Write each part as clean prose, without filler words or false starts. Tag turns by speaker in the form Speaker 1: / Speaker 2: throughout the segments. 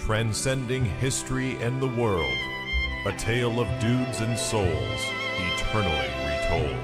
Speaker 1: transcending history and the world, a tale of dudes and souls, eternally retold.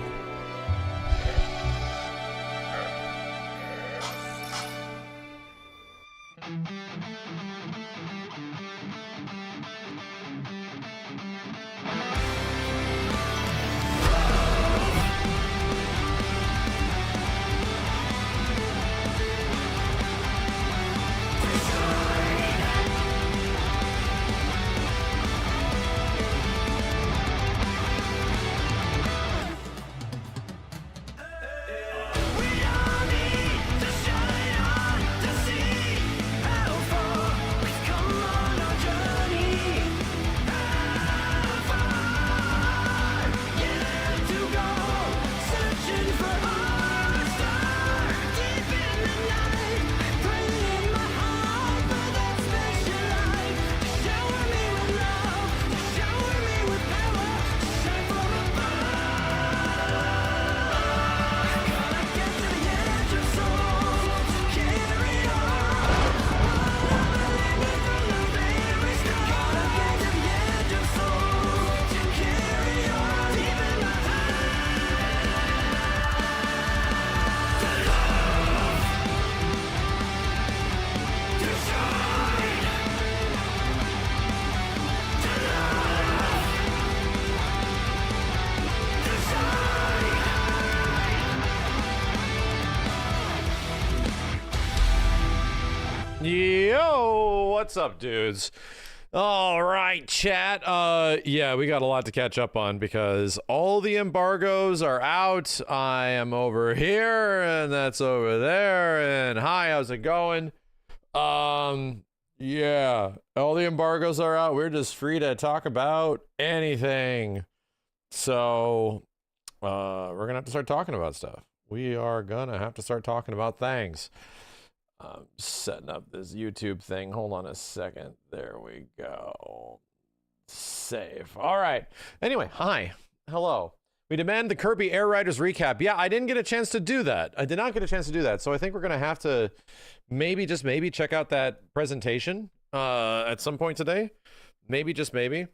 Speaker 2: Yo, what's up, dudes? All right, chat. Yeah, we got a lot to catch up on because all the embargoes are out. I am over here, and that's over there. And hi, how's it going? Yeah, all the embargoes are out. We're just free to talk about anything. So, we're gonna have to start talking about stuff. We are gonna have to start talking about things. I'm setting up this YouTube thing. Hold on a second. There we go. Save. All right. Anyway, hi. Hello. We demand the Kirby Air Riders recap. Yeah, I didn't get a chance to do that. I did not get a chance to do that. So I think we're going to have to maybe, just maybe, check out that presentation at some point today. Maybe, just maybe.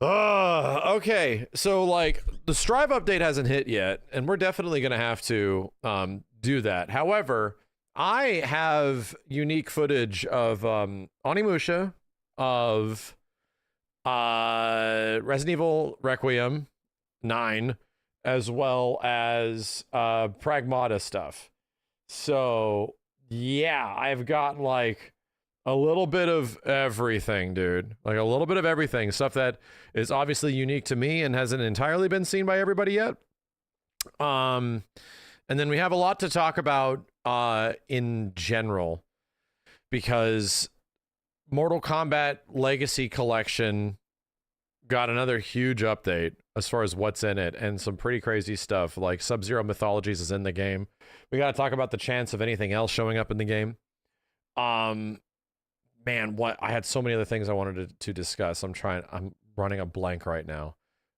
Speaker 2: Okay. So, like, the Strive update hasn't hit yet, and we're definitely going to have to do that. However, I have unique footage of Onimusha, of Resident Evil Requiem 9, as well as Pragmata stuff. So yeah, I've got like a little bit of everything, dude. Like a little bit of everything. Stuff that is obviously unique to me and hasn't entirely been seen by everybody yet. And then we have a lot to talk about in general, because Mortal Kombat Legacy Collection got another huge update as far as what's in it, and some pretty crazy stuff like Sub-Zero Mythologies is in the game. We got to talk about the chance of anything else showing up in the game. Man, what I had so many other things I wanted to discuss. I'm running a blank right now.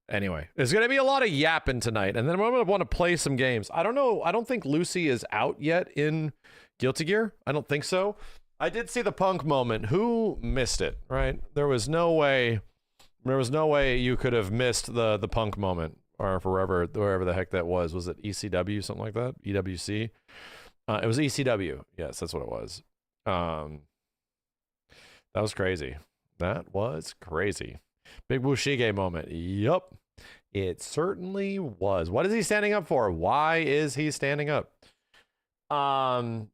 Speaker 2: Anyway, there's going to be a lot of yapping tonight, and then I'm going to want to play some games. I don't know. I don't think Lucy is out yet in Guilty Gear. I don't think so. I did see the Punk moment. Who missed it, right? There was no way you could have missed the Punk moment, or wherever the heck that was. Was it ECW, something like that? EWC? It was ECW. Yes, that's what it was. That was crazy. That was crazy. Big Wushige moment. Yup. It certainly was. What is he standing up for? Why is he standing up? So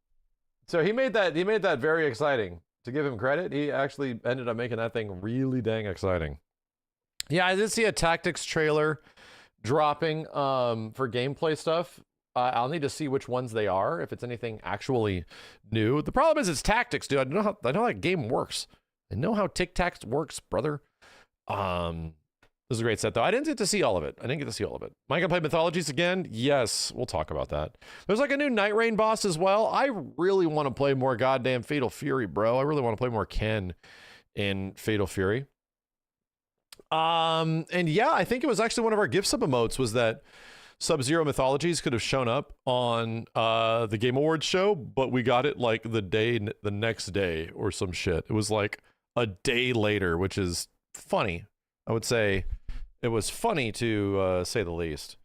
Speaker 2: he made that very exciting. To give him credit, he actually ended up making that thing really dang exciting. Yeah, I did see a tactics trailer dropping for gameplay stuff. I'll need to see which ones they are, if it's anything actually new. The problem is it's tactics, dude. I know how that game works. I know how Tic-Tac works, brother. This is a great set, though. I didn't get to see all of it. Am I gonna play Mythologies again? Yes, we'll talk about that. There's like a new Night Rain boss as well. I really want to play more goddamn Fatal Fury, bro. I really want to play more Ken in Fatal Fury. And yeah, I think it was actually one of our gift sub emotes was that Sub-Zero Mythologies could have shown up on the Game Awards show, but we got it like the next day or some shit. It was like a day later, which is funny. I would say it was funny to say the least.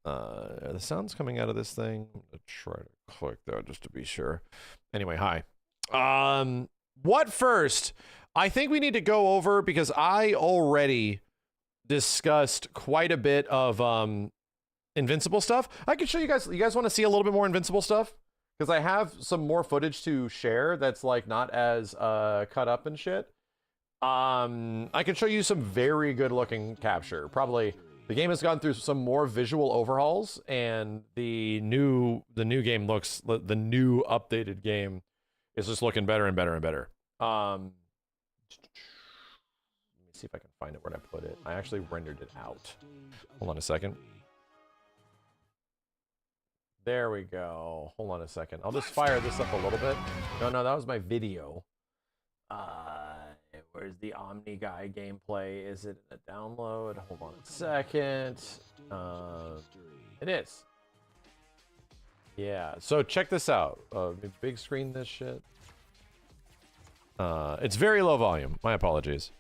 Speaker 2: The sound's coming out of this thing. I'm gonna try to click that just to be sure. Anyway, hi. What first? I think we need to go over, because I already discussed quite a bit of Invincible stuff. I can show you guys. You guys want to see a little bit more Invincible stuff? Because I have some more footage to share that's like not as cut up and shit. I can show you some very good looking capture. Probably the game has gone through some more visual overhauls, and the new game looks, the new updated game is just looking better and better and better. Let me see if I can find it where I put it. I actually rendered it out. Hold on a second. There we go. Hold on a second. I'll just fire this up a little bit. No, that was my video. Where's the Omni Guy gameplay? Is it in a download? Hold on a second. It is. Yeah, so check this out. Big screen this shit. It's very low volume. My apologies.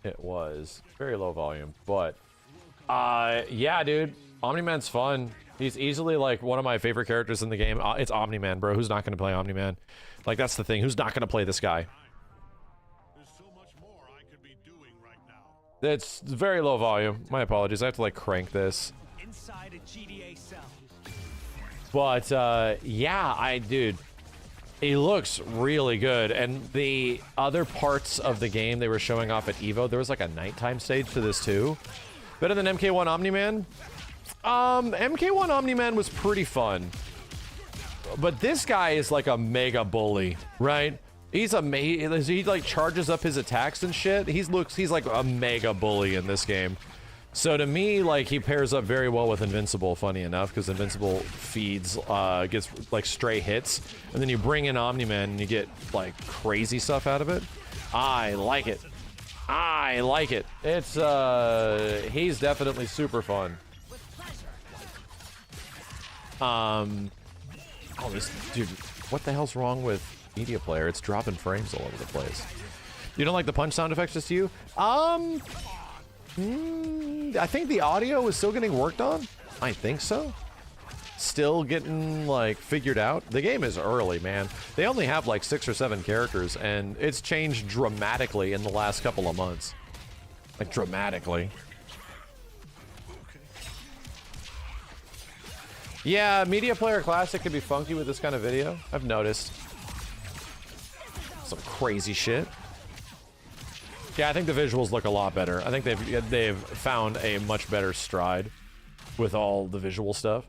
Speaker 2: It was very low volume, but yeah, dude, Omni-Man's fun. He's easily like one of my favorite characters in the game. It's Omni-Man, bro. Who's not going to play Omni-Man? Like, that's the thing. Who's not going to play this guy? It's very low volume. My apologies. I have to like crank this. Inside a GDA cell. But yeah, dude, it looks really good. And the other parts of the game they were showing off at Evo, there was like a nighttime stage to this too. Better than MK1 Omni-Man? MK1 Omni-Man was pretty fun. But this guy is like a mega bully, right? He's amazing. He like charges up his attacks and shit. He's like a mega bully in this game. So to me, like, he pairs up very well with Invincible, funny enough, because Invincible feeds, gets like stray hits, and then you bring in Omni-Man and you get like crazy stuff out of it. I like it. I like it. It's he's definitely super fun. Oh, this dude, what the hell's wrong with Media Player? It's dropping frames all over the place. You don't like the punch sound effects, just you? I think the audio is still getting worked on. I think so. Still getting like figured out. The game is early, man. They only have like 6 or 7 characters, and it's changed dramatically in the last couple of months. Like dramatically. Yeah, Media Player Classic could be funky with this kind of video. I've noticed. Some crazy shit. Yeah, I think the visuals look a lot better. I think they've found a much better stride with all the visual stuff.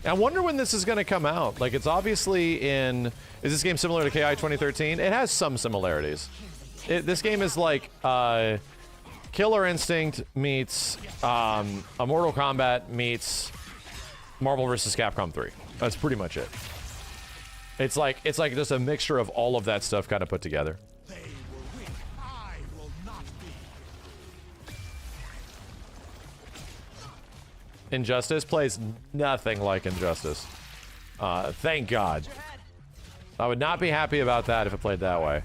Speaker 2: I wonder when this is going to come out. Like, it's obviously in... Is this game similar to KI 2013? It has some similarities. This game is like Killer Instinct meets a Mortal Kombat meets Marvel vs. Capcom 3. That's pretty much it. It's like just a mixture of all of that stuff kind of put together. Injustice plays nothing like Injustice. Thank God. I would not be happy about that if it played that way.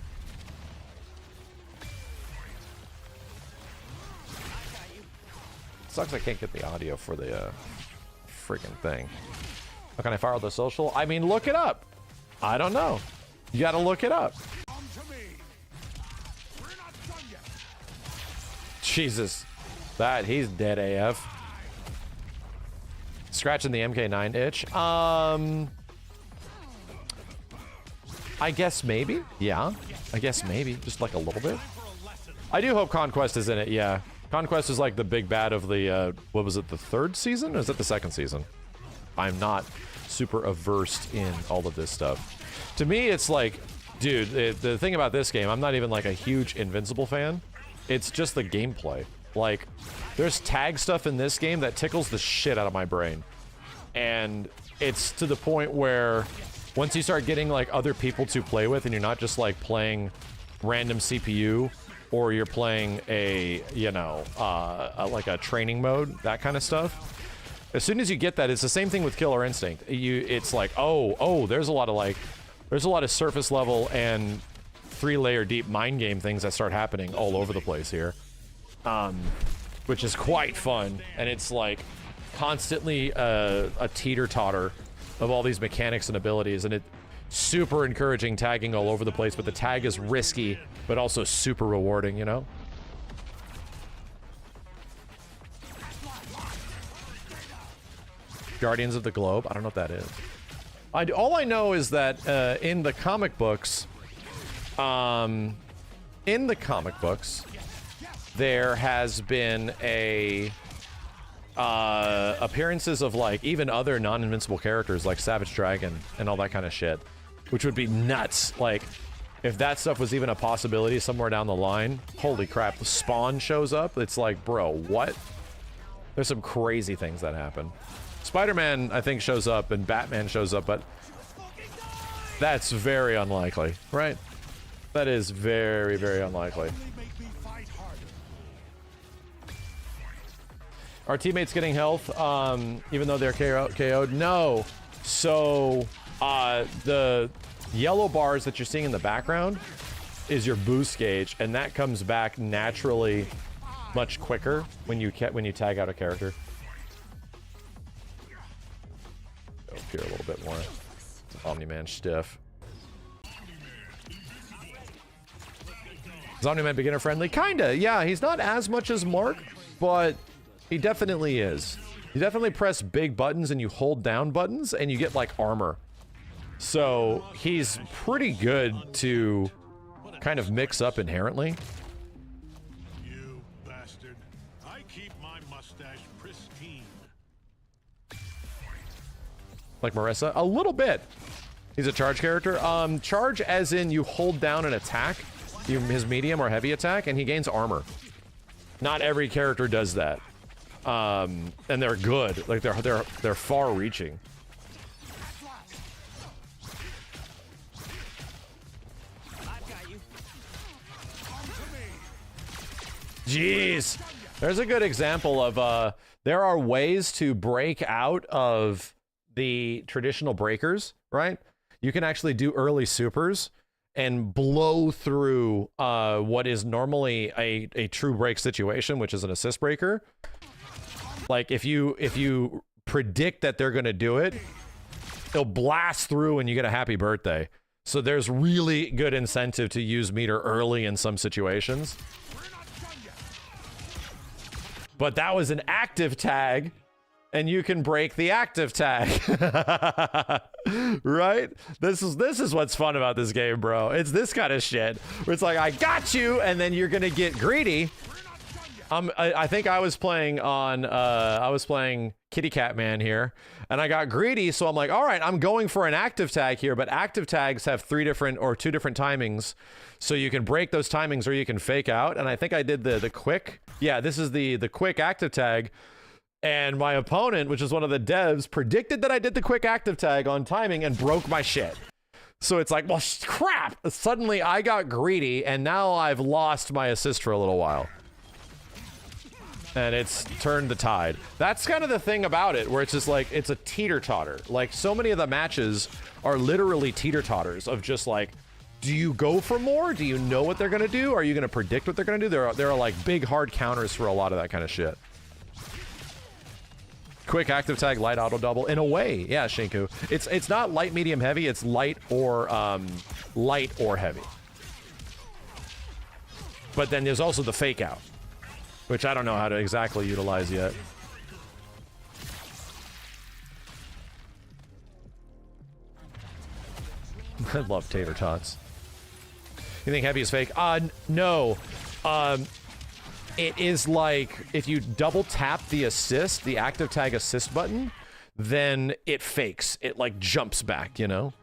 Speaker 2: Sucks I can't get the audio for the freaking thing. How can I fire the social? I mean, look it up. I don't know. You gotta look it up. Jesus. He's dead AF. Scratching the MK9 itch. I guess maybe. Yeah. I guess maybe. Just like a little bit. I do hope Conquest is in it, yeah. Conquest is like the big bad of the, what was it, the 3rd season? Or is it the 2nd season? I'm not super averse in all of this stuff. To me, it's like, dude, the thing about this game, I'm not even like a huge Invincible fan. It's just the gameplay. Like, there's tag stuff in this game that tickles the shit out of my brain. And it's to the point where once you start getting like other people to play with and you're not just like playing random CPU or you're playing a, you know, like a training mode, that kind of stuff. As soon as you get that, it's the same thing with Killer Instinct. It's like, oh, there's a lot of surface level and 3-layer deep mind game things that start happening all over the place here, which is quite fun. And it's like constantly a teeter-totter of all these mechanics and abilities, and it super encouraging tagging all over the place. But the tag is risky, but also super rewarding, you know. Guardians of the Globe. I don't know what that is. All I know is that in the comic books, there has been a appearances of like even other non-invincible characters like Savage Dragon and all that kind of shit, which would be nuts. Like if that stuff was even a possibility somewhere down the line, holy crap! Spawn shows up. It's like, bro, what? There's some crazy things that happen. Spider-Man, I think, shows up, and Batman shows up, but that's very unlikely, right? That is very, very unlikely. Our teammates getting health, even though they're KO'd? No. So, the yellow bars that you're seeing in the background is your boost gauge, and that comes back naturally much quicker when you tag out a character. Up here a little bit more. Omni-Man stiff. Is Omni-Man beginner friendly? Kinda, yeah. He's not as much as Mark, but he definitely is. You definitely press big buttons and you hold down buttons and you get like armor. So he's pretty good to kind of mix up inherently.
Speaker 3: You bastard. I keep my mustache pristine.
Speaker 2: Like Marissa? A little bit. He's a charge character. Charge as in you hold down an attack, his medium or heavy attack, and he gains armor. Not every character does that. And they're good. Like they're far-reaching. Jeez. There's a good example of there are ways to break out of the traditional breakers, right? You can actually do early supers and blow through what is normally a true break situation, which is an assist breaker. Like if you predict that they're gonna do it, they'll blast through and you get a happy birthday. So there's really good incentive to use meter early in some situations. But that was an active tag, and you can break the active tag. Right? This is what's fun about this game, bro. It's this kind of shit where it's like, I got you, and then you're gonna get greedy. I think I was playing Kitty Cat Man here, and I got greedy, so I'm like, all right, I'm going for an active tag here, but active tags have 2 different timings, so you can break those timings or you can fake out, and I think I did the quick. Yeah, this is the quick active tag, and my opponent, which is one of the devs, predicted that I did the quick active tag on timing and broke my shit. So it's like, well, crap! Suddenly I got greedy, and now I've lost my assist for a little while. And it's turned the tide. That's kind of the thing about it, where it's just like, it's a teeter-totter. Like, so many of the matches are literally teeter-totters of just like, do you go for more? Do you know what they're gonna do? Are you gonna predict what they're gonna do? There are like big hard counters for a lot of that kind of shit. Quick active tag, light auto double. In a way, yeah, Shinku. It's not light, medium, heavy. It's light or heavy. But then there's also the fake out, which I don't know how to exactly utilize yet. I love tater tots. You think heavy is fake? No. It is like, if you double tap the assist, the active tag assist button, then it fakes. It like jumps back, you know?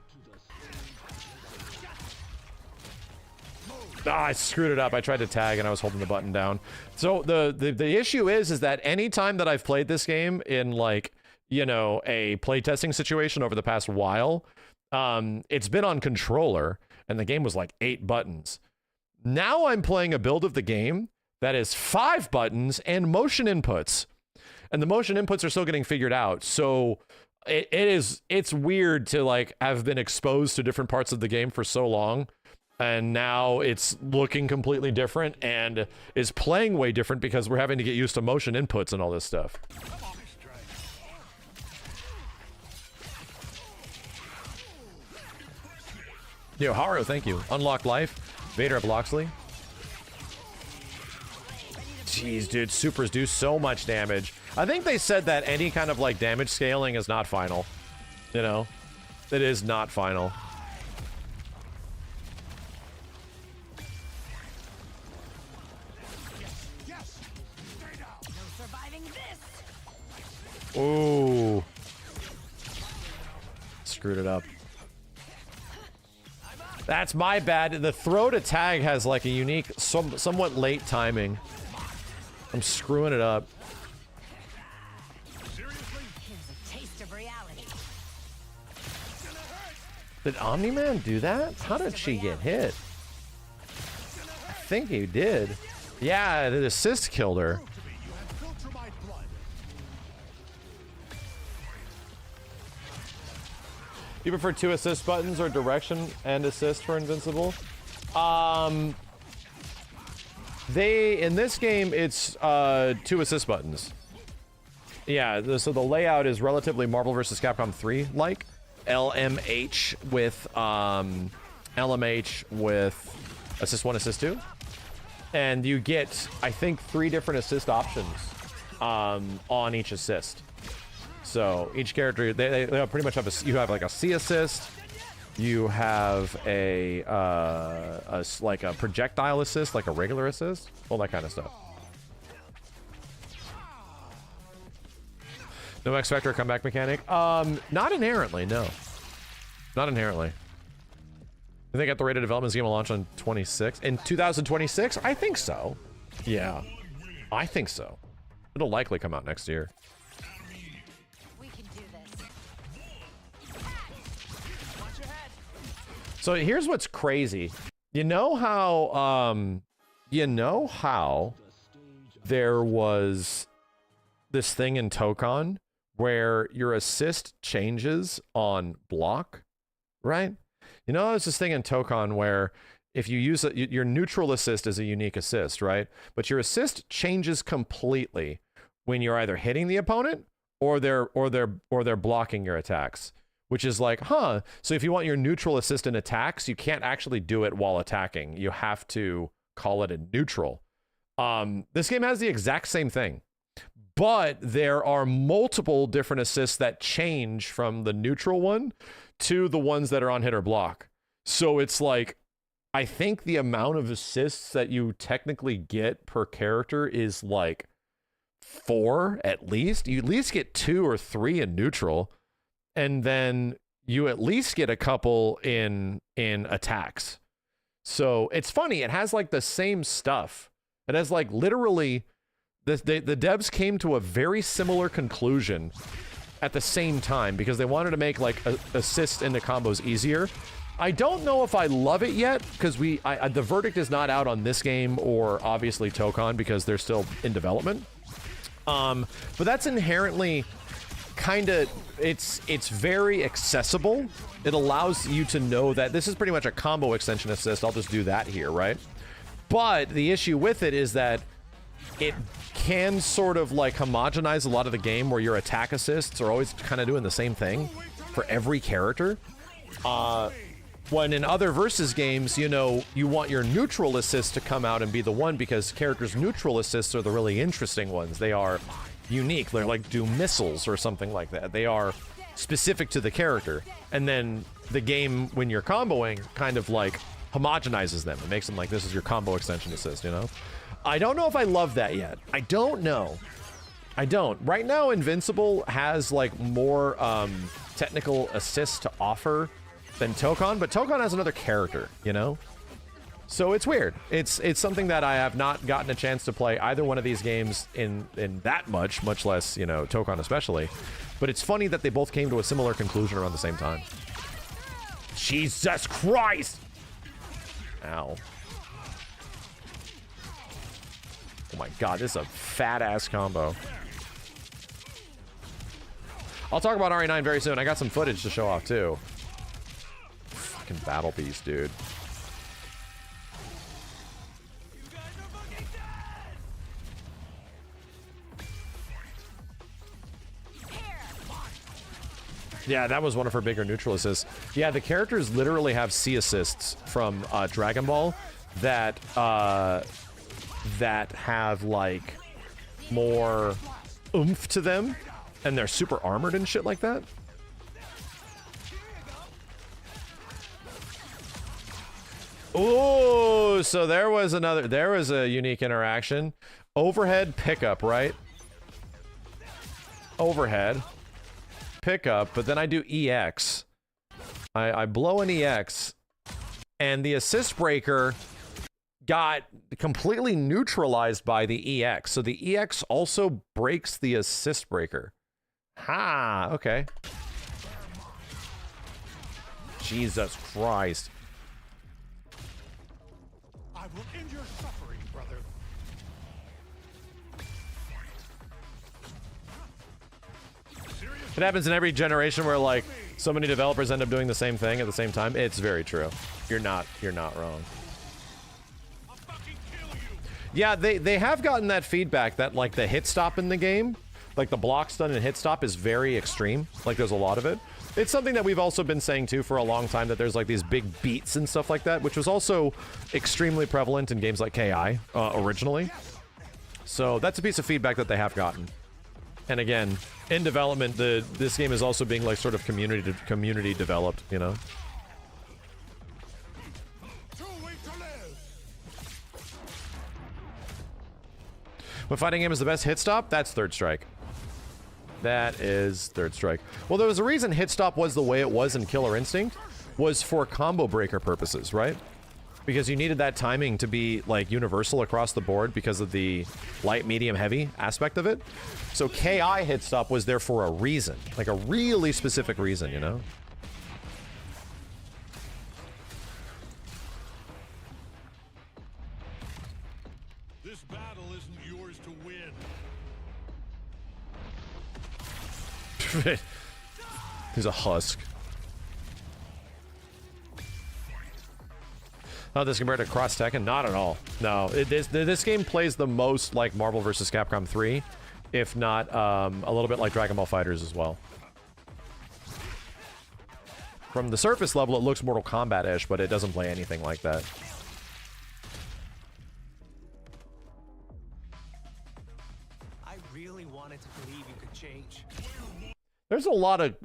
Speaker 2: Ah, I screwed it up. I tried to tag and I was holding the button down. So the issue is that anytime that I've played this game in like, you know, a playtesting situation over the past while, it's been on controller and the game was like 8 buttons. Now I'm playing a build of the game that is 5 buttons and motion inputs. And the motion inputs are still getting figured out. So it's weird to like have been exposed to different parts of the game for so long. And now it's looking completely different and is playing way different because we're having to get used to motion inputs and all this stuff. Yo, Haru, thank you. Unlocked life. Vader of Loxley. Jeez, dude, supers do so much damage. I think they said that any kind of like damage scaling is not final. You know? It is not final. Ooh. Screwed it up. That's my bad. The throw to tag has like a unique, somewhat late timing. I'm screwing it up. Did Omni-Man do that? How did she get hit? I think he did. Yeah, the assist killed her. You prefer 2 assist buttons or direction and assist for Invincible? In this game, it's 2 assist buttons. Yeah, so the layout is relatively Marvel vs. Capcom 3 like. LMH with LMH with assist 1, assist 2. And you get, I think, 3 different assist options on each assist. So each character, they pretty much have you have like a C assist, you have a like a projectile assist, like a regular assist, all that kind of stuff. No X Factor comeback mechanic? Not inherently, no. Not inherently. I think at the rate of development, this game will launch on 26. In 2026? I think so. Yeah. I think so. It'll likely come out next year. So here's what's crazy. You know how there was this thing in Tokon where your assist changes on block, right? You know, there's this thing in Tokon where if you use your neutral assist is a unique assist, right? But your assist changes completely when you're either hitting the opponent or they're blocking your attacks. Which is like, huh, so if you want your neutral assist in attacks, you can't actually do it while attacking. You have to call it a neutral. This game has the exact same thing. But there are multiple different assists that change from the neutral one to the ones that are on hit or block. So it's like, I think the amount of assists that you technically get per character is like 4 at least. You at least get 2 or 3 in neutral. And then you at least get a couple in attacks. So it's funny. It has like the same stuff. It has like literally the devs came to a very similar conclusion at the same time because they wanted to make like assists into combos easier. I don't know if I love it yet because the verdict is not out on this game or obviously Tokon because they're still in development. But that's inherently kind of, it's very accessible. It allows you to know that this is pretty much a combo extension assist. I'll just do that here, right? But the issue with it is that it can sort of like homogenize a lot of the game where your attack assists are always kind of doing the same thing for every character. When in other versus games, you know, you want your neutral assist to come out and be the one because characters' neutral assists are the really interesting ones. They are unique. They're like do missiles or something like that. They are specific to the character. And then the game, when you're comboing, kind of like homogenizes them. It makes them like, this is your combo extension assist, you know? I don't know if I love that yet. I don't know. I don't. Right now, Invincible has like more technical assists to offer than Tokon, but Tokon has another character, you know? So it's weird. It's something that I have not gotten a chance to play either one of these games in that much less, you know, Tokon especially. But it's funny that they both came to a similar conclusion around the same time. Jesus Christ! Ow. Oh my god, this is a fat-ass combo. I'll talk about RE9 very soon. I got some footage to show off, too. Fucking Battle Beast, dude. Yeah, that was one of her bigger neutral assists. Yeah, the characters literally have C assists from Dragon Ball that that have like more oomph to them, and they're super armored and shit like that. Oh, so there was a unique interaction. Overhead pickup, right? Overhead pickup, but then I do EX. I blow an EX, and the assist breaker got completely neutralized by the EX. So the EX also breaks the assist breaker. Ha, okay. Jesus Christ.
Speaker 3: I will end your suffering, brother.
Speaker 2: It happens in every generation where like so many developers end up doing the same thing at the same time. It's very true. You're not wrong.
Speaker 3: I'll fucking kill you.
Speaker 2: Yeah, they have gotten that feedback that like the hit stop in the game, like the block stun and hit stop is very extreme. Like there's a lot of it. It's something that we've also been saying too for a long time, that there's like these big beats and stuff like that, which was also extremely prevalent in games like KI originally. So that's a piece of feedback that they have gotten. And again, in development, this game is also being like sort of community developed, you know.
Speaker 3: Too weak to live.
Speaker 2: When fighting game is the best hit stop, that's Third Strike. That is Third Strike. Well, there was a reason hit stop was the way it was in Killer Instinct, was for combo breaker purposes, right? Because you needed that timing to be like universal across the board because of the light, medium, heavy aspect of it. So KI hit stop was there for a reason, like a really specific reason, you know?
Speaker 3: This battle isn't yours to win.
Speaker 2: He's a husk. Oh, this compared to Cross Tekken? Not at all. No, this game plays the most like Marvel vs. Capcom 3, if not a little bit like Dragon Ball FighterZ as well. From the surface level, it looks Mortal Kombat-ish, but it doesn't play anything like that.
Speaker 4: I really wanted to believe you could change.
Speaker 2: There's a lot of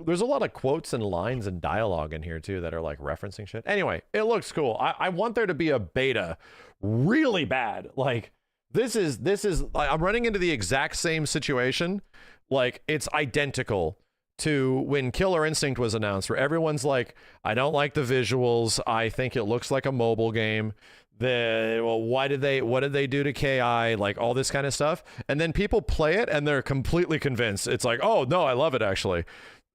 Speaker 2: quotes and lines and dialogue in here too that are like referencing shit. Anyway, it looks cool. I want there to be a beta really bad. Like this is I'm running into the exact same situation. Like it's identical to when Killer Instinct was announced, where everyone's like, I don't like the visuals. I think it looks like a mobile game. What did they do to KI? Like all this kind of stuff. And then people play it and they're completely convinced. It's like, oh no, I love it actually.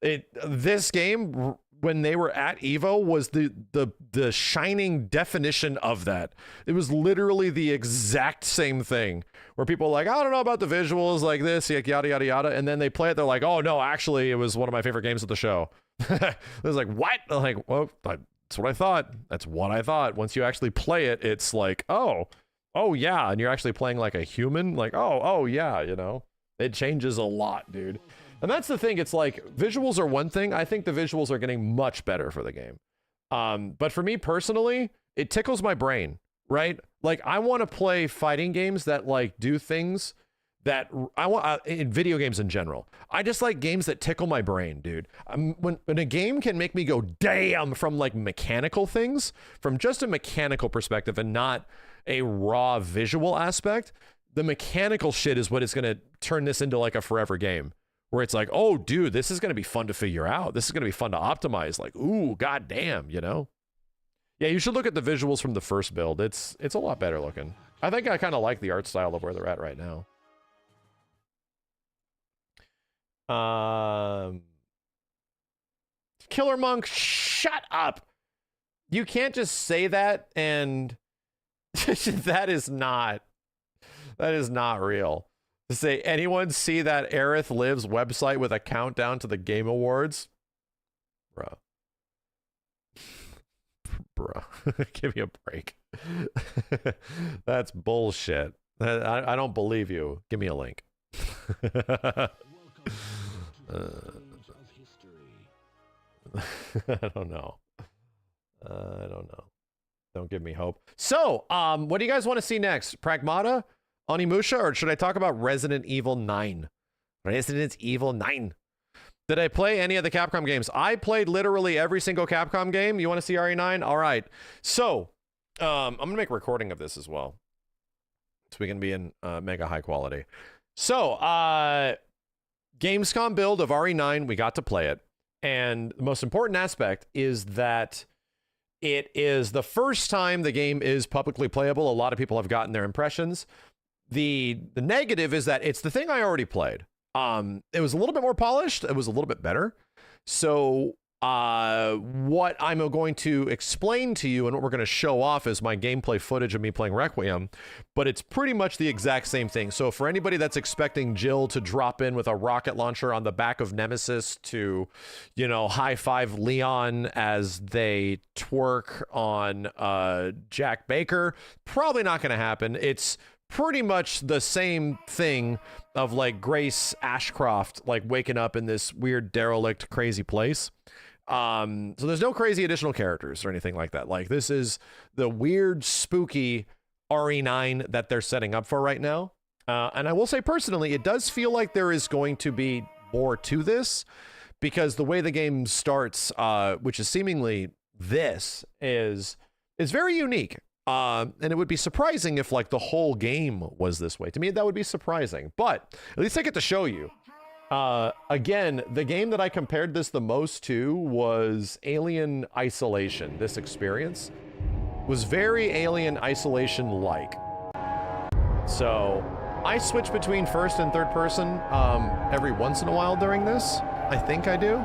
Speaker 2: This game, when they were at Evo, was the shining definition of that. It was literally the exact same thing. Where people are like, I don't know about the visuals, like this, like yada yada yada, and then they play it, they're like, oh no, actually it was one of my favorite games of the show. It was like, what? I'm like, well, that's what I thought. That's what I thought. Once you actually play it, it's like, oh yeah, and you're actually playing like a human, like, oh yeah, you know, it changes a lot, dude. And that's the thing. It's like visuals are one thing. I think the visuals are getting much better for the game. But for me personally, it tickles my brain, right? Like I want to play fighting games that like do things that I want in video games in general. I just like games that tickle my brain, dude. When a game can make me go damn from like mechanical things, from just a mechanical perspective and not a raw visual aspect, the mechanical shit is what is going to turn this into like a forever game. Where it's like, oh, dude, this is going to be fun to figure out. This is going to be fun to optimize. Like, ooh, goddamn, you know? Yeah, you should look at the visuals from the first build. It's a lot better looking. I think I kind of like the art style of where they're at right now. Killer Monk, shut up. You can't just say that and that is not That is not real. To say, anyone see that Aerith Lives website with a countdown to the Game Awards? Bruh. Bruh. Give me a break. That's bullshit. I don't believe you. Give me a link. I don't know. I don't know. Don't give me hope. So, what do you guys want to see next? Pragmata? Onimusha? Or should I talk about Resident Evil 9? Resident Evil 9. Did I play any of the Capcom games? I played literally every single Capcom game. You want to see RE9? All right. So, I'm going to make a recording of this as well, so we can be in mega high quality. So, Gamescom build of RE9, we got to play it. And the most important aspect is that it is the first time the game is publicly playable. A lot of people have gotten their impressions. The negative is that it's the thing I already played. It was a little bit more polished. It was a little bit better. So what I'm going to explain to you and what we're going to show off is my gameplay footage of me playing Requiem, but it's pretty much the exact same thing. So for anybody that's expecting Jill to drop in with a rocket launcher on the back of Nemesis to, you know, high five Leon as they twerk on Jack Baker, probably not going to happen. It's pretty much the same thing of like Grace Ashcroft, like waking up in this weird derelict crazy place. So there's no crazy additional characters or anything like that. Like, this is the weird spooky RE9 that they're setting up for right now. And I will say personally, it does feel like there is going to be more to this, because the way the game starts, which is seemingly this, is very unique. And it would be surprising if like the whole game was this way. To me, that would be surprising, but at least I get to show you. Again, the game that I compared this the most to was Alien Isolation. This experience was very Alien Isolation-like. So I switch between first and third person every once in a while during this. I think I do.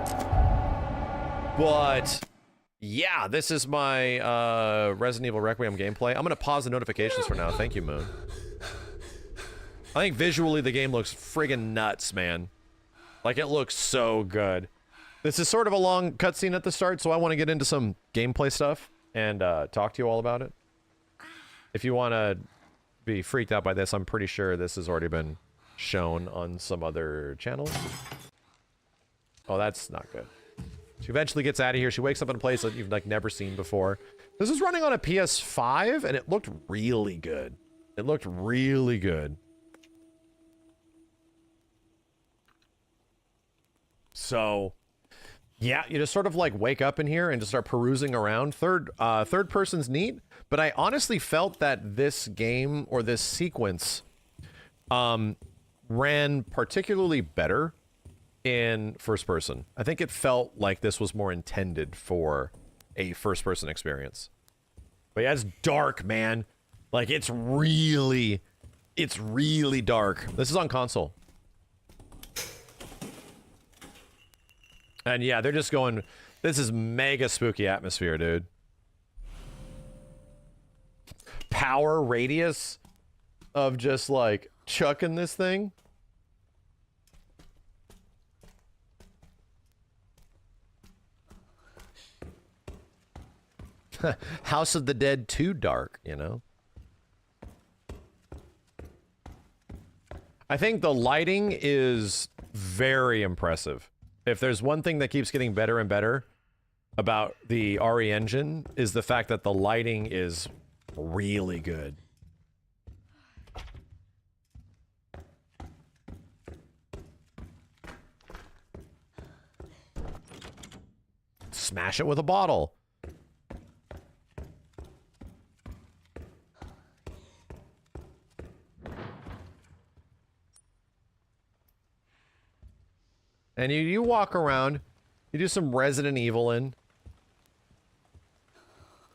Speaker 2: But yeah, this is my Resident Evil Requiem gameplay. I'm going to pause the notifications for now. Thank you, Moon. I think visually the game looks friggin' nuts, man. Like, it looks so good. This is sort of a long cutscene at the start, so I want to get into some gameplay stuff and talk to you all about it. If you want to be freaked out by this, I'm pretty sure this has already been shown on some other channels. Oh, that's not good. She eventually gets out of here. She wakes up in a place that you've like never seen before. This is running on a PS5, and it looked really good. It looked really good. So, yeah, you just sort of like wake up in here and just start perusing around. Third person's neat, but I honestly felt that this game or this sequence ran particularly better in first person. I think it felt like this was more intended for a first person experience. But yeah, it's dark, man. Like, it's really dark. This is on console. And yeah, they're just going, this is mega spooky atmosphere, dude. Power radius of just like chucking this thing. House of the Dead 2 dark, you know? I think the lighting is very impressive. If there's one thing that keeps getting better and better about the RE engine, is the fact that the lighting is really good. Smash it with a bottle. And you walk around, you do some Resident Evil-ing.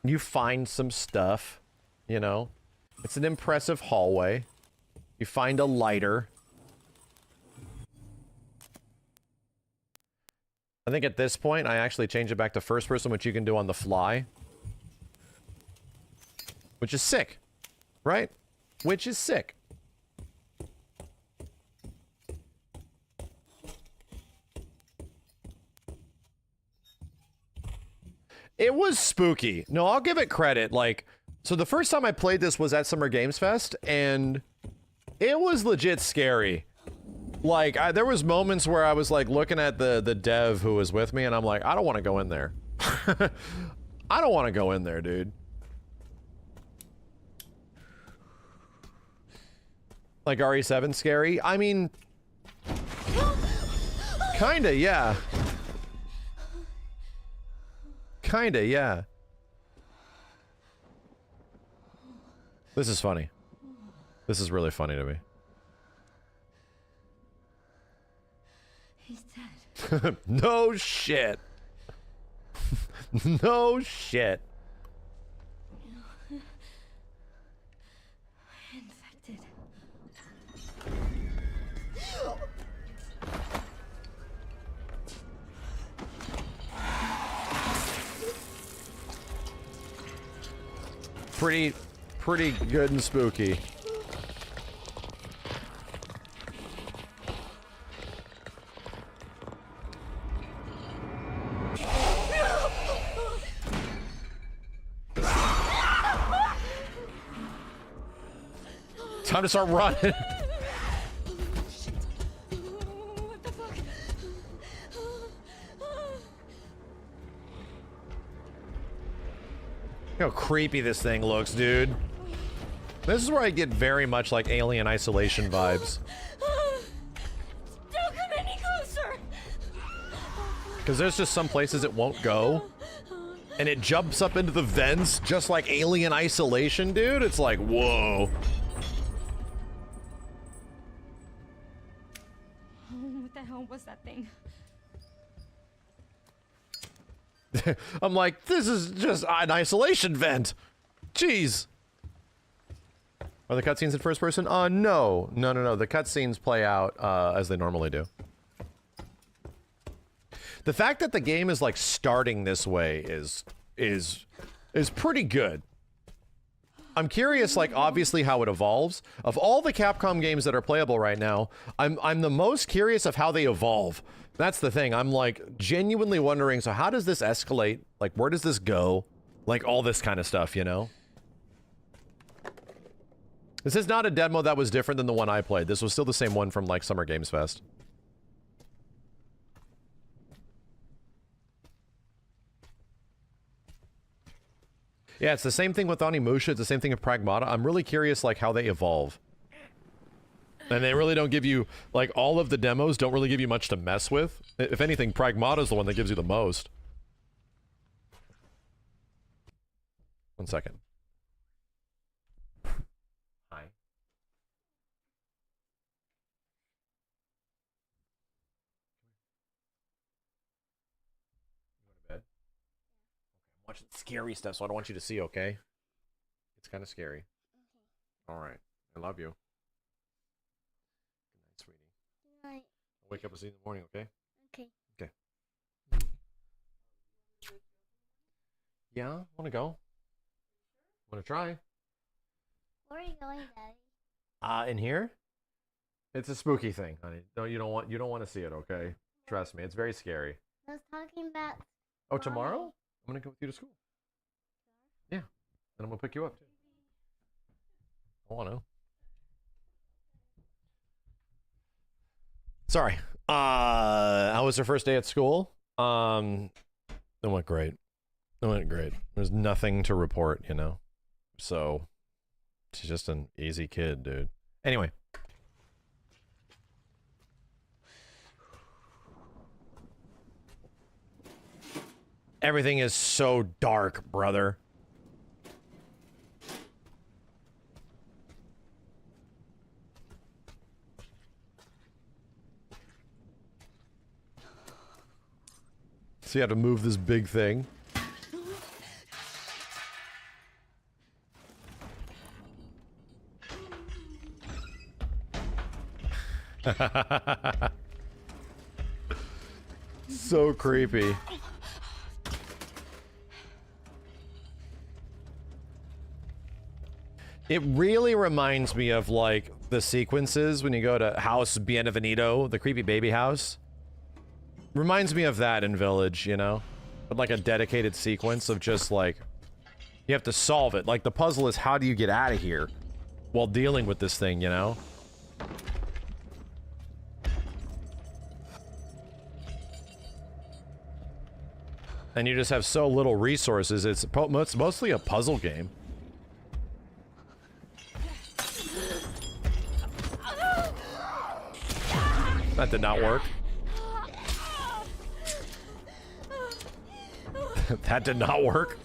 Speaker 2: You find some stuff, you know. It's an impressive hallway. You find a lighter. I think at this point, I actually change it back to first person, which you can do on the fly. Which is sick, right? Which is sick. It was spooky. No, I'll give it credit. Like, so the first time I played this was at Summer Games Fest, and it was legit scary. Like, there was moments where I was like looking at the dev who was with me, and I'm like, I don't want to go in there. I don't want to go in there, dude. Like RE7 scary? I mean, kinda, yeah. Kinda, yeah. This is funny. This is really funny to me.
Speaker 5: He's dead.
Speaker 2: No shit. No shit.
Speaker 5: Infected.
Speaker 2: Pretty good and spooky. Time to start running.
Speaker 5: What the fuck?
Speaker 2: Look how creepy this thing looks, dude. This is where I get very much like Alien Isolation vibes.
Speaker 5: Don't come any closer.
Speaker 2: Because there's just some places it won't go. And it jumps up into the vents just like Alien Isolation, dude. It's like, whoa.
Speaker 5: What the hell was that thing?
Speaker 2: I'm like, this is just an isolation vent. Jeez. Are the cutscenes in first person? No. No. The cutscenes play out as they normally do. The fact that the game is like starting this way is pretty good. I'm curious, like, obviously how it evolves. Of all the Capcom games that are playable right now, I'm the most curious of how they evolve. That's the thing. I'm like genuinely wondering, so how does this escalate? Like, where does this go? Like, all this kind of stuff, you know? This is not a demo that was different than the one I played. This was still the same one from, like, Summer Games Fest. Yeah, it's the same thing with Onimusha. It's the same thing with Pragmata. I'm really curious, like, how they evolve. And they really don't give you, like, all of the demos don't really give you much to mess with. If anything, Pragmata's the one that gives you the most. 1 second. Hi. You go to bed? Okay, I'm watching scary stuff, so I don't want you to see, okay? It's kind of scary. Okay. Alright. I love you. Good night, sweetie.
Speaker 5: Night.
Speaker 2: I'll wake up and see you in the morning, okay?
Speaker 5: Okay.
Speaker 2: Okay. Yeah? Wanna go? Wanna try?
Speaker 5: Where are you going, Daddy?
Speaker 2: In here? It's a spooky thing, honey. No, you don't want to see it, okay? Trust me, it's very scary.
Speaker 5: I was talking about.
Speaker 2: Oh, tomorrow? I'm gonna go with you to school. Yeah. And I'm gonna pick you up too. I wanna. Sorry. How was her first day at school? It went great. It went great. There's nothing to report, you know? So, she's just an easy kid, dude. Anyway. Everything is so dark, brother. So you have to move this big thing. So creepy. It really reminds me of, like, the sequences when you go to House Bienvenido, the creepy baby house. Reminds me of that in Village, you know? but like a dedicated sequence of just like, you have to solve it. Like the puzzle is how do you get out of here while dealing with this thing, you know? And you just have so little resources, it's mostly a puzzle game. That did not work. That did not work.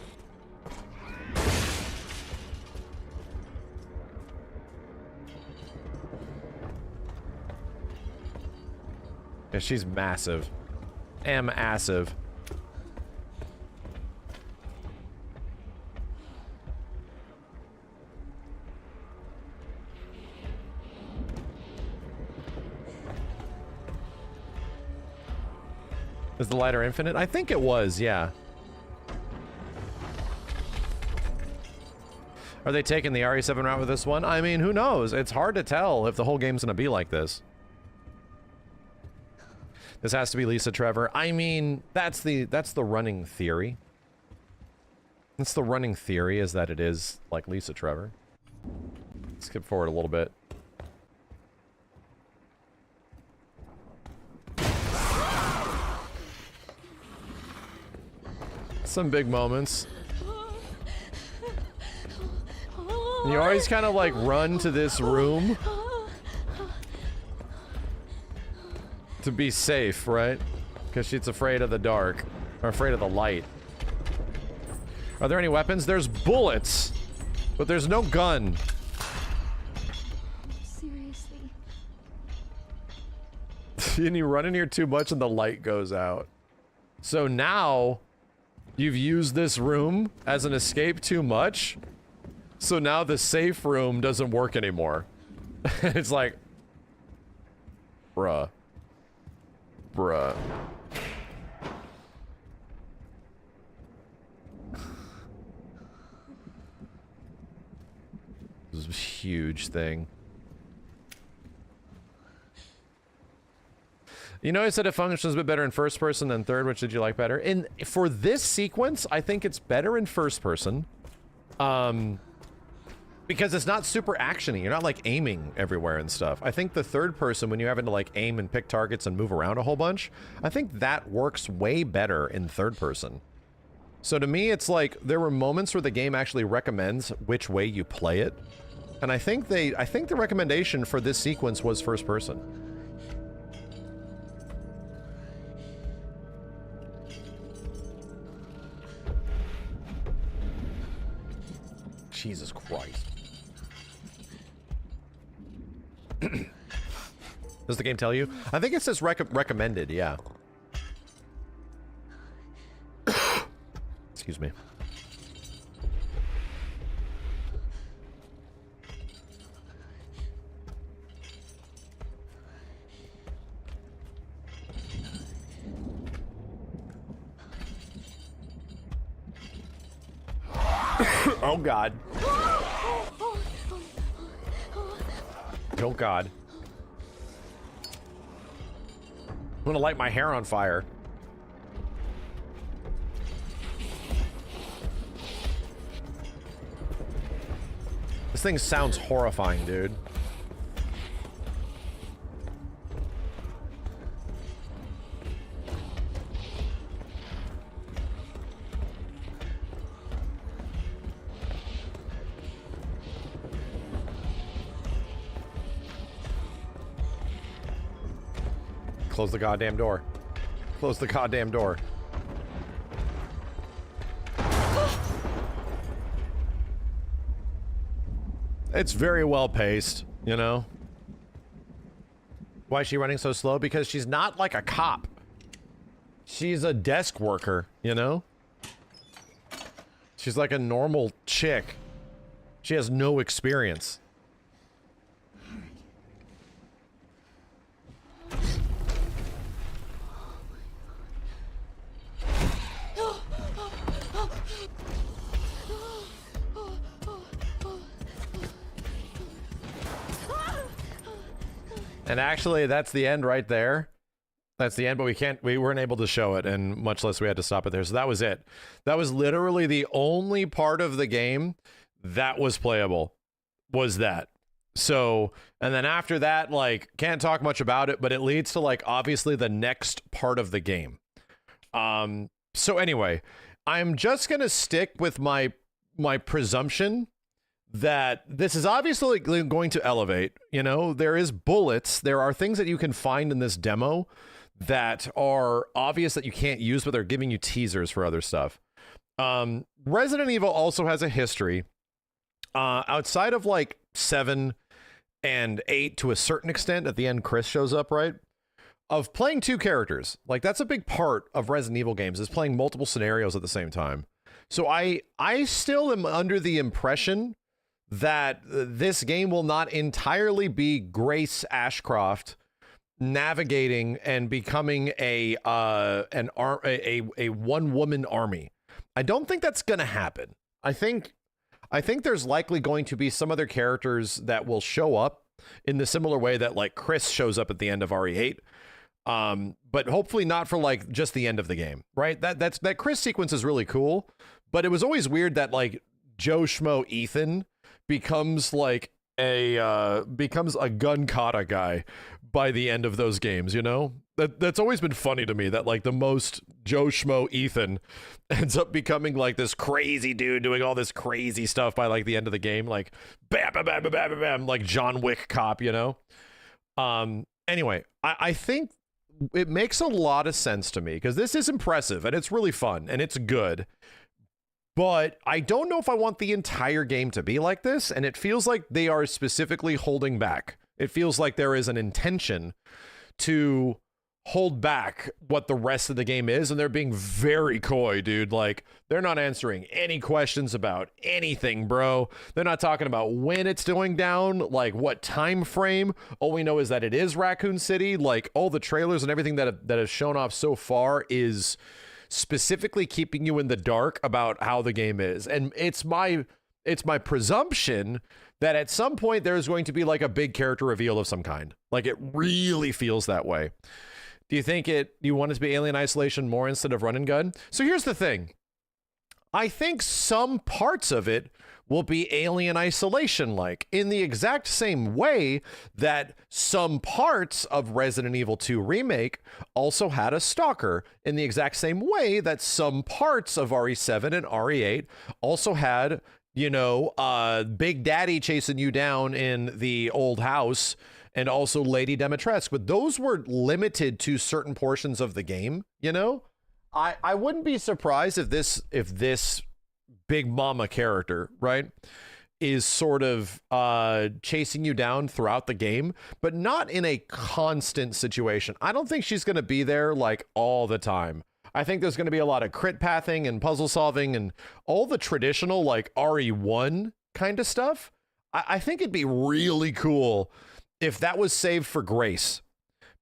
Speaker 2: Yeah, she's massive. Massive. Is the lighter infinite? I think it was, yeah. Are they taking the RE7 route with this one? I mean, who knows? It's hard to tell if the whole game's gonna be like this. This has to be Lisa Trevor. I mean, that's the running theory. That's the running theory, is that it is like Lisa Trevor. Skip forward a little bit. Some big moments. And you always kind of like run to this room to be safe, right? Because she's afraid of the dark, or afraid of the light. Are there any weapons? There's bullets, but there's no gun.
Speaker 5: Seriously.
Speaker 2: And you run in here too much and the light goes out. So now you've used this room as an escape too much. So now the safe room doesn't work anymore. It's like, bruh. Bruh. This is a huge thing. You know, I said it functions a bit better in first person than third. Which did you like better? And for this sequence, I think it's better in first person. Because it's not super actiony. You're not like aiming everywhere and stuff. I think the third person, when you're having to like aim and pick targets and move around a whole bunch, I think that works way better in third person. So to me, it's like there were moments where the game actually recommends which way you play it. And I think the recommendation for this sequence was first person. Jesus Christ. Does the game tell you? I think it says recommended, yeah. Excuse me. Oh God. Oh God. I'm gonna light my hair on fire. This thing sounds horrifying, dude. Close the goddamn door. Close the goddamn door. It's very well paced, you know? Why is she running so slow? Because she's not like a cop. She's a desk worker, you know? She's like a normal chick. She has no experience. And actually, that's the end right there. That's the end, but we weren't able to show it, and much less we had to stop it there. So that was it. That was literally the only part of the game that was playable, was that. So, and then after that, like, can't talk much about it, but it leads to, like, obviously the next part of the game. So anyway, I'm just gonna stick with my presumption that this is obviously going to elevate. You know, there is bullets. There are things that you can find in this demo that are obvious that you can't use, but they're giving you teasers for other stuff. Resident Evil also has a history outside of like 7 and 8 to a certain extent. At the end, Chris shows up, right? Of playing two characters. Like, that's a big part of Resident Evil games, is playing multiple scenarios at the same time. So I still am under the impression that this game will not entirely be Grace Ashcroft navigating and becoming a one-woman army. I don't think that's going to happen. I think there's likely going to be some other characters that will show up in the similar way that, like, Chris shows up at the end of RE8. But hopefully not for, like, just the end of the game, right? That Chris sequence is really cool, but it was always weird that, like, Joe Schmo Ethan becomes like becomes a gun kata guy by the end of those games, you know? That's always been funny to me, that, like, the most Joe Schmo Ethan ends up becoming like this crazy dude doing all this crazy stuff by, like, the end of the game, like bam bam bam bam bam bam, like John Wick cop, you know? Anyway, I think it makes a lot of sense to me, because this is impressive and it's really fun and it's good. But I don't know if I want the entire game to be like this, and it feels like they are specifically holding back. It feels like there is an intention to hold back what the rest of the game is, and they're being very coy, dude. Like, they're not answering any questions about anything, bro. They're not talking about when it's going down, like what time frame. All we know is that it is Raccoon City. Like, all the trailers and everything that have shown off so far is specifically keeping you in the dark about how the game is. And it's my presumption that at some point there's going to be, like, a big character reveal of some kind. Like, it really feels that way. Do you think you want it to be Alien Isolation more instead of Run and Gun? So here's the thing. I think some parts of it will be Alien Isolation, like, in the exact same way that some parts of Resident Evil 2 Remake also had a stalker, in the exact same way that some parts of RE7 and RE8 also had, you know, Big Daddy chasing you down in the old house, and also Lady Dimitrescu. But those were limited to certain portions of the game, you know? I wouldn't be surprised if this Big Mama character, right, is sort of chasing you down throughout the game, but not in a constant situation. I don't think she's going to be there, like, all the time. I think there's going to be a lot of crit pathing and puzzle solving and all the traditional, like, RE1 kind of stuff. I think it'd be really cool if that was saved for Grace.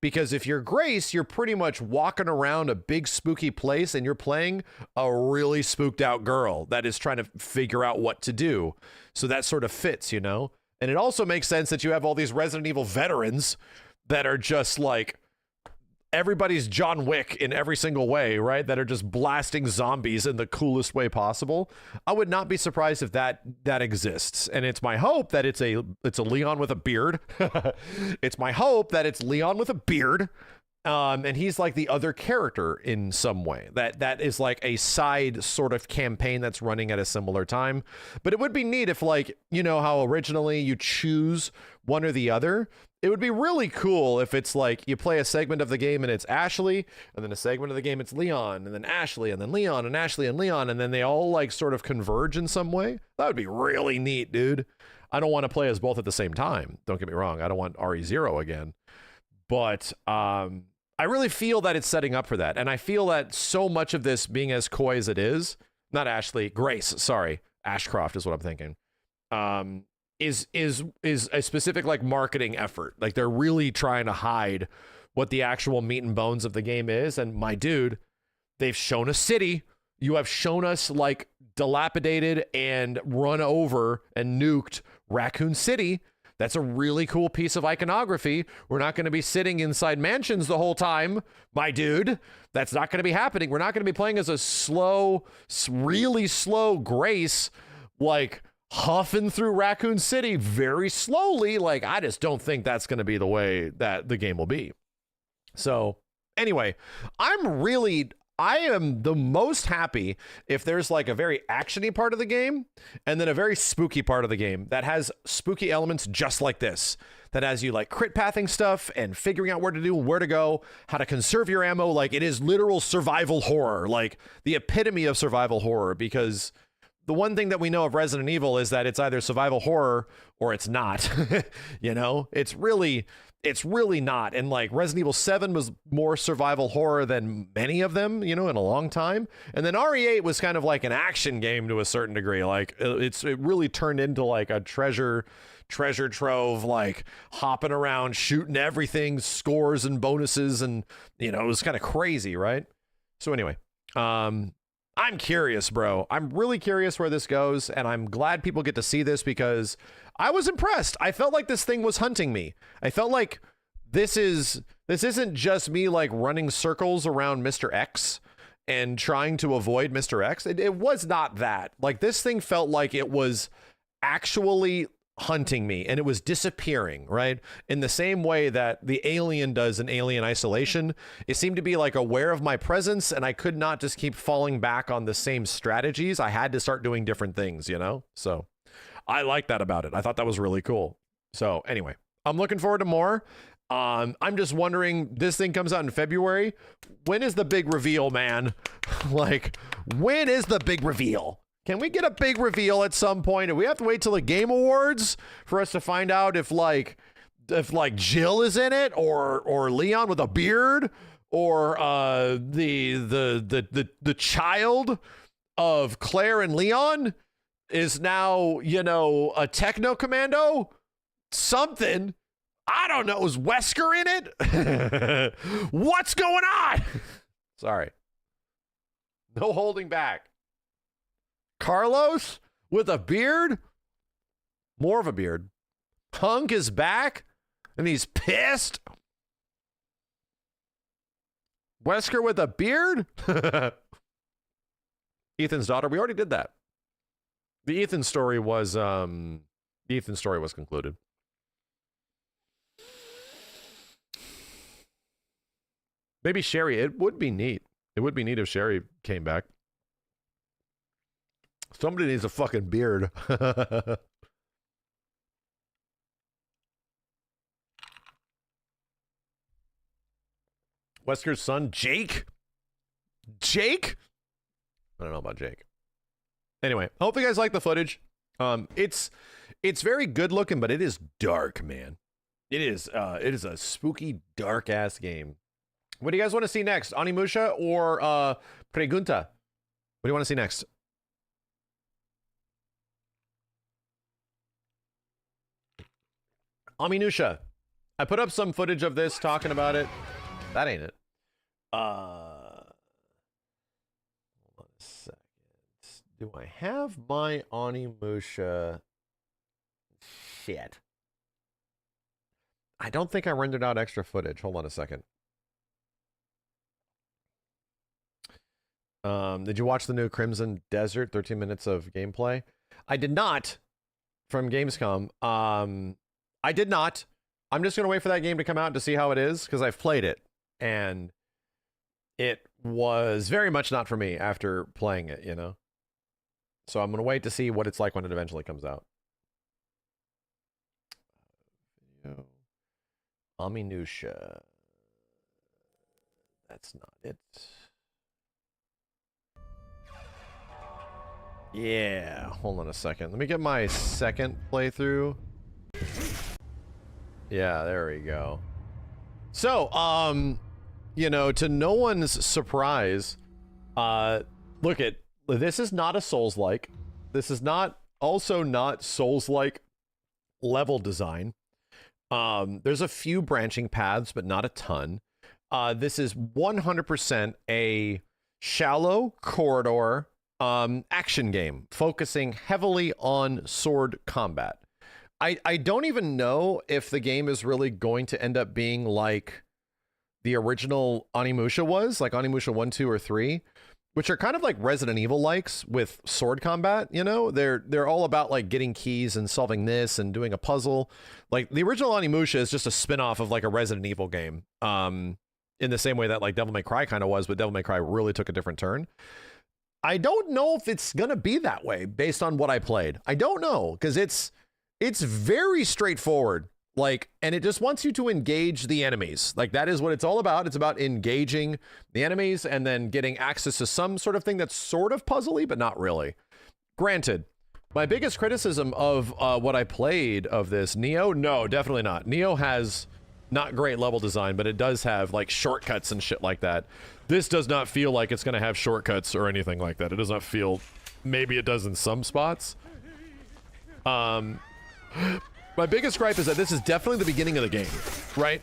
Speaker 2: Because if you're Grace, you're pretty much walking around a big spooky place and you're playing a really spooked out girl that is trying to figure out what to do. So that sort of fits, you know? And it also makes sense that you have all these Resident Evil veterans that are just like, everybody's John Wick in every single way, right? That are just blasting zombies in the coolest way possible. I would not be surprised if that exists. And it's my hope that it's a Leon with a beard. It's my hope that it's Leon with a beard. And he's like the other character in some way. That is like a side sort of campaign that's running at a similar time. But it would be neat if, like, you know how originally you choose one or the other? It would be really cool if it's like you play a segment of the game and it's Ashley, and then a segment of the game it's Leon, and then Ashley, and then Leon, and Ashley, and Leon, and then they all, like, sort of converge in some way. That would be really neat, dude. I don't want to play as both at the same time. Don't get me wrong. I don't want RE0 again. But I really feel that it's setting up for that. And I feel that so much of this being as coy as it is, not Ashley, Grace, sorry, Ashcroft is what I'm thinking, is a specific, like, marketing effort. Like, they're really trying to hide what the actual meat and bones of the game is. And my dude, they've shown us city. You have shown us, like, dilapidated and run over and nuked Raccoon City. That's a really cool piece of iconography. We're not going to be sitting inside mansions the whole time, my dude. That's not going to be happening. We're not going to be playing as a slow, really slow Grace, like huffing through Raccoon City very slowly. Like, I just don't think that's going to be the way that the game will be. So anyway, I am the most happy if there's like a very actiony part of the game and then a very spooky part of the game that has spooky elements just like this, that has you like crit pathing stuff and figuring out where to do, where to go, how to conserve your ammo. Like, it is literal survival horror, like the epitome of survival horror, because the one thing that we know of Resident Evil is that it's either survival horror or it's not. You know, it's really not. And like Resident Evil 7 was more survival horror than many of them, you know, in a long time. And then RE8 was kind of like an action game to a certain degree. Like it really turned into like a treasure trove, like hopping around, shooting everything, scores and bonuses. And, you know, it was kind of crazy, right? So anyway, I'm curious, bro. I'm really curious where this goes, and I'm glad people get to see this because I was impressed. I felt like this thing was hunting me. I felt like this isn't just me like running circles around Mr. X and trying to avoid Mr. X. It was not that. Like, this thing felt like it was actually hunting me, and it was disappearing, right? In the same way that the alien does in Alien Isolation. It seemed to be like aware of my presence, and I could not just keep falling back on the same strategies. I had to start doing different things, you know? So I like that about it. I thought that was really cool. So anyway, I'm looking forward to more. I'm just wondering, this thing comes out in February. When is the big reveal, man? Like, when is the big reveal? Can we get a big reveal at some point? Do we have to wait till the Game Awards for us to find out if Jill is in it, or Leon with a beard, or the child of Claire and Leon is now, you know, a techno commando? Something. I don't know. Is Wesker in it? What's going on? Sorry. No holding back. Carlos with a beard? More of a beard. Hunk is back and he's pissed. Wesker with a beard? Ethan's daughter. We already did that. The Ethan story was concluded. Maybe Sherry. It would be neat. It would be neat if Sherry came back. Somebody needs a fucking beard. Wesker's son, Jake? Jake? I don't know about Jake. Anyway, I hope you guys like the footage. It's very good looking, but it is dark, man. It is a spooky, dark ass game. What do you guys want to see next? Onimusha or Pragmata? What do you want to see next? Onimusha. I put up some footage of this talking about it. That ain't it. Hold on a second. Do I have my Onimusha? Shit. I don't think I rendered out extra footage. Hold on a second. Did you watch the new Crimson Desert 13 minutes of gameplay? I did not. From Gamescom. I did not. I'm just gonna wait for that game to come out to see how it is, because I've played it and it was very much not for me after playing it, you know. So I'm gonna wait to see what it's like when it eventually comes out. Onimusha. That's not it. Yeah, hold on a second. Let me get my second playthrough. Yeah, there we go. So, you know, to no one's surprise, look at this is not a Souls-like. This is not Souls-like level design. There's a few branching paths, but not a ton. This is 100% a shallow corridor action game, focusing heavily on sword combat. I don't even know if the game is really going to end up being like the original Onimusha was, like Onimusha 1, 2, or 3, which are kind of like Resident Evil likes with sword combat, you know? They're all about like getting keys and solving this and doing a puzzle. Like the original Onimusha is just a spin-off of like a Resident Evil game. In the same way that like Devil May Cry kind of was, but Devil May Cry really took a different turn. I don't know if it's gonna be that way based on what I played. I don't know, because it's very straightforward. Like, and it just wants you to engage the enemies. Like, that is what it's all about. It's about engaging the enemies and then getting access to some sort of thing that's sort of puzzly, but not really. Granted, my biggest criticism of what I played of this, Neo, no, definitely not. Neo has not great level design, but it does have like shortcuts and shit like that. This does not feel like it's going to have shortcuts or anything like that. It does not feel, maybe it does in some spots. My biggest gripe is that this is definitely the beginning of the game, right?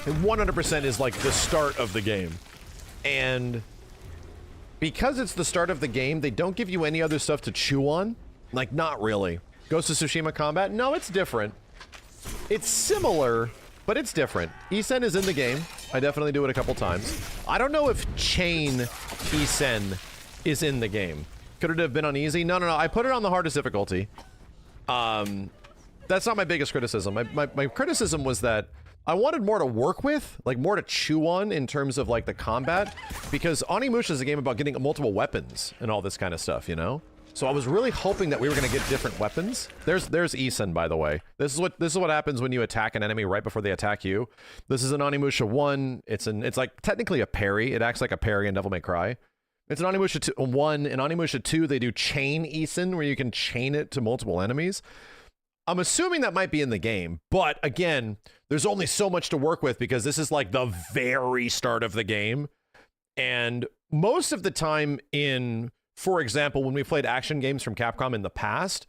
Speaker 2: It 100% is like the start of the game. And because it's the start of the game, they don't give you any other stuff to chew on. Like, not really. Ghost of Tsushima combat? No, it's different. It's similar, but it's different. Isen is in the game. I definitely do it a couple times. I don't know if Chain Isen is in the game. Could it have been on easy? No. I put it on the hardest difficulty. That's not my biggest criticism. My criticism was that I wanted more to work with, like more to chew on in terms of like the combat, because Onimusha is a game about getting multiple weapons and all this kind of stuff, you know? So I was really hoping that we were going to get different weapons. There's Isen, by the way. This is what happens when you attack an enemy right before they attack you. This is an Onimusha 1. It's like technically a parry. It acts like a parry in Devil May Cry. It's an Onimusha 1. In Onimusha 2, they do chain Isen, where you can chain it to multiple enemies. I'm assuming that might be in the game, but again, there's only so much to work with because this is like the very start of the game. And most of the time in, for example, when we played action games from Capcom in the past,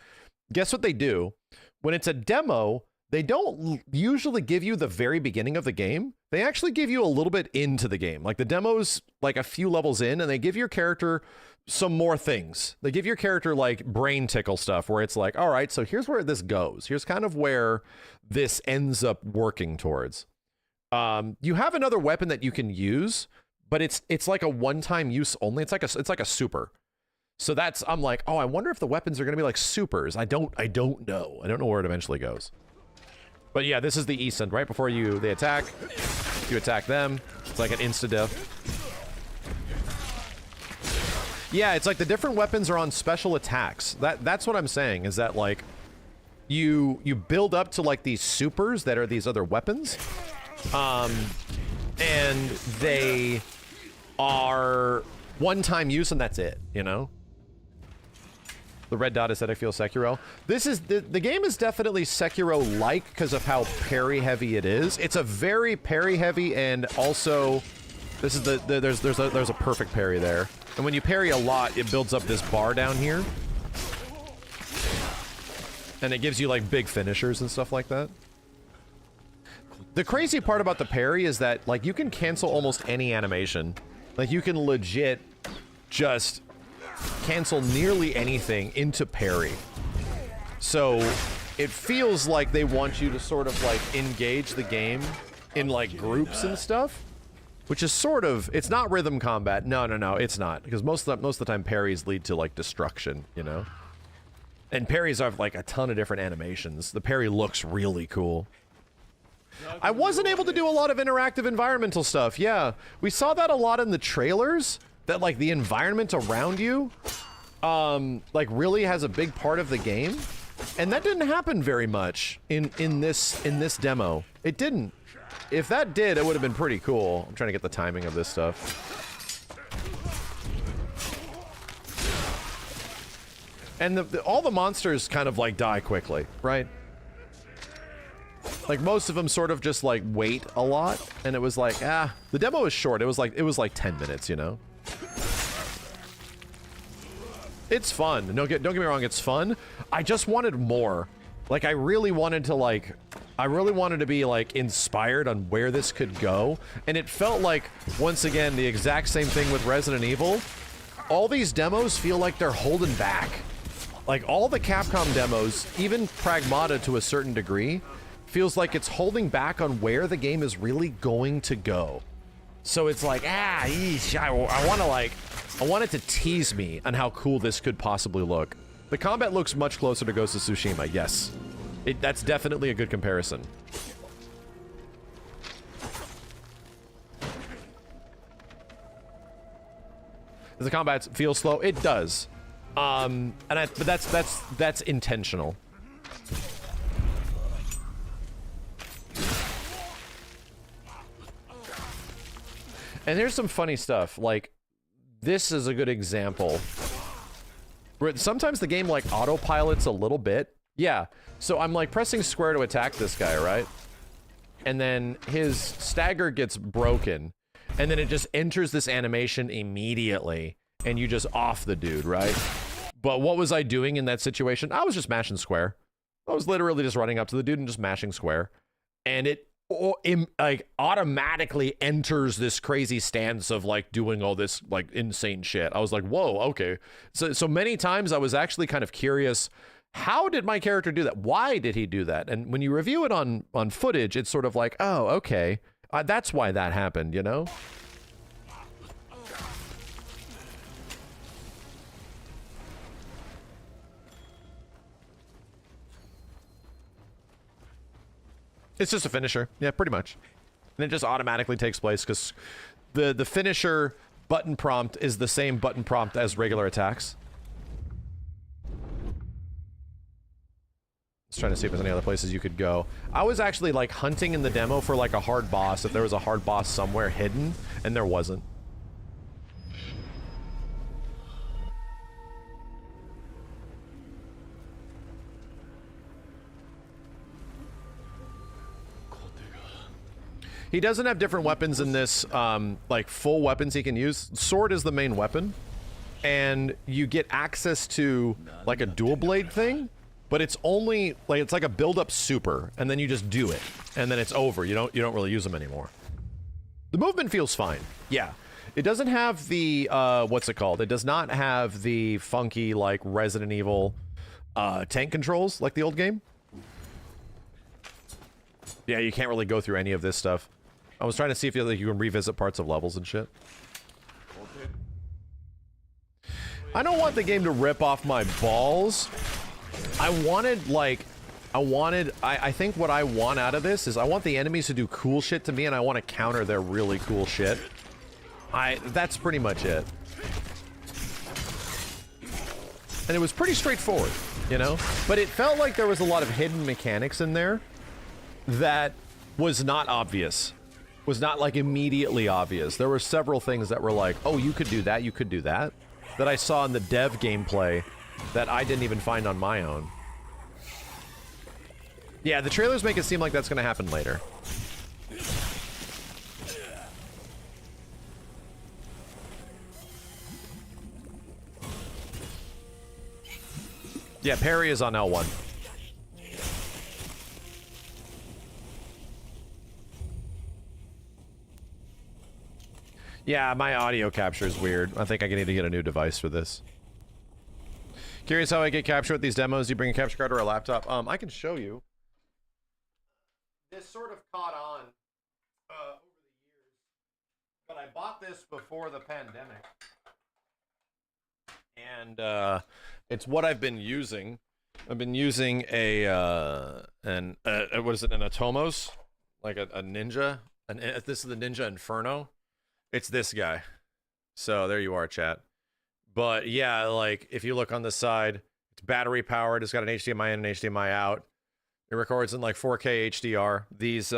Speaker 2: guess what they do? When it's a demo, they don't usually give you the very beginning of the game. They actually give you a little bit into the game. Like the demo's like a few levels in, and they give your character some more things. They give your character like brain tickle stuff where it's like, all right, so here's where this goes. Here's kind of where this ends up working towards. You have another weapon that you can use, but it's like a one-time use only. It's like a super. So that's, I'm like, oh, I wonder if the weapons are going to be like supers. I don't know. I don't know where it eventually goes. But yeah, this is the Isen. Right before they attack, you attack them. It's like an insta-death. Yeah, it's like the different weapons are on special attacks. That's what I'm saying, is that like you build up to like these supers that are these other weapons. And they are one-time use and that's it, you know? The red dot aesthetic feels Sekiro. This is the game is definitely Sekiro-like because of how parry heavy it is. It's a very parry heavy, and also this is there's a perfect parry there. And when you parry a lot, it builds up this bar down here. And it gives you like big finishers and stuff like that. The crazy part about the parry is that like you can cancel almost any animation. Like you can legit just cancel nearly anything into parry. So it feels like they want you to sort of like engage the game in like groups and stuff, which is sort of, it's not rhythm combat. No, it's not, because most of the time parries lead to like destruction, you know? And parries have like a ton of different animations. The parry looks really cool. I wasn't able to do a lot of interactive environmental stuff. Yeah, we saw that a lot in the trailers, that like the environment around you like really has a big part of the game, and that didn't happen very much in this demo. It didn't. If that did, it would have been pretty cool. I'm trying to get the timing of this stuff. And all the monsters kind of like die quickly, right? Like most of them sort of just like wait a lot, and it was like, the demo is short. It was like 10 minutes, you know? It's fun. Don't get me wrong, it's fun. I just wanted more. Like I really wanted to be like inspired on where this could go. And it felt like, once again, the exact same thing with Resident Evil. All these demos feel like they're holding back. Like, all the Capcom demos, even Pragmata to a certain degree, feels like it's holding back on where the game is really going to go. So it's like, yeesh, I want it to tease me on how cool this could possibly look. The combat looks much closer to Ghost of Tsushima, yes. That's definitely a good comparison. Does the combat feel slow? It does. But that's intentional. And here's some funny stuff. Like, this is a good example. Where sometimes the game like autopilots a little bit. Yeah. So I'm like pressing square to attack this guy, right? And then his stagger gets broken. And then it just enters this animation immediately. And you just off the dude, right? But what was I doing in that situation? I was just mashing square. I was literally just running up to the dude and just mashing square. And it like automatically enters this crazy stance of like doing all this like insane shit. I was like, whoa, okay. So many times I was actually kind of curious, how did my character do that? Why did he do that? And when you review it on footage, it's sort of like, oh, okay. That's why that happened, you know? It's just a finisher. Yeah, pretty much. And it just automatically takes place because the finisher button prompt is the same button prompt as regular attacks. Just trying to see if there's any other places you could go. I was actually like hunting in the demo for like a hard boss, if there was a hard boss somewhere hidden, and there wasn't. He doesn't have different weapons in this, like full weapons he can use. Sword is the main weapon, and you get access to like a dual blade thing, but it's only like it's like a build up super, and then you just do it, and then it's over. You don't really use them anymore. The movement feels fine. Yeah, it doesn't have the what's it called? It does not have the funky like Resident Evil tank controls like the old game. Yeah, you can't really go through any of this stuff. I was trying to see if you can revisit parts of levels and shit. I don't want the game to rip off my balls. I think what I want out of this is I want the enemies to do cool shit to me, and I want to counter their really cool shit. That's pretty much it. And it was pretty straightforward, you know? But it felt like there was a lot of hidden mechanics in there that was not obvious. Was not like immediately obvious. There were several things that were like, oh, you could do that, that I saw in the dev gameplay that I didn't even find on my own. Yeah, the trailers make it seem like that's gonna happen later. Yeah, parry is on L1. Yeah, my audio capture is weird. I think I need to get a new device for this. Curious how I get capture with these demos? You bring a capture card or a laptop? I can show you. This sort of caught on over the years, but I bought this before the pandemic, and it's what I've been using. I've been using a what is it? An Atomos, like a Ninja. This is the Ninja Inferno. It's this guy. So there you are, chat. But yeah, like if you look on the side, it's battery powered. It's got an HDMI in and HDMI out. It records in like 4K HDR. These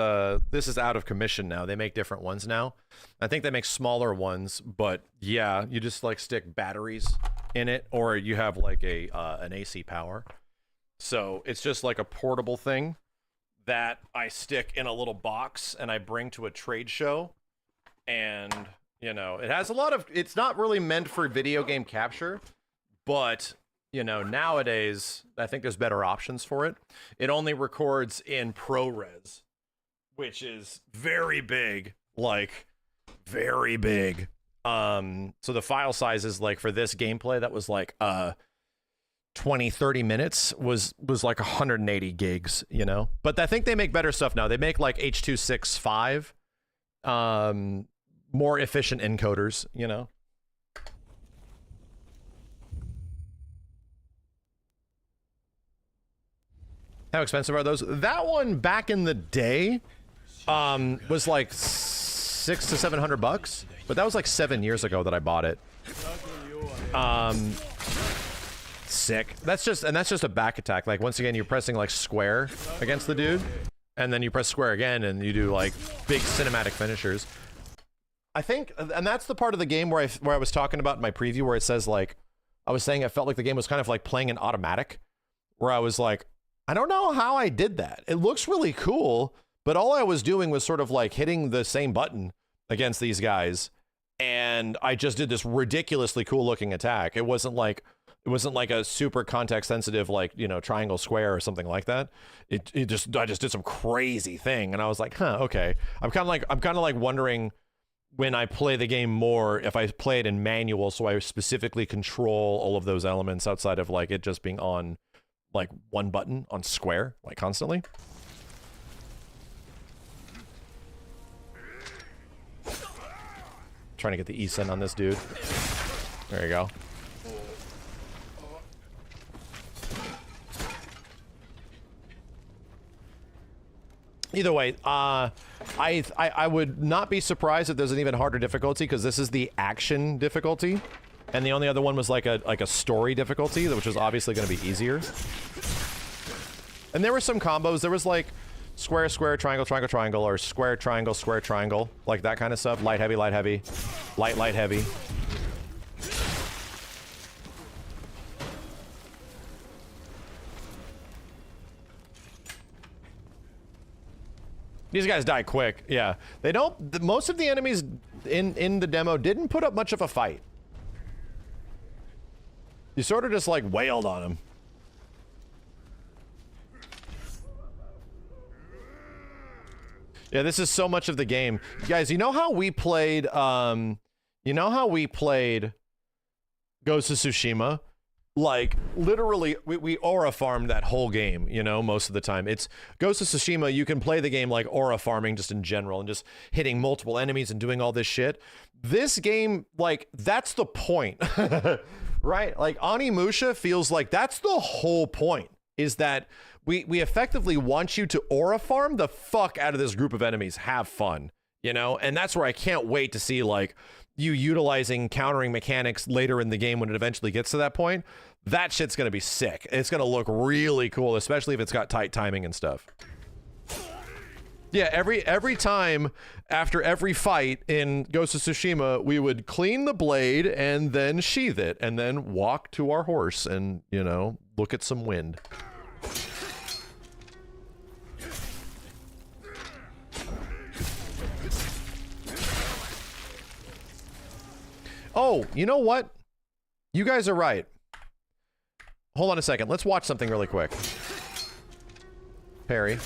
Speaker 2: this is out of commission now. They make different ones now. I think they make smaller ones, but yeah, you just like stick batteries in it, or you have like an AC power. So it's just like a portable thing that I stick in a little box and I bring to a trade show. And, you know, it has a lot of, it's not really meant for video game capture, but, you know, nowadays, I think there's better options for it. It only records in ProRes, which is very big, like, very big. So the file size is, like, for this gameplay, that was, like, 20-30 minutes was like 180 gigs, you know. But I think they make better stuff now. They make like H.265 more efficient encoders, you know. How expensive are those? That one back in the day was like $600 to $700, but that was like 7 years ago that I bought it. Sick. That's just a back attack. Like, once again, you're pressing like square against the dude, and then you press square again, and you do like big cinematic finishers. I think, and that's the part of the game where I was talking about in my preview, where it says like, I was saying I felt like the game was kind of like playing an automatic, where I was like, I don't know how I did that. It looks really cool, but all I was doing was sort of like hitting the same button against these guys, and I just did this ridiculously cool looking attack. It wasn't like a super context sensitive, like, you know, triangle square or something like that. I just did some crazy thing, and I was like, huh, okay. I'm kind of like wondering when I play the game more if I play it in manual, so I specifically control all of those elements outside of like it just being on like one button on square, like constantly. Trying to get the E-Sen on this dude. There you go. Either way, I would not be surprised if there's an even harder difficulty, because this is the action difficulty, and the only other one was like a story difficulty, which was obviously going to be easier. And there were some combos. There was like square, square, triangle, triangle, triangle, or square, triangle, like that kind of stuff. Light, heavy, light, heavy, light, light, heavy. These guys die quick. Yeah, they don't. Most of the enemies in the demo didn't put up much of a fight. You sort of just like wailed on them. Yeah, this is so much of the game, guys. You know how we played? You know how we played Ghost of Tsushima? Like, literally, we aura farmed that whole game, you know, most of the time. It's Ghost of Tsushima, you can play the game like aura farming just in general and just hitting multiple enemies and doing all this shit. This game, like, that's the point, right? Like, Onimusha feels like that's the whole point, is that we effectively want you to aura farm the fuck out of this group of enemies. Have fun, you know? And that's where I can't wait to see, like, you utilizing countering mechanics later in the game when it eventually gets to that point. That shit's gonna be sick. It's gonna look really cool, especially if it's got tight timing and stuff. Yeah, every time after every fight in Ghost of Tsushima, we would clean the blade and then sheath it and then walk to our horse and, you know, look at some wind. Oh, you know what? You guys are right. Hold on a second. Let's watch something really quick. Parry.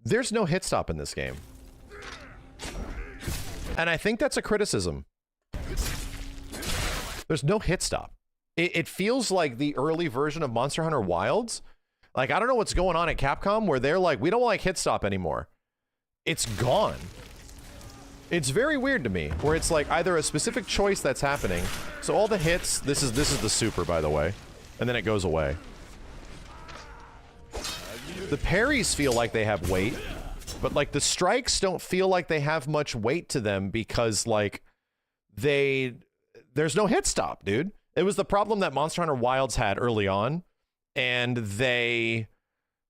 Speaker 2: There's no hit stop in this game. And I think that's a criticism. There's no hit stop. It feels like the early version of Monster Hunter Wilds. Like, I don't know what's going on at Capcom where they're like, we don't like hit stop anymore. It's gone. It's very weird to me, where it's like either a specific choice that's happening. So all the hits, this is the super, by the way, and then it goes away. The parries feel like they have weight, but like the strikes don't feel like they have much weight to them because like there's no hit stop, dude. It was the problem that Monster Hunter Wilds had early on, and they,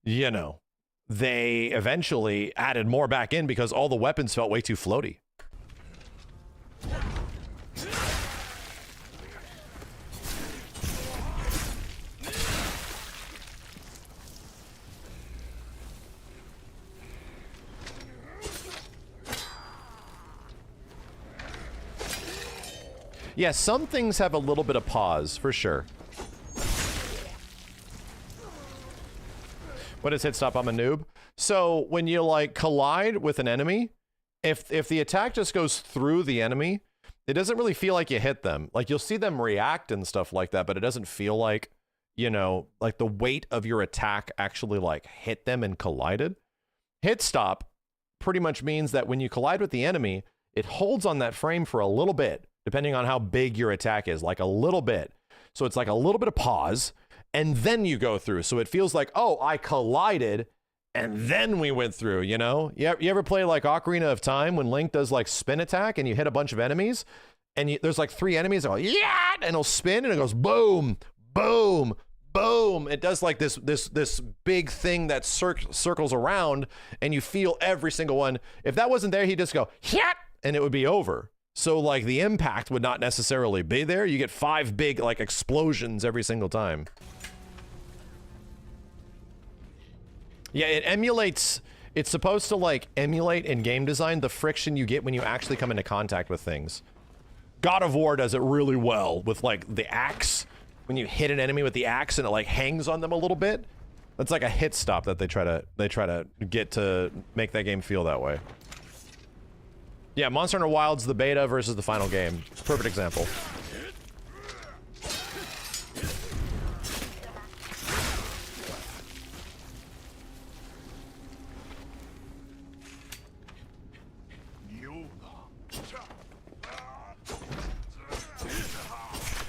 Speaker 2: you know, they eventually added more back in because all the weapons felt way too floaty. Yeah, some things have a little bit of pause, for sure. What is hit stop? I'm a noob. So when you like collide with an enemy, if the attack just goes through the enemy, it doesn't really feel like you hit them. Like, you'll see them react and stuff like that, but it doesn't feel like you know, like the weight of your attack actually like hit them and collided. Hit stop pretty much means that when you collide with the enemy, it holds on that frame for a little bit, depending on how big your attack is, like a little bit. So it's like a little bit of pause, and then you go through. So it feels like, oh, I collided, and then we went through, you know? You ever play like Ocarina of Time when Link does like spin attack and you hit a bunch of enemies, and there's like 3 enemies that go, yeah, and it'll spin, and it goes boom, boom, boom. It does like this big thing that circles around, and you feel every single one. If that wasn't there, he'd just go, yeah, and it would be over. So like the impact would not necessarily be there. You get 5 big like explosions every single time. Yeah, it emulates, it's supposed to like emulate in game design the friction you get when you actually come into contact with things. God of War does it really well with like the axe. When you hit an enemy with the axe and it like hangs on them a little bit. That's like a hit stop that they try to get to make that game feel that way. Yeah, Monster Hunter Wilds, the beta versus the final game. Perfect example.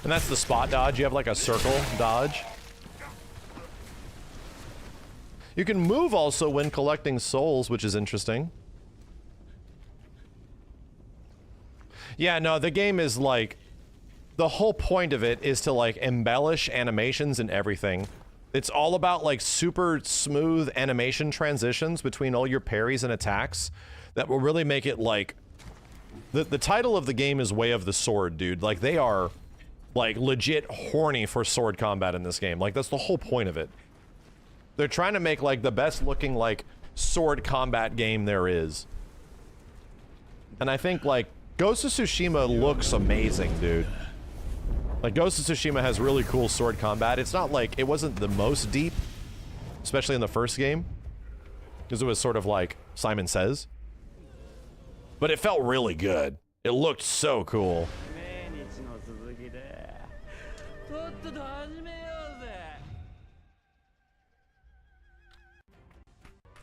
Speaker 2: And that's the spot dodge. You have like a circle dodge. You can move also when collecting souls, which is interesting. Yeah, no, the game is like, the whole point of it is to like embellish animations and everything. It's all about like super smooth animation transitions between all your parries and attacks that will really make it like, the title of the game is Way of the Sword, dude. Like they are like legit horny for sword combat in this game. Like that's the whole point of it. They're trying to make like the best looking like sword combat game there is. And I think like Ghost of Tsushima looks amazing, dude. Like Ghost of Tsushima has really cool sword combat. It's not like, it wasn't the most deep, especially in the first game, because it was sort of like Simon Says. But it felt really good. It looked so cool.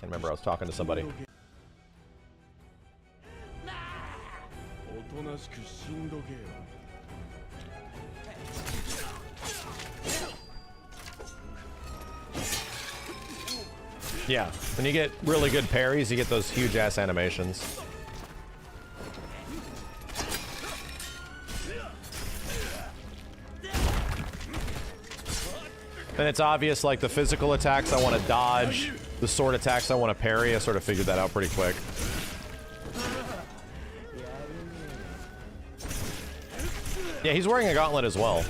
Speaker 2: I remember I was talking to somebody. Yeah, when you get really good parries, you get those huge ass animations. And it's obvious, like the physical attacks I want to dodge, the sword attacks I want to parry. I sort of figured that out pretty quick. Yeah, he's wearing a gauntlet as well.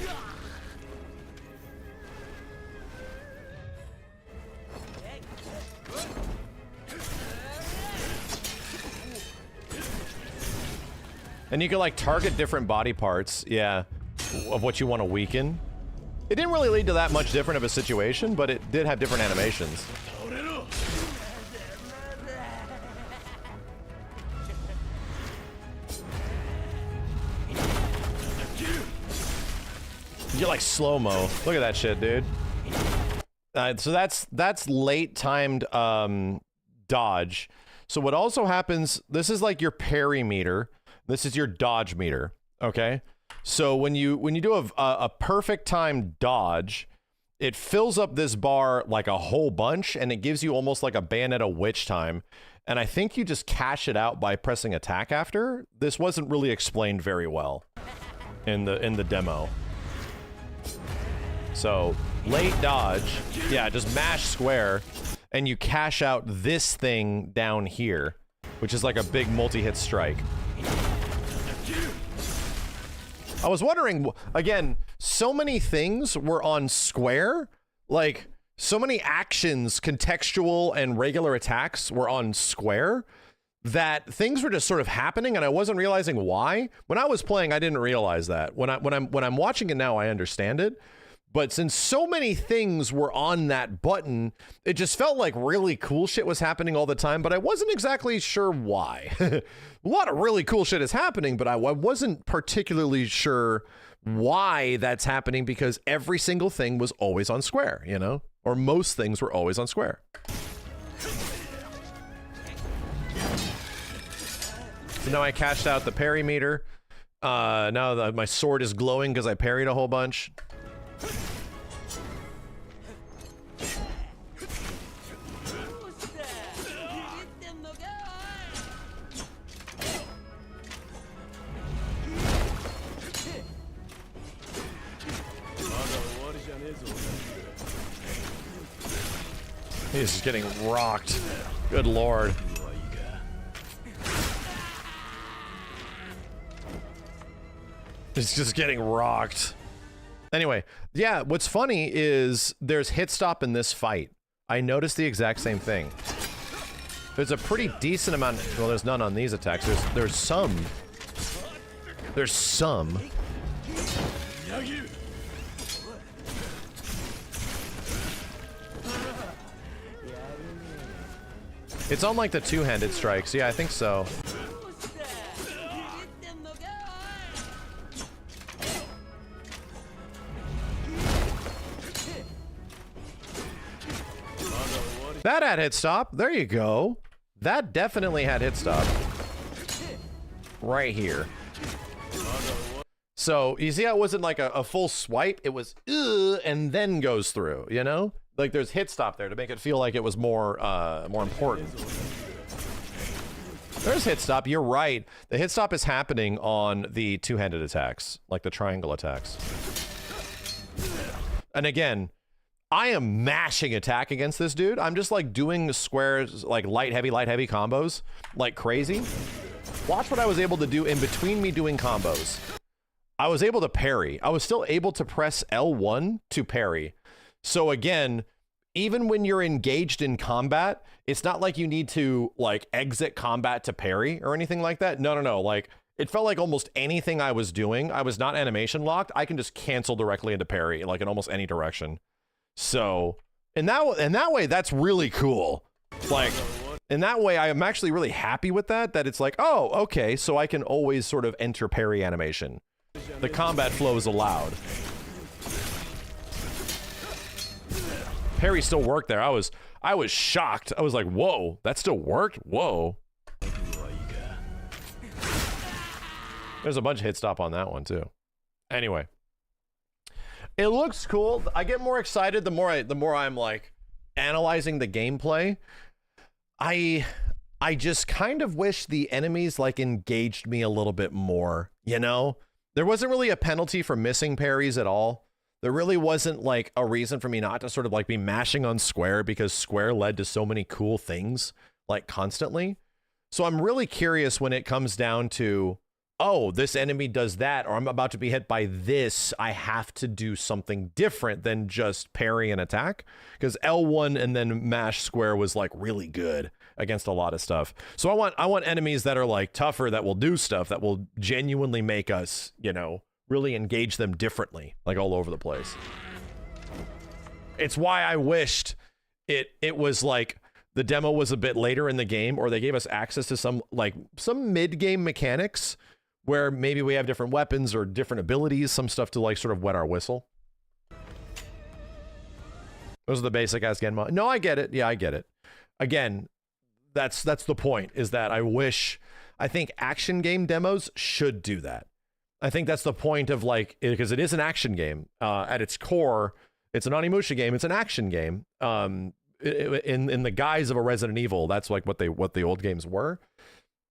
Speaker 2: And you can like target different body parts, yeah, of what you want to weaken. It didn't really lead to that much different of a situation, but it did have different animations. You get like slow-mo. Look at that shit, dude. So that's late timed dodge. So what also happens, this is like your parry meter. This is your dodge meter, okay? So when you do a perfect time dodge, it fills up this bar like a whole bunch, and it gives you almost like a Bayonetta witch time. And I think you just cash it out by pressing attack after. This wasn't really explained very well in the demo. So late dodge, yeah, just mash square, and you cash out this thing down here, which is like a big multi-hit strike. I was wondering, again, so many things were on square, like so many actions, contextual and regular attacks were on square, that things were just sort of happening and I wasn't realizing why. When I was playing, I didn't realize that. When I'm watching it now, I understand it. But since so many things were on that button, it just felt like really cool shit was happening all the time, but I wasn't exactly sure why. A lot of really cool shit is happening, but I wasn't particularly sure why that's happening, because every single thing was always on square, you know? Or most things were always on square. So now I cashed out the parry meter. Now my sword is glowing because I parried a whole bunch. He's just getting rocked. Good lord. He's just getting rocked. Anyway, yeah, what's funny is there's hit stop in this fight. I noticed the exact same thing. There's a pretty decent amount. Well, there's none on these attacks. There's some. There's some. It's on like the two-handed strikes. Yeah, I think so. That had hit stop. There you go. That definitely had hit stop. Right here. So you see how it wasn't like a full swipe? It was and then goes through, you know? Like there's hit stop there to make it feel like it was more important. There's hit stop. You're right. The hit stop is happening on the two-handed attacks, like the triangle attacks. And again, I am mashing attack against this dude. I'm just like doing squares, like light, heavy combos like crazy. Watch what I was able to do in between me doing combos. I was able to parry. I was still able to press L1 to parry. So again, even when you're engaged in combat, it's not like you need to like exit combat to parry or anything like that. No. Like it felt like almost anything I was doing, I was not animation locked. I can just cancel directly into parry, like in almost any direction. So in that way, that's really cool. Like in that way, I am actually really happy with that it's like, oh, okay, so I can always sort of enter parry animation. The combat flow is allowed. Parry still worked there. I was shocked. I was like, whoa, that still worked? Whoa. There's a bunch of hit stop on that one too. Anyway. It looks cool. I get more excited the more I'm like analyzing the gameplay. I just kind of wish the enemies like engaged me a little bit more, you know? There wasn't really a penalty for missing parries at all. There really wasn't like a reason for me not to sort of like be mashing on square, because square led to so many cool things like constantly. So I'm really curious when it comes down to, oh, this enemy does that, or I'm about to be hit by this, I have to do something different than just parry and attack, because L1 and then mash square was like really good against a lot of stuff. So I want enemies that are like tougher, that will do stuff, that will genuinely make us, you know, really engage them differently, like all over the place. It's why I wished it was like the demo was a bit later in the game, or they gave us access to some mid-game mechanics where maybe we have different weapons or different abilities, some stuff to like sort of wet our whistle. Those are the basic ass Genma. No, I get it. Yeah, I get it. Again, that's the point, is that I think action game demos should do that. I think that's the point of like, because it is an action game. At its core, it's an Onimusha game. It's an action game. In the guise of a Resident Evil, that's like what the old games were.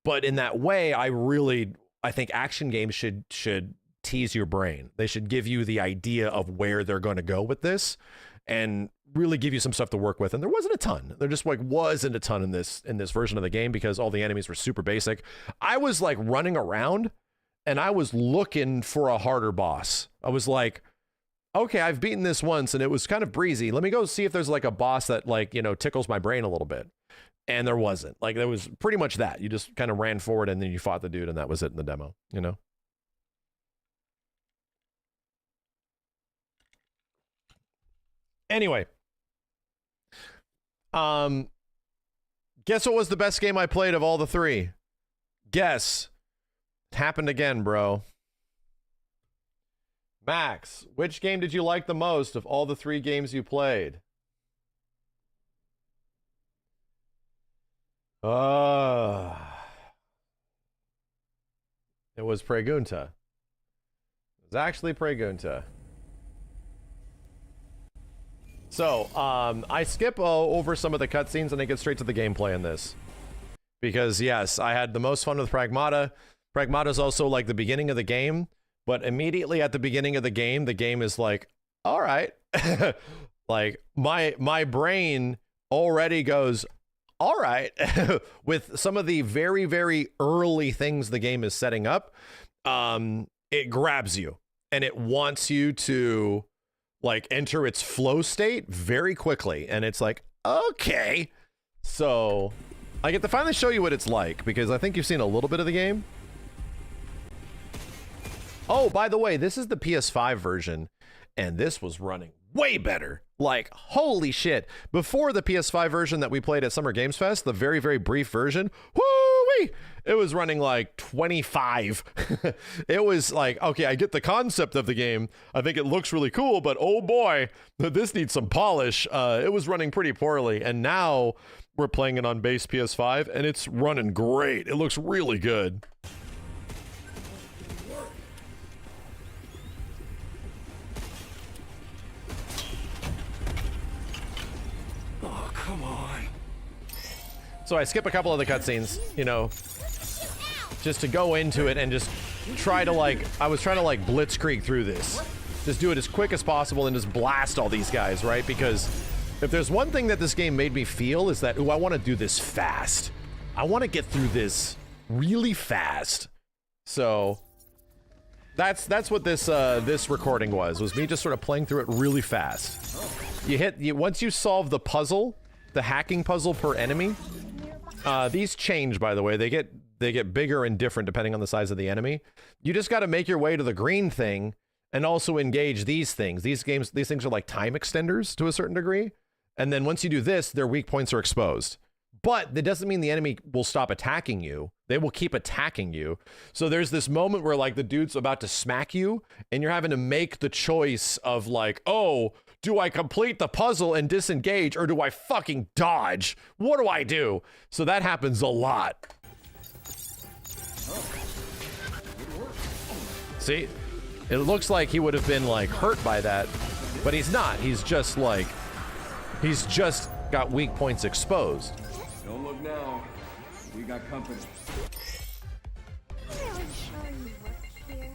Speaker 2: But in that way, I think action games should tease your brain. They should give you the idea of where they're going to go with this, and really give you some stuff to work with. And there wasn't a ton. There just like wasn't a ton in this version of the game, because all the enemies were super basic. I was like running around and I was looking for a harder boss. I was like, okay, I've beaten this once and it was kind of breezy. Let me go see if there's like a boss that like, you know, tickles my brain a little bit. And there wasn't. Like, there was pretty much that. You just kind of ran forward and then you fought the dude, and that was it in the demo, you know? Anyway. Guess what was the best game I played of all the three? Guess. It happened again, bro. Max, which game did you like the most of all the 3 games you played? It was Pragmata. It was actually Pragmata. So, I skip over some of the cutscenes and I get straight to the gameplay in this. Because, yes, I had the most fun with Pragmata. Pragmata is also like the beginning of the game, but immediately at the beginning of the game is like, all right. Like, my brain already goes, all right, with some of the very, very early things the game is setting up. It grabs you and it wants you to like enter its flow state very quickly. And it's like, okay. So I get to finally show you what it's like because I think you've seen a little bit of the game. Oh, by the way, this is the PS5 version and this was running way better. Like, holy shit. Before the PS5 version that we played at Summer Games Fest, the very, very brief version, whoo-wee, it was running like 25. It was like, okay, I get the concept of the game. I think it looks really cool, but oh boy, this needs some polish. It was running pretty poorly, and now we're playing it on base PS5, and it's running great. It looks really good. So I skip a couple of the cutscenes, you know, just to go into it and just try to like, I was trying to like blitzkrieg through this. Just do it as quick as possible and just blast all these guys, right? Because if there's one thing that this game made me feel is that, ooh, I want to do this fast. I want to get through this really fast. So that's what this this recording was me just sort of playing through it really fast. Once you solve the puzzle, the hacking puzzle per enemy, these change, by the way. They get bigger and different depending on the size of the enemy. You just got to make your way to the green thing and also engage these things. These things are like time extenders to a certain degree. And then once you do this, their weak points are exposed. But that doesn't mean the enemy will stop attacking you. They will keep attacking you. So there's this moment where like the dude's about to smack you and you're having to make the choice of like, oh, do I complete the puzzle and disengage or do I fucking dodge? What do I do? So that happens a lot. See, it looks like he would have been like hurt by that, but he's not. He's just got weak points exposed.
Speaker 6: Don't look now. We got company.
Speaker 5: I'm really sure you work here.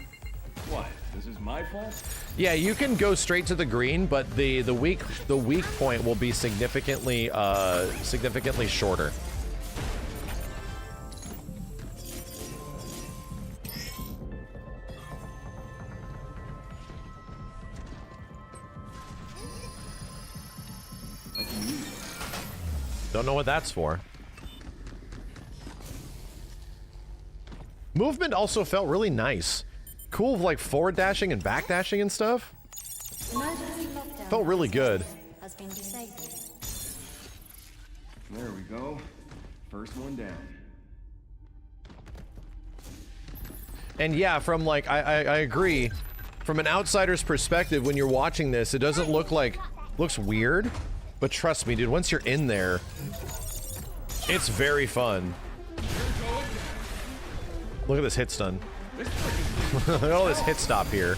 Speaker 6: What? This is my fault?
Speaker 2: Yeah, you can go straight to the green, but the weak point will be significantly shorter. Don't know what that's for. Movement also felt really nice. Cool, like forward dashing and back dashing and stuff. Felt really good.
Speaker 7: Has been disabled.
Speaker 6: There we go. First one down.
Speaker 2: And yeah, from like, I agree. From an outsider's perspective, when you're watching this, it doesn't look like, looks weird. But trust me, dude, once you're in there, it's very fun. Look at this hit stun. Look at all this hit stop here.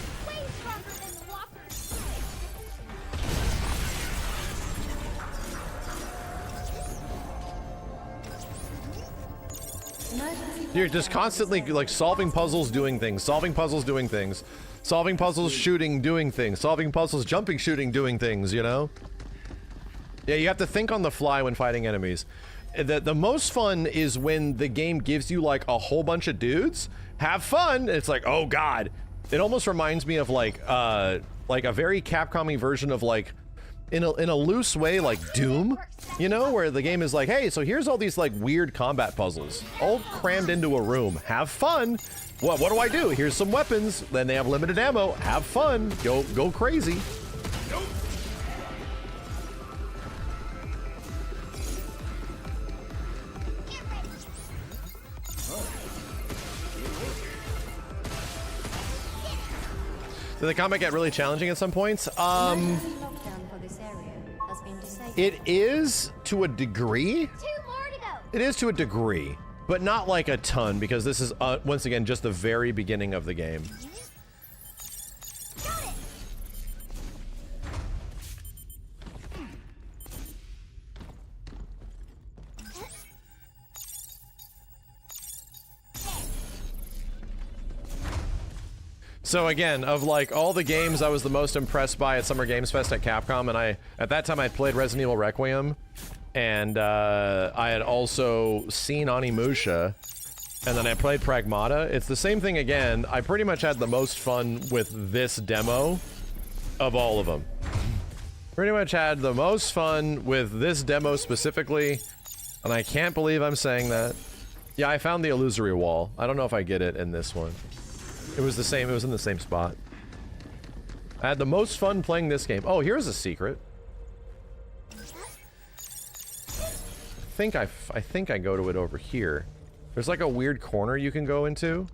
Speaker 2: You're just constantly like solving puzzles, doing things, solving puzzles, doing things, solving puzzles, shooting, doing things, solving puzzles, jumping, shooting, doing things, you know? Yeah, you have to think on the fly when fighting enemies. The most fun is when the game gives you like a whole bunch of dudes. Have fun. It's like, oh god. It almost reminds me of like a very Capcom-y version of like, in a loose way, like Doom, you know, where the game is like, hey, so here's all these like weird combat puzzles, all crammed into a room. Have fun. What do I do? Here's some weapons. Then they have limited ammo. Have fun. Go crazy. Did the combat get really challenging at some points?
Speaker 7: Emergency lockdown for this area has been disabled.
Speaker 2: It is to a degree.
Speaker 5: 2 more to go.
Speaker 2: It is to a degree, but not like a ton, because this is, once again, just the very beginning of the game.
Speaker 5: Got it.
Speaker 2: So again, of like all the games I was the most impressed by at Summer Games Fest at Capcom, and at that time I played Resident Evil Requiem, and I had also seen Onimusha, and then I played Pragmata. It's the same thing again. I pretty much had the most fun with this demo of all of them. Pretty much had the most fun with this demo specifically, and I can't believe I'm saying that. Yeah, I found the illusory wall. I don't know if I get it in this one. It was the same, it was in the same spot. I had the most fun playing this game. Oh, here's a secret. I think I go to it over here. There's like a weird corner you can go into.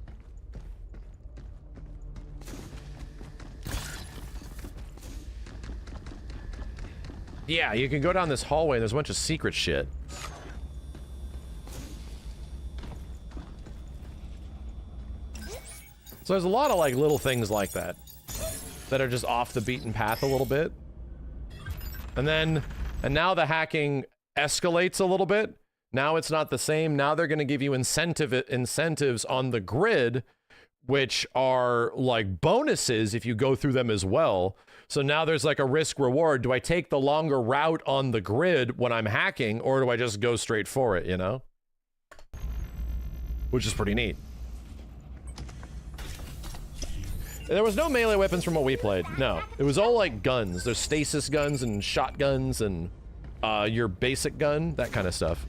Speaker 2: Yeah, you can go down this hallway and there's a bunch of secret shit. So there's a lot of like little things like that that are just off the beaten path a little bit. And now the hacking escalates a little bit. Now it's not the same. Now they're going to give you incentives on the grid, which are like bonuses if you go through them as well. So now there's like a risk reward. Do I take the longer route on the grid when I'm hacking, or do I just go straight for it, you know? Which is pretty neat. There was no melee weapons from what we played. No, it was all like guns. There's stasis guns and shotguns and your basic gun, that kind of stuff.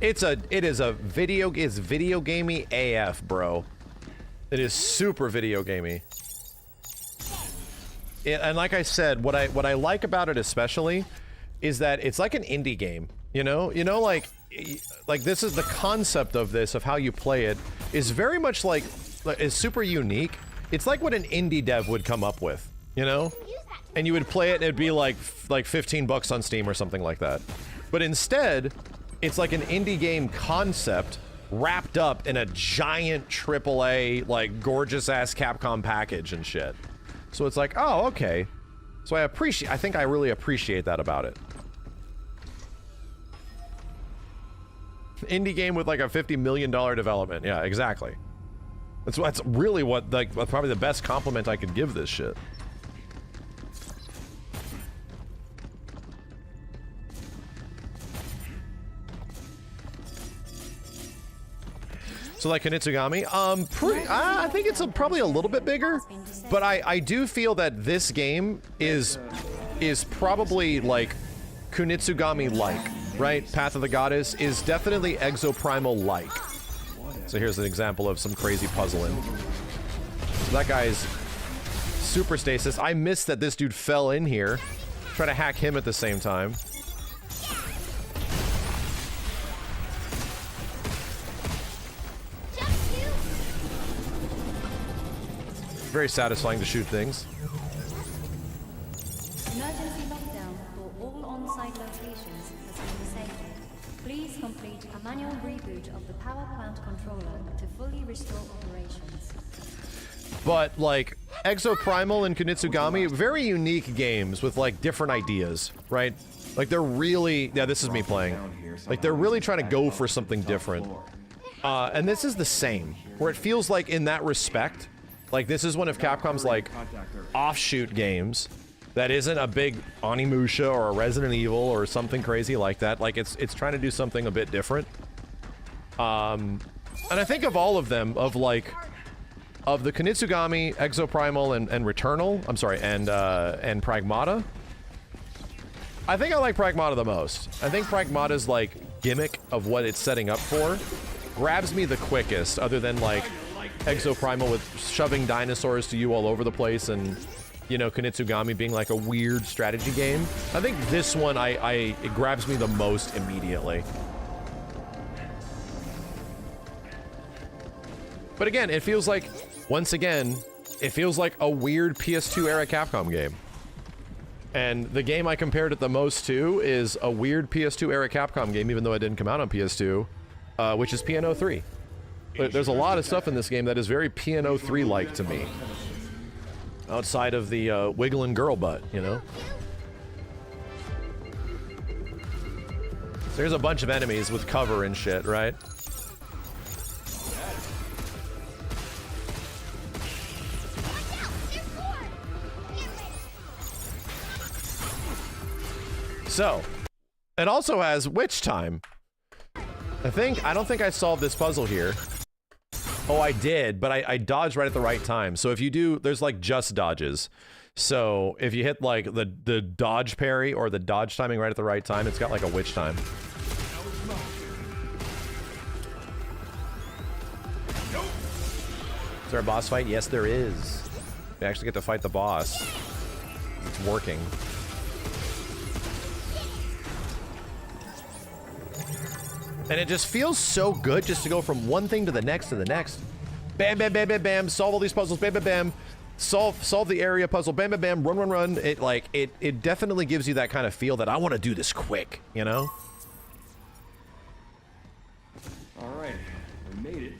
Speaker 2: It's video gamey AF, bro. It is super video gamey. And like I said, what I like about it especially is that it's like an indie game. You know, like this is the concept of this, of how you play it, is very much like, is super unique. It's like what an indie dev would come up with, you know? And you would play it and it'd be like 15 bucks on Steam or something like that. But instead, it's like an indie game concept wrapped up in a giant AAA, like gorgeous ass Capcom package and shit. So it's like, oh, okay. So I think I really appreciate that about it. Indie game with like a $50 million development. Yeah, exactly. That's really what, like, probably the best compliment I could give this shit. So like Kunitsugami, I think it's probably a little bit bigger, but I do feel that this game is probably like Kunitsugami-like. Right? Path of the Goddess is definitely Exoprimal-like. So here's an example of some crazy puzzling. So that guy's super stasis. I missed that this dude fell in here. Try to hack him at the same time. Very satisfying to shoot things.
Speaker 7: Emergency lockdown for all on-site locations has been disabled. Please complete a manual reboot of the power plant controller to fully restore operations.
Speaker 2: But like Exoprimal and Kunitsugami, very unique games with like different ideas, right? Like they're really, yeah, this is me playing. Like they're really trying to go for something different. And this is the same, where it feels like in that respect, like this is one of Capcom's like offshoot games that isn't a big Onimusha or a Resident Evil or something crazy like that. Like it's trying to do something a bit different. And I think of all of them, of the Kunitsugami, Exoprimal, and Returnal, I'm sorry, and Pragmata, I think I like Pragmata the most. I think Pragmata's like gimmick of what it's setting up for grabs me the quickest, other than like Exoprimal with shoving dinosaurs to you all over the place, and you know, Kunitsugami being like a weird strategy game. I think this one it grabs me the most immediately. But again, it feels like, once again, it feels like a weird PS2 era Capcom game. And the game I compared it the most to is a weird PS2 era Capcom game, even though it didn't come out on PS2, which is Piano 3. There's a lot of stuff in this game that is very Piano 3-like to me. Outside of the wiggling girl butt, you know? So there's a bunch of enemies with cover and shit, right? So, it also has witch time. I don't think I solved this puzzle here. Oh, I did, but I dodged right at the right time. So if you do, there's like just dodges. So if you hit like the dodge parry or the dodge timing right at the right time, it's got like a witch time. Is there a boss fight? Yes, there is. We actually get to fight the boss. It's working. And it just feels so good just to go from one thing to the next to the next. Bam, bam, bam, bam, bam. Solve all these puzzles. Bam, bam, bam. Solve the area puzzle. Bam, bam, bam. Run, run, run. It definitely gives you that kind of feel that I want to do this quick, you know?
Speaker 6: All right, we made it.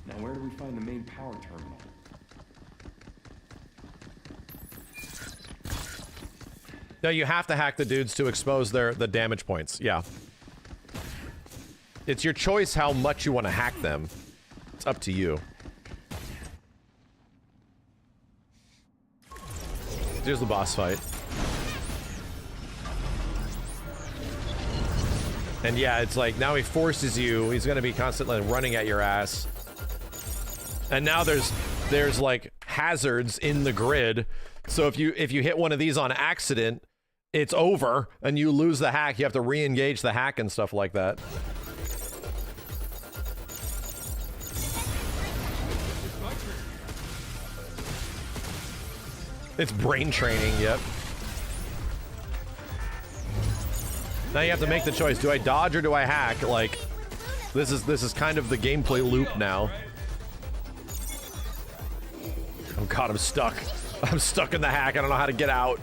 Speaker 6: Now where do we find the main power terminal?
Speaker 2: No, you have to hack the dudes to expose the damage points. Yeah. It's your choice how much you want to hack them. It's up to you. Here's the boss fight. And yeah, it's like now he forces you. He's gonna be constantly running at your ass. And now there's like hazards in the grid. So if you hit one of these on accident, it's over and you lose the hack. You have to re-engage the hack and stuff like that. It's brain training, yep. Now you have to make the choice. Do I dodge or do I hack? Like, this is kind of the gameplay loop now. Oh god, I'm stuck. I'm stuck in the hack. I don't know how to get out.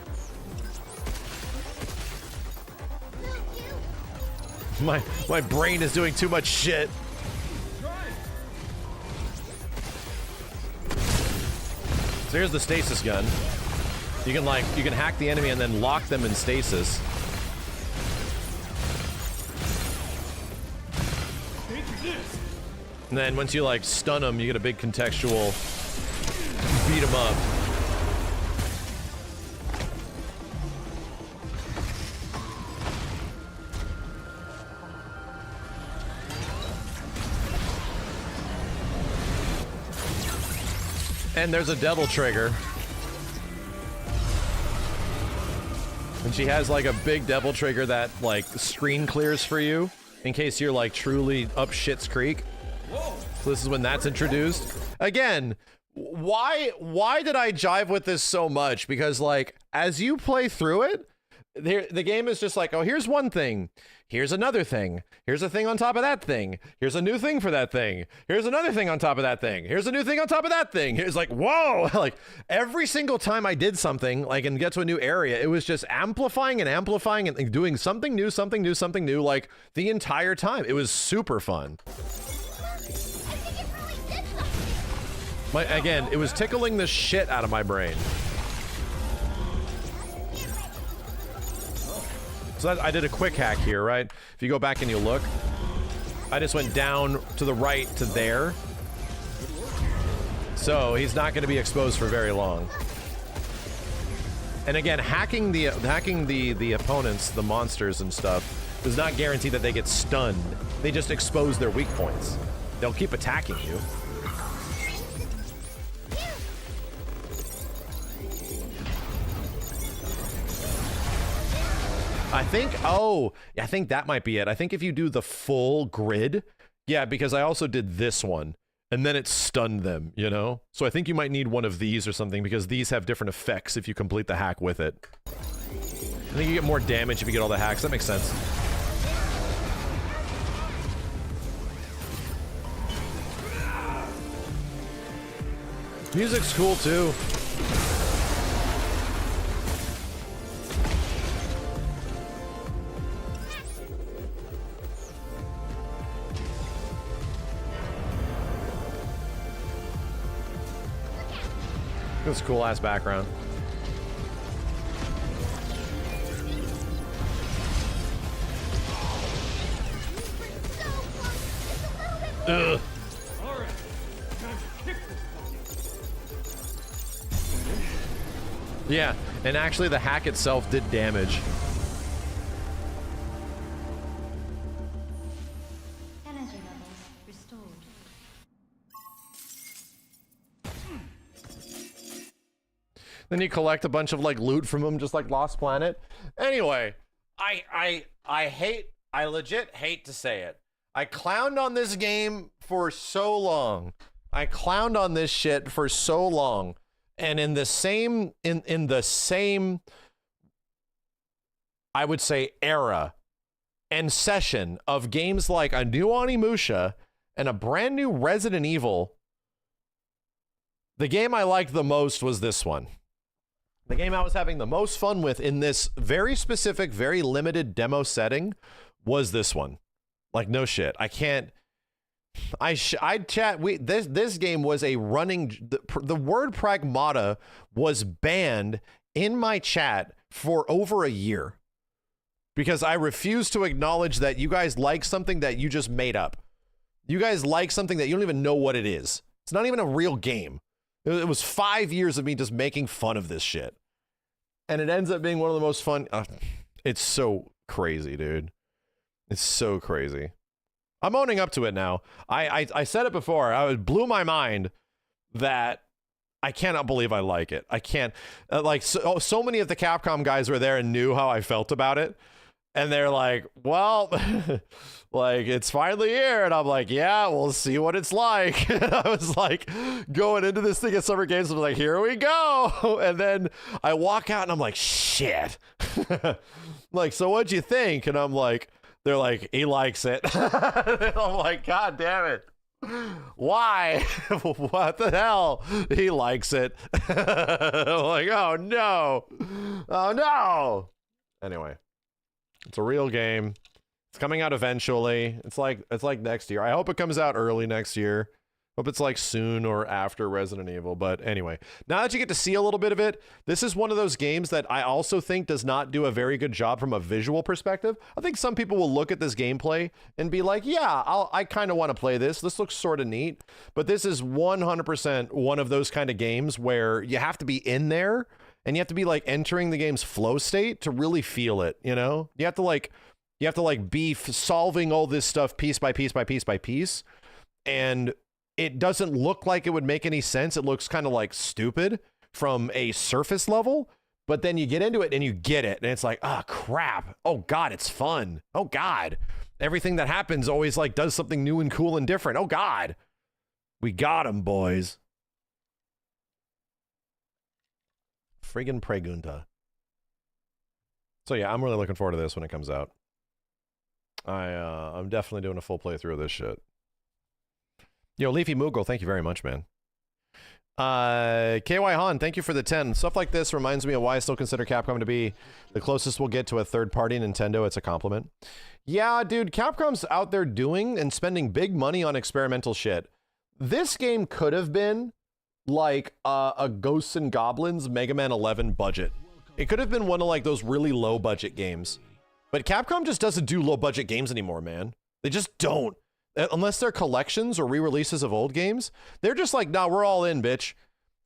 Speaker 2: My brain is doing too much shit. So here's the stasis gun. You can hack the enemy and then lock them in stasis. And then once you like stun them, you get a big contextual beat them up. And there's a devil trigger. And she has like a big devil trigger that like screen clears for you in case you're like truly up shit's creek. So this is when that's introduced. Again, why did I jive with this so much? Because like as you play through it, the game is just like, oh, here's one thing. Here's another thing. Here's a thing on top of that thing. Here's a new thing for that thing. Here's another thing on top of that thing. Here's a new thing on top of that thing. It's like, whoa! Like every single time I did something, like and get to a new area, it was just amplifying and amplifying and doing something new, something new, something new, like the entire time. It was super fun. Again, it was tickling the shit out of my brain. So I did a quick hack here, right? If you go back and you look, I just went down to the right to there. So he's not going to be exposed for very long. And again, hacking the opponents, the monsters and stuff, does not guarantee that they get stunned. They just expose their weak points. They'll keep attacking you. I think that might be it. I think if you do the full grid, yeah, because I also did this one, and then it stunned them, you know? So I think you might need one of these or something, because these have different effects if you complete the hack with it. I think you get more damage if you get all the hacks. That makes sense. Music's cool too. That's a cool ass background. Ugh. Yeah, and actually the hack itself did damage.
Speaker 7: Energy levels restored.
Speaker 2: Then you collect a bunch of like loot from them, just like Lost Planet. Anyway, I legit hate to say it. I clowned on this game for so long. I clowned on this shit for so long. And in the same I would say era and session of games like a new Onimusha and a brand new Resident Evil, the game I liked the most was this one. The game I was having the most fun with in this very specific, very limited demo setting was this one. Like, no shit. I can't. I'd chat. This game was a running. The word Pragmata was banned in my chat for over a year because I refuse to acknowledge that you guys like something that you just made up. You guys like something that you don't even know what it is. It's not even a real game. It was 5 years of me just making fun of this shit, and it ends up being one of the most fun. It's so crazy, dude. It's so crazy. I'm owning up to it now. I said it before. It blew my mind that I cannot believe I like it. I can't. Like, so many of the Capcom guys were there and knew how I felt about it. And they're like, well, like, it's finally here. And I'm like, yeah, we'll see what it's like. And I was like, going into this thing at Summer Games, I was like, here we go. And then I walk out and I'm like, shit. Like, so what'd you think? And I'm like, they're like, he likes it. I'm like, God damn it. Why? What the hell? He likes it. I'm like, oh no. Oh no. Anyway, it's a real game. It's coming out eventually. It's like next year. I hope it comes out early next year. Hope it's like soon or after Resident Evil. But anyway, now that you get to see a little bit of it, this is one of those games that I also think does not do a very good job from a visual perspective. I think some people will look at this gameplay and be like, yeah, I kind of want to play this. This looks sort of neat. But this is 100% one of those kind of games where you have to be in there and you have to be like entering the game's flow state to really feel it, you know? You have to like be solving all this stuff piece by piece by piece by piece. And it doesn't look like it would make any sense. It looks kind of like stupid from a surface level, but then you get into it and you get it. And it's like, ah, crap. Oh God, it's fun. Oh God. Everything that happens always like does something new and cool and different. Oh God. We got him, boys. Friggin' Pregunta. So yeah, I'm really looking forward to this when it comes out. I'm definitely doing a full playthrough of this shit. Yo, Leafy Moogle, thank you very much, man. KY Han, thank you for the 10. Stuff like this reminds me of why I still consider Capcom to be the closest we'll get to a third-party Nintendo. It's a compliment. Yeah, dude, Capcom's out there doing and spending big money on experimental shit. This game could have been like a Ghosts and Goblins Mega Man 11 budget. It could have been one of like those really low-budget games. But Capcom just doesn't do low-budget games anymore, man. They just don't. Unless they're collections or re-releases of old games, they're just like, nah, we're all in, bitch.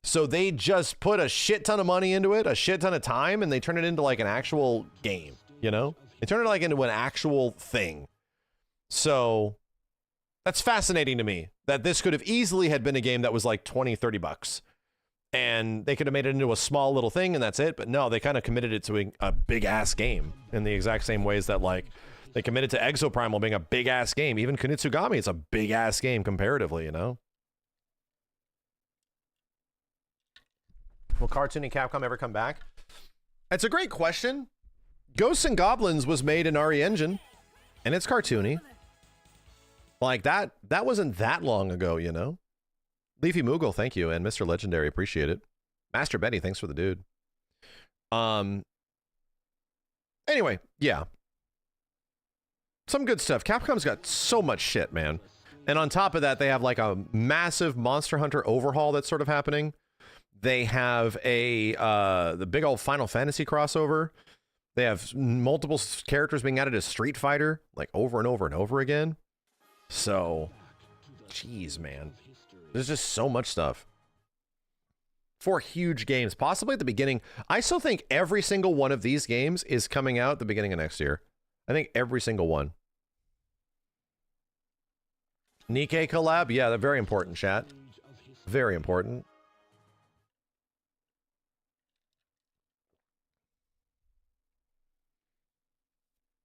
Speaker 2: So they just put a shit ton of money into it, a shit ton of time, and they turn it into like an actual game, you know? They turn it like into an actual thing. So that's fascinating to me that this could have easily had been a game that was like 20, 30 bucks. And they could have made it into a small little thing and that's it. But no, they kind of committed it to a big ass game in the exact same ways that like they committed to Exoprimal being a big ass game. Even Kunitsugami, it's a big ass game comparatively, you know? Will cartoony Capcom ever come back? It's a great question. Ghosts and Goblins was made in RE Engine, and it's cartoony. Like that wasn't that long ago, you know?
Speaker 8: Leafy Moogle, thank you, and Mr. Legendary, appreciate it. Master Benny, thanks for the dude. Anyway, yeah. Some good stuff. Capcom's got so much shit, man. And on top of that, they have like a massive Monster Hunter overhaul that's sort of happening. They have the big old Final Fantasy crossover. They have multiple characters being added as Street Fighter, like over and over and over again. So, jeez, man. There's just so much stuff. 4 huge games, possibly at the beginning. I still think every single one of these games is coming out at the beginning of next year. I think every single one. Nikkei collab? Yeah, they're very important, chat. Very important.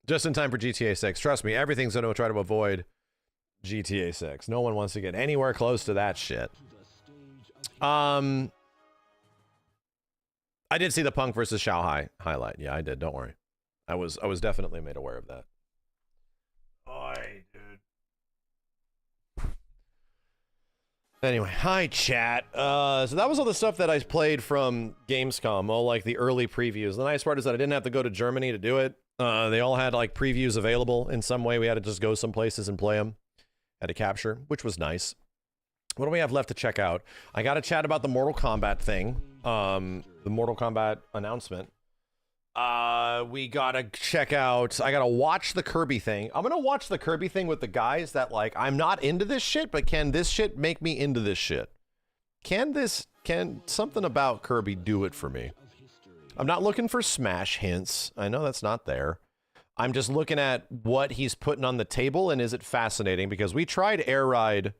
Speaker 8: Just in time for GTA 6. Trust me, everything's going to try to avoid GTA 6. No one wants to get anywhere close to that shit. I did see the Punk versus Shanghai highlight. Yeah, I did. Don't worry. I was definitely made aware of that. Oi, dude. Anyway, hi chat. So that was all the stuff that I played from Gamescom, all like the early previews. The nice part is that I didn't have to go to Germany to do it. They all had like previews available in some way. We had to just go some places and play them. Had to capture, which was nice. What do we have left to check out? I got to chat about the Mortal Kombat thing. The Mortal Kombat announcement. We gotta check out, I gotta watch the Kirby thing. I'm gonna watch the Kirby thing with the guys that like, I'm not into this shit, but can this shit make me into this shit? Can something about Kirby do it for me? I'm not looking for Smash hints. I know that's not there. I'm just looking at what he's putting on the table, and is it fascinating? Because we tried Air Ride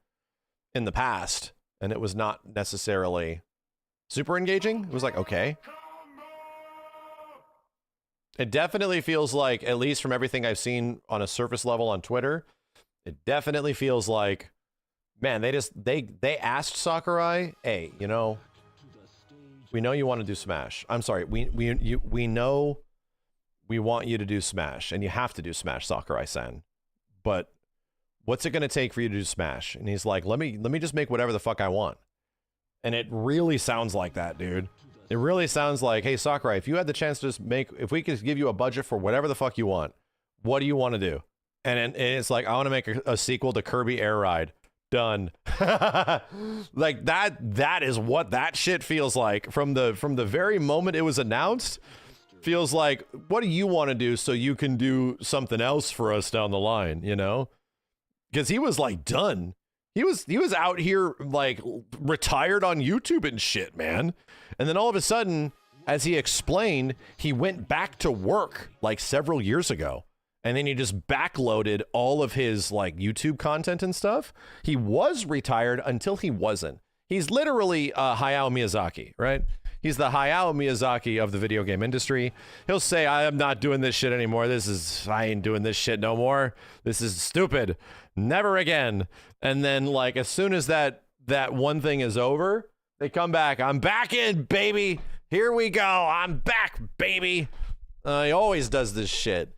Speaker 8: in the past, and it was not necessarily super engaging. It was like, okay. It definitely feels like, at least from everything I've seen on a surface level on Twitter, it definitely feels like, man, they asked Sakurai, hey, you know, we know you want to do Smash. I'm sorry, we know we want you to do Smash, and you have to do Smash, Sakurai-san. But what's it going to take for you to do Smash? And he's like, let me just make whatever the fuck I want. And it really sounds like that, dude. It really sounds like, hey, Sakurai, if you had the chance to just if we could give you a budget for whatever the fuck you want, what do you want to do? And it's like, I want to make a sequel to Kirby Air Ride. Done. Like that is what that shit feels like from the very moment it was announced. Feels like, what do you want to do so you can do something else for us down the line, you know? Because he was like done. He was out here like retired on YouTube and shit, man. And then all of a sudden, as he explained, he went back to work like several years ago. And then he just backloaded all of his like YouTube content and stuff. He was retired until he wasn't. He's literally Hayao Miyazaki, right? He's the Hayao Miyazaki of the video game industry. He'll say, I am not doing this shit anymore. I ain't doing this shit no more. This is stupid. Never again. And then like, as soon as that one thing is over, they come back. I'm back in, baby. Here we go. I'm back, baby. He always does this shit.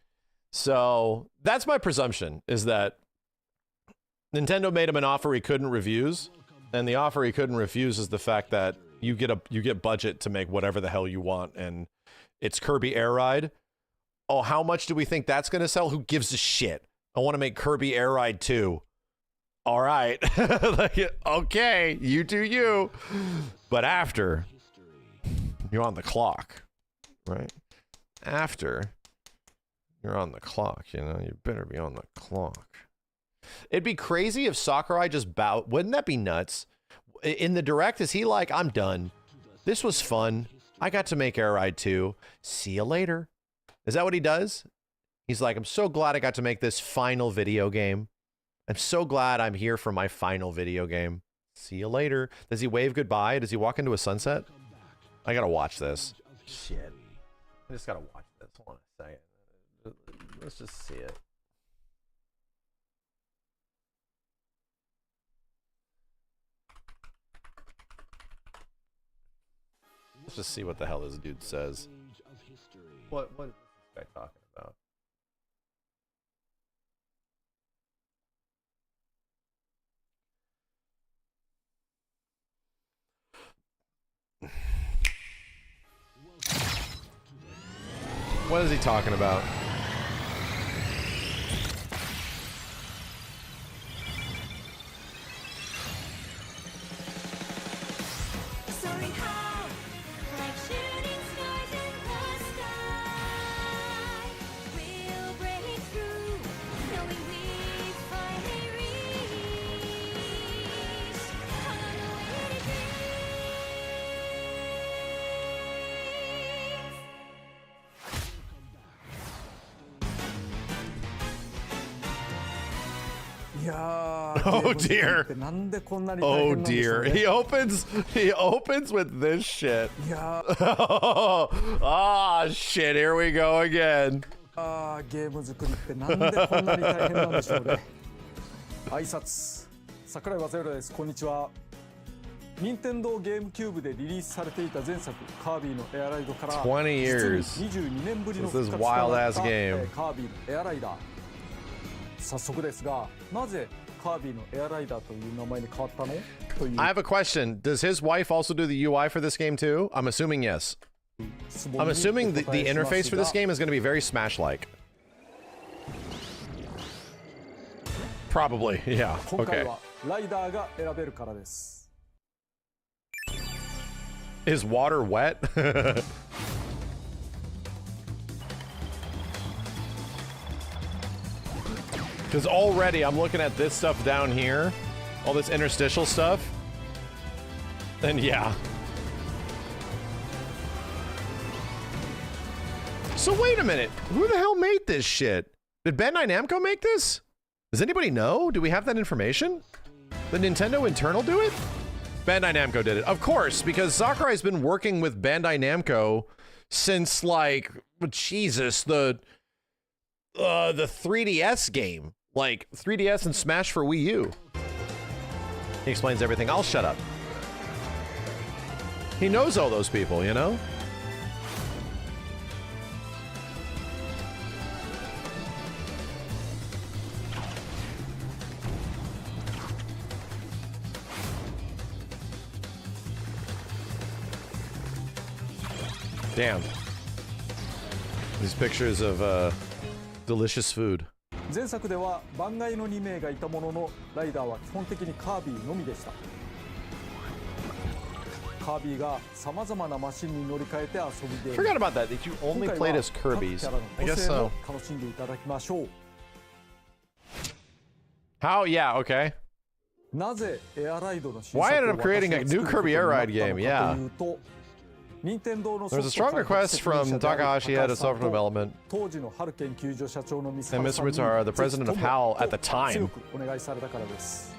Speaker 8: So that's my presumption, is that Nintendo made him an offer he couldn't refuse. And the offer he couldn't refuse is the fact that you get budget to make whatever the hell you want, and it's Kirby Air Ride. Oh, how much do we think that's going to sell? Who gives a shit? I want to make Kirby Air Ride 2. All right. Like, okay, you do you. But after, you're on the clock, right? After you're on the clock, you know, you better be on the clock. It'd be crazy if Sakurai just bowed. Wouldn't that be nuts? In the direct, is he like, I'm done. This was fun. I got to make Air Ride 2. See you later. Is that what he does? He's like, I'm so glad I got to make this final video game. I'm so glad I'm here for my final video game. See you later. Does he wave goodbye? Does he walk into a sunset? I gotta watch this. Shit. I just gotta watch this. Hold on a second. Let's just see it. Let's just see what the hell this dude says. What is this guy talking about? What is he talking about?
Speaker 7: Soaring high, like shooting stars in the sky. We'll break through, knowing we finally reached on the way to
Speaker 8: Oh dear. Oh dear. He opens with this shit. Ah, shit, here we go again.
Speaker 9: ゲーム作りってなんでこんなに大変なんでしょうね。挨拶、桜井正宏です。こんにちは。任天堂ゲームキューブでリリースされていた前作カービィのエアライドから
Speaker 8: 20 years.
Speaker 9: 22年ぶりの復
Speaker 8: This
Speaker 9: 活
Speaker 8: is
Speaker 9: とな
Speaker 8: wild
Speaker 9: っ
Speaker 8: ass
Speaker 9: た
Speaker 8: game.
Speaker 9: カービィのエアライダー。早速ですが、なぜカービィのエアライダーという名前に変わったのという
Speaker 8: I have a question. Does his wife also do the UI for this game too? I'm assuming yes.
Speaker 9: 質問
Speaker 8: I'm
Speaker 9: に
Speaker 8: assuming
Speaker 9: お
Speaker 8: the
Speaker 9: 答えします
Speaker 8: interface for
Speaker 9: が
Speaker 8: this game is going to be very Smash-like. Probably, yeah.
Speaker 9: 今回
Speaker 8: Okay.
Speaker 9: はライダーが選べるからです。
Speaker 8: Is water wet? Because already I'm looking at this stuff down here, all this interstitial stuff, and yeah. So wait a minute, who the hell made this shit? Did Bandai Namco make this? Does anybody know? Do we have that information? The Nintendo internal do it? Bandai Namco did it. Of course, because Sakurai's been working with Bandai Namco since like, Jesus, the 3DS game. Like 3DS and Smash for Wii U. He explains everything. I'll shut up. He knows all those people, you know? Damn. These pictures of delicious food.
Speaker 9: 前作では番外の2名がいたものの、ライダーは基本的にカービィのみでした。カービィがさまざまなマシンに乗り換えて遊びで、
Speaker 8: Forgot about that. That you only
Speaker 9: 今回
Speaker 8: played
Speaker 9: は
Speaker 8: as
Speaker 9: 各
Speaker 8: Kirby's.
Speaker 9: キャラの
Speaker 8: I
Speaker 9: 個
Speaker 8: guess
Speaker 9: 性
Speaker 8: so.
Speaker 9: も楽しんでいただきましょう。
Speaker 8: How? Yeah. Okay.
Speaker 9: なぜエアライドの新作を
Speaker 8: Why ended
Speaker 9: 私
Speaker 8: up creating a
Speaker 9: が
Speaker 8: new
Speaker 9: 作ること
Speaker 8: Kirby
Speaker 9: に
Speaker 8: Air
Speaker 9: な
Speaker 8: Ride
Speaker 9: ったの
Speaker 8: game?
Speaker 9: か
Speaker 8: Yeah.
Speaker 9: というと、任天堂の
Speaker 8: There's a
Speaker 9: ソフト
Speaker 8: strong
Speaker 9: 開発
Speaker 8: request
Speaker 9: 責任
Speaker 8: from
Speaker 9: 者である
Speaker 8: Takahashi head of
Speaker 9: 高橋さん
Speaker 8: software
Speaker 9: と
Speaker 8: development
Speaker 9: 当時のハルケン救助社長のミスハ
Speaker 8: and
Speaker 9: ル
Speaker 8: Mr.
Speaker 9: さんに
Speaker 8: Mutara, the
Speaker 9: ぜひ
Speaker 8: president
Speaker 9: と
Speaker 8: of
Speaker 9: も
Speaker 8: HAL at the
Speaker 9: 強
Speaker 8: time.
Speaker 9: くお願いされたからです。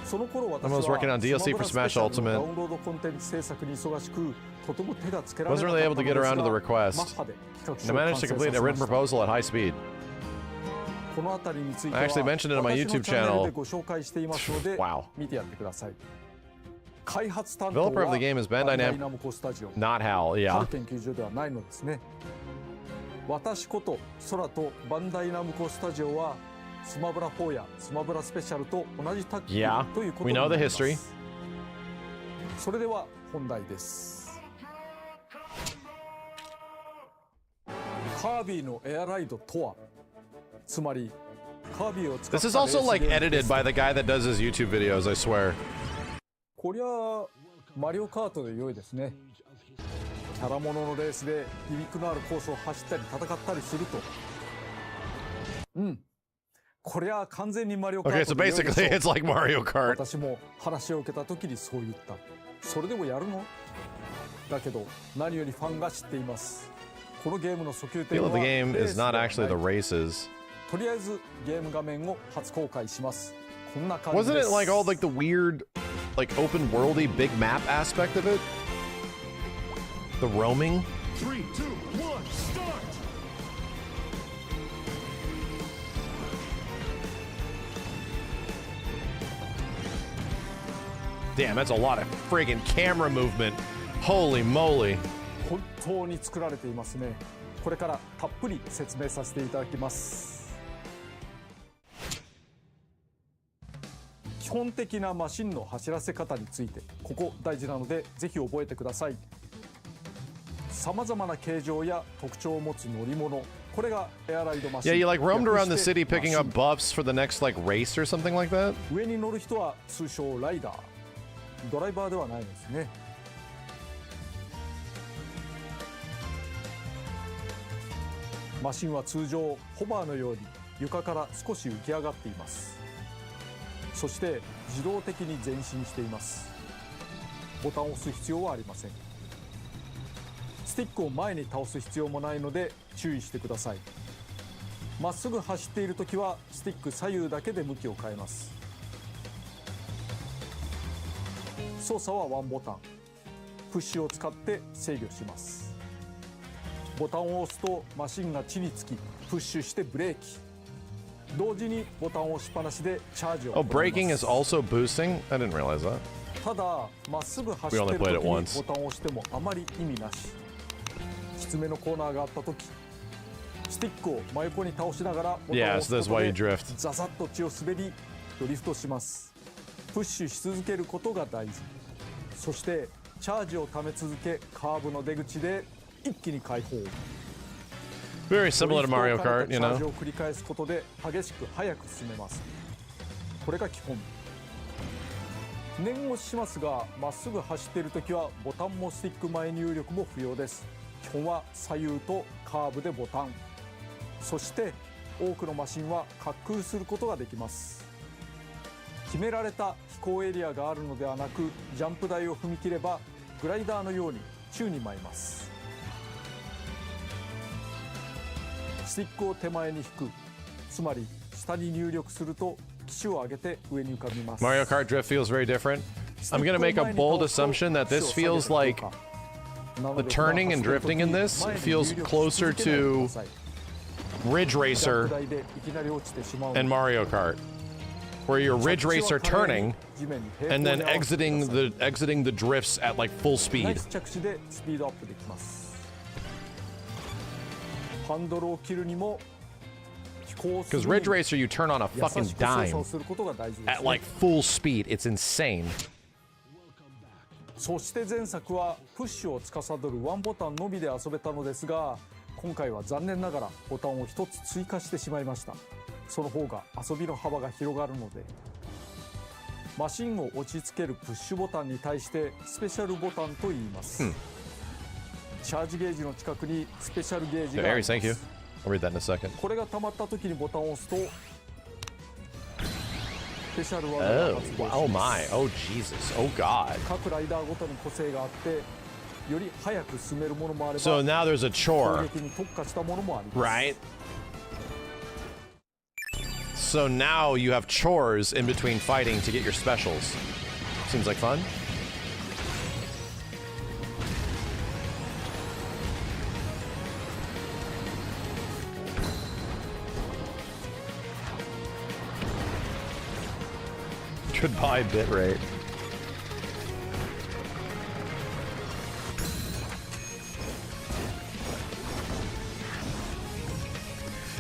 Speaker 9: その頃私
Speaker 8: I was working
Speaker 9: は
Speaker 8: on DLC
Speaker 9: スマブ
Speaker 8: for
Speaker 9: ラスペ
Speaker 8: Smash
Speaker 9: シャルの
Speaker 8: Ultimate.
Speaker 9: ダウンロードコンテンツ制作に忙しく、とても手がつけられな
Speaker 8: Wasn't
Speaker 9: かっ
Speaker 8: really
Speaker 9: た
Speaker 8: able
Speaker 9: の
Speaker 8: to
Speaker 9: で
Speaker 8: get
Speaker 9: す
Speaker 8: around to the
Speaker 9: が、
Speaker 8: request.
Speaker 9: マッハで企画
Speaker 8: I
Speaker 9: 書を完
Speaker 8: managed
Speaker 9: 成
Speaker 8: to
Speaker 9: さ
Speaker 8: complete
Speaker 9: せ
Speaker 8: a
Speaker 9: ま
Speaker 8: written
Speaker 9: した。
Speaker 8: proposal at high speed.
Speaker 9: このあたりについては
Speaker 8: I actually mentioned it on my
Speaker 9: 私の
Speaker 8: YouTube
Speaker 9: チャンネル
Speaker 8: channel.
Speaker 9: でご紹介していますので
Speaker 8: Wow.
Speaker 9: 見てやってください。開発担当は
Speaker 8: Developer of the game is Bandai
Speaker 9: バンダイ
Speaker 8: Namco,
Speaker 9: ナムコスタジオ。
Speaker 8: not HAL.
Speaker 9: ハ
Speaker 8: Yeah.
Speaker 9: ル研究所ではないのですね。私こと空とバンダイナムコスタジオはスマブラ4やスマブラスペシャルと同じタッグ
Speaker 8: Yeah,
Speaker 9: ということ
Speaker 8: we
Speaker 9: に
Speaker 8: know
Speaker 9: な
Speaker 8: the
Speaker 9: ります。
Speaker 8: history.
Speaker 9: それでは本題です。カービィのエアライドとは、つまりカービィを使った
Speaker 8: This is also
Speaker 9: レース
Speaker 8: like
Speaker 9: ゲームで
Speaker 8: edited
Speaker 9: す。
Speaker 8: by the guy that does his YouTube videos, I swear.
Speaker 9: こりゃマリオカートで良いですね。キャラもののレースでギミックのあるコースを走ったり戦ったりすると、こりゃ完全にマリオカ
Speaker 8: Okay,
Speaker 9: ー
Speaker 8: so
Speaker 9: トで良いでしょ
Speaker 8: basically it's like Mario Kart.
Speaker 9: 私も話を受けた時にそう言った。それでもやるの？だけど何よりファンが知っています。このゲームの訴求
Speaker 8: The
Speaker 9: 点
Speaker 8: feel
Speaker 9: は
Speaker 8: of the
Speaker 9: レ
Speaker 8: game
Speaker 9: ー
Speaker 8: is
Speaker 9: スでは
Speaker 8: not
Speaker 9: ない。
Speaker 8: actually the races.
Speaker 9: とりあえずゲーム画面を初公開します。こんな感じ
Speaker 8: Wasn't
Speaker 9: で
Speaker 8: it
Speaker 9: す。
Speaker 8: like all like the weird, like open worldy big map aspect of it? The roaming?
Speaker 3: 3, 2, 1, start!
Speaker 8: Damn, that's a lot of friggin' camera movement. Holy moly.
Speaker 9: 本当に作られていますね。これからたっぷり説明させていただきます。基本的なマシンの走らせ方について、ここ大事なのでぜひ覚えてください。さまざまな形状や特徴を持つ乗り物、これがエアライドマシン。
Speaker 8: Yeah, you like roamed around the city
Speaker 9: 略して
Speaker 8: picking up buffs for the next like race or something like that?
Speaker 9: 上に乗る人は通称ライダー、ドライバーではないですね。マシンは通常ホバーのように床から少し浮き上がっています。そして自動的に前進しています。ボタンを押す必要はありません。スティックを前に倒す必要もないので注意してください。まっすぐ走っているときはスティック左右だけで向きを変えます。操作はワンボタン、プッシュを使って制御します。ボタンを押すとマシンが地につき、プッシュしてブレーキ、同時にボタンを押しっぱなしでチャージを行います。
Speaker 8: Oh, braking is also boosting? I didn't realize that.
Speaker 9: ただまっすぐ走っている時にボタンを押してもあまり意味なし。きつめのコーナーがあった時、スティックを真横に倒しながらボタンを
Speaker 8: Yeah,
Speaker 9: 押
Speaker 8: so
Speaker 9: す
Speaker 8: that's
Speaker 9: こと
Speaker 8: why you
Speaker 9: で
Speaker 8: drift.
Speaker 9: ザザッと血を滑りドリフトします。プッシュし続けることが大事。そしてチャージをため続け、カーブの出口で一気に解放。
Speaker 8: Very similar to Mario
Speaker 9: ドリフトを
Speaker 8: Kart,
Speaker 9: 兼ね
Speaker 8: you
Speaker 9: たチャージ
Speaker 8: know?
Speaker 9: を繰り返すことで激しく速く進めます。これが基本。念押ししますが、まっすぐ走っているときはボタンもスティック前入力も不要です。基本は左右とカーブでボタン。そして多くのマシンは滑空することができます。決められた飛行エリアがあるのではなく、ジャンプ台を踏み切ればグライダーのように宙に舞います。スティックを手前に引く、つまり下に入力すると機種を上げて上に浮かびます。
Speaker 8: Mario Kart Drift feels very different. I'm gonna make a bold assumption that this feels like the turning and drifting in this feels closer to Ridge Racer and Mario Kart, where you're Ridge Racer turning and then exiting the drifts at like full
Speaker 9: ナイ
Speaker 8: speed.
Speaker 9: ス着地でスピードアップできます。ハンドルを切るにも飛行する
Speaker 8: Because
Speaker 9: に
Speaker 8: Ridge Racer, you turn on a
Speaker 9: 優
Speaker 8: fucking
Speaker 9: しく操作
Speaker 8: dime
Speaker 9: をすることが大事です
Speaker 8: at
Speaker 9: ね。
Speaker 8: like full speed. It's insane.
Speaker 9: そして前作はプッシュを司るワンボタンのみで遊べたのですが、今回は残念ながらボタンを一つ追加してしまいました。その方が遊びの幅が広がるので。マシンを落ち着けるプッシュボタンに対してスペシャルボタンと言います。チャージゲージの近くにスペシャルゲージ
Speaker 8: So,
Speaker 9: があり
Speaker 8: Aries,
Speaker 9: ま
Speaker 8: thank you.
Speaker 9: す。
Speaker 8: I'll read that in a second.
Speaker 9: これが溜まった時にボタンを押すとスペシャルワードが
Speaker 8: Oh,
Speaker 9: 発動し
Speaker 8: oh
Speaker 9: ま
Speaker 8: my.
Speaker 9: す。
Speaker 8: Oh Jesus. Oh God.
Speaker 9: 各ライダーごとに個性があって、より早く進めるものもあれば、
Speaker 8: So now there's a
Speaker 9: 攻
Speaker 8: chore,
Speaker 9: 撃に特化したものもあります。
Speaker 8: right? So now you have chores in between fighting to get your specials. Seems like fun. Goodbye, bitrate.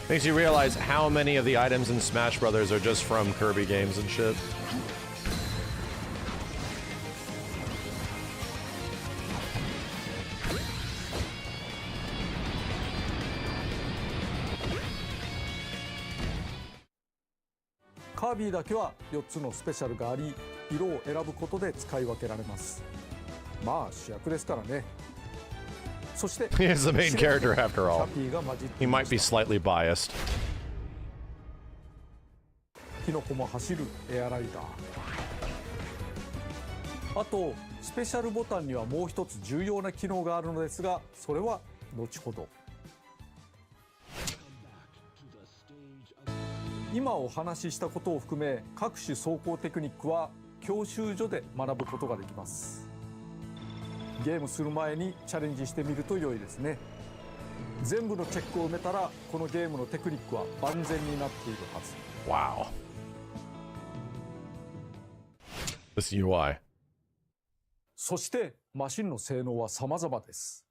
Speaker 8: Makes you realize how many of the items in Smash Brothers are just from Kirby games and shit.
Speaker 9: 「カービィだけは4つのスペシャルがあり、色を選ぶことで使い分けられます。まあ主役ですからね。そして
Speaker 8: He is the main character after
Speaker 9: キャ
Speaker 8: all.
Speaker 9: ピーが混じって
Speaker 8: He
Speaker 9: いま
Speaker 8: might
Speaker 9: し
Speaker 8: be
Speaker 9: た。
Speaker 8: slightly biased.
Speaker 9: キノコも走るエアライダー。あとスペシャルボタンにはもう一つ重要な機能があるのですが、それは後ほど。今お話ししたことを含め、各種走行テクニックは教習所で学ぶことができます。ゲームする前にチャレンジしてみると良いですね。全部のチェックを埋めたら、このゲームのテクニックは万全になっているはず。
Speaker 8: Wow. This UI.
Speaker 9: そしてマシンの性能は様々です。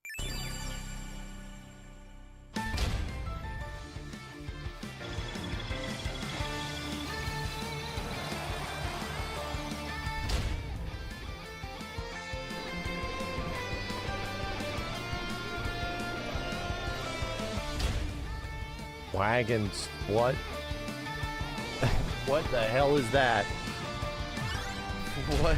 Speaker 8: Wagons. What? What the hell is that? What?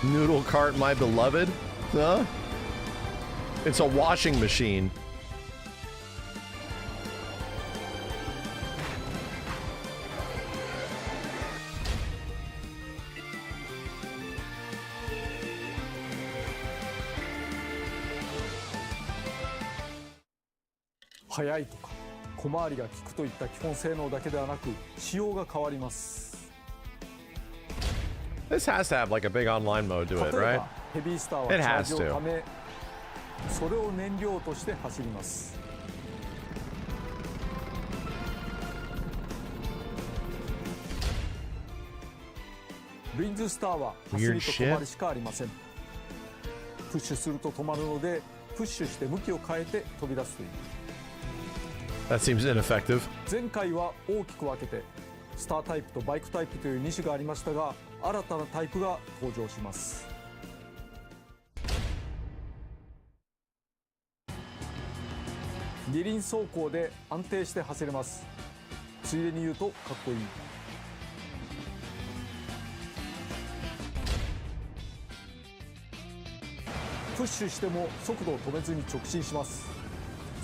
Speaker 8: Noodle cart, my beloved? Huh? It's a washing machine.
Speaker 9: 速いとか小回りが利くといった基本性能だけではなく仕様が変わります。
Speaker 8: This has to have like a big online mode to it,
Speaker 9: 例え
Speaker 8: right?
Speaker 9: ばヘビースターは
Speaker 8: It
Speaker 9: チャー
Speaker 8: has
Speaker 9: ジを
Speaker 8: to.
Speaker 9: ためそれを燃料として走ります。ウィンズスターは走りと止まりしかありません。プッシュすると止まるのでプッシュして向きを変えて飛び出すという。
Speaker 8: That seems ineffective.
Speaker 9: 前回は大きく分けてスタータイプとバイクタイプという2種がありましたが新たなタイプが登場します。二輪走行で安定して走れます。ついでに言うとかっこいい。プッシュしても速度を止めずに直進します。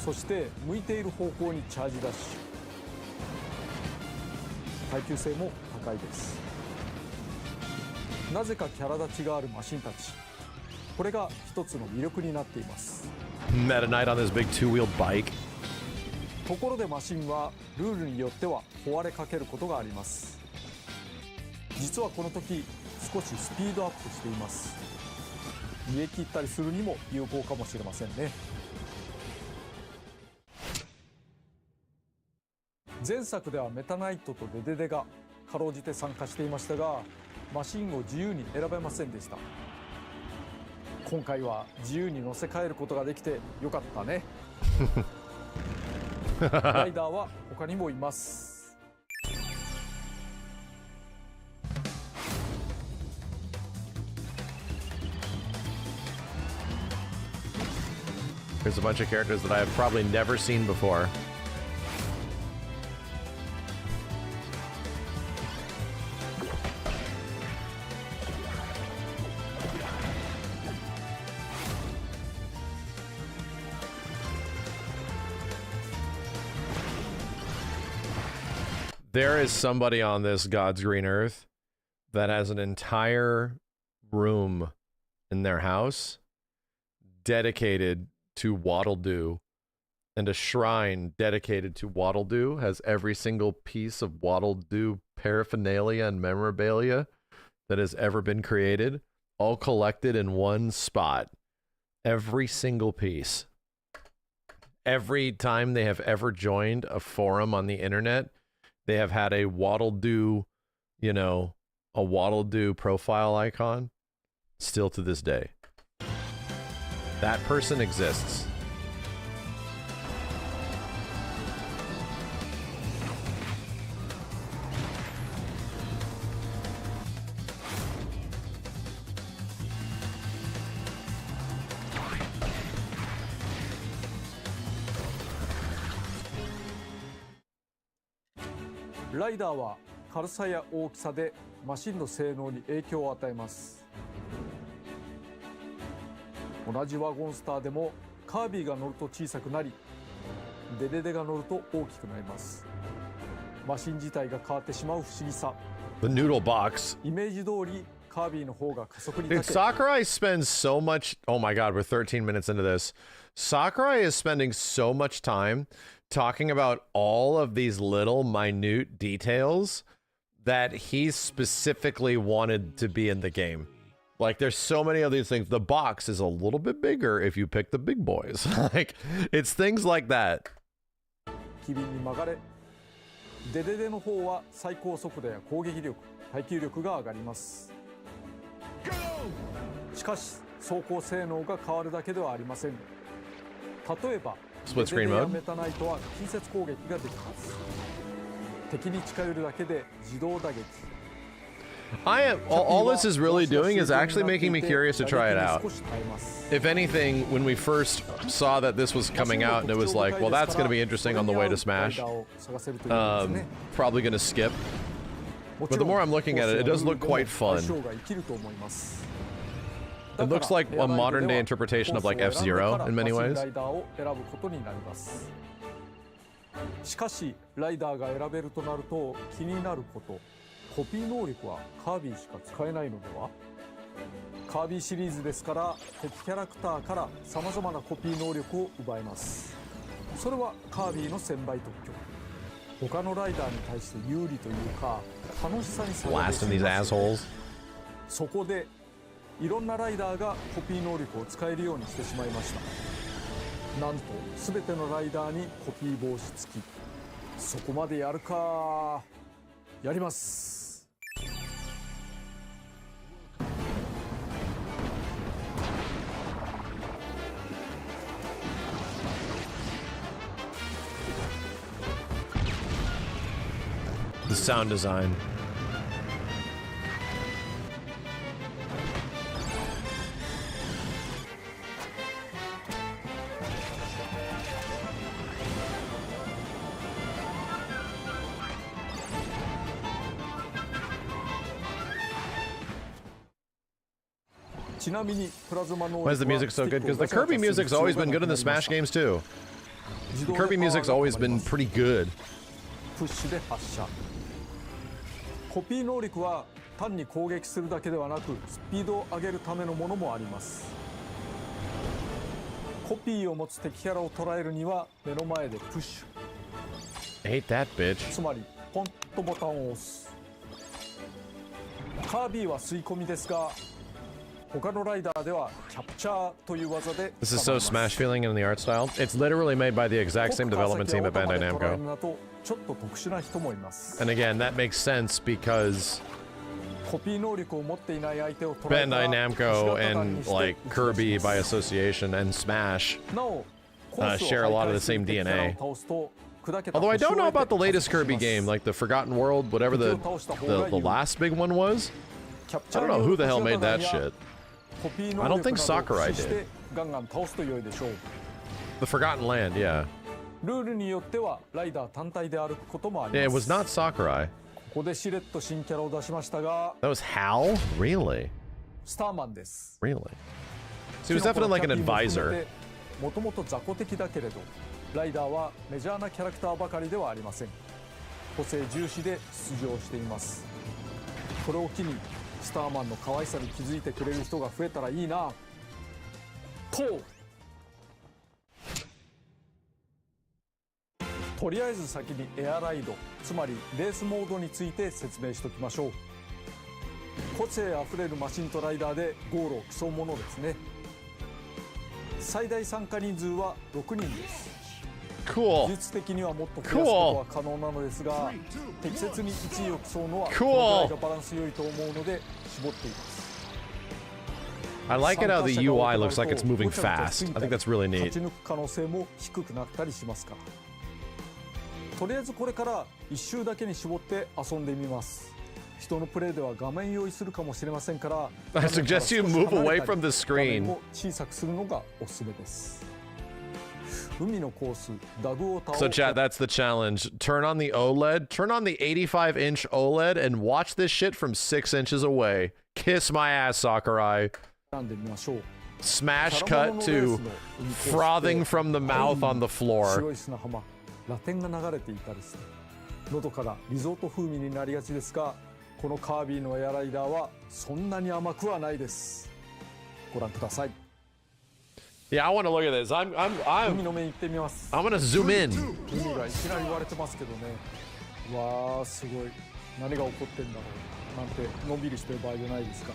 Speaker 9: そして向いている方向にチャージダッシュ。耐久性も高いです。なぜかキャラ立ちがあるマシンたち、これが一つの魅力になっています。
Speaker 8: Meta Knight on this big two-wheeled bike.
Speaker 9: ところでマシンはルールによっては壊れかけることがあります。実はこの時少しスピードアップしています。逃げ切ったりするにも有効かもしれませんね。前作ではメタナイトとデデデがかろうじて参加していましたがマシンを自由に選べませんでした。今回は自由に乗せ替えることができてよかったね。ライダーは他にもいます。
Speaker 8: There's a bunch of characters that I have probably never seen before. There is somebody on this God's green earth that has an entire room in their house dedicated to Waddle Doo, and a shrine dedicated to Waddle Doo has every single piece of Waddle Doo paraphernalia and memorabilia that has ever been created, all collected in one spot. Every single piece. Every time they have ever joined a forum on the internet, they have had a Waddle Doo, you know, a Waddle Doo profile icon, still to this day. That person exists.
Speaker 9: Rider ライダーは軽さや大きさでマシンの性能に影響を与えます。同じワゴンスターでもカービィが乗ると小さくなりデデデが乗ると大きくなります。マシン自体が変わってしまう不思議さ。
Speaker 8: The noodle box.
Speaker 9: イメージ通りカービィの方が加速に
Speaker 8: Dude,
Speaker 9: 長け
Speaker 8: Sakurai spends so much. Oh my god, we're 13 minutes into this. Sakurai is spending so much time talking about all of these little minute details that he specifically wanted to be in the game. Like, there's so many of these things. The box is a little bit bigger if you pick the big boys. Like, it's things like that.
Speaker 9: 機敏に曲がれ。デデデの方は最高速度や攻撃力、耐久力が上がります。しかし走行性能が変わるだけではありません。例えば
Speaker 8: Split
Speaker 9: デ
Speaker 8: screen
Speaker 9: デデや
Speaker 8: mode?
Speaker 9: メタナイトは近接攻撃ができます。敵に近寄るだけで自動打撃。
Speaker 8: I am. All this is really doing is actually making me curious to try it out. If anything, when we first saw that this was coming out and it was like, well, that's going to be interesting on the way to Smash, probably going to skip. But the more I'm looking at it, it does look quite fun. It looks like a modern-day interpretation of like F-Zero in many ways.
Speaker 9: しかしライダーが選べるとなると気になること、コピー能力はカービィしか使えないのでは？カービィシリーズですから敵キャラクターからさまざまなコピー能力を奪えます。それはカービィの1000倍特許。他のライダーに対して有利というか楽しさに差が出ています。そこでいろんなライダーがコピー能力を使えるようにしてしまいました。なんと全てのライダーにコピー防止付き。そこまでやるか。やります。
Speaker 8: The sound design. Why is the music so good? Because the Kirby music's always been good in the Smash games too. The Kirby music's always been pretty good.
Speaker 9: コピー能力は単に攻撃するだけではなくスピードを上げるためのものもあります。コピーを持つ敵キャラを捉えるには目の前でプッシュ。
Speaker 8: Hate that bitch.
Speaker 9: つまりポンとボタンを押す。カービィは吸い込みですが。他のライダーではキャプチャーという技で
Speaker 8: This is so Smash feeling in the art style. It's literally made by the exact same development team at Bandai Namco.
Speaker 9: ちょっと特殊な人もいます。
Speaker 8: And again, that makes sense because
Speaker 9: コピー能力を持っていない相手を捉え
Speaker 8: Bandai Namco and like Kirby by association and Smash share a lot of the same DNA. Although I don't know about the latest Kirby game, like the Forgotten World, whatever the last big one was. I don't know who the hell made that shit. I don't think Sakurai did. The Forgotten Land, yeah. Yeah, it was not Sakurai. That was Hal? Really? Really? So he was definitely like an advisor.
Speaker 9: もともと雑魚的だけれど、ライダーはメジャーなキャラクターばかりではありません。個性重視で出場しています。これを機にスターマンの可愛さに気づいてくれる人が増えたらいいな。とりあえず先にエアライド、つまりレースモードについて説明しておきましょう。個性あふれるマシンとライダーでゴールを競うものですね。最大参加人数は6人です。
Speaker 8: Cool.
Speaker 9: 技術的にはもっと増やすことは可能なのですが、適切に1位を競うのはこのぐらいがバランス良いと思うので絞っています。
Speaker 8: I like it how the UI looks like it's moving fast. I think that's really neat.
Speaker 9: 勝ち抜く可能性も低くなったりしますから。とりあえずこれから1周だけに絞って遊んでみます。人のプレイでは画面用意するかもしれませんから、
Speaker 8: I suggest you move away from the screen.
Speaker 9: 画面を小さくするのがおすすめです。海のコース、ダグを倒
Speaker 8: So chat, that's the challenge. Turn on the OLED, turn on the 85-inch OLED and watch this shit from 6 inches away. Kiss my ass, Sakurai. Smash cut to frothing from the mouth on the floor.
Speaker 9: ラテンが流れていたりして、喉からリゾート風味になりがちですが、このカービィのエアライダーはそんなに甘くはないです。ご覧ください。
Speaker 8: Yeah, I want to look at this. I'm
Speaker 9: 海の面行ってみます。
Speaker 8: I'm gonna zoom in.
Speaker 9: 海がいきなり割れてますけどね。わーすごい。何が起こってんだろう。なんてのんびりしてる場合じゃないですか。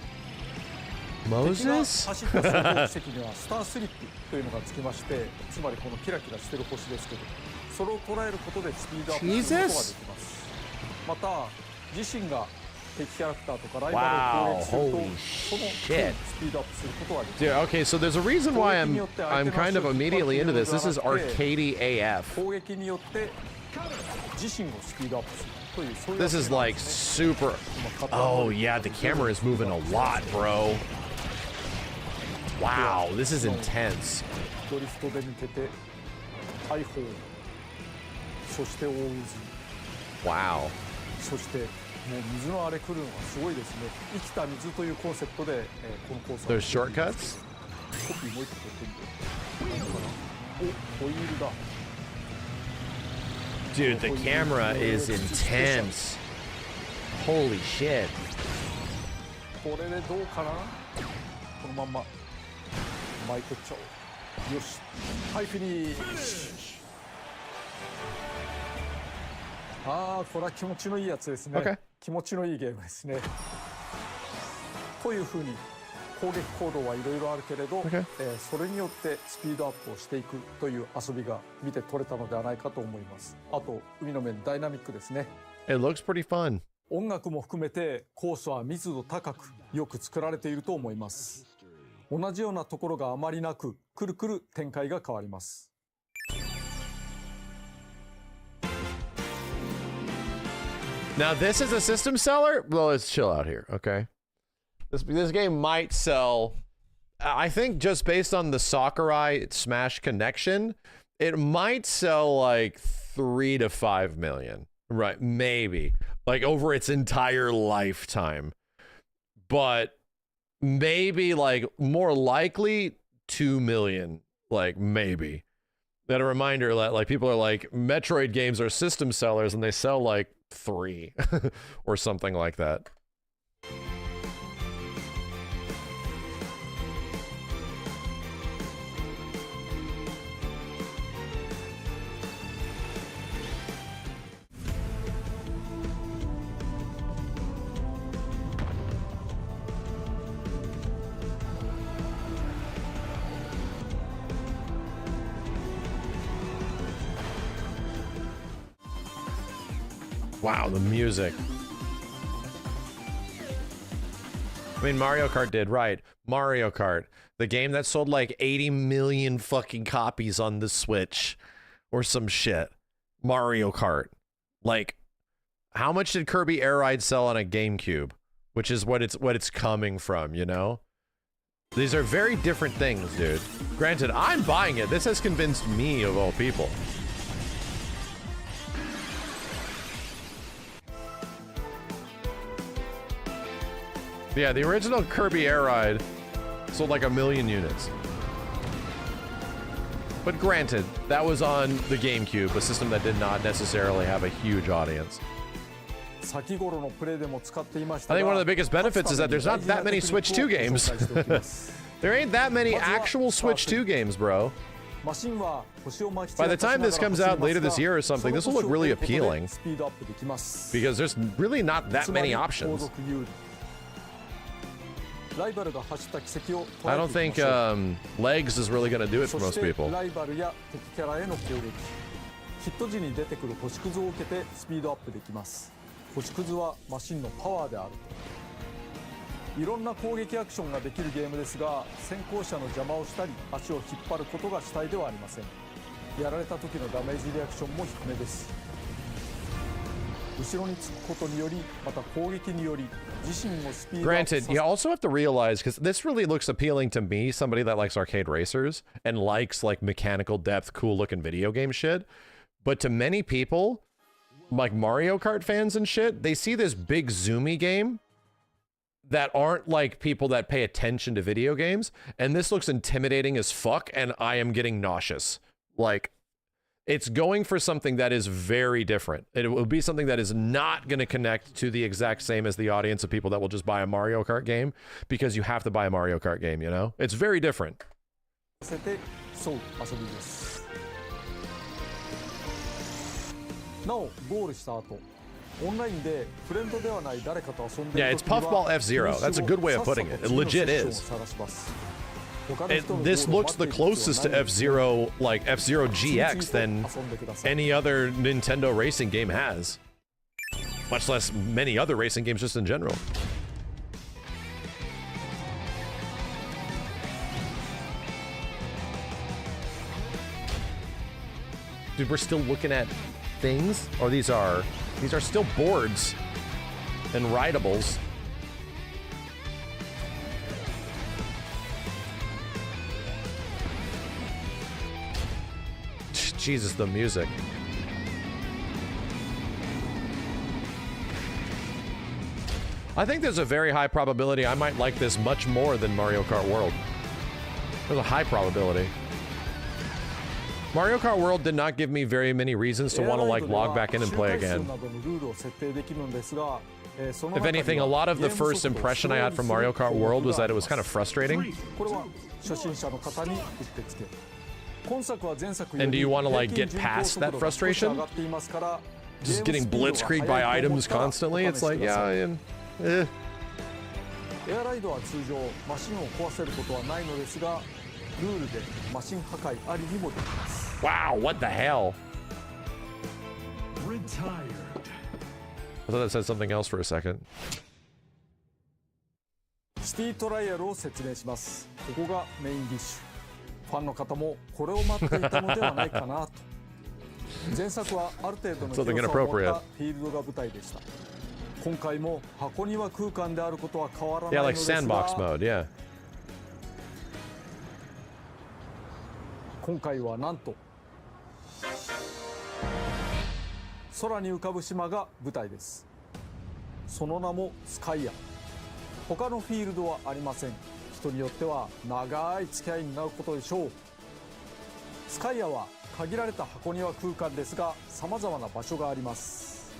Speaker 9: 敵が走った走行軌跡にはスタースリップというのがつきまして、つまりこのキラキラしてる星ですけど、それを捉えることでスピードアップすることができます。また自身が敵キャラクターとかライバルを攻撃すると、そのスピードアップすることができます。
Speaker 8: Dude, okay, so there's a reason why I'm kind of immediately into this. This is arcadey AF.
Speaker 9: 攻撃によって自身をスピードアップする。というそういう
Speaker 8: This is like super. Oh yeah, the camera is moving a lot, bro. Wow, this is intense.
Speaker 9: ドリフトで抜けて大砲そして大渦
Speaker 8: Wow.
Speaker 9: そしてもう水の荒れ来るのがすごいですね生きた水というコンセプトで、このコース
Speaker 8: There's shortcuts.
Speaker 9: コピーもう一個取ってみておホイールだ
Speaker 8: Dude, the camera is intense. Holy shit.
Speaker 9: これでどうかなこのまんま巻いてっちゃおうよしはいフィニッシュああこれは気持ちのいいやつですね、
Speaker 8: Okay.
Speaker 9: 気持ちのいいゲームですねというふうに攻撃行動はいろいろあるけれど、
Speaker 8: Okay.
Speaker 9: それによってスピードアップをしていくという遊びが見て取れたのではないかと思いますあと海の面ダイナミックですね
Speaker 8: It looks pretty fun.
Speaker 9: 音楽も含めてコースは密度高くよく作られていると思います同じようなところがあまりなくくるくる展開が変わります
Speaker 8: Now this is a system seller? Well, let's chill out here, okay? This game might sell, I think just based on the Sakurai Smash connection, it might sell like 3 to 5 million. Right, maybe. Like over its entire lifetime. But maybe like more likely 2 million, like maybe. That a reminder that like people are like Metroid games are system sellers and they sell like 3 or something like that. Wow, the music. I mean, Mario Kart did, right. Mario Kart, the game that sold like 80 million fucking copies on the Switch or some shit. Mario Kart. Like, how much did Kirby Air Riders sell on a GameCube? Which is what it's coming from, you know? These are very different things, dude. Granted, I'm buying it. This has convinced me of all people. Yeah, the original Kirby Air Ride sold like 1 million units. But granted, that was on the GameCube, a system that did not necessarily have a huge audience. I think one of the biggest benefits is that there's not that many Switch 2 games. There ain't that many actual Switch 2 games, bro. By the time this comes out later this year or something, this will look really appealing. Because there's really not that many options. I don't think legs is really going to do it for most people.
Speaker 9: ヒット時に出てくる星屑を受けてスピードアップできます。星屑はマシンのパワーであると。いろんな攻撃アクションができるゲームですが、先行者の邪魔をしたり足を引っ張ることが主体ではありません。やられた時のダメージリアクションも低めです。後ろにつくことにより、また攻撃により自身をスピードアップさせ。
Speaker 8: Granted, you also have to realize, because this really looks appealing to me, somebody that likes arcade racers and likes like mechanical depth, cool looking video game shit. But to many people, like Mario Kart fans and shit, they see this big zoomy game that aren't like people that pay attention to video games, and this looks intimidating as fuck, and I am getting nauseous. Like, it's going for something that is very different. It will be something that is not going to connect to the exact same as the audience of people that will just buy a Mario Kart game, because you have to buy a Mario Kart game, you know? It's very different. Yeah, it's Puffball F-Zero. That's a good way of putting it. It legit is. This looks the closest to F-Zero, like F-Zero GX, than any other Nintendo racing game has. Much less many other racing games just in general. Dude, we're still looking at things? Or these are These are still boards and rideables. Jesus, the music. I think there's a very high probability I might like this much more than Mario Kart World. There's a high probability. Mario Kart World did not give me very many reasons to want to like log back in and play again. If anything, a lot of the first impression I had from Mario Kart World was that it was kind of frustrating. And do you want to like get past that frustration? Just getting blitzkrieged by items constantly? It's like, yeah, and eh. Wow, what the hell?
Speaker 3: Retired.
Speaker 8: I thought that said something else for a second.
Speaker 9: シティトライアルを説明します。ここがメインディッシュ。ファンの方もこれを待っていたのではないかなと。前作はある程度の広さを持ったフィールドが舞台でした。今回も箱庭空間であることは変わらないのですが。
Speaker 8: Yeah, like sandbox mode, yeah.
Speaker 9: 今回はなんと空に浮かぶ島が舞台です。その名もスカイア。他のフィールドはありません。人によっては長い付き合いになることでしょう。スカイアは限られた箱庭空間ですが、様々な場所があります。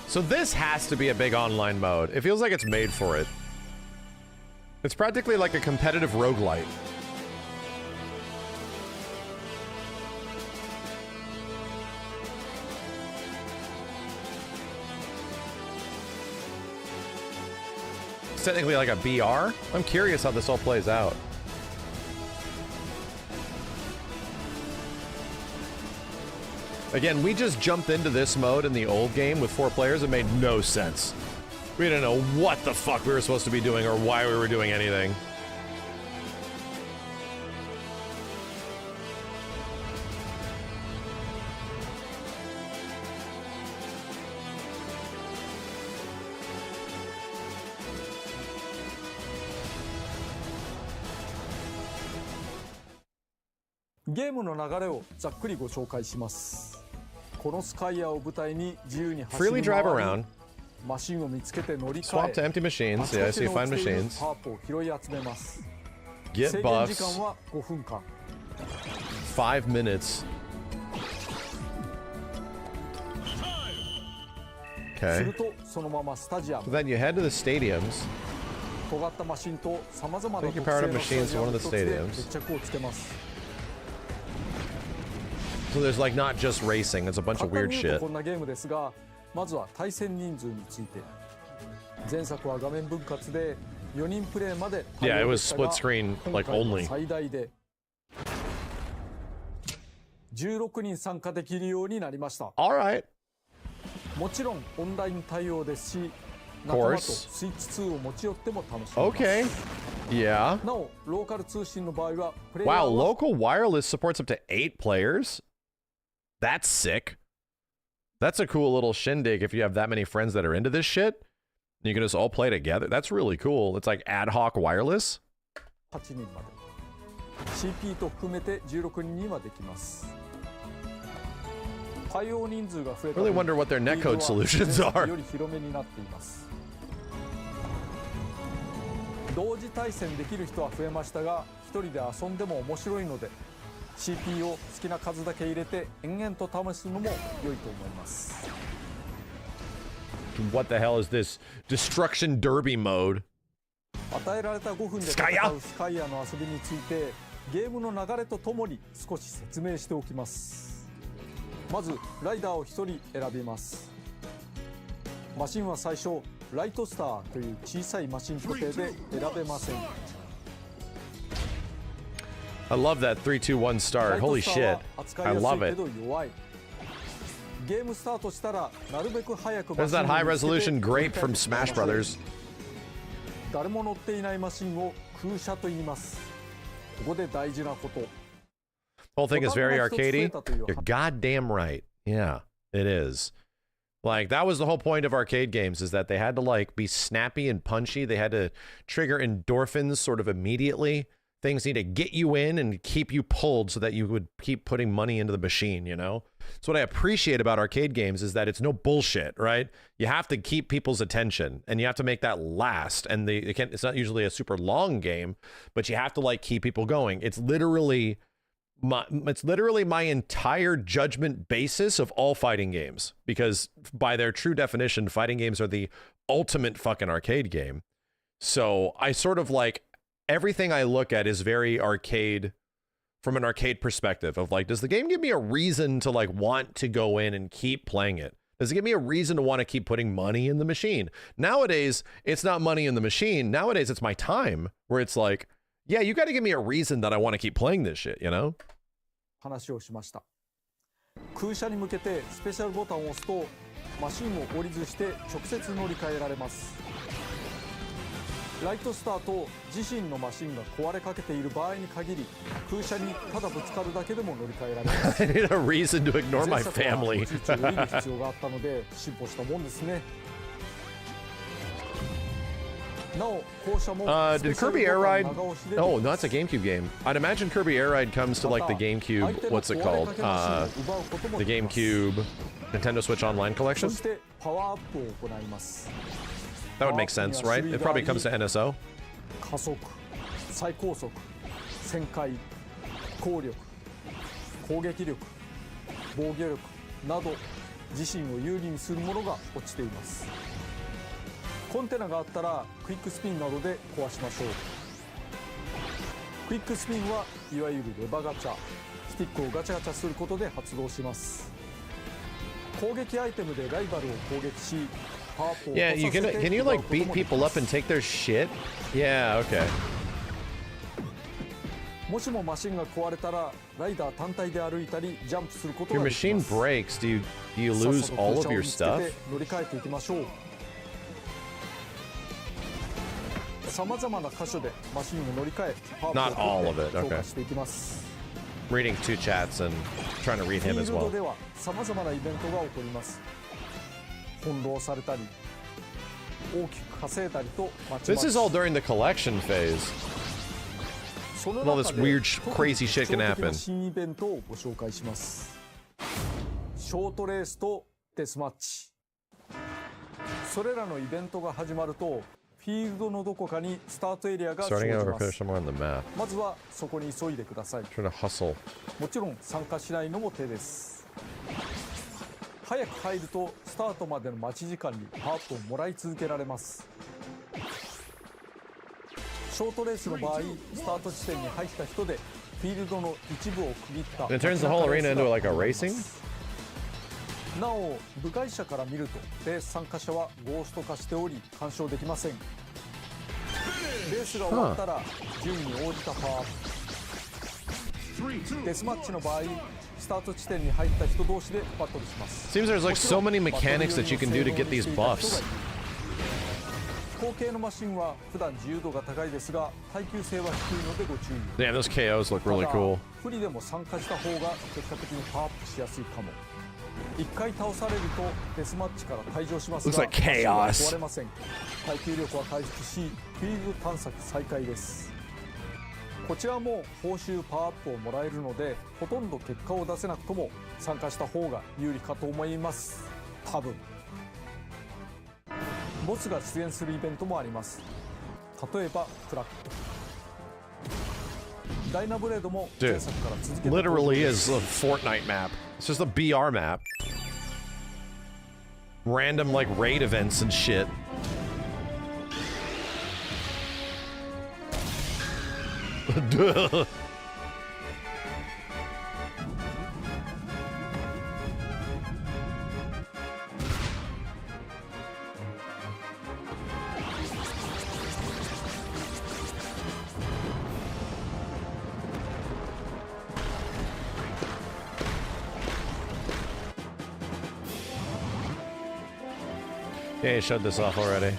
Speaker 8: So this has to be a big online mode. It feels like it's made for it. It's practically like a competitive roguelite. It's technically like a BR. I'm curious how this all plays out. Again, we just jumped into this mode in the old game with 4 players. It made no sense. We didn't know what the fuck we were supposed to be doing or why we were doing anything.
Speaker 9: Game の流れをざっくりご紹介します。このスカイアを舞台に自由に走り
Speaker 8: Freely drive
Speaker 9: 回り
Speaker 8: around.
Speaker 9: マシンを見つけて乗り
Speaker 8: Swap
Speaker 9: 換
Speaker 8: to
Speaker 9: え
Speaker 8: empty machines.
Speaker 9: あち
Speaker 8: Yeah, I
Speaker 9: こち
Speaker 8: see
Speaker 9: に
Speaker 8: you find
Speaker 9: 落ちている
Speaker 8: machines.
Speaker 9: ハープを拾い集めます。
Speaker 8: Get
Speaker 9: 制限時
Speaker 8: buffs.
Speaker 9: 間は5分間。
Speaker 8: 5 minutes.
Speaker 9: す
Speaker 8: Okay.
Speaker 9: るとそのままスタジア
Speaker 8: So
Speaker 9: ム。
Speaker 8: then you head to the stadiums.
Speaker 9: 尖ったマシンとさまざまな
Speaker 8: Take your
Speaker 9: 特
Speaker 8: powered
Speaker 9: 性
Speaker 8: up
Speaker 9: の
Speaker 8: machines
Speaker 9: スタ
Speaker 8: to
Speaker 9: ジア
Speaker 8: one
Speaker 9: ム
Speaker 8: of the
Speaker 9: 一つで
Speaker 8: stadiums.
Speaker 9: 決着をつけます。
Speaker 8: So there's like not just racing, it's a bunch of
Speaker 9: 簡単
Speaker 8: weird
Speaker 9: に言う
Speaker 8: shit.
Speaker 9: とこんなゲームですが、まずは対戦人数について。前作は画面分割で4人プレイまで対
Speaker 8: Yeah, it
Speaker 9: 応
Speaker 8: was
Speaker 9: でしたが
Speaker 8: split screen,
Speaker 9: 今
Speaker 8: like
Speaker 9: 回は
Speaker 8: only.
Speaker 9: 最大で16人参加できるようになりました。
Speaker 8: Alright.
Speaker 9: もちろんオンライン対応ですし、仲間とスイッチ2を持ち寄っても楽しめます。
Speaker 8: Okay. Yeah.
Speaker 9: なお、ローカル通信の場合はプレイ
Speaker 8: Wow,
Speaker 9: ヤーは
Speaker 8: local wireless supports up to 8 players? That's sick. That's a cool little shindig if you have that many friends that are into this shit. You can just all play together. That's really cool. It's like ad hoc wireless.
Speaker 9: 8人まで CP と含めて16人にはできます。対応人数が増えた
Speaker 8: Really wonder what their netcode solutions
Speaker 9: よ
Speaker 8: are.
Speaker 9: り広めになっています。同時対戦できる人は増えましたが、一人で遊んでも面白いので CP を好きな数だけ入れて延々と試すのも良いと思います。
Speaker 8: What the hell is this? Destruction Derby mode.
Speaker 9: 与えられた5分で戦うスカイアの遊びについてゲームの流れとともに少し説明しておきます。まずライダーを1人選びます。マシンは最初ライトスターという小さいマシン固定で選べません。
Speaker 8: I love that 3-2-1 start. Holy shit. I love it.
Speaker 9: ゲームスタートしたらなるべく早く
Speaker 8: There's that high resolution grape from Smash Brothers.
Speaker 9: 誰も乗っていないマシンを空車と言います。ここで大事なこと。
Speaker 8: Whole thing is very arcadey. You're goddamn right. Yeah, it is. Like, that was the whole point of arcade games, is that they had to, like, be snappy and punchy. They had to trigger endorphins sort of immediately. Things need to get you in and keep you pulled so that you would keep putting money into the machine, you know? So what I appreciate about arcade games is that it's no bullshit, right? You have to keep people's attention, and you have to make that last. And it's not usually a super long game, but you have to, like, keep people going. It's literally my entire judgment basis of all fighting games, because by their true definition, fighting games are the ultimate fucking arcade game. So I sort of like, everything I look at is very arcade, from an arcade perspective of like, does the game give me a reason to like want to go in and keep playing it? Does it give me a reason to want to keep putting money in the machine? Nowadays, it's not money in the machine. Nowadays, it's my time, where it's like, yeah, you got to give me a reason that I want to keep playing this shit, you know?
Speaker 9: 話をしました。空車に向けてスペシャルボタンを押すとマシンを降りずして直接乗り換えられます。ライトスターと自身のマシンが壊れかけている場合に限り空車にただぶつかるだけでも乗り換えられます。
Speaker 8: I need a reason to ignore my family.
Speaker 9: 前作はいちいち降りる必要があったので進歩したもんですね。
Speaker 8: Did Kirby Air Ride? Oh, no, that's a GameCube game. I'd imagine Kirby Air Ride comes to like the GameCube. What's it called? The GameCube Nintendo Switch Online Collection. That would make sense, right? It probably comes to NSO.
Speaker 9: 加速、最高速、旋回、効力、攻撃力、防御力など自身を有利にするものが落ちています。コンテナがあったらクイックスピンなどで壊しましょう。クイックスピンはいわゆるレバガチャ、スティックをガチャガチャすることで発動します。攻撃アイテムでライバルを攻撃し、パワーアップを落とさせて
Speaker 8: Yeah, can you like beat people up and take their shit? Yeah, okay.
Speaker 9: もしもマシンが壊れたらライダー単体で歩いたりジャンプすることが
Speaker 8: Your
Speaker 9: できま
Speaker 8: machine
Speaker 9: す。
Speaker 8: breaks. Do you lose all of your stuff?
Speaker 9: 乗り換えていきましょう。さまざまな箇所でマシンを乗り換え、パワーアップを取って強化していきます。
Speaker 8: Reading two chats and trying to read him as
Speaker 9: フィールド
Speaker 8: well.
Speaker 9: ではさまざまなイベントが起こります。翻弄されたり、大きく稼いだりとまちま
Speaker 8: This
Speaker 9: ち。
Speaker 8: is all during the collection phase.
Speaker 9: その
Speaker 8: all
Speaker 9: 中
Speaker 8: this
Speaker 9: で
Speaker 8: weird,
Speaker 9: 特に
Speaker 8: crazy shit
Speaker 9: 特
Speaker 8: can
Speaker 9: 徴的な
Speaker 8: happen.
Speaker 9: 新イベントをご紹介します。ショートレースとデスマッチ。それらのイベントが始まるとフィールドのどこかにスタートエリアが生じ
Speaker 8: Starting over
Speaker 9: ま
Speaker 8: finish
Speaker 9: す。
Speaker 8: somewhere on the map.
Speaker 9: まずはそこに急いでください。
Speaker 8: Trying to hustle.
Speaker 9: もちろん参加しないのも手です。早く入るとスタートまでの待ち時間にパワーアップをもらい続けられます。ショートレースの場合、スタート地点に入った人でフィールドの一部を区切った
Speaker 8: It turns the whole arena into like a racing?
Speaker 9: なお部外者から見るとレース参加者はゴースト化しており干渉できません。レースが終わったら順位に応じたパワーアップ。デスマッチの場合スタート地点に入った人同士でバトルします。
Speaker 8: Seems there's like so many mechanics that you can do to get these buffs.
Speaker 9: 後継のマシンは普段自由度が高いですが耐久性は低いのでご注意。
Speaker 8: Damn, those KOs look really cool.
Speaker 9: 不利でも参加した方が結果的にパワーアップしやすいかも。一回倒されるとデスマッチから退場しますが
Speaker 8: Looks like chaos.
Speaker 9: マシンは壊れません。耐久力は回復しフィールド探索再開です。こちらも報酬パワーアップをもらえるのでほとんど結果を出せなくとも参加した方が有利かと思います。多分ボスが出現するイベントもあります。例えばクラック、ダイナブレードも前
Speaker 8: Dude,
Speaker 9: 作から続けて
Speaker 8: literally is a Fortnite map. It's just a BR map. Random like raid events and shit. Duh. Yeah, you showed this off already.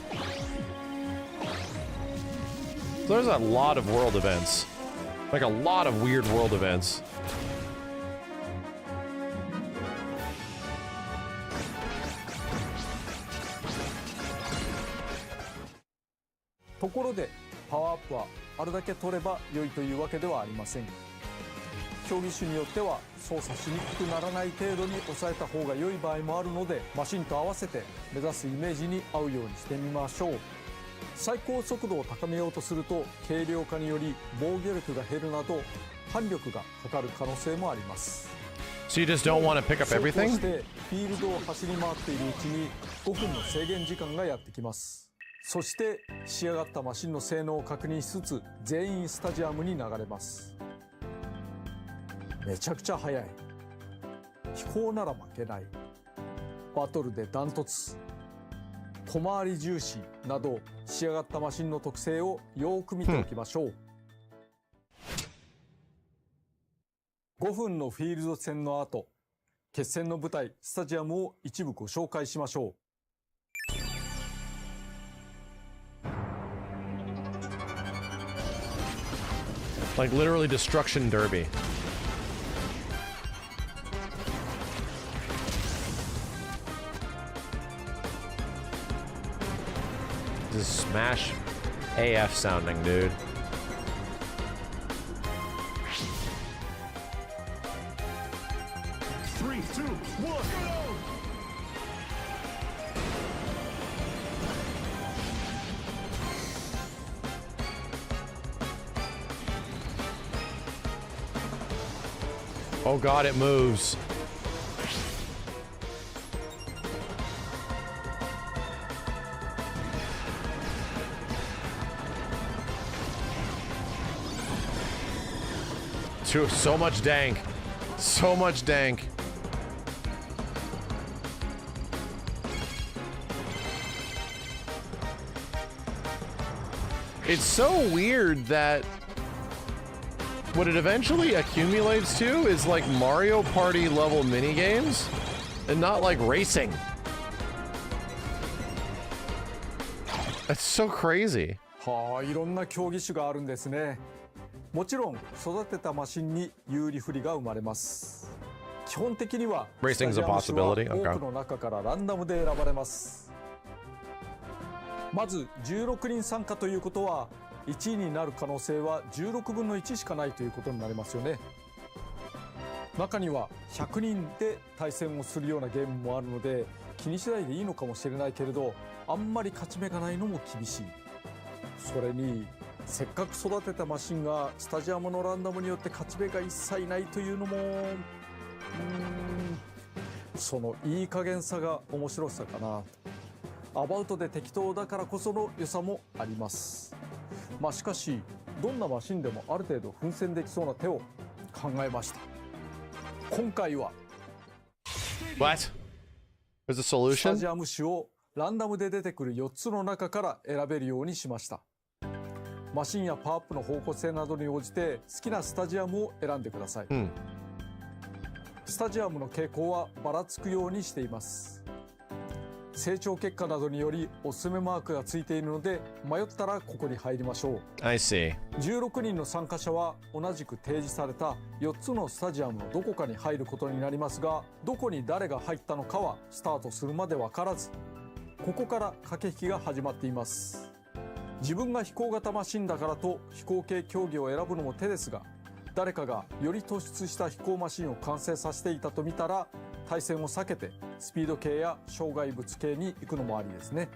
Speaker 8: So there's a lot of world events. Like a lot of weird world events.
Speaker 9: ところでパワーアップはあるだけ取れば良いというわけではありません。競技種によっては操作しにくくならない程度に抑えた方が良い場合もあるので、マシンと合わせて目指すイメージに合うようにしてみましょう。最高速度を高めようとすると軽量化により防御力が減るなど反力がかかる可能性もあります。
Speaker 8: So you just don't want to pick up
Speaker 9: そうこう
Speaker 8: everything?
Speaker 9: してフィールドを走り回っているうちに5分の制限時間がやってきます。そして仕上がったマシンの性能を確認しつつ全員スタジアムに流れます。めちゃくちゃ速い。飛行なら負けない。バトルでダントツ。小回り重視など仕上がったマシンの特性をよく見ておきましょう。5分のフィールド戦の後、決戦の舞台スタジアムを一部ご紹介しましょう。
Speaker 8: Like literally destruction derby. This is Smash AF sounding, dude.
Speaker 3: Three, two, one, go!
Speaker 8: Oh god, it moves. So much dank. So much dank. It's so weird that what it eventually accumulates to is like Mario Party level minigames and not like racing. That's so crazy.
Speaker 9: はあ、いろんな競技種があるんですね。もちろん育てたマシンに有利不利が生まれます。基本的には
Speaker 8: Racing's a possibility.
Speaker 9: 多くの中からランダムで選ばれます。まず16人参加ということは1位になる可能性は16分の1しかないということになりますよね。中には100人で対戦をするようなゲームもあるので気にしないでいいのかもしれないけれど、あんまり勝ち目がないのも厳しい。それにせっかく育てたマシンがスタジアムのランダムによって勝ち目が一切ないというのもそのいい加減さが面白さかな。アバウトで適当だからこその良さもあります。まあしかしどんなマシンでもある程度奮戦できそうな手を考えました。今回は
Speaker 8: What? There's a
Speaker 9: スタ
Speaker 8: solution?
Speaker 9: ジアム種をランダムで出てくる4つの中から選べるようにしました。マシンやパワーアップの方向性などに応じて好きなスタジアムを選んでください。スタジアムの傾向はばらつくようにしています。成長結果などによりおすすめマークがついているので迷ったらここに入りましょう。
Speaker 8: I see.
Speaker 9: 16人の参加者は同じく提示された4つのスタジアムのどこかに入ることになりますが、どこに誰が入ったのかはスタートするまで分からず、ここから駆け引きが始まっています。自分が飛行型マシンだからと飛行系競技を選ぶのも手ですが、誰かがより突出した飛行マシンを完成させていたと見たら対戦を避けてスピード系や障害物系に行くのもありですね。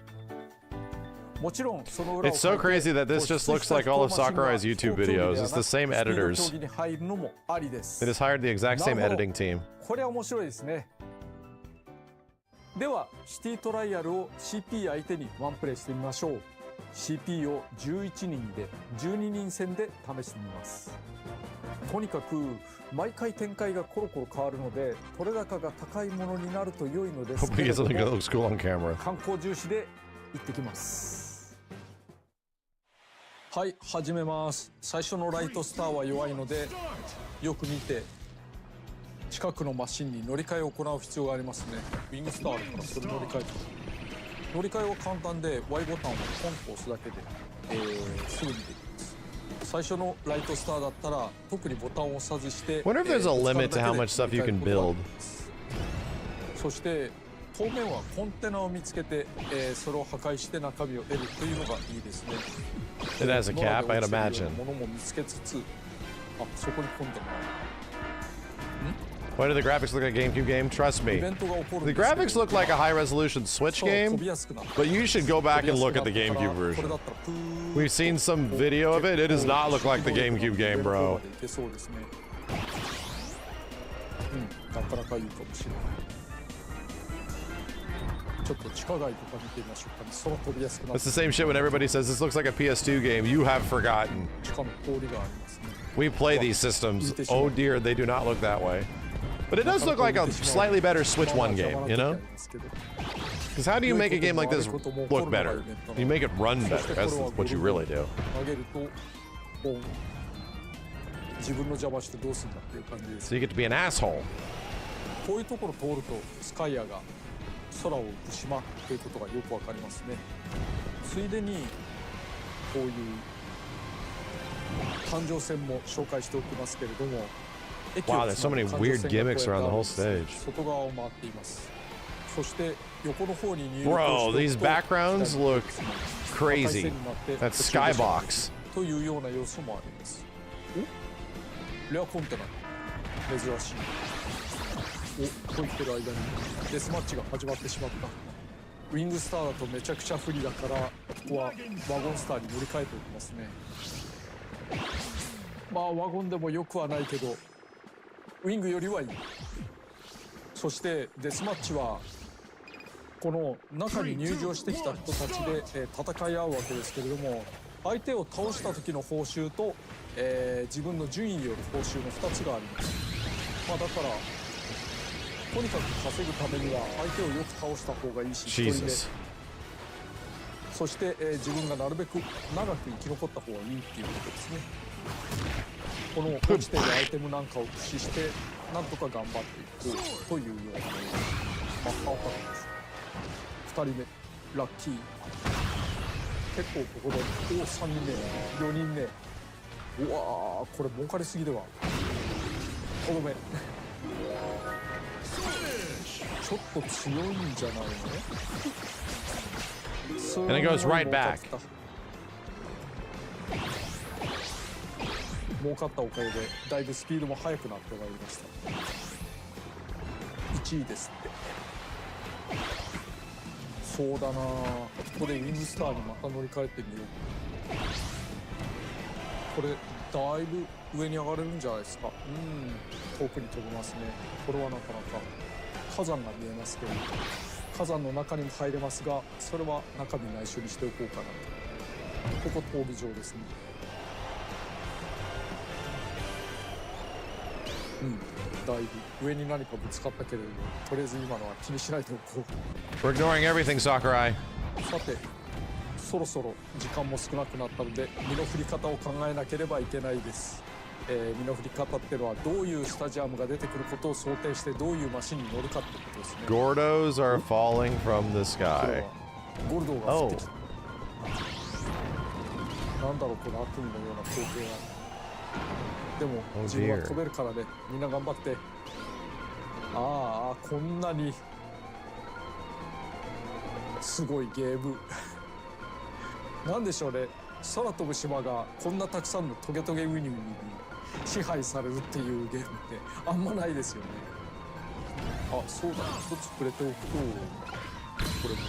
Speaker 9: もちろんその裏を
Speaker 8: It's so crazy that this just looks like all of Sakurai's YouTube videos. It's the same editors.
Speaker 9: スピード競技に入るのもありです。
Speaker 8: They just hired the exact same editing team.
Speaker 9: これは面白いですね。ではシティトライアルを CP 相手にワンプレイしてみましょう。CP を11人にで12人戦で試してみます。とにかく毎回展開がコロコロ変わるので取れ高が高いものになると良いのです
Speaker 8: Hopefully
Speaker 9: け
Speaker 8: he
Speaker 9: れ
Speaker 8: gets
Speaker 9: ど
Speaker 8: something that
Speaker 9: も、
Speaker 8: looks cool on camera.
Speaker 9: 観光重視で行ってきます。はい、始めます。最初のライトスターは弱いのでよく見て近くのマシンに乗り換えを行う必要がありますね。ウィングスターあるからそれ乗り換えて、乗り換えは簡単で Y ボタンをポンと押すだけで、すぐにできます。最初のライトスターだったら特にボタンを押さずして
Speaker 8: Wonder if there's a limit to how much stuff you can build.
Speaker 9: そして当面はコンテナを見つけて、それを破壊して中身を得るというのがいいですね。
Speaker 8: It has a cap, I'd imagine.
Speaker 9: ものも見つけつつ、あ、そこにコンテナ。
Speaker 8: Why do the graphics look like a GameCube game? Trust me. The graphics look like a high-resolution Switch game, but you should go back and look at the GameCube version. We've seen some video of it. It does not look like the GameCube game, bro.
Speaker 9: なかなかいいかもしれない。ちょっと地下街とか見てみましょうかね。空飛びやすくなって。
Speaker 8: It's the same shit when everybody says this looks like a PS2 game. You have forgotten.
Speaker 9: 地下の通りがありますね。
Speaker 8: We play these systems. Oh dear, they do not look that way. But it does look like a slightly better Switch 1 game, you know? Because how do you make a game like this look better? You make it run better. That's what you really do.
Speaker 9: 投げるとボン。自分の邪魔してどうするんだっていう感じです。
Speaker 8: So you get to be an asshole.
Speaker 9: こういうところ通るとスカイアが空を浮く島ということがよくわかりますね。ついでにこういう環状線も紹介しておきますけれども、
Speaker 8: Wow, there's so many weird gimmicks around the whole stage.
Speaker 9: 外側を回っています。そして横の方に入力
Speaker 8: Bro, these backgrounds look crazy. That skybox.
Speaker 9: というような要素もあります。お、レアコンテナ珍しい。お、と言ってる間にデスマッチが始まってしまった。ウィングスターだとめちゃくちゃ不利だから、ここはワゴンスターに乗り換えておきますね。まあワゴンでもよくはないけど、ウィングよりはいい。そしてデスマッチはこの中に入場してきた人たちで、戦い合うわけですけれども、相手を倒した時の報酬と、自分の順位による報酬の2つがあります。まあだからとにかく稼ぐためには相手をよく倒した方がいいし、一人で。そして、自分がなるべく長く生き残った方がいいっていうことですね。この落ちているアイテムなんかを駆使してなんとか頑張っていこうというようなマッハアタックです。2人目ラッキー。結構ここで3人目4人目、うわー、これ儲かりすぎでは。とどめちょっと強いんじゃないの。
Speaker 8: And it goes right back.
Speaker 9: 儲かったおかげでだいぶスピードも速くなってまいりました。1位ですって。そうだな、ここでウィングスターにまた乗り換えてみよう。これだいぶ上に上がれるんじゃないですか。遠くに飛びますね。これはなかなか火山が見えますけど、火山の中にも入れますが、それは中身内緒にしておこうかなと。ここ闘技場ですね。だいぶ上に何かぶつかったけれども、とりあえず今のは気にしないでおこう。
Speaker 8: We're ignoring everything, Sakurai.
Speaker 9: さて、そろそろ時間も少なくなったので身の振り方を考えなければいけないです。身の振り方っていうのはどういうスタジアムが出てくることを想定してどういうマシンに乗るかってことですね。
Speaker 8: Gordos are falling from the sky.
Speaker 9: ゴルドが降ってきた。なんだろうこの悪夢のような光景は。でも自分は飛べるからね、みんな頑張って。ああ、こんなにすごいゲームなんでしょうね。空飛ぶ島がこんなたくさんのトゲトゲウニウニに支配されるっていうゲームってあんまないですよね。あ、そうだ、一つ触れておくと、これも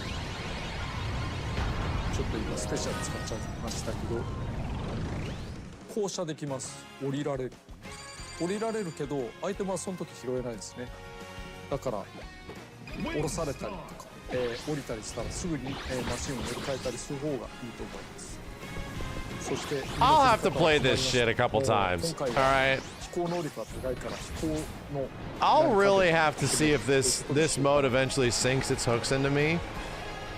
Speaker 9: ちょっと今スペシャル使っちゃいましたけど、降車できます。降りられる。降りられるけどアイテムはその時拾えないですね。だから降ろされたりとか、降りたりしたらすぐに、マシンを乗り換えたりする方がいいと思います。そして
Speaker 8: I'll have to play this shit a couple times. All right.
Speaker 9: 飛行能力は高いから飛行の
Speaker 8: I'll really have to see if this mode eventually sinks its hooks into me,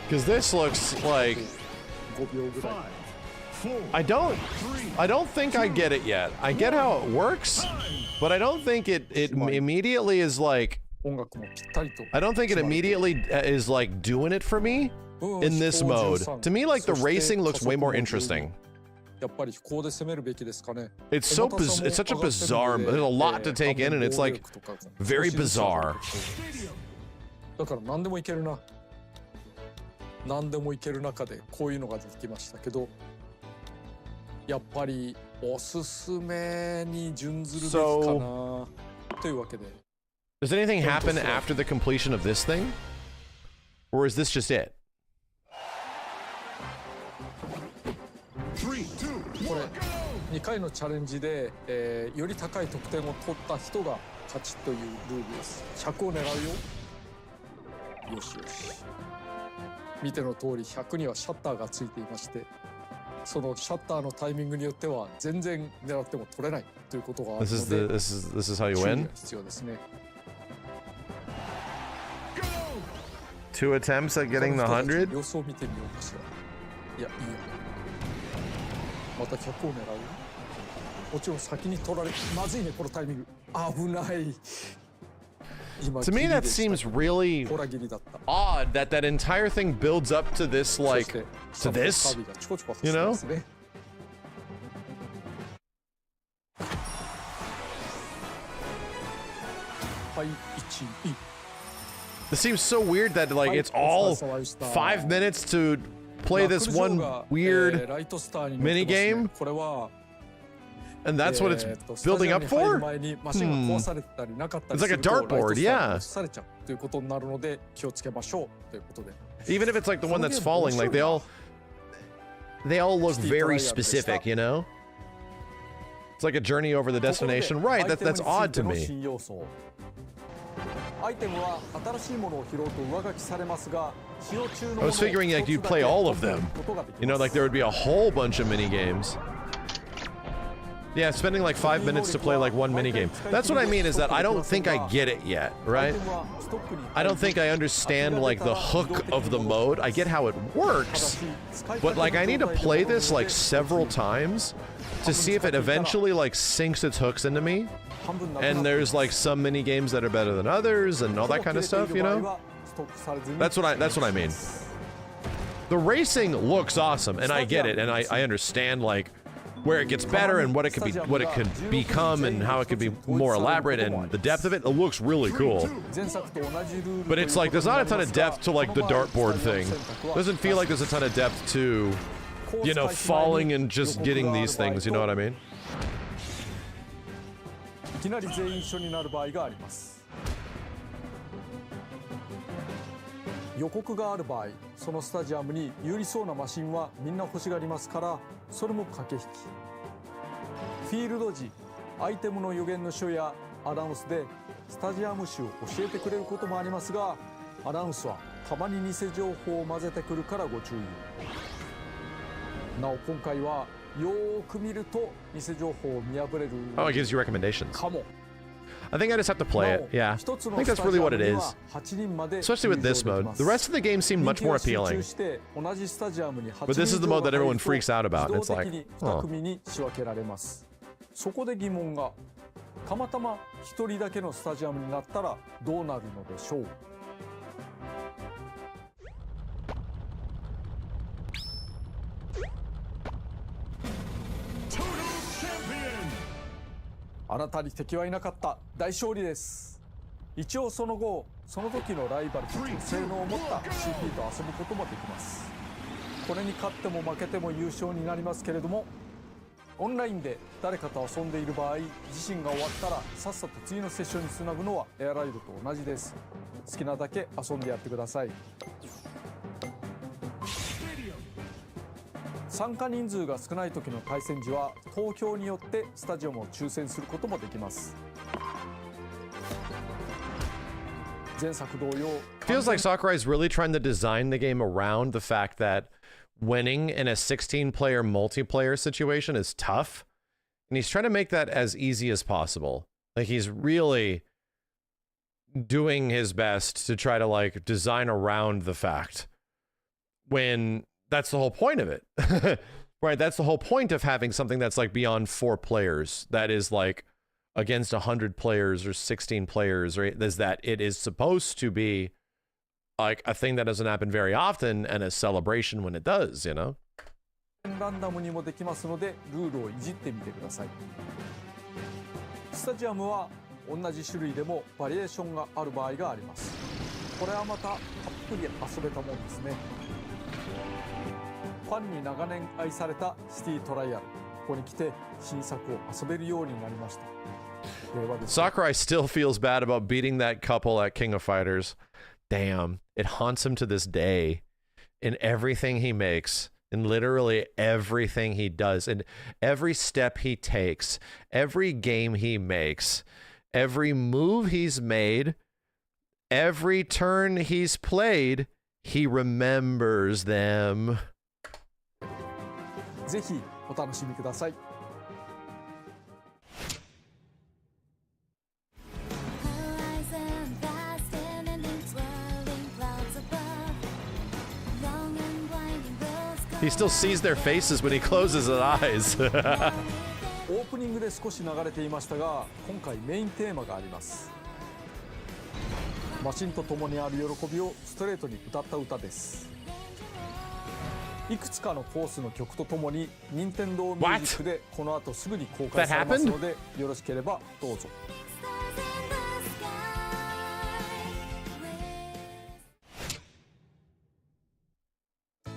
Speaker 8: because this looks like
Speaker 9: 5秒ぐらい。
Speaker 8: I don't think I get it yet. I get how it works, but I don't think it immediately is like,
Speaker 9: 音楽もぴったりと。
Speaker 8: I don't think it immediately is like doing it for me in this mode. To me, like the racing looks way more interesting.
Speaker 9: やっぱり飛行で攻めるべきですかね。
Speaker 8: It's such a bizarre, there's a lot to take in, and it's like very bizarre.
Speaker 9: だから何でもいけるな。何でもいける中でこういうのが出てきましたけど、やっぱりおすすめに準ずるべきかな、というわけで。
Speaker 8: Does anything happen after the completion of this thing? Or is this just it?
Speaker 9: これ2回のチャレンジで、より高い得点を取った人が勝ちというルールです。100を狙うよ。よしよし。見ての通り100にはシャッターがついていまして、そのシャッターのタイミングによっては全然狙っても取れないということがあるので、
Speaker 8: This is how you win?
Speaker 9: 必要ですね。
Speaker 8: 2 attempts at getting the 100?
Speaker 9: 様子を見てみようかしら。いや、いいや。また100を狙う。もちろん先に取られ、まずいね、このタイミング。危ない。
Speaker 8: To me, that seems really odd that that entire thing builds up to this, like, to this, you know? This seems so weird that, like, it's all 5 minutes to play this one weird mini game. And that's what it's building up for? It's like a dartboard, yeah. Even if it's like the one that's falling, like they all look very specific, you know? It's like a journey over the destination. Right, that's odd to me. I was figuring like you'd play all of them. You know, like there would be a whole bunch of mini games. Yeah, spending like 5 minutes to play like one minigame. That's what I mean, is that I don't think I get it yet, right? I don't think I understand like the hook of the mode. I get how it works, but like I need to play this like several times to see if it eventually like sinks its hooks into me. And there's like some mini games that are better than others and all that kind of stuff, you know? That's what I mean. The racing looks awesome, and I get it, and I understand like where it gets better and what it could become and how it could be more elaborate, and the depth of it looks really cool. But it's like there's not a ton of depth to like the dartboard thing. Doesn't feel like there's a ton of depth to, you know, falling and just getting these things, you know what I mean?
Speaker 9: いきなり全員一緒になる場合があります。予告がある場合、そのスタジアムに有利そうなマシンはみんな欲しがりますから、それも駆け引き。フィールド時、アイテムの予言の書やアナウンスでスタジアム種を教えてくれることもありますが、アナウンスはたまに偽情報を混ぜてくるからご注意。なお今回はよーく見ると偽情報を見破れる。
Speaker 8: Oh, it gives you recommendations.
Speaker 9: かも。
Speaker 8: I think I just have to play it. Yeah. I think that's really what it is. Especially with this mode. The rest of the game seemed much more appealing. But this is the mode that everyone freaks out about. It's like, oh.
Speaker 9: そこで疑問が、たまたま一人だけのスタジアムになったらどうなるのでしょう。あなたに敵はいなかった。大勝利です。一応その後、その時のライバルたちの性能を持った CP と遊ぶこともできます。これに勝っても負けても優勝になりますけれども、オンラインで誰かと遊んでいる場合、自身が終わったらさっさと次のセッションにつなぐのはエアライドと同じです。好きなだけ遊んでやってください。参加人数が少ない時の対戦時は投票によってスタジアムを抽選することもできます。前作同様、
Speaker 8: Feels like Sakurai is really trying to design the game around the fact that winning in a 16-player multiplayer situation is tough, and he's trying to make that as easy as possible. Like he's really doing his best to try to like design around the fact when that's the whole point of it. Right, that's the whole point of having something that's like beyond 4 players, that is like against 100 players or 16 players, right? Is that it is supposed to be like a thing that doesn't happen very often and a celebration when it does, you know?
Speaker 9: ランダムにもできますのでルールをいじってみてください。スタジアムは同じ種類でもバリエーションがある場合があります。これはまたたっぷり遊べたもんですね。ファンに長年愛されたシティトライアル、ここに来て新作を遊べるようになりました。
Speaker 8: Sakurai still feels bad about beating that couple at King of Fighters. Damn, it haunts him to this day in everything he makes, in literally everything he does, in every step he takes, every game he makes, every move he's made, every turn he's played, he remembers them.
Speaker 9: ぜひお楽しみください。
Speaker 8: He still sees their faces when he closes his eyes.
Speaker 9: オープニングで少し流れていましたが、今回メインテーマがあります。マシンと共にある喜びをストレートに歌った歌です。いくつかのコースの曲とともに任天堂ミュージックでこの後すぐに公開されますので、よろしければどうぞ。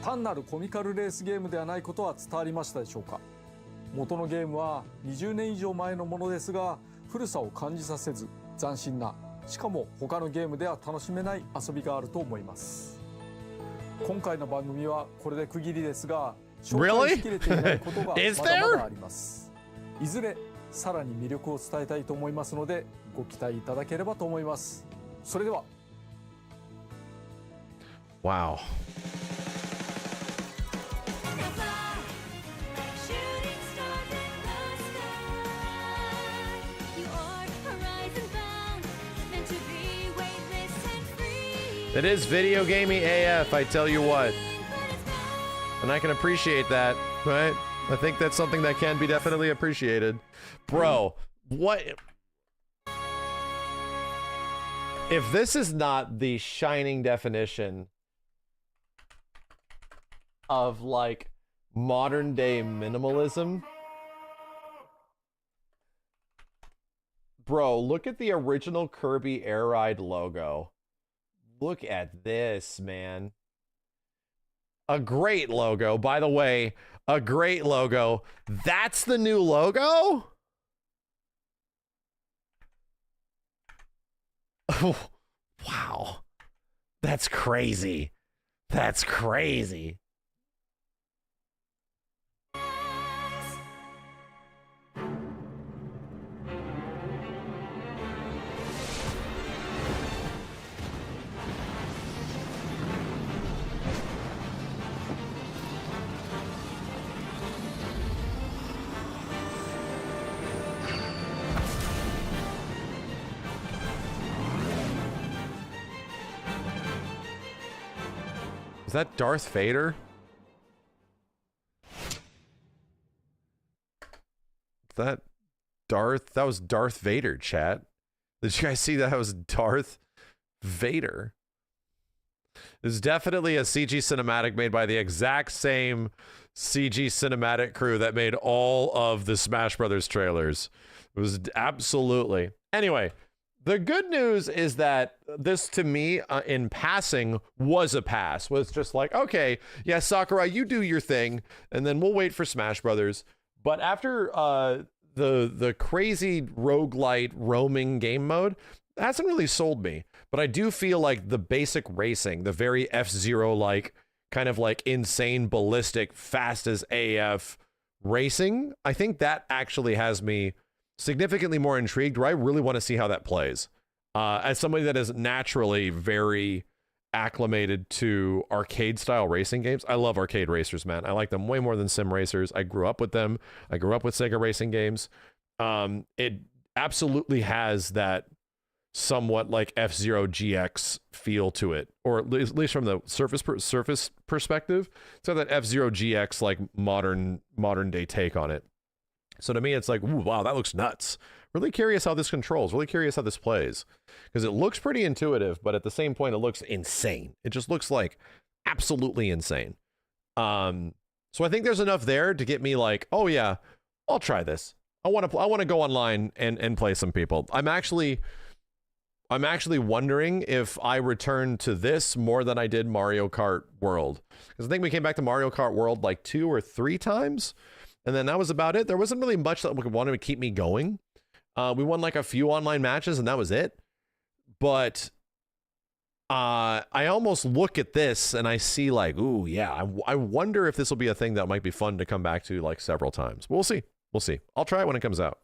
Speaker 9: 単なるコミカルレースゲームではないことは伝わりましたでしょうか。元のゲームは20年以上前のものですが、古さを感じさせず斬新な、しかも他のゲームでは楽しめない遊びがあると思います。今回の番組はこれで区切りですが、紹介しきれていないことがまだまだあります。いずれさらに魅力を伝えたいと思いますので、ご期待いただければと思います。それでは。
Speaker 8: Wow. It is video gaming AF, I tell you what. And I can appreciate that, right? I think that's something that can be definitely appreciated. Bro, what? If this is not the shining definition of, like, modern day minimalism. Bro, look at the original Kirby Air Ride logo. Look at this, man. A great logo. By the way, a great logo. That's the new logo? Oh, wow. That's crazy. That's crazy. Is that Darth Vader? That was Darth Vader, chat. Did you guys see that was Darth Vader? It's definitely a CG cinematic made by the exact same CG cinematic crew that made all of the Smash Brothers trailers. It was absolutely. Anyway, the good news is that this, to me, in passing, was a pass. Was just like, okay, yeah, Sakurai, you do your thing, and then we'll wait for Smash Brothers. But after the crazy roguelite roaming game mode, that hasn't really sold me. But I do feel like the basic racing, the very F-Zero-like, kind of like insane, ballistic, fast as AF racing, I think that actually has me significantly more intrigued, where I really want to see how that plays. As somebody that is naturally very acclimated to arcade style racing games, I love arcade racers, man. I like them way more than sim racers. I grew up with them. I grew up with Sega racing games. It absolutely has that somewhat like F-Zero GX feel to it, or at least from the surface perspective. So that F-Zero GX like modern day take on it. So to me, it's like, ooh, wow, that looks nuts. Really curious how this controls. Really curious how this plays. Because it looks pretty intuitive, but at the same point, it looks insane. It just looks like absolutely insane. So I think there's enough there to get me like, oh yeah, I'll try this. I want to go online and play some people. I'm actually I'm actually wondering if I return to this more than I did Mario Kart World. Because I think we came back to Mario Kart World like 2 or 3 times. And then that was about it. There wasn't really much that wanted to keep me going. We won like a few online matches and that was it. But I almost look at this and I see like, ooh, yeah, I wonder if this will be a thing that might be fun to come back to like several times. We'll see. We'll see. I'll try it when it comes out.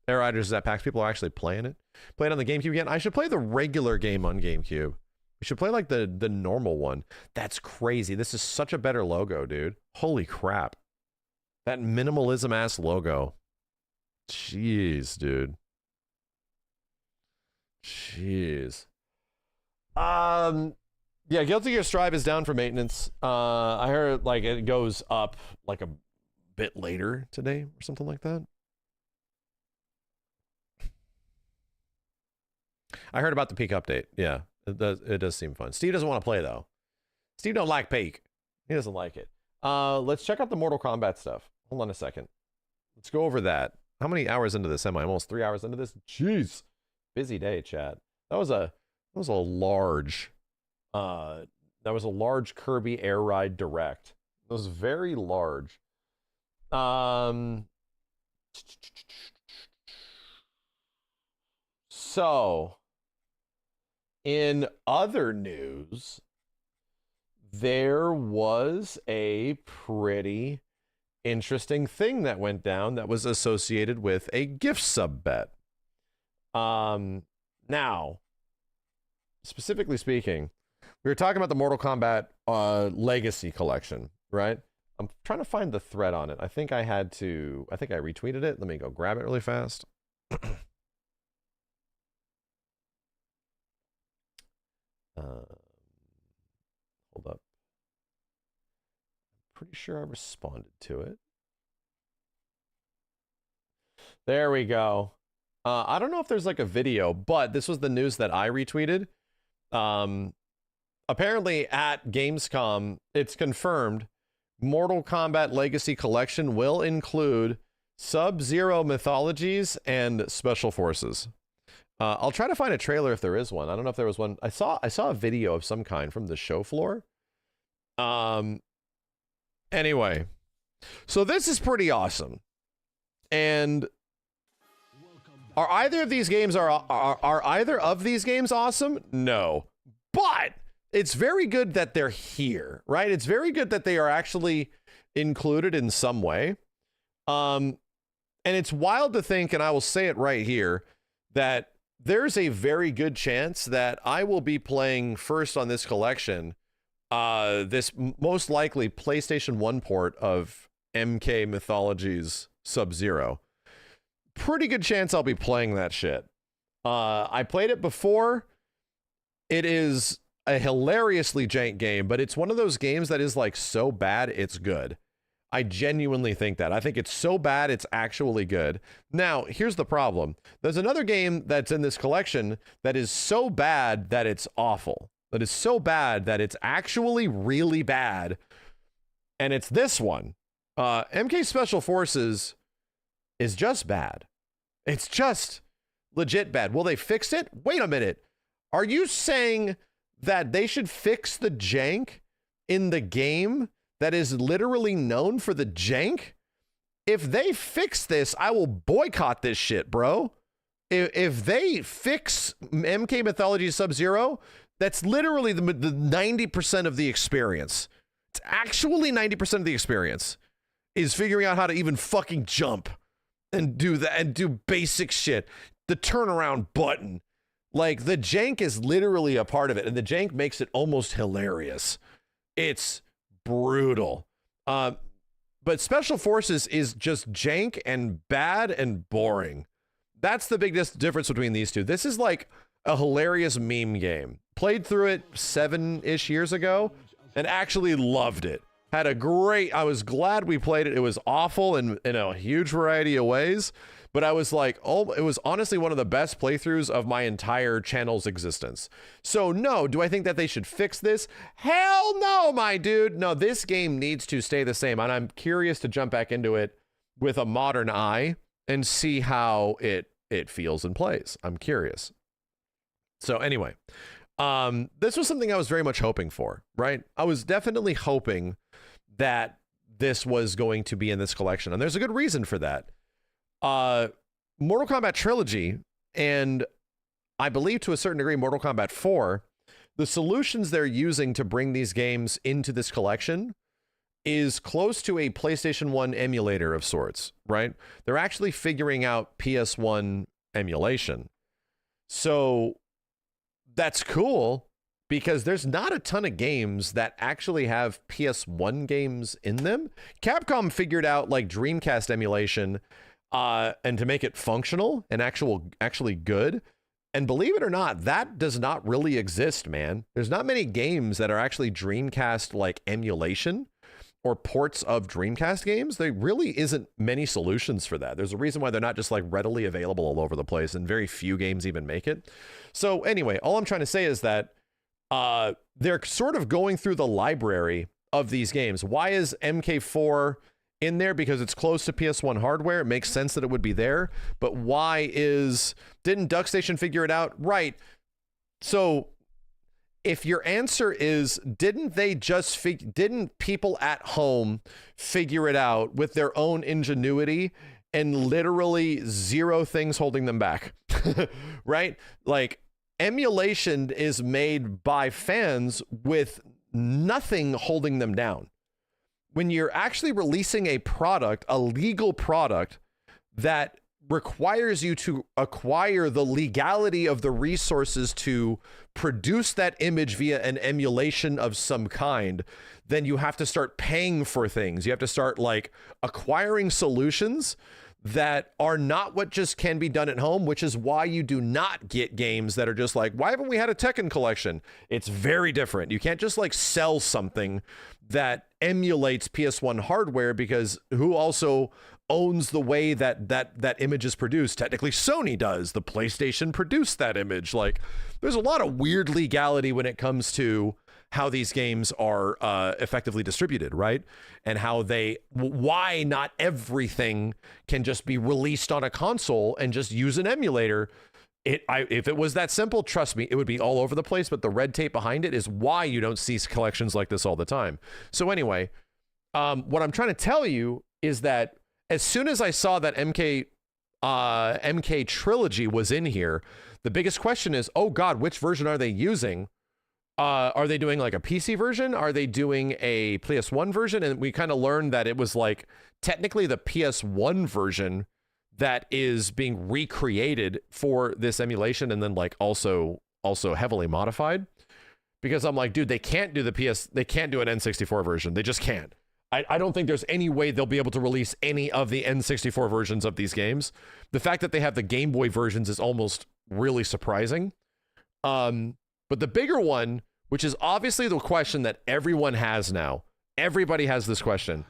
Speaker 8: Air Riders is at PAX. People are actually playing it. Play it on the GameCube again. I should play the regular game on GameCube. We should play like the normal one. That's crazy. This is such a better logo, dude. Holy crap. That minimalism ass logo. Jeez, dude. Jeez. Yeah, Guilty Gear Strive is down for maintenance. I heard like it goes up like a bit later today or something like that. I heard about the Peak update. Yeah, it does seem fun. Steve doesn't want to play though. Steve don't like Peak. He doesn't like it. Let's check out the Mortal Kombat stuff. Hold on a second. Let's go over that. How many hours into this am I? Almost 3 hours into this. Jeez, busy day, chat. That was a large Kirby Air Ride Direct. It was very large. So, in other news, there was a pretty interesting thing that went down that was associated with a gift sub bet. Now, specifically speaking, we were talking about the Mortal Kombat Legacy Collection, right? I'm trying to find the thread on it. I think I retweeted it. Let me go grab it really fast. Hold up. I'm pretty sure I responded to it. There we go. I don't know if there's like a video, but this was the news that I retweeted. Apparently at Gamescom, it's confirmed Mortal Kombat Legacy Collection will include Sub-Zero mythologies and special forces. I'll try to find a trailer if there is one. I don't know if there was one. I saw a video of some kind from the show floor. Anyway, so this is pretty awesome. And are either of these games awesome? No. But it's very good that they're here, right? It's very good that they are actually included in some way. And it's wild to think, and I will say it right here, that there's a very good chance that I will be playing first on this collection, this most likely PlayStation 1 port of MK Mythologies Sub-Zero. Pretty good chance I'll be playing that shit. I played it before. It is a hilariously jank game, but it's one of those games that is like so bad it's good. I genuinely think that. I think it's so bad it's actually good. Now, here's the problem. There's another game that's in this collection that is so bad that it's awful. That is so bad that it's actually really bad. And it's this one. MK Special Forces is just bad. It's just legit bad. Will they fix it? Wait a minute. Are you saying that they should fix the jank in the game that is literally known for the jank? If they fix this, I will boycott this shit, bro. If they fix MK Mythology Sub-Zero, that's literally the 90% of the experience. It's actually 90% of the experience is figuring out how to even fucking jump and do that and do basic shit. The turnaround button. Like, the jank is literally a part of it, and the jank makes it almost hilarious. It's brutal. But Special Forces is just jank and bad and boring. That's the biggest difference between these two. This is like a hilarious meme game. Played through it 7-ish years ago and actually loved it. Had a great, I was glad we played it. It was awful in a huge variety of ways, but I was like, oh, it was honestly one of the best playthroughs of my entire channel's existence. So no, do I think that they should fix this? Hell no, my dude. No, this game needs to stay the same, and I'm curious to jump back into it with a modern eye and see how it feels and plays. I'm curious. So anyway, this was something I was very much hoping for, right? I was definitely hoping that this was going to be in this collection, and there's a good reason for that. Mortal Kombat Trilogy, and I believe to a certain degree Mortal Kombat 4, the solutions they're using to bring these games into this collection is close to a PlayStation 1 emulator of sorts, right? They're actually figuring out PS1 emulation. So that's cool, because there's not a ton of games that actually have PS1 games in them. Capcom figured out like Dreamcast emulation and to make it functional and actually good. And believe it or not, that does not really exist, man. There's not many games that are actually Dreamcast like emulation or ports of Dreamcast games. There really isn't many solutions for that. There's a reason why they're not just like readily available all over the place, and very few games even make it. So anyway, all I'm trying to say is that they're sort of going through the library of these games. Why is MK4 in there? Because it's close to PS1 hardware. It makes sense that it would be there. But why didn't DuckStation figure it out? Right. So if your answer is, didn't people at home figure it out with their own ingenuity and literally zero things holding them back? Right? Like, emulation is made by fans with nothing holding them down. When you're actually releasing a product, a legal product that requires you to acquire the legality of the resources to produce that image via an emulation of some kind, then you have to start paying for things. You have to start like acquiring solutions that are not what just can be done at home, which is why you do not get games that are just like, why haven't we had a Tekken collection? It's very different. You can't just like sell something that emulates PS1 hardware, because who also owns the way that image is produced? Technically Sony does. The PlayStation produced that image. Like, there's a lot of weird legality when it comes to how these games are effectively distributed, right? And how why not everything can just be released on a console and just use an emulator. If it was that simple, trust me, it would be all over the place. But the red tape behind it is why you don't see collections like this all the time. So anyway, what I'm trying to tell you is that as soon as I saw that MK Trilogy was in here, the biggest question is, oh God, which version are they using? Are they doing like a PC version? Are they doing a PS1 version? And we kind of learned that it was like technically the PS1 version that is being recreated for this emulation, and then like also heavily modified. Because I'm like, dude, they can't do an N64 version. They just can't. I don't think there's any way they'll be able to release any of the N64 versions of these games. The fact that they have the Game Boy versions is almost really surprising. But the bigger one, which is obviously the question that everyone has now, everybody has this question.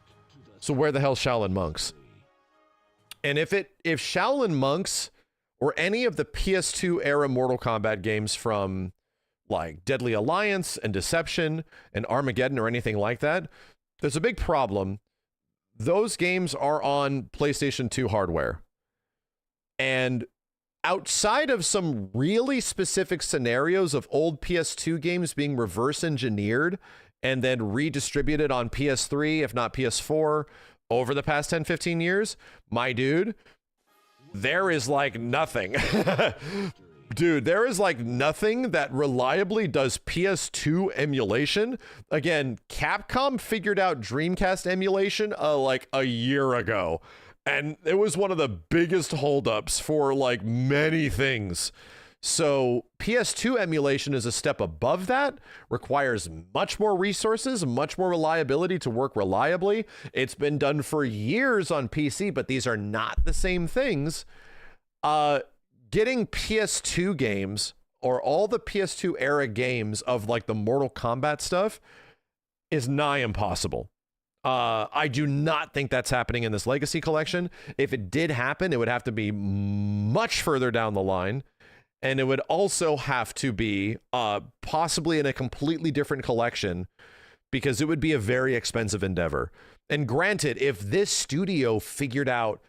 Speaker 8: So where the hell's Shaolin Monks? And if Shaolin Monks or any of the PS2 era Mortal Kombat games from like Deadly Alliance and Deception and Armageddon or anything like that, there's a big problem. Those games are on PlayStation 2 hardware. And outside of some really specific scenarios of old PS2 games being reverse engineered and then redistributed on PS3, if not PS4, over the past 10, 15 years, my dude, there is like nothing. Dude, there is like nothing that reliably does PS2 emulation. Again, Capcom figured out Dreamcast emulation like a year ago. And it was one of the biggest holdups for like many things. So PS2 emulation is a step above that, requires much more resources, much more reliability to work reliably. It's been done for years on PC, but these are not the same things. Getting PS2 games or all the PS2 era games of like the Mortal Kombat stuff is nigh impossible. I do not think that's happening in this Legacy Collection. If it did happen, it would have to be much further down the line. And it would also have to be possibly in a completely different collection, because it would be a very expensive endeavor. And granted, if this studio figured out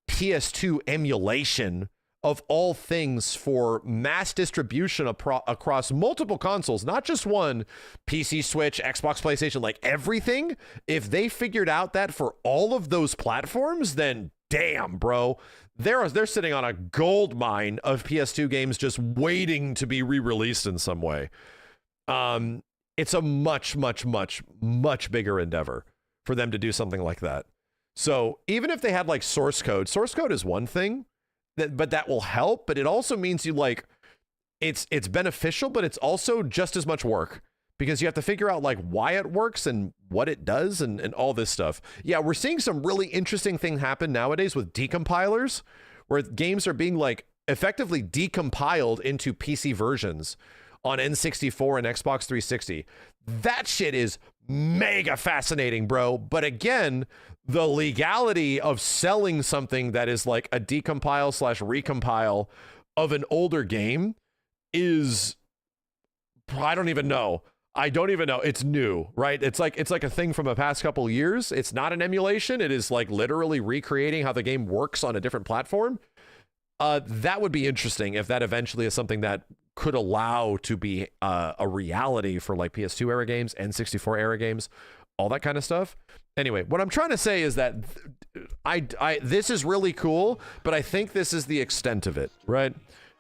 Speaker 8: PS2 emulation of all things for mass distribution across multiple consoles, not just one, PC, Switch, Xbox, PlayStation, like everything, if they figured out that for all of those platforms, then damn, bro, they're sitting on a gold mine of PS2 games just waiting to be re-released in some way. It's a much, much, much, much bigger endeavor for them to do something like that. So even if they had like source code is one thing, but that will help. But it also means you like, it's beneficial, but it's also just as much work because you have to figure out like why it works and what it does and all this stuff. Yeah, we're seeing some really interesting thing happen nowadays with decompilers, where games are being like effectively decompiled into PC versions on N64 and Xbox 360. That shit is mega fascinating, bro. But again, the legality of selling something that is like a decompile / recompile of an older game is, I don't even know. It's new, right? It's like a thing from the past couple years. It's not an emulation. It is like literally recreating how the game works on a different platform. That would be interesting if that eventually is something that could allow to be a reality for like PS2 era games, N64 era games, all that kind of stuff. Anyway, what I'm trying to say is that this is really cool, but I think this is the extent of it, right?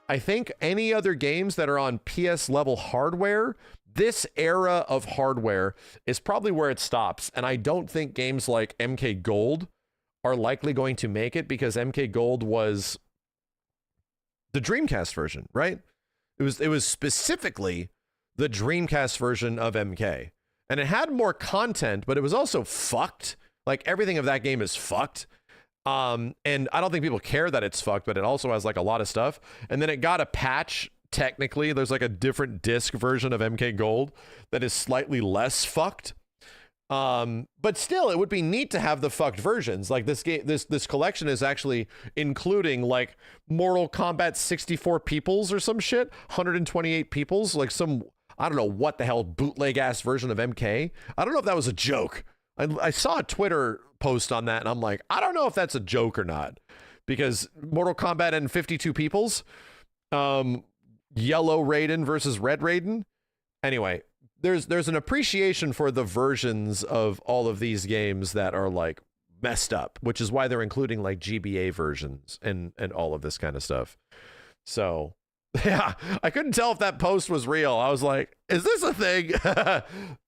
Speaker 8: I think any other games that are on PS level hardware, this era of hardware is probably where it stops. And I don't think games like MK Gold are likely going to make it because MK Gold was the Dreamcast version, right? It was specifically the Dreamcast version of MK. And it had more content, but it was also fucked. Like everything of that game is fucked. And I don't think people care that it's fucked, but it also has like a lot of stuff. And then it got a patch. Technically, there's like a different disc version of MK Gold that is slightly less fucked. But still, it would be neat to have the fucked versions. Like this game, this collection is actually including like Mortal Kombat 64 peoples or some shit, 128 peoples, like some, I don't know what the hell bootleg ass version of MK. I don't know if that was a joke. I saw a Twitter post on that and I'm like, I don't know if that's a joke or not, because Mortal Kombat and 52 peoples, Yellow Raiden versus Red Raiden. Anyway, there's an appreciation for the versions of all of these games that are like messed up, which is why they're including like GBA versions and all of this kind of stuff. So yeah, I couldn't tell if that post was real. I was like, is this a thing?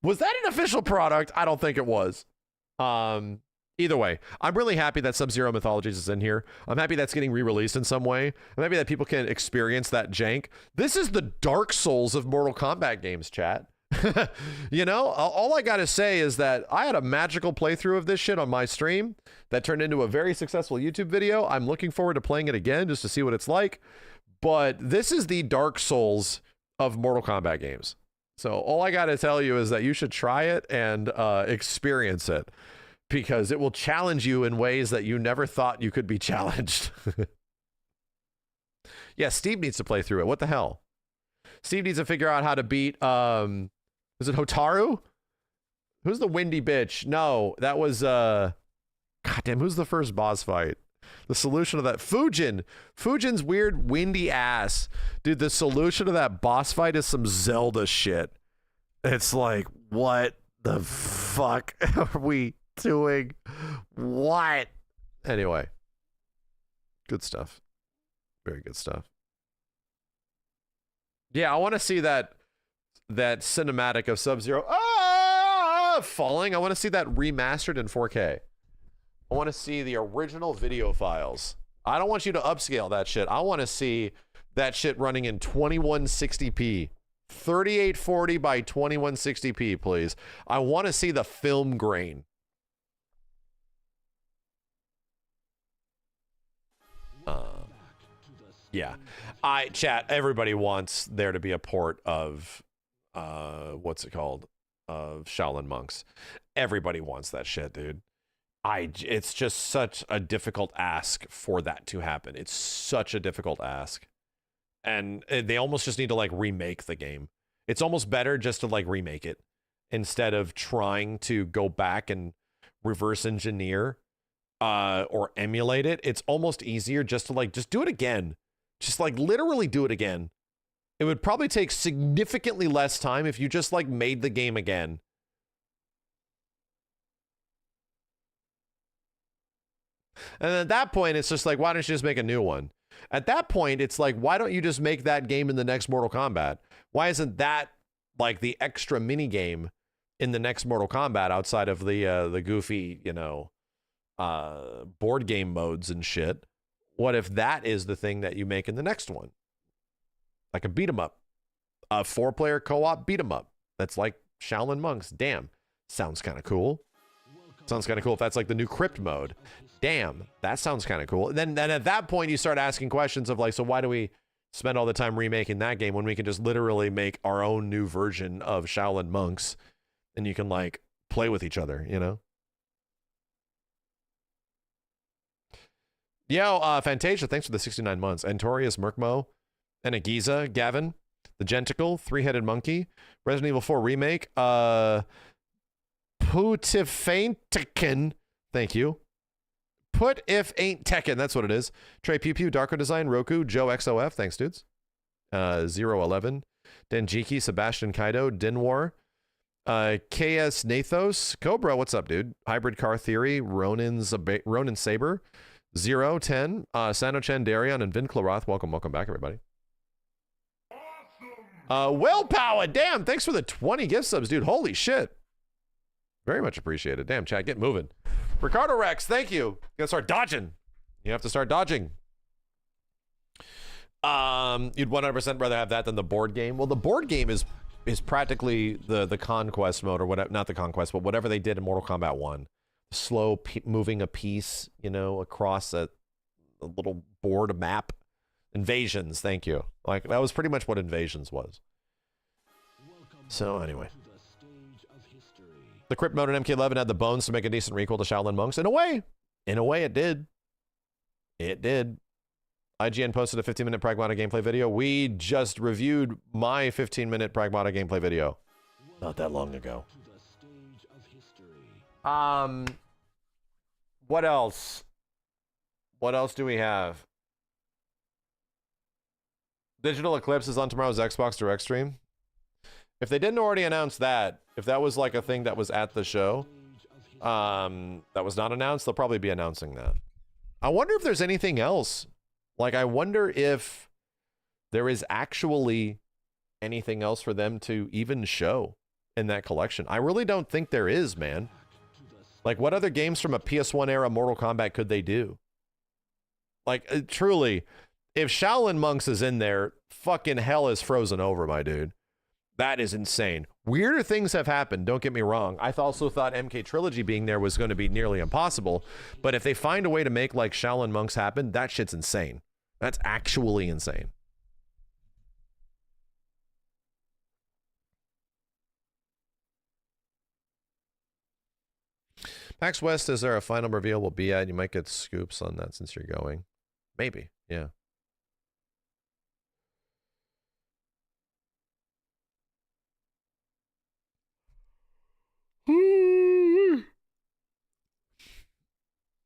Speaker 8: Was that an official product? I don't think it was. Either way, I'm really happy that Sub-Zero Mythologies is in here. I'm happy that's getting re-released in some way. I'm happy that people can experience that jank. This is the Dark Souls of Mortal Kombat games, chat. You know, all I gotta say is that I had a magical playthrough of this shit on my stream that turned into a very successful YouTube video. I'm looking forward to playing it again just to see what it's like. But this is the Dark Souls of Mortal Kombat games. So all I gotta tell you is that you should try it and experience it, because it will challenge you in ways that you never thought you could be challenged. Yeah, Steve needs to play through it. What the hell? Steve needs to figure out how to beat, is it Hotaru? Who's the windy bitch? No, that was, goddamn, who's the first boss fight? The solution of that, Fujin. Fujin's weird windy ass. Dude, the solution to that boss fight is some Zelda shit. It's like, what the fuck are we doing? What? Anyway, good stuff. Very good stuff. Yeah, I want to see that cinematic of Sub-Zero falling. I want to see that remastered in 4K. I want to see the original video files. I don't want you to upscale that shit. I want to see that shit running in 2160p. 3840 by 2160p, please. I want to see the film grain. Yeah. Chat, everybody wants there to be a port of what's it called? Of Shaolin Monks. Everybody wants that shit, dude. It's just such a difficult ask for that to happen. It's such a difficult ask. And they almost just need to like remake the game. It's almost better just to like remake it instead of trying to go back and reverse engineer or emulate it. It's almost easier just to like just do it again. Just like literally do it again. It would probably take significantly less time if you just like made the game again. And at that point, it's just like, why don't you just make a new one? At that point, it's like, why don't you just make that game in the next Mortal Kombat? Why isn't that like the extra mini game in the next Mortal Kombat outside of the goofy, you know, board game modes and shit? What if that is the thing that you make in the next one? Like a beat 'em up, a 4-player co-op beat 'em up. That's like Shaolin Monks. Damn, sounds kind of cool. Sounds kind of cool if that's like the new crypt mode. Damn, that sounds kind of cool. Then at that point, you start asking questions of like, so why do we spend all the time remaking that game when we can just literally make our own new version of Shaolin Monks and you can like play with each other, you know? Yo, Fantasia, thanks for the 69 months. Antorius, Merkmo, and Agiza, Gavin, the Genticle, Three-Headed Monkey, Resident Evil 4 Remake, Putifeintekin, thank you. Put if ain't Tekken, that's what it is. Trey Pew Pew, Darko Design, Roku, Joe XOF, thanks dudes. 011, Denjiki, Sebastian Kaido, Dinwar, KS Nathos, Cobra, what's up, dude? Hybrid Car Theory, Ronin Saber, 010, Sano-chan, Darion, and Vin Claroth, welcome back, everybody. Willpower, damn, thanks for the 20 gift subs, dude. Holy shit. Very much appreciated. Damn, chat, get moving. Ricardo Rex, thank you. You gotta start dodging. You have to start dodging. You'd 100% rather have that than the board game. Well, the board game is practically the conquest mode or whatever, not the conquest, but whatever they did in Mortal Kombat 1. Slow moving a piece, you know, across a little board map. Invasions, thank you. Like, that was pretty much what Invasions was. So, anyway. The Crypt mode in MK11 had the bones to make a decent requel to Shaolin Monks. In a way, it did. It did. IGN posted a 15-minute Pragmata gameplay video. We just reviewed my 15-minute Pragmata gameplay video not that long ago. What else? What else do we have? Digital Eclipse is on tomorrow's Xbox Direct stream. If they didn't already announce that, if that was like a thing that was at the show, that was not announced, they'll probably be announcing that. I wonder if there's anything else. Like, I wonder if there is actually anything else for them to even show in that collection. I really don't think there is, man. Like, what other games from a PS1 era Mortal Kombat could they do? Like, truly, if Shaolin Monks is in there, fucking hell is frozen over, my dude. That is insane. Weirder things have happened, don't get me wrong. I also thought MK Trilogy being there was going to be nearly impossible. But if they find a way to make like Shaolin Monks happen, that shit's insane. That's actually insane. PAX West, is there a final reveal we'll be at? You might get scoops on that since you're going. Maybe, yeah.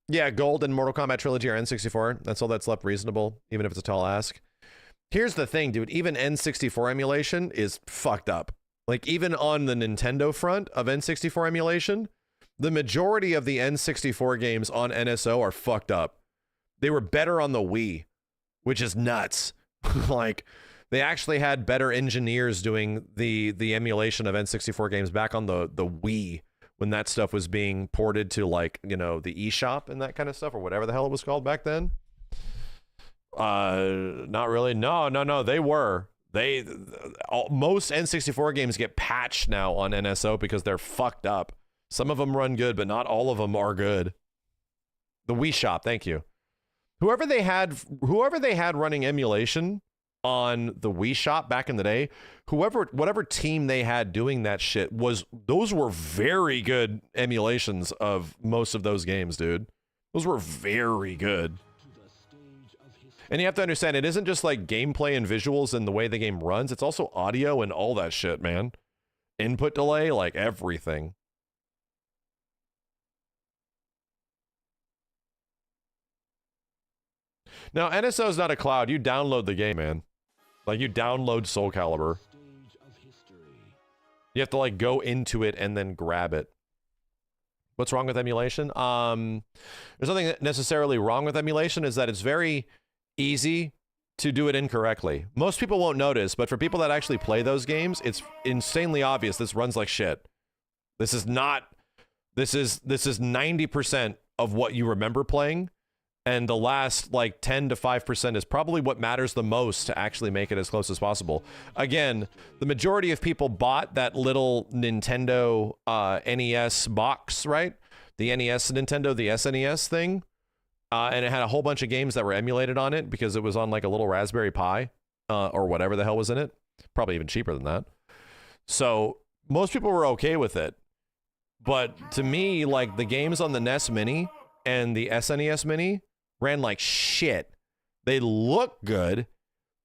Speaker 8: Yeah, Gold and Mortal Kombat Trilogy are N64. That's all that's left reasonable, even if it's a tall ask. Here's the thing, dude. Even N64 emulation is fucked up. Like, even on the Nintendo front of N64 emulation, the majority of the N64 games on NSO are fucked up. They were better on the Wii, which is nuts. Like, they actually had better engineers doing the emulation of N64 games back on the Wii when that stuff was being ported to, like, you know, the eShop and that kind of stuff, or whatever the hell it was called back then. Not really. No. They were. Most N64 games get patched now on NSO because they're fucked up. Some of them run good, but not all of them are good. The Wii Shop, thank you. Whoever they had running emulation on the Wii Shop back in the day, whatever team they had doing that shit, those were very good emulations of most of those games, dude. Those were very good. And you have to understand, it isn't just like gameplay and visuals and the way the game runs, it's also audio and all that shit, man. input delay, like everything. Now, NSO is not a cloud. You download the game, man. Like, you download Soul Calibur. You have to, like, go into it and then grab it. What's wrong with emulation? There's nothing necessarily wrong with emulation, is that it's very easy to do it incorrectly. Most people won't notice, but for people that actually play those games, it's insanely obvious this runs like shit. This is 90% of what you remember playing, and the last like 10 to 5% is probably what matters the most to actually make it as close as possible. Again, the majority of people bought that little Nintendo NES box, right? The NES Nintendo, the SNES thing. And it had a whole bunch of games that were emulated on it because it was on like a little Raspberry Pi or whatever the hell was in it. Probably even cheaper than that. So most people were okay with it. But to me, like the games on the NES Mini and the SNES Mini ran like shit. They look good,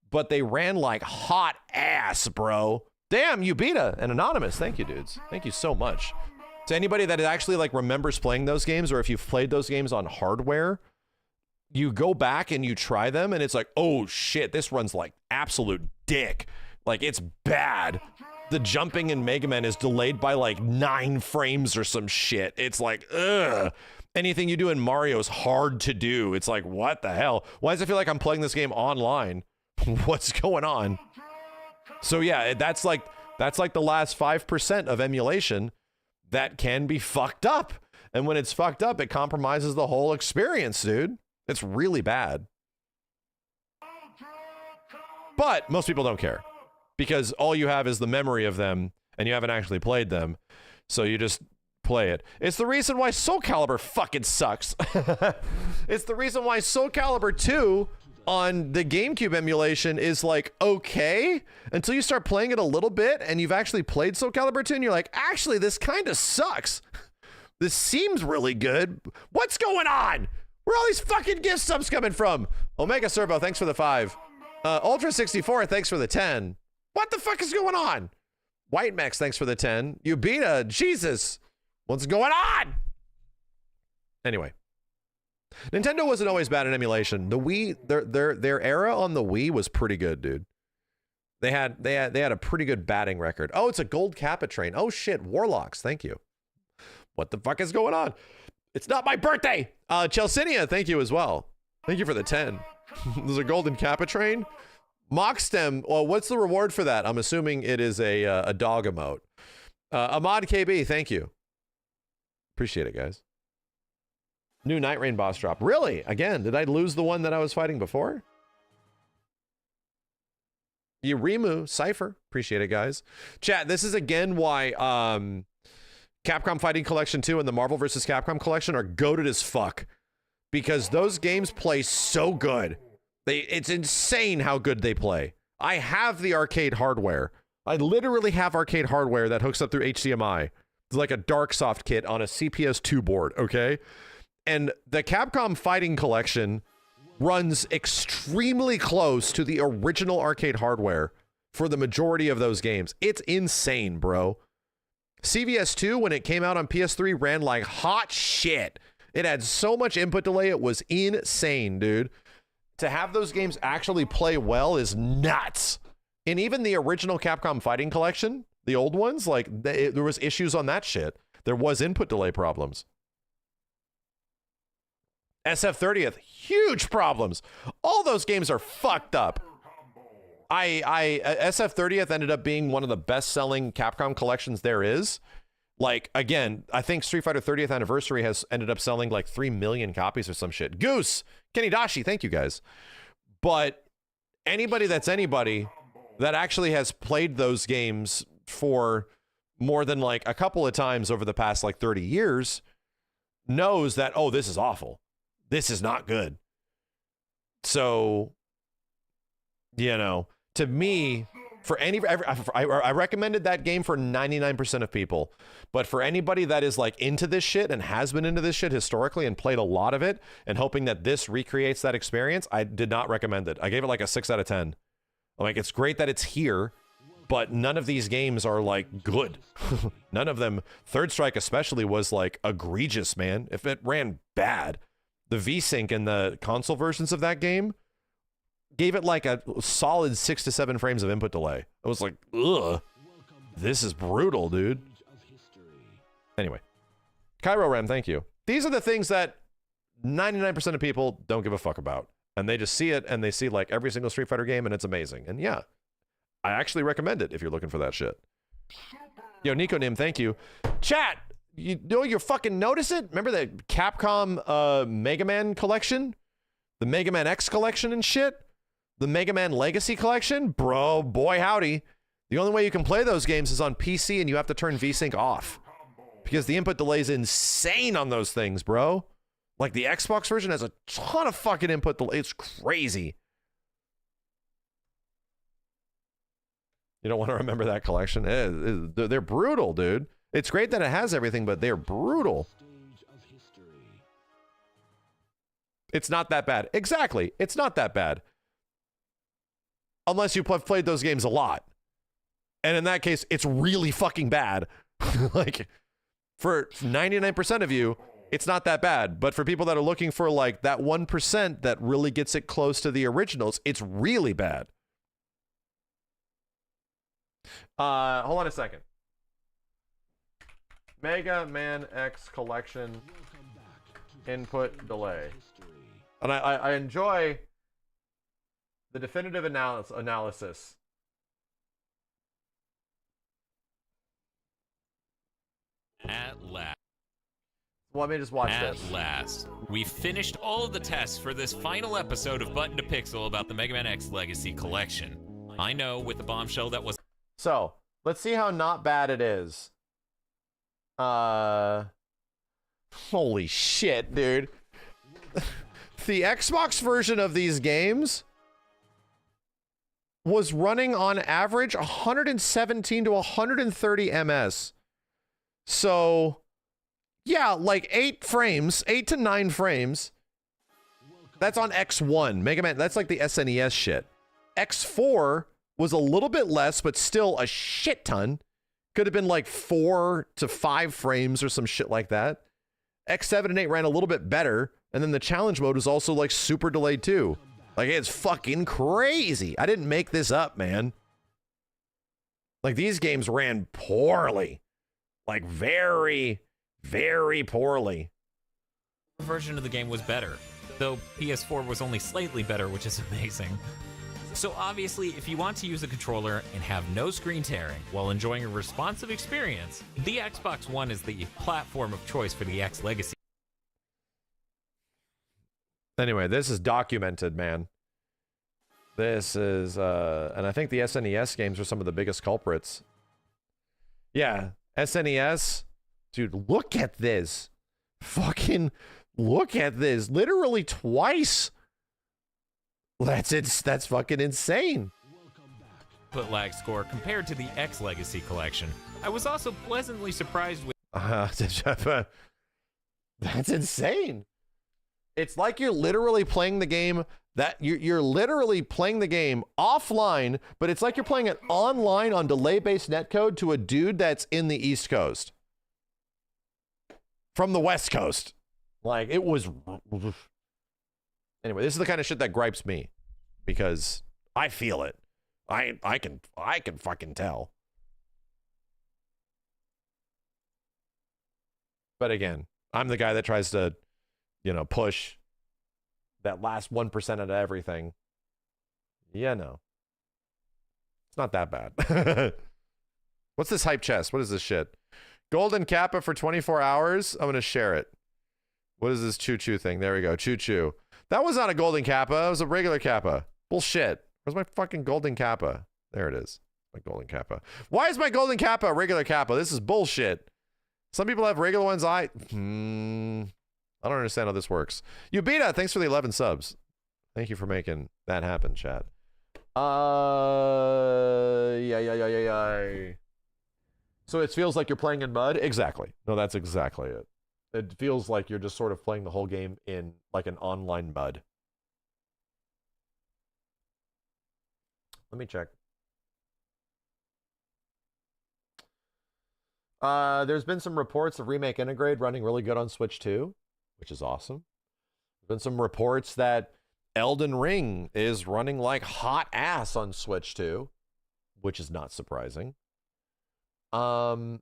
Speaker 8: but they ran like hot ass, bro. Damn, Ubita and Anonymous. Thank you, dudes. Thank you so much. To anybody that actually like remembers playing those games, or if you've played those games on hardware, you go back and you try them and it's like, oh shit, this runs like absolute dick. Like, it's bad. The jumping in Mega Man is delayed by like 9 frames or some shit. It's like, ugh. Anything you do in Mario is hard to do. It's like, what the hell? Why does it feel like I'm playing this game online? What's going on? So yeah, that's like the last 5% of emulation that can be fucked up. And when it's fucked up, it compromises the whole experience, dude. It's really bad. But most people don't care because all you have is the memory of them and you haven't actually played them. So you just play it. It's the reason why Soul Calibur fucking sucks. It's the reason why Soul Calibur 2 on the GameCube emulation is like okay until you start playing it a little bit and you've actually played Soul Calibur 2 and you're like, actually, this kind of sucks. This seems really good. What's going on? Where are all these fucking gift subs coming from? Omega Servo, thanks for the 5. Ultra 64, thanks for the 10. What the fuck is going on? White Max, thanks for the 10. Ubita, Jesus. What's going on? Anyway. Nintendo wasn't always bad at emulation. The Wii, their era on the Wii was pretty good, dude. They had a pretty good batting record. Oh, it's a gold Kappa train. Oh shit, Warlocks, thank you. What the fuck is going on? It's not my birthday. Chelsinia, thank you as well. Thank you for the 10. There's a golden Kappa train. Mockstem, well, what's the reward for that? I'm assuming it is a dog emote. Ahmad KB, thank you. Appreciate it, guys. New Night Rain boss drop. Really? Again, did I lose the one that I was fighting before? Yurimu, Cypher. Appreciate it, guys. Chat, this is again why Capcom Fighting Collection 2 and the Marvel vs. Capcom Collection are goated as fuck. Because those games play so good. It's insane how good they play. I have the arcade hardware. I literally have arcade hardware that hooks up through HDMI. It's like a Darksoft kit on a CPS2 board, okay? And the Capcom Fighting Collection runs extremely close to the original arcade hardware for the majority of those games. It's insane, bro. CVS2, when it came out on PS3, ran like hot shit. It had so much input delay, it was insane, dude. To have those games actually play well is nuts. And even the original Capcom Fighting Collection, the old ones, like there was issues on that shit. There was input delay problems. SF30th, huge problems. All those games are fucked up. SF30th ended up being one of the best-selling Capcom collections there is. Like, again, I think Street Fighter 30th Anniversary has ended up selling like 3 million copies or some shit. Goose, Kenny Dashi, thank you guys. But anybody that actually has played those games for more than like a couple of times over the past like 30 years knows that, oh, this is awful. This is not good. So, you know, to me, I recommended that game for 99% of people, but for anybody that is like into this shit and has been into this shit historically and played a lot of it and hoping that this recreates that experience, I did not recommend it. I gave it like a 6 out of 10. I'm like, it's great that it's here, but none of these games are like good. None of them. Third Strike especially was like egregious, man. If it ran bad, the VSync and the console versions of that game gave it like a solid 6 to 7 frames of input delay. I was like, ugh, this is brutal, dude. Anyway, Cairo Ram, thank you. These are the things that 99% of people don't give a fuck about. And they just see it, and they see like every single Street Fighter game, and it's amazing. And yeah, I actually recommend it if you're looking for that shit. Yo, Nico Nim, thank you. Chat, you know you fucking notice it? Remember the Capcom Mega Man collection? The Mega Man X collection and shit? The Mega Man Legacy collection? Bro, boy howdy. The only way you can play those games is on PC, and you have to turn VSync off. Because the input delay is insane on those things, bro. Like, the Xbox version has a ton of fucking input delay. It's crazy. You don't want to remember that collection? They're brutal, dude. It's great that it has everything, but they're brutal. It's not that bad. Exactly. It's not that bad. Unless you have played those games a lot. And in that case, it's really fucking bad. Like, for 99% of you, it's not that bad. But for people that are looking for like that 1% that really gets it close to the originals, it's really bad. Hold on a second. Mega Man X collection input delay. And I enjoy the definitive analysis.
Speaker 10: At last.
Speaker 8: Let me just watch this.
Speaker 10: At last. We finished all of the tests for this final episode of Button to Pixel about the Mega Man X Legacy Collection. I know, with the bombshell that was...
Speaker 8: So, let's see how not bad it is. Holy shit, dude. The Xbox version of these games was running on average 117 to 130 ms. So, yeah, like 8 to 9 frames. That's on X1. Mega Man, that's like the SNES shit. X4 was a little bit less, but still a shit ton. Could have been like 4 to 5 frames or some shit like that. X7 and 8 ran a little bit better. And then the challenge mode was also like super delayed too. Like, it's fucking crazy. I didn't make this up, man. Like, these games ran poorly. Like, very, very poorly.
Speaker 10: The version of the game was better, though PS4 was only slightly better, which is amazing. So obviously, if you want to use a controller and have no screen tearing while enjoying a responsive experience, the Xbox One is the platform of choice for the X Legacy.
Speaker 8: Anyway, this is documented, man. This is, and I think the SNES games are some of the biggest culprits. Yeah, SNES. Dude, look at this. Fucking look at this. Literally twice. That's fucking insane.
Speaker 10: Put lag score compared to the X Legacy Collection. I was also pleasantly surprised with...
Speaker 8: That's insane. It's like you're literally playing the game that you're literally playing the game offline, but it's like you're playing it online on delay-based netcode to a dude that's in the East Coast. From the West Coast. Like, it was... Anyway, this is the kind of shit that gripes me. Because I feel it. I can fucking tell. But again, I'm the guy that tries to, you know, push that last 1% out of everything. Yeah, no. It's not that bad. What's this hype chest? What is this shit? Golden Kappa for 24 hours? I'm going to share it. What is this choo-choo thing? There we go. Choo-choo. That was not a golden Kappa. It was a regular Kappa. Bullshit. Where's my fucking golden Kappa? There it is. My golden Kappa. Why is my golden Kappa a regular Kappa? This is bullshit. Some people have regular ones. I don't understand how this works. Ubita, thanks for the 11 subs. Thank you for making that happen, chat. Yeah. So it feels like you're playing in mud? Exactly. No, that's exactly it. It feels like you're just sort of playing the whole game in like an online mud. Let me check. There's been some reports of Remake Integrate running really good on Switch 2, which is awesome. There's been some reports that Elden Ring is running like hot ass on Switch 2, which is not surprising. That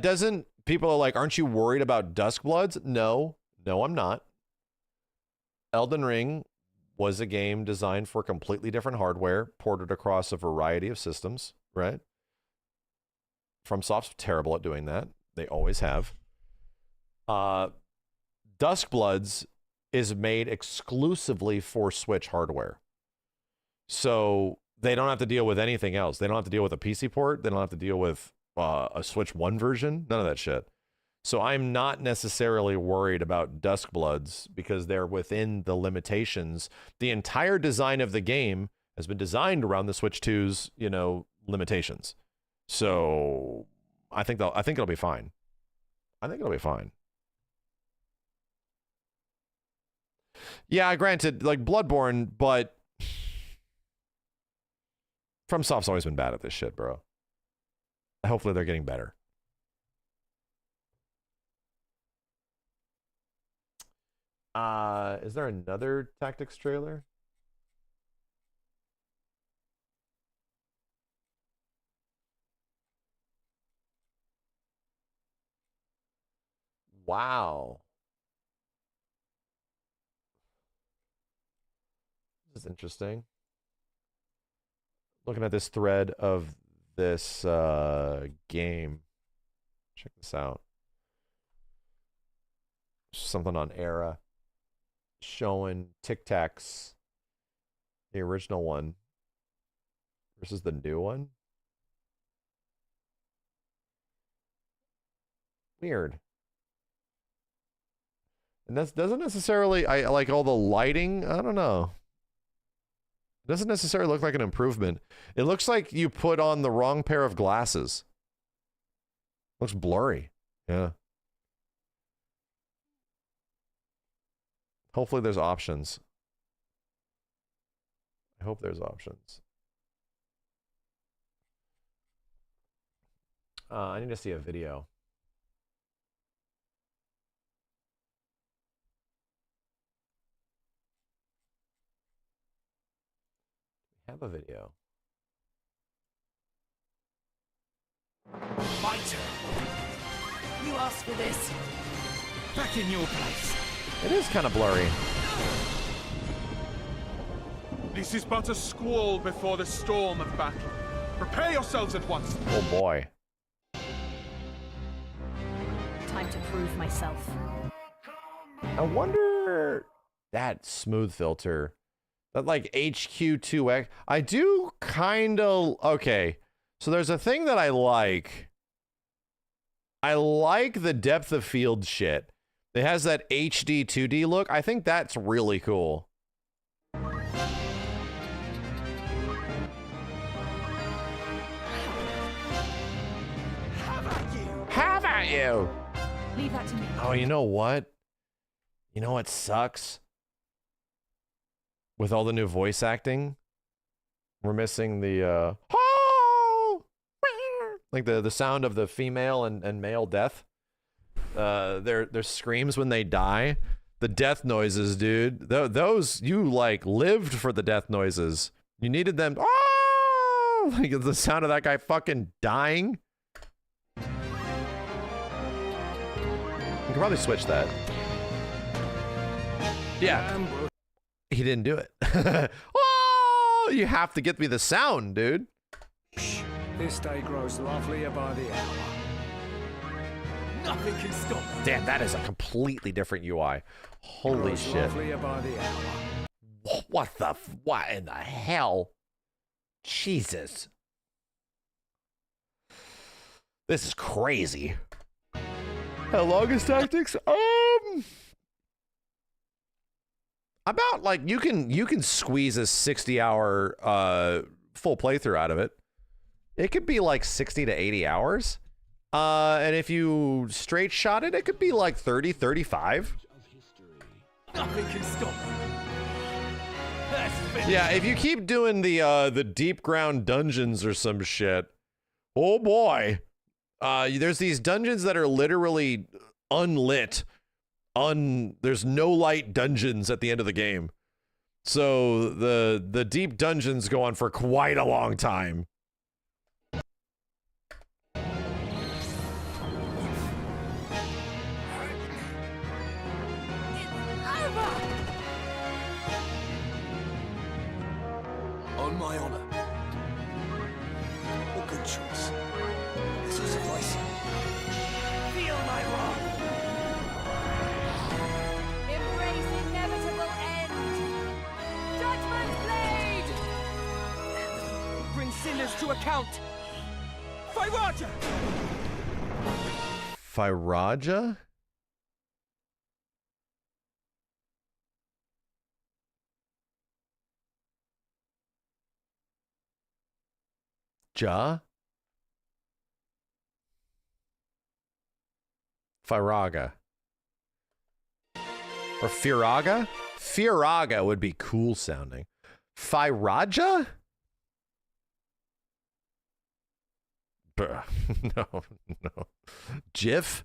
Speaker 8: doesn't... People are like, aren't you worried about Duskbloods? No, I'm not. Elden Ring was a game designed for completely different hardware, ported across a variety of systems, right? FromSoft's terrible at doing that. They always have. Duskbloods is made exclusively for Switch hardware. So they don't have to deal with anything else. They don't have to deal with a PC port. They don't have to deal with a Switch 1 version. None of that shit. So I'm not necessarily worried about Duskbloods because they're within the limitations. The entire design of the game has been designed around the Switch 2's, limitations. So I think it'll be fine. I think it'll be fine. Yeah, granted, like Bloodborne, but FromSoft's always been bad at this shit, bro. Hopefully they're getting better. Is there another Tactics trailer? Wow. This is interesting. Looking at this thread of this game. Check this out. Something on Era. Showing Tic Tacs, the original one, versus the new one. Weird. And that doesn't necessarily, I like all the lighting, I don't know. It doesn't necessarily look like an improvement. It looks like you put on the wrong pair of glasses. Looks blurry. Yeah. Hopefully there's options. I hope there's options. I need to see a video. We have a video.
Speaker 4: Fighter! You asked for this. Back in your place.
Speaker 8: It is kind of blurry.
Speaker 3: This is but a squall before the storm of battle. Prepare yourselves at once.
Speaker 8: Oh boy.
Speaker 7: Time to prove myself.
Speaker 8: I wonder that smooth filter, that like HQ2X. I do kind of, okay. So there's a thing that I like. I like the depth of field shit. It has that HD 2D look. I think that's really cool. Have at you!
Speaker 7: Leave that to me.
Speaker 8: Oh, you know what? You know what sucks? With all the new voice acting, we're missing the like the sound of the female and male death. Their screams when they die, the death noises, dude. Those, you like lived for the death noises. You needed them. Oh, like the sound of that guy fucking dying. You can probably switch that. Yeah, he didn't do it. Oh, you have to get me the sound, dude.
Speaker 9: This day grows lovelier by the hour.
Speaker 4: Nothing can stop me.
Speaker 8: Damn, that is a completely different UI. Holy shit.
Speaker 9: Lovelier by the hour.
Speaker 8: What in the hell? Jesus. This is crazy. How long is Tactics? About like you can squeeze a 60-hour full playthrough out of it. It could be like 60 to 80 hours. And if you straight shot it, it could be like 30, 35.
Speaker 4: Nothing can stop me. Let's finish.
Speaker 8: Yeah, if you keep doing the deep ground dungeons or some shit, oh boy. There's these dungeons that are literally unlit. There's no light dungeons at the end of the game. So the deep dungeons go on for quite a long time.
Speaker 4: On my honor. A good choice. This will suffice. Feel my wrath.
Speaker 7: Embrace inevitable end. Judgment blade.
Speaker 4: Bring sinners to account. Firaja!
Speaker 8: Firaja? Ja? Firaga. Or Firaga? Firaga would be cool sounding. Firaja? Bruh. No, no. Jif?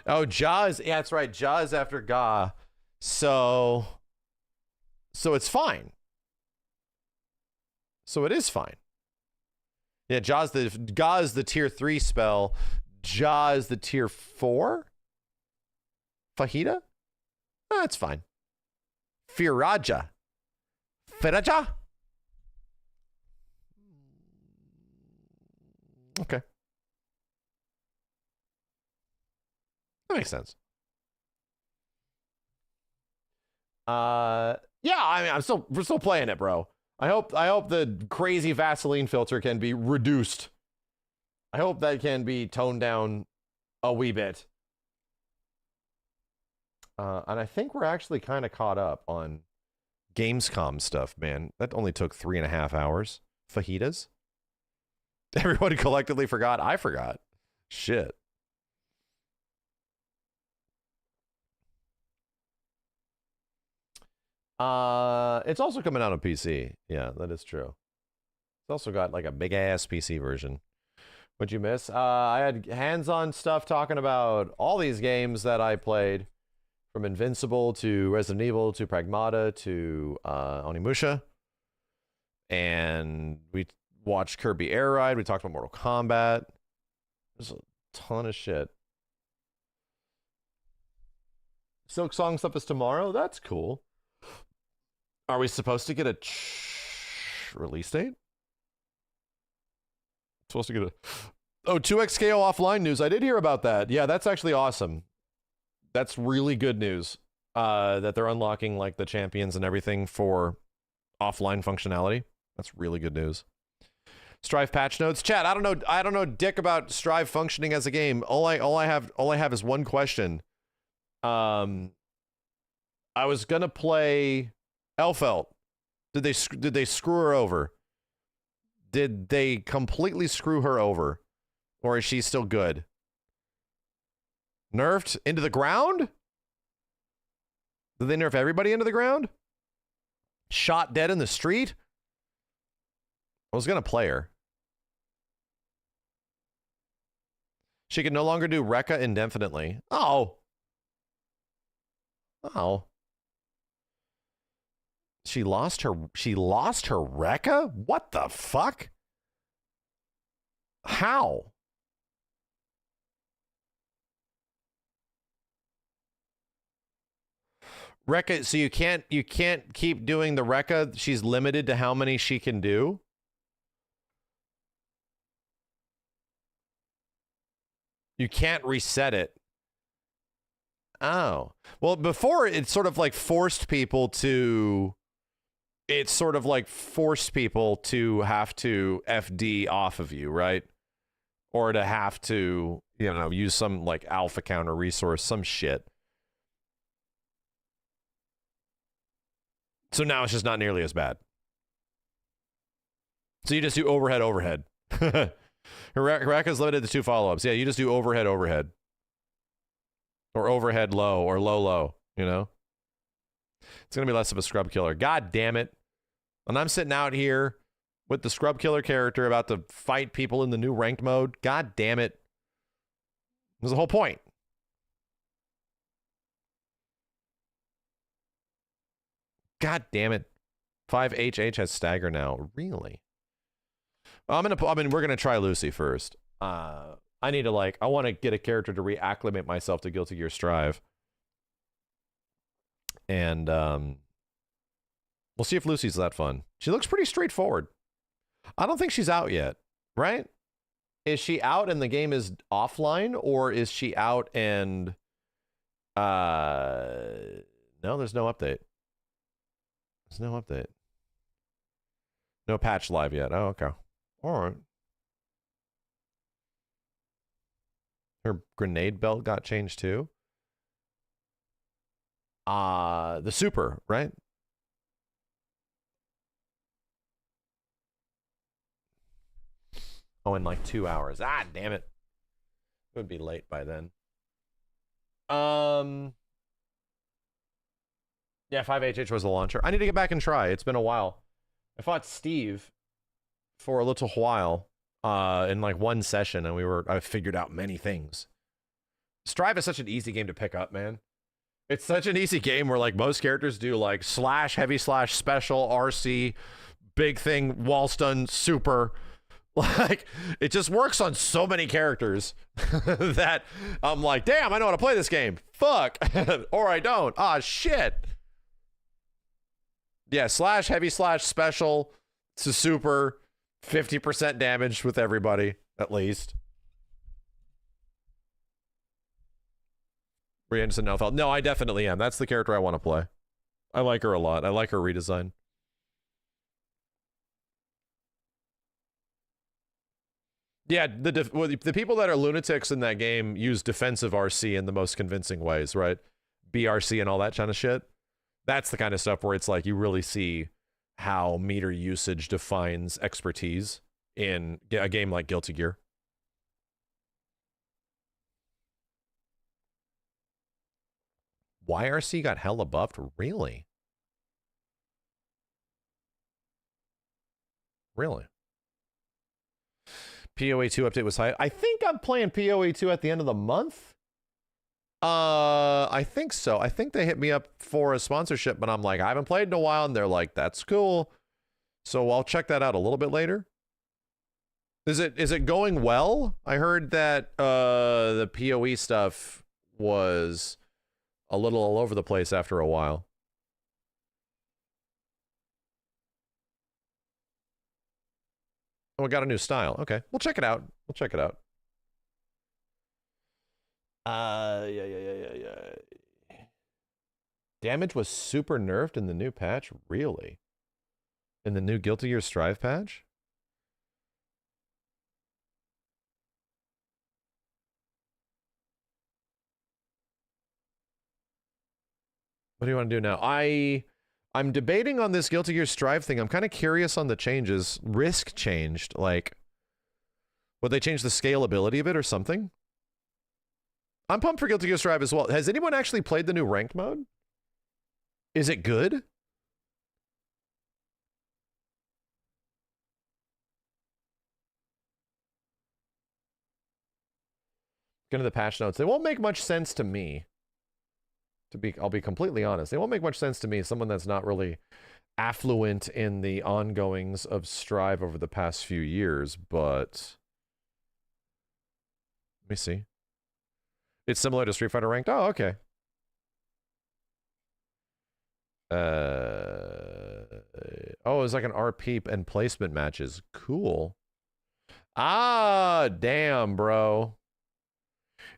Speaker 8: Oh, Ja is, yeah, that's right. Ja is after Ga. So it's fine. So it is fine. Yeah, Ga is the tier 3 spell. Ja is the tier 4? Fajita? Oh, that's fine. Firaja. Firaja? Okay. That makes sense. Yeah, I mean, we're still playing it, bro. I hope the crazy Vaseline filter can be reduced. I hope that can be toned down a wee bit. And I think we're actually kind of caught up on Gamescom stuff, man. That only took 3.5 hours. Fajitas. Everybody collectively forgot. I forgot. Shit. It's also coming out on PC. Yeah, that is true. It's also got like a big ass PC version. What'd you miss? I had hands-on stuff talking about all these games that I played, from Invincible to Resident Evil to Pragmata to Onimusha. And we watched Kirby Air Ride. We talked about Mortal Kombat. There's a ton of shit. Silk Song stuff is tomorrow. That's cool. Are we supposed to get a release date? Supposed to get a... Oh, 2XKO offline news. I did hear about that. Yeah, that's actually awesome. That's really good news. That they're unlocking like the champions and everything for offline functionality. That's really good news. Strive patch notes. Chat, I don't know dick about Strive functioning as a game. All I have is one question. I was gonna play Elfelt. Did they screw her over? Did they completely screw her over? Or is she still good? Nerfed into the ground? Did they nerf everybody into the ground? Shot dead in the street? I was gonna play her. She can no longer do Rekka indefinitely. Oh. Oh. She lost her Rekka? What the fuck? How? Rekka, so you can't keep doing the Rekka. She's limited to how many she can do. You can't reset it. Oh. Well, before it sort of like forced people to have to FD off of you, right? Or to have to, you know, use some like alpha counter resource, some shit. So now it's just not nearly as bad. So you just do overhead. Rekka's limited to 2 follow-ups. Yeah, you just do overhead. Or overhead low, or low low, you know? It's going to be less of a scrub killer. God damn it. And I'm sitting out here with the scrub killer character about to fight people in the new ranked mode. God damn it. There's the whole point. God damn it. 5HH has stagger now. Really? We're gonna try Lucy first. I need to I want to get a character to reacclimate myself to Guilty Gear Strive. And we'll see if Lucy's that fun. She looks pretty straightforward. I don't think she's out yet, right? Is she out and the game is offline, or is she out and no, there's no update. There's no update. No patch live yet. Oh, okay. All right. Her grenade belt got changed too. The super, right? Oh, in like 2 hours. Ah, damn it. It would be late by then. Yeah, 5HH was the launcher. I need to get back and try. It's been a while. I fought Steve for a little while in like one session, and I figured out many things. Strive is such an easy game to pick up, man. It's such an easy game where like most characters do like slash, heavy slash, special, RC, big thing, wall stun, super. Like, it just works on so many characters that I'm like, damn, I know how to play this game. Fuck. Or I don't. Ah, shit. Yeah, slash, heavy slash, special, to super, 50% damage with everybody, at least. Brie Anderson Nelfeld. No, I definitely am. That's the character I want to play. I like her a lot. I like her redesign. Yeah, the people that are lunatics in that game use defensive RC in the most convincing ways, right? BRC and all that kind of shit. That's the kind of stuff where it's like you really see how meter usage defines expertise in a game like Guilty Gear. YRC got hella buffed? Really? Really? PoE 2 update was high. I think I'm playing PoE 2 at the end of the month. I think so. I think they hit me up for a sponsorship, but I'm like, I haven't played in a while, and they're like, that's cool. So I'll check that out a little bit later. Is it going well? I heard that the PoE stuff was a little all over the place after a while. Oh, we got a new style. Okay, we'll check it out. We'll check it out. Yeah. Damage was super nerfed in the new patch? Really? In the new Guilty Gear Strive patch? What do you want to do now? I'm debating on this Guilty Gear Strive thing. I'm kind of curious on the changes. Risk changed. Like, would they change the scalability of it or something? I'm pumped for Guilty Gear Strive as well. Has anyone actually played the new ranked mode? Is it good? Go to the patch notes. They won't make much sense to me. I'll be completely honest. They won't make much sense to me, someone that's not really affluent in the ongoings of Strive over the past few years, but let me see. It's similar to Street Fighter Ranked. Oh, okay. Oh, it's like an RP and placement matches. Cool. Ah, damn, bro.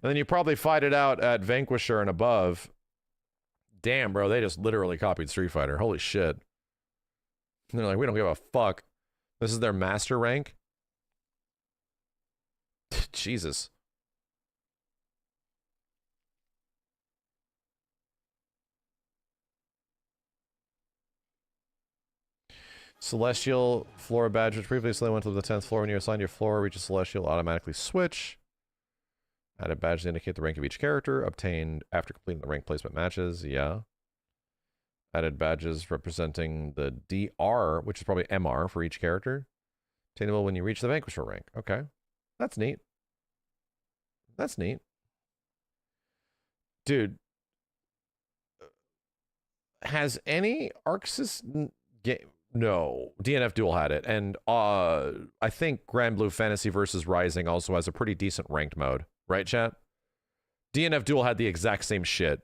Speaker 8: And then you probably fight it out at Vanquisher and above. Damn, bro, they just literally copied Street Fighter. Holy shit. And they're like, we don't give a fuck. This is their master rank? Jesus. Celestial floor badge, which previously went to the 10th floor. When you assign your floor, reach a Celestial, automatically switch. Added badges to indicate the rank of each character, obtained after completing the rank placement matches. Yeah. Added badges representing the DR, which is probably MR for each character. Attainable when you reach the Vanquisher rank. Okay. That's neat. That's neat. Dude. Has any ArcSys game? No. DNF Duel had it. And I think Grand Blue Fantasy versus Rising also has a pretty decent ranked mode. Right, chat? DNF Duel had the exact same shit.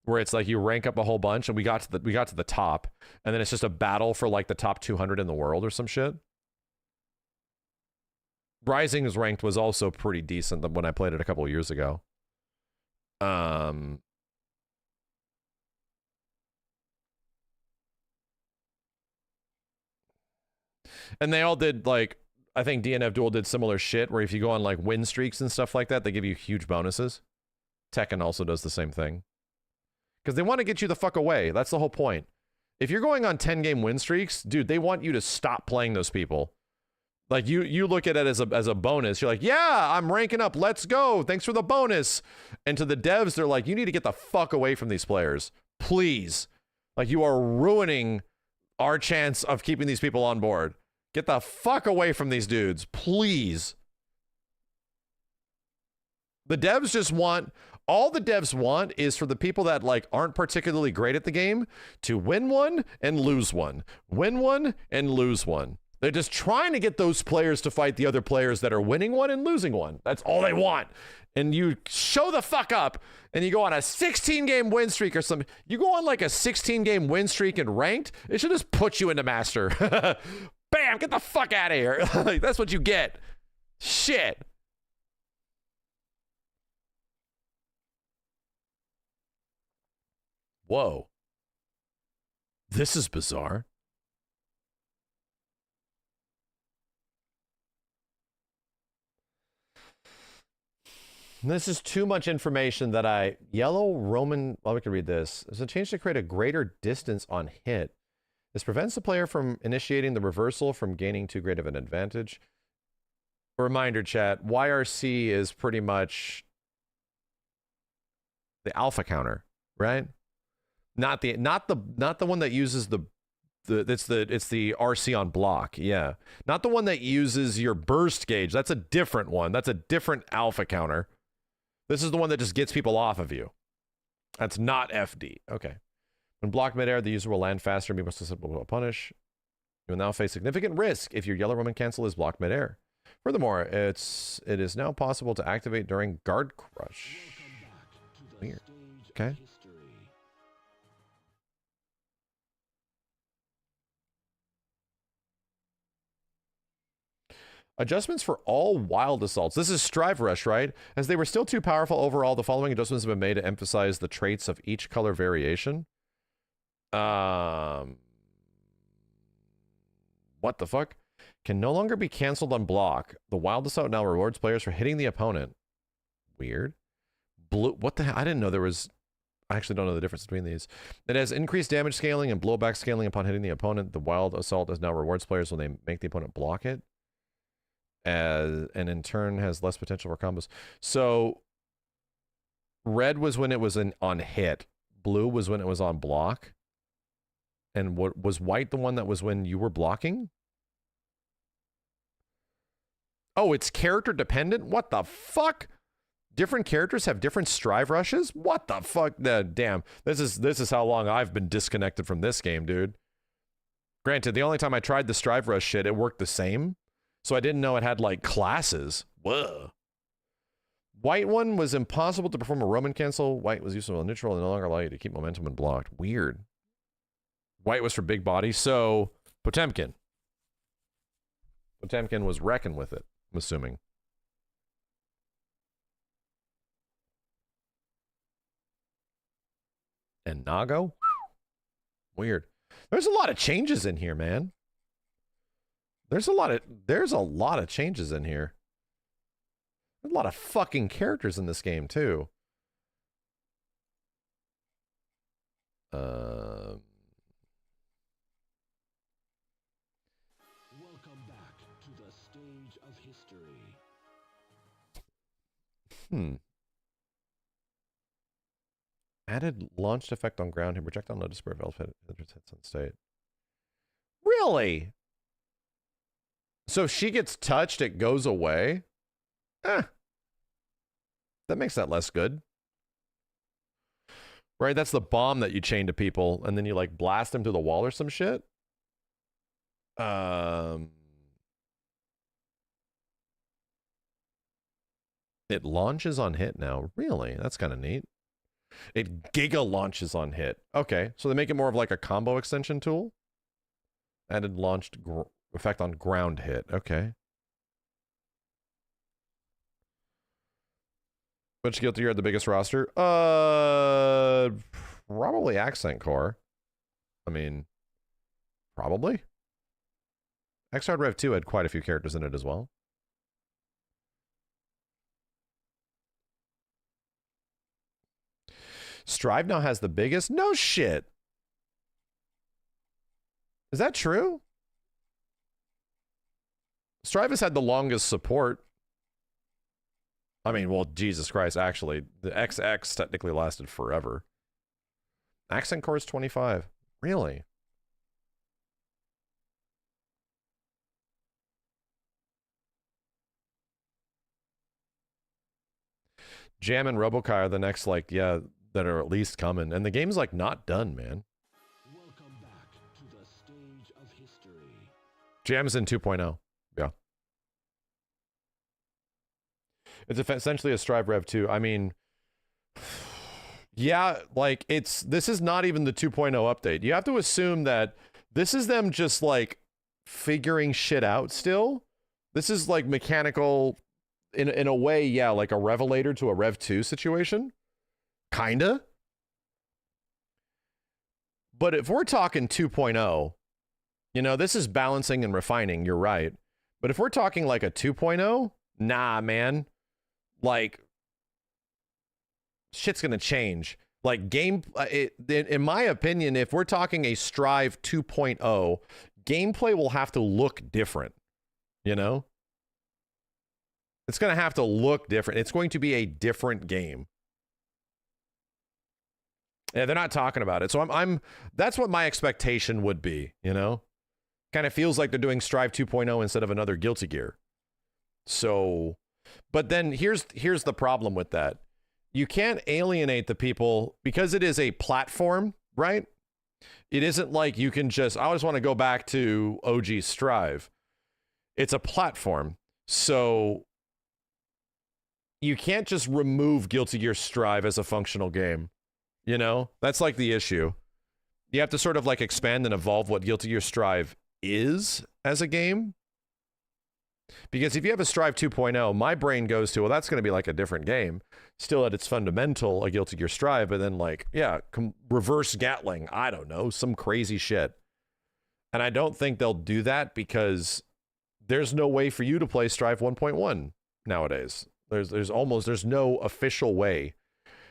Speaker 8: Where it's like you rank up a whole bunch and we got to the top. And then it's just a battle for like the top 200 in the world or some shit. Rising's ranked was also pretty decent when I played it a couple of years ago. And they all did, like, I think DNF Duel did similar shit, where if you go on, like, win streaks and stuff like that, they give you huge bonuses. Tekken also does the same thing. Because they want to get you the fuck away. That's the whole point. If you're going on 10-game win streaks, dude, they want you to stop playing those people. Like, you look at it as a bonus. You're like, yeah, I'm ranking up. Let's go. Thanks for the bonus. And to the devs, they're like, you need to get the fuck away from these players. Please. Like, you are ruining our chance of keeping these people on board. Get the fuck away from these dudes. Please. The devs just want... All the devs want is for the people that, like, aren't particularly great at the game to win one and lose one. Win one and lose one. They're just trying to get those players to fight the other players that are winning one and losing one. That's all they want. And you show the fuck up and you go on a 16-game win streak or something. You go on like a 16-game win streak and ranked, it should just put you into master. Bam, get the fuck out of here. Like, that's what you get. Shit. Whoa. This is bizarre. This is too much information that Yellow Roman... Well, we can read this. There's a change to create a greater distance on hit. This prevents the player from initiating the reversal from gaining too great of an advantage. A reminder, chat. YRC is pretty much the alpha counter, right? Not the one that uses it's the RC on block, yeah. Not the one that uses your burst gauge. That's a different one. That's a different alpha counter. This is the one that just gets people off of you. That's not FD. Okay. When blocked midair, the user will land faster and be more susceptible to punish. You will now face significant risk if your Yellow Roman cancel is blocked midair. Furthermore, it is now possible to activate during guard crush. Weird. Okay. Adjustments for all wild assaults. This is Strive Rush, right? As they were still too powerful overall, the following adjustments have been made to emphasize the traits of each color variation. What the fuck? Can no longer be canceled on block. The wild assault now rewards players for hitting the opponent. Weird. Blue. What the hell? I didn't know there was... I actually don't know the difference between these. It has increased damage scaling and blowback scaling upon hitting the opponent. The wild assault is now rewards players when they make the opponent block it. And in turn has less potential for combos. So red was when it was on hit. Blue was when it was on block. And what was white the one that was when you were blocking? Oh, it's character dependent? What the fuck? Different characters have different strive rushes? What the fuck? Damn. This is how long I've been disconnected from this game, dude. Granted, the only time I tried the strive rush shit, it worked the same. So I didn't know it had, like, classes. Whoa. White one was impossible to perform a Roman cancel. White was useful in neutral and no longer allow you to keep momentum when blocked. Weird. White was for big body. So, Potemkin. Potemkin was wrecking with it, I'm assuming. And Nago? Weird. There's a lot of changes in here, man. There's a lot of changes in here. There's a lot of fucking characters in this game too. Welcome back to the stage of history. Added launched effect on ground hit. Projectile notice where hit hits on state. Really? So if she gets touched, it goes away? That makes that less good. Right? That's the bomb that you chain to people, and then you like blast them through the wall or some shit. It launches on hit now. Really? That's kind of neat. It giga launches on hit. Okay, so they make it more of like a combo extension tool. Added launched effect on ground hit. Okay. Which Guilty Gear had the biggest roster? Probably Accent Core. I mean, probably. X-Hard Rev 2 had quite a few characters in it as well. Strive now has the biggest? No shit. Is that true? Strive has had the longest support. I mean, well, Jesus Christ, actually, the XX technically lasted forever. Accent Core is 25. Really? Jam and Robokai are the next, like, yeah, that are at least coming. And the game's, like, not done, man.
Speaker 11: Welcome back to the stage of history.
Speaker 8: Jam's in 2.0. Yeah. It's essentially a Strive Rev 2. I mean, yeah, like, this is not even the 2.0 update. You have to assume that this is them just, like, figuring shit out still. This is, like, mechanical... In a way, yeah, like a Revelator to a Rev 2 situation. Kinda. But if we're talking 2.0, you know, this is balancing and refining, you're right. But if we're talking like a 2.0, nah, man. Like, shit's gonna change. Like, in my opinion, if we're talking a Strive 2.0, gameplay will have to look different, you know? It's going to have to look different. It's going to be a different game. Yeah, they're not talking about it. So that's what my expectation would be, you know? Kind of feels like they're doing Strive 2.0 instead of another Guilty Gear. So, but then here's the problem with that. You can't alienate the people because it is a platform, right? It isn't like you can just, I always want to go back to OG Strive. It's a platform. So you can't just remove Guilty Gear Strive as a functional game. You know? That's like the issue. You have to sort of like expand and evolve what Guilty Gear Strive is as a game. Because if you have a Strive 2.0, my brain goes to, well, that's going to be like a different game. Still at its fundamental, a Guilty Gear Strive, but then like, yeah, reverse Gatling. I don't know, some crazy shit. And I don't think they'll do that because there's no way for you to play Strive 1.1 nowadays. There's no official way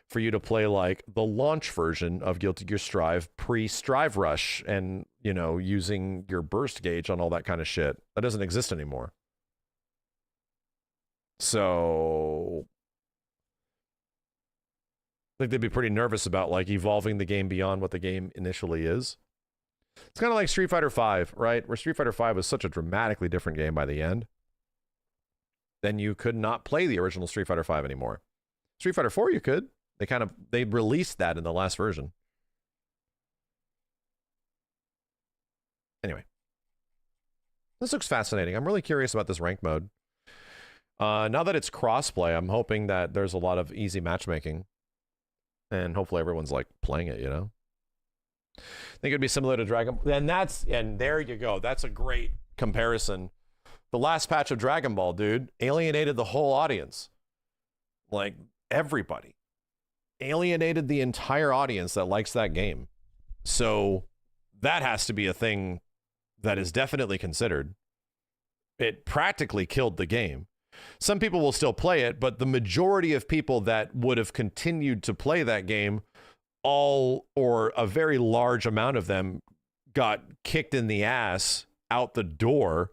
Speaker 8: for you to play like the launch version of Guilty Gear Strive pre-Strive Rush and, you know, using your burst gauge on all that kind of shit. That doesn't exist anymore. So I think they'd be pretty nervous about like evolving the game beyond what the game initially is. It's kind of like Street Fighter V, right? Where Street Fighter V was such a dramatically different game by the end. Then you could not play the original Street Fighter V anymore. Street Fighter 4 you could. They released that in the last version. Anyway. This looks fascinating. I'm really curious about this rank mode. Now that it's crossplay, I'm hoping that there's a lot of easy matchmaking. And hopefully everyone's like playing it, you know? I think it'd be similar to Dragon Ball. And there you go. That's a great comparison. The last patch of Dragon Ball, dude, alienated the whole audience. Like, everybody. Alienated the entire audience that likes that game. So, that has to be a thing that is definitely considered. It practically killed the game. Some people will still play it, but the majority of people that would have continued to play that game, all or a very large amount of them, got kicked in the ass out the door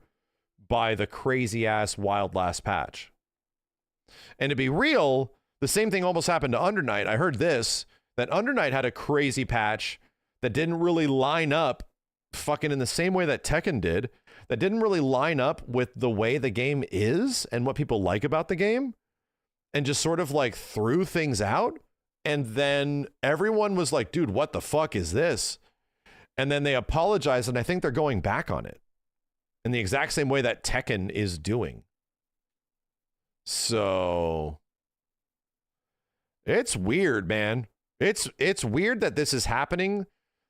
Speaker 8: by the crazy ass wild last patch. And to be real, the same thing almost happened to Under Night. I heard this. that Under Night had a crazy patch that didn't really line up fucking in the same way that Tekken did, that didn't really line up with the way the game is and what people like about the game, and just sort of like threw things out. And then everyone was like, dude, what the fuck is this? And then they apologized, and I think they're going back on it in the exact same way that Tekken is doing. So it's weird, man. It's weird that this is happening.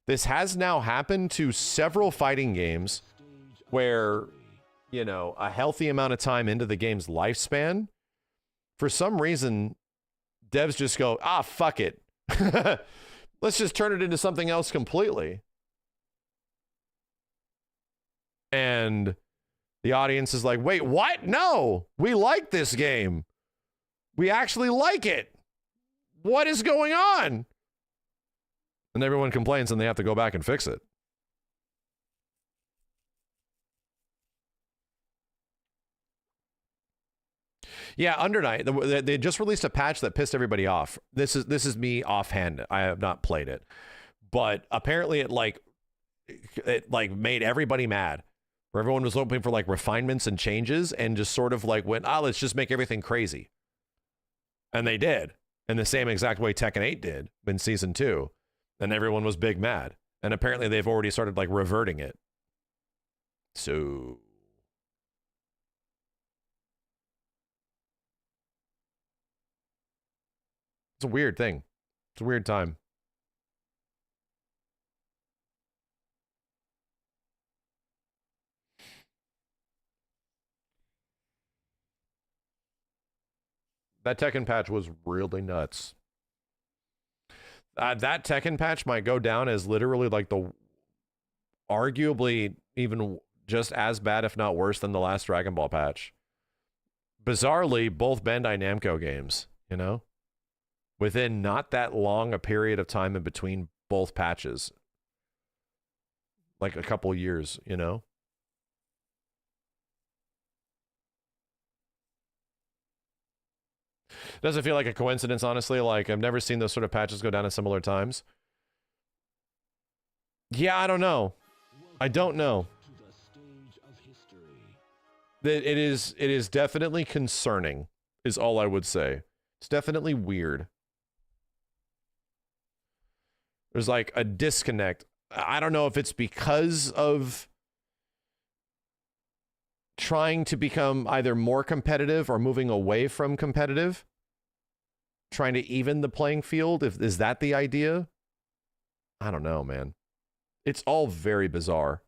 Speaker 8: This has now happened to several fighting games where, you know, a healthy amount of time into the game's lifespan, for some reason, devs just go, fuck it. Let's just turn it into something else completely. And the audience is like, wait, what? No, we like this game. We actually like it. What is going on? And everyone complains and they have to go back and fix it. Yeah, Under Night, they just released a patch that pissed everybody off. This is me offhand. I have not played it. But apparently it made everybody mad. Where everyone was hoping for like refinements and changes, and just sort of like went, let's just make everything crazy. And they did. In the same exact way Tekken 8 did in Season 2. And everyone was big mad. And apparently they've already started like reverting it. So it's a weird thing. It's a weird time. That Tekken patch was really nuts. That Tekken patch might go down as literally like the arguably even just as bad, if not worse, than the last Dragon Ball patch. Bizarrely, both Bandai Namco games, you know? Within not that long a period of time in between both patches. Like a couple years, you know? Doesn't feel like a coincidence, honestly. Like, I've never seen those sort of patches go down at similar times. Yeah, I don't know. I don't know. It is definitely concerning, is all I would say. It's definitely weird. There's like a disconnect. I don't know if it's because of trying to become either more competitive or moving away from competitive. Trying to even the playing field. Is that the idea? I don't know, man. It's all very bizarre.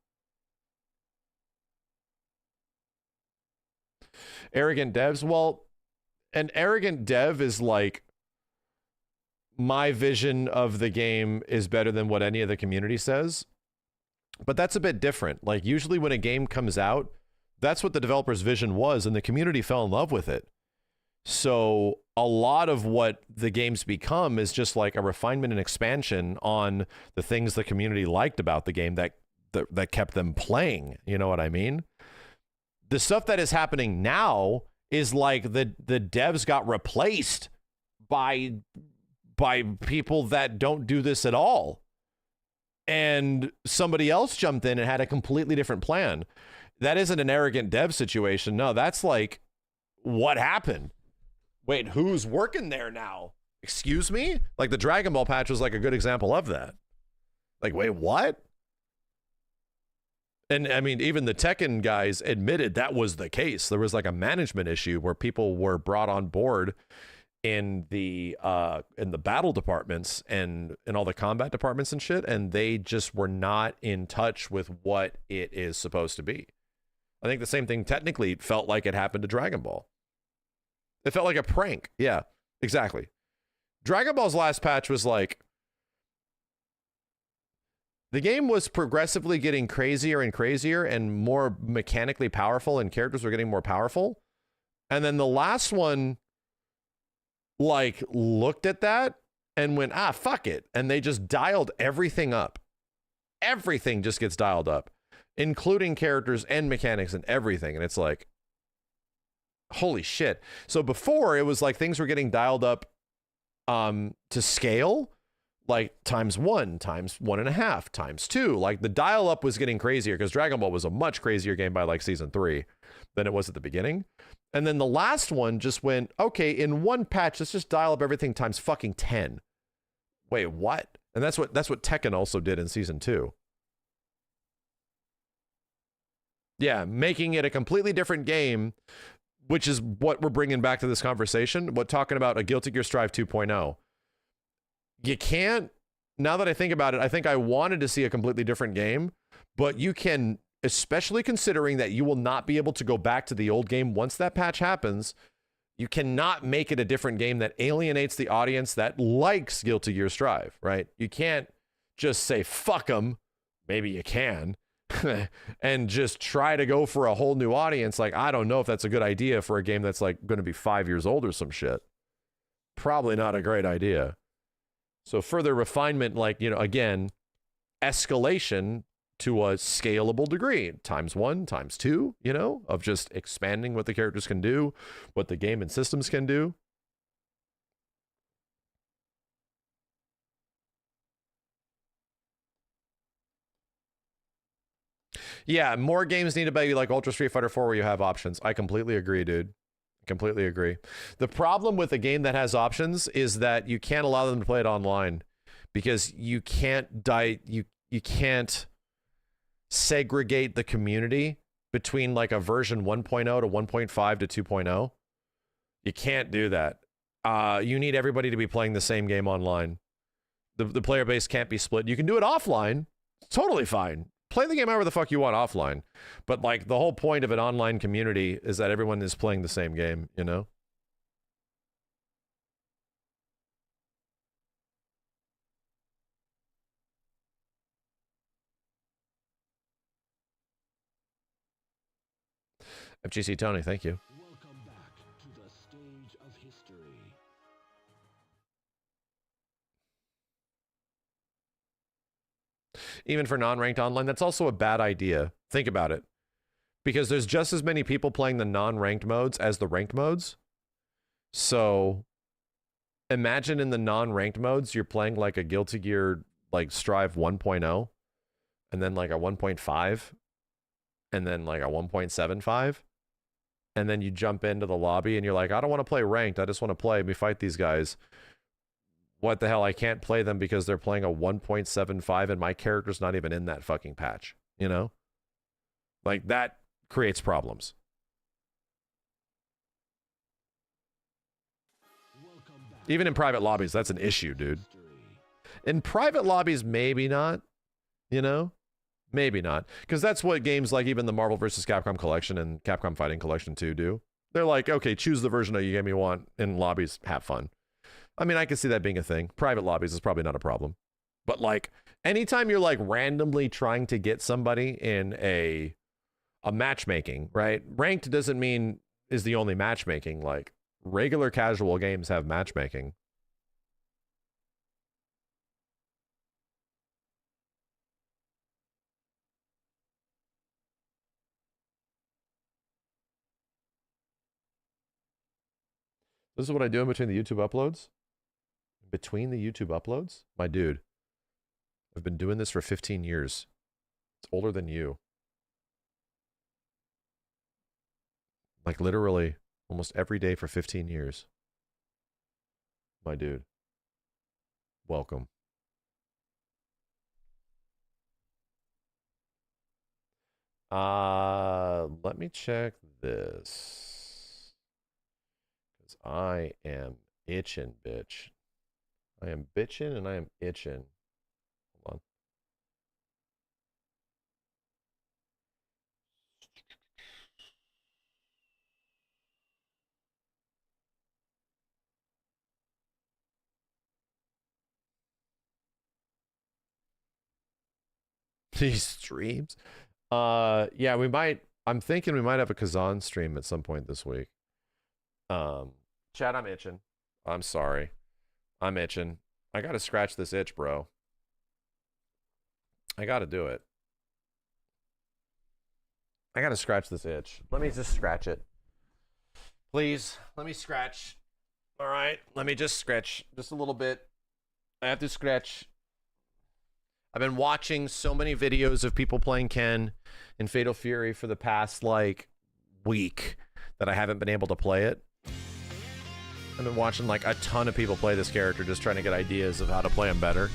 Speaker 8: Arrogant devs. Well, an arrogant dev is like, my vision of the game is better than what any of the community says. But that's a bit different. Like, usually when a game comes out, that's what the developer's vision was, and the community fell in love with it. So a lot of what the games become is just like a refinement and expansion on the things the community liked about the game that kept them playing. You know what I mean? The stuff that is happening now is like the devs got replaced by people that don't do this at all. And somebody else jumped in and had a completely different plan. That isn't an arrogant dev situation. No, that's like, what happened? Wait, who's working there now? Excuse me? Like the Dragon Ball patch was like a good example of that. Like, wait, what? And I mean, even the Tekken guys admitted that was the case. There was like a management issue where people were brought on board in the battle departments and in all the combat departments and shit, and they just were not in touch with what it is supposed to be. I think the same thing technically felt like it happened to Dragon Ball. It felt like a prank. Yeah, exactly. Dragon Ball's last patch was like, the game was progressively getting crazier and crazier and more mechanically powerful, and characters were getting more powerful. And then the last one, like, looked at that and went, fuck it. And they just dialed everything up. Everything just gets dialed up, including characters and mechanics and everything. And it's like, holy shit. So before, it was like things were getting dialed up to scale, like times 1, times 1.5, times 2. Like the dial up was getting crazier because Dragon Ball was a much crazier game by like season 3 than it was at the beginning. And then the last one just went, okay, in one patch, let's just dial up everything times fucking 10. Wait, what? And that's what Tekken also did in season 2. Yeah, making it a completely different game, which is what we're bringing back to this conversation. What talking about a Guilty Gear Strive 2.0. You can't, now that I think about it, I think I wanted to see a completely different game, but you can, especially considering that you will not be able to go back to the old game once that patch happens, you cannot make it a different game that alienates the audience that likes Guilty Gear Strive, right? You can't just say, fuck them. Maybe you can. And just try to go for a whole new audience. Like, I don't know if that's a good idea for a game that's like going to be 5 years old or some shit. Probably not a great idea. So further refinement, like, you know, again, escalation to a scalable degree, times 1, times 2, you know, of just expanding what the characters can do, what the game and systems can do. Yeah, more games need to be like Ultra Street Fighter 4 where you have options. I completely agree, dude. Completely agree. The problem with a game that has options is that you can't allow them to play it online because you can't you can't segregate the community between like a version 1.0 to 1.5 to 2.0. You can't do that. You need everybody to be playing the same game online. The player base can't be split. You can do it offline. It's totally fine. Play the game however the fuck you want offline. But like the whole point of an online community is that everyone is playing the same game, you know? FGC Tony, thank you.
Speaker 11: Welcome back to the stage of history.
Speaker 8: Even for non-ranked online, that's also a bad idea. Think about it. Because there's just as many people playing the non-ranked modes as the ranked modes. So imagine in the non-ranked modes, you're playing like a Guilty Gear, like Strive 1.0, and then like a 1.5, and then like a 1.75. And then you jump into the lobby and you're like, I don't want to play ranked. I just want to play. Let me fight these guys. What the hell? I can't play them because they're playing a 1.75 and my character's not even in that fucking patch, you know? Like that creates problems. Even in private lobbies, that's an issue, dude. In private lobbies, maybe not, you know? Maybe not. Because that's what games like even the Marvel vs. Capcom Collection and Capcom Fighting Collection 2 do. They're like, okay, choose the version of your game you want in lobbies, have fun. I mean, I can see that being a thing. Private lobbies is probably not a problem. But like, anytime you're like randomly trying to get somebody in a matchmaking, right? Ranked doesn't mean is the only matchmaking. Like, regular casual games have matchmaking. This is what I do in between the YouTube uploads. Between the YouTube uploads? My dude, I've been doing this for 15 years. It's older than you. Like literally almost every day for 15 years. My dude. Welcome. Let me check this. Because I am itching, bitch. I am bitching and I am itching. Hold on. These streams? Yeah, we might. I'm thinking we might have a Kazan stream at some point this week. Chat, I'm itching. I'm sorry. I'm itching. I gotta scratch this itch, bro. I gotta do it. I gotta scratch this itch. Let me just scratch it. Please, let me scratch. All right, let me just scratch just a little bit. I have to scratch. I've been watching so many videos of people playing Ken in Fatal Fury for the past, like, week that I haven't been able to play it. I've been watching, like, a ton of people play this character just trying to get ideas of how to play him better.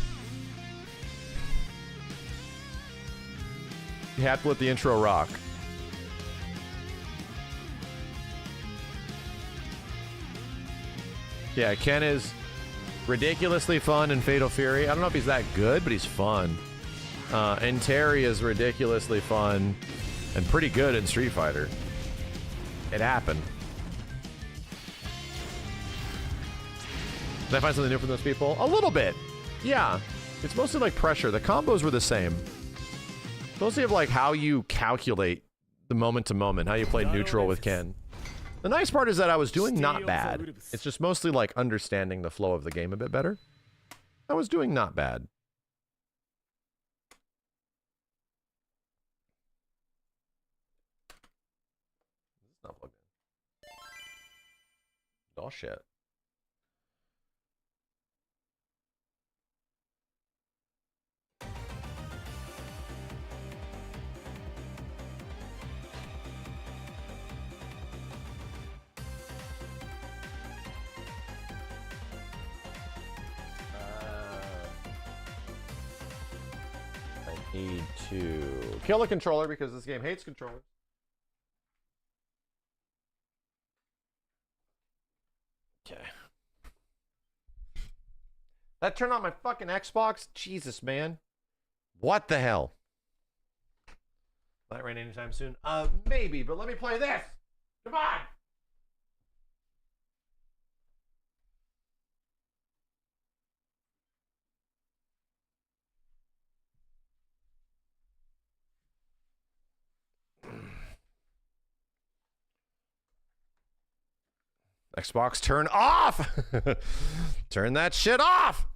Speaker 8: You have to let the intro rock. Yeah, Ken is ridiculously fun in Fatal Fury. I don't know if he's that good, but he's fun. And Terry is ridiculously fun and pretty good in Street Fighter. It happened. Did I find something new from those people? A little bit. Yeah. It's mostly like pressure. The combos were the same. Mostly of like how you calculate the moment to moment, how you play neutral with Ken. The nice part is that I was doing not bad. It's just mostly like understanding the flow of the game a bit better. I was doing not bad. It's not plugged in. Oh shit. I need to kill the controller because this game hates controllers. Okay. That turned on my fucking Xbox? Jesus, man. What the hell? Will that rain anytime soon? Maybe, but let me play this. Come on! Xbox, turn off! Turn that shit off!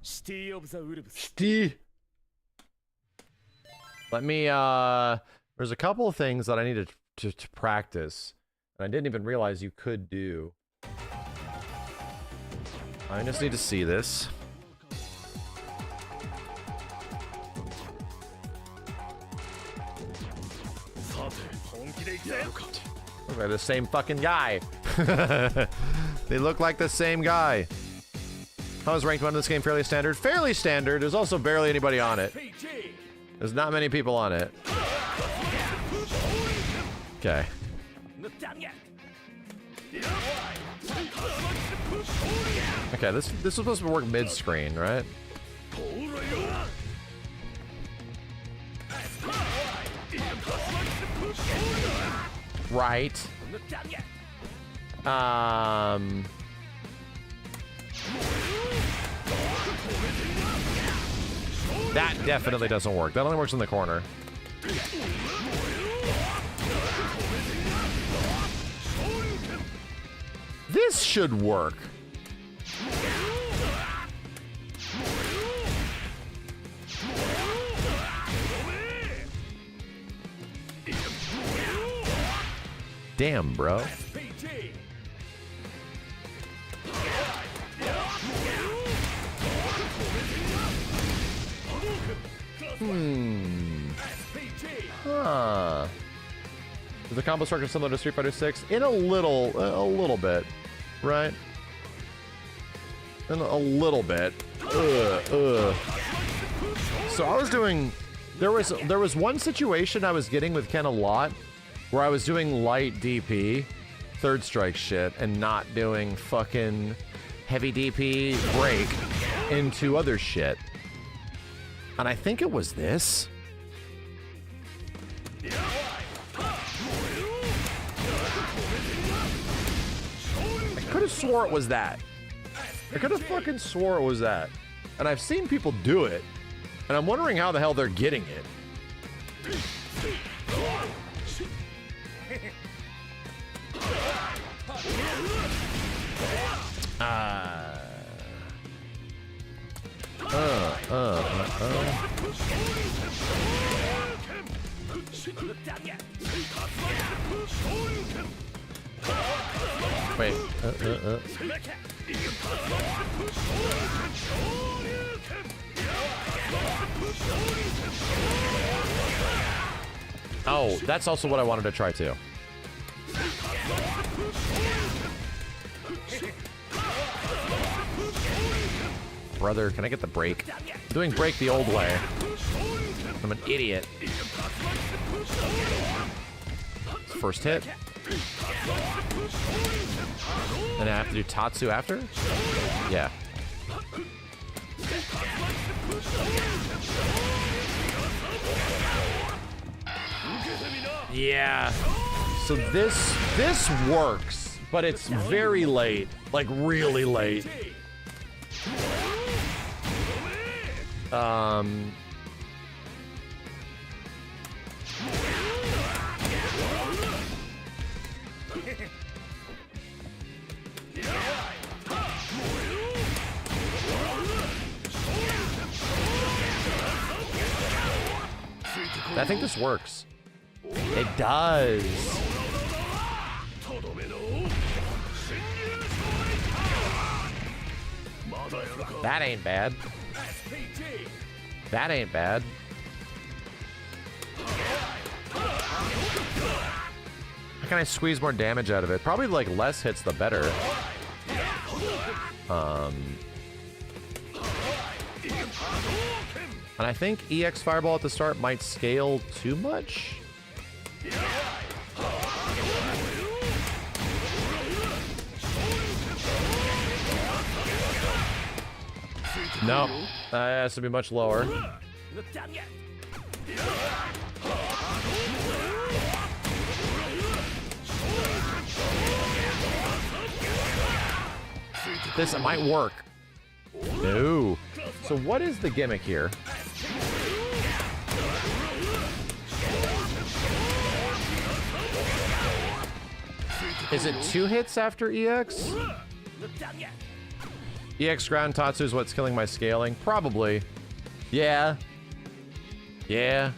Speaker 8: Steve. Let me, there's a couple of things that I needed to practice, and I didn't even realize you could do. I just need to see this. Look like the same fucking guy. They look like the same guy. How is ranked 1 in this game? Fairly standard? Fairly standard. There's also barely anybody on it. There's not many people on it. Okay. Okay, this is supposed to work mid-screen, right? Right. That definitely doesn't work. That only works in the corner. This should work. Damn, bro. Huh. Is the combo structure similar to Street Fighter 6? In a little bit, right? In a little bit. So I was doing. There was one situation I was getting with Ken a lot, where I was doing light DP, third strike shit, and not doing fucking heavy DP break into other shit. And I think it was this. I could have swore it was that. I could have fucking swore it was that. And I've seen people do it, and I'm wondering how the hell they're getting it. Wait. Oh, that's also what I wanted to try too. Brother, can I get the break? I'm doing break the old way. I'm an idiot. First hit. And I have to do Tatsu after? Yeah. Yeah. So this works, but it's very late. Like really late. I think this works. It does. That ain't bad. That ain't bad. How can I squeeze more damage out of it? Probably like less hits the better. And I think EX Fireball at the start might scale too much. No, that has to be much lower. This might work. No. So what is the gimmick here? Is it 2 hits after EX? EX ground Tatsu is what's killing my scaling? Probably. Yeah. Yeah.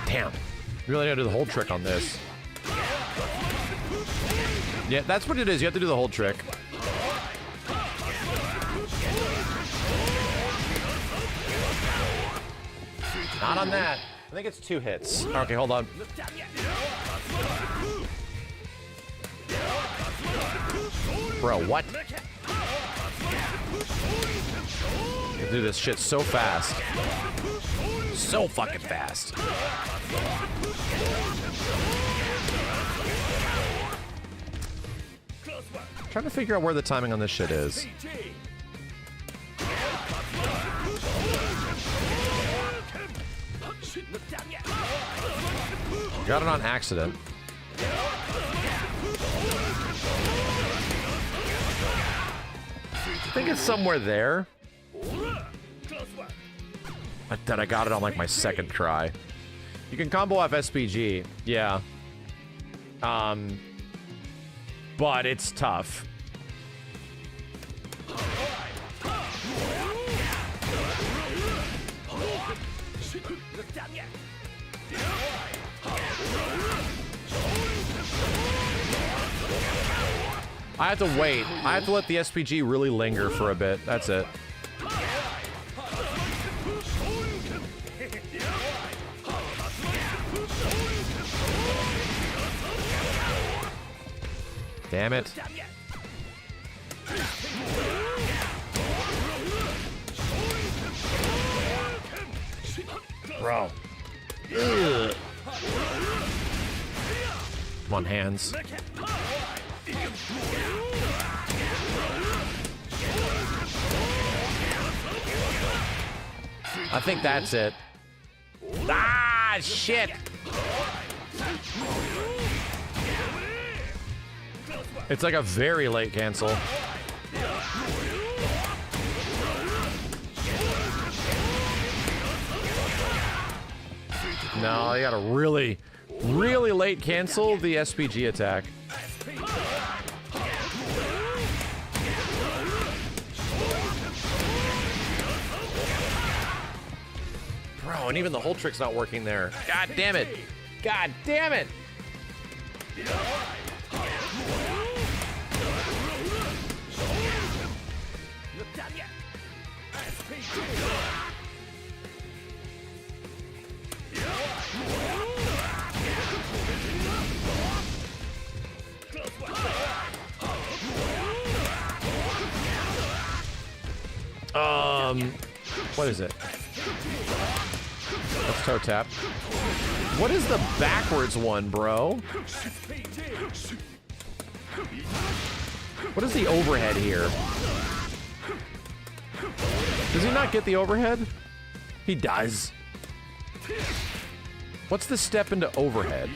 Speaker 8: Damn. Really gotta do the whole trick on this. Yeah, that's what it is. You have to do the whole trick. Not on that. I think it's 2 hits. Okay, hold on. Bro, what? You do this shit so fast. So fucking fast. I'm trying to figure out where the timing on this shit is. Got it on accident. I think it's somewhere there. That I got it on like my second try. You can combo off SPG, yeah. But it's tough. I have to wait. I have to let the SPG really linger for a bit. That's it. Damn it. Bro. Ugh. Come on, hands. I think that's it. Ah, shit. It's like a very late cancel. No, you gotta really, really late cancel the SPG attack. Oh, and even the whole trick's not working there. God damn it. God damn it. What is it? Let's toe tap. What is the backwards one, bro? What is the overhead here? Does he not get the overhead? He does. What's the step into overhead?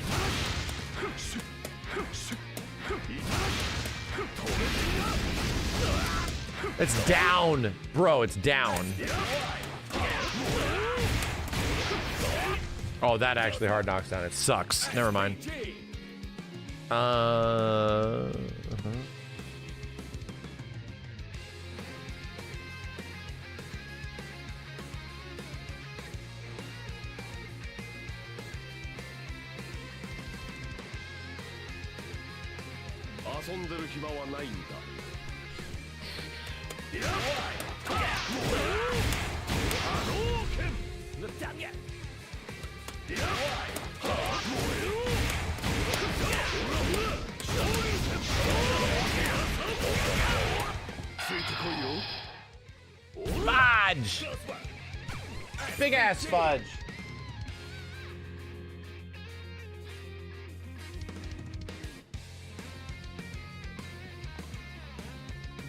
Speaker 8: It's down. Bro, it's down. Oh, that actually hard knocks down. It sucks. Never mind. Fudge! Big ass fudge!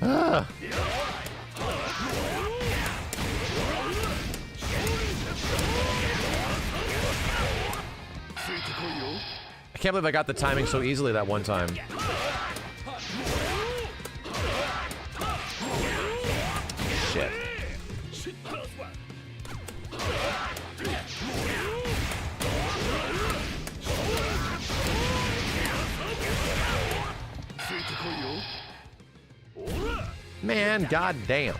Speaker 8: Ah. I can't believe I got the timing so easily that one time. Shit. Man, goddamn.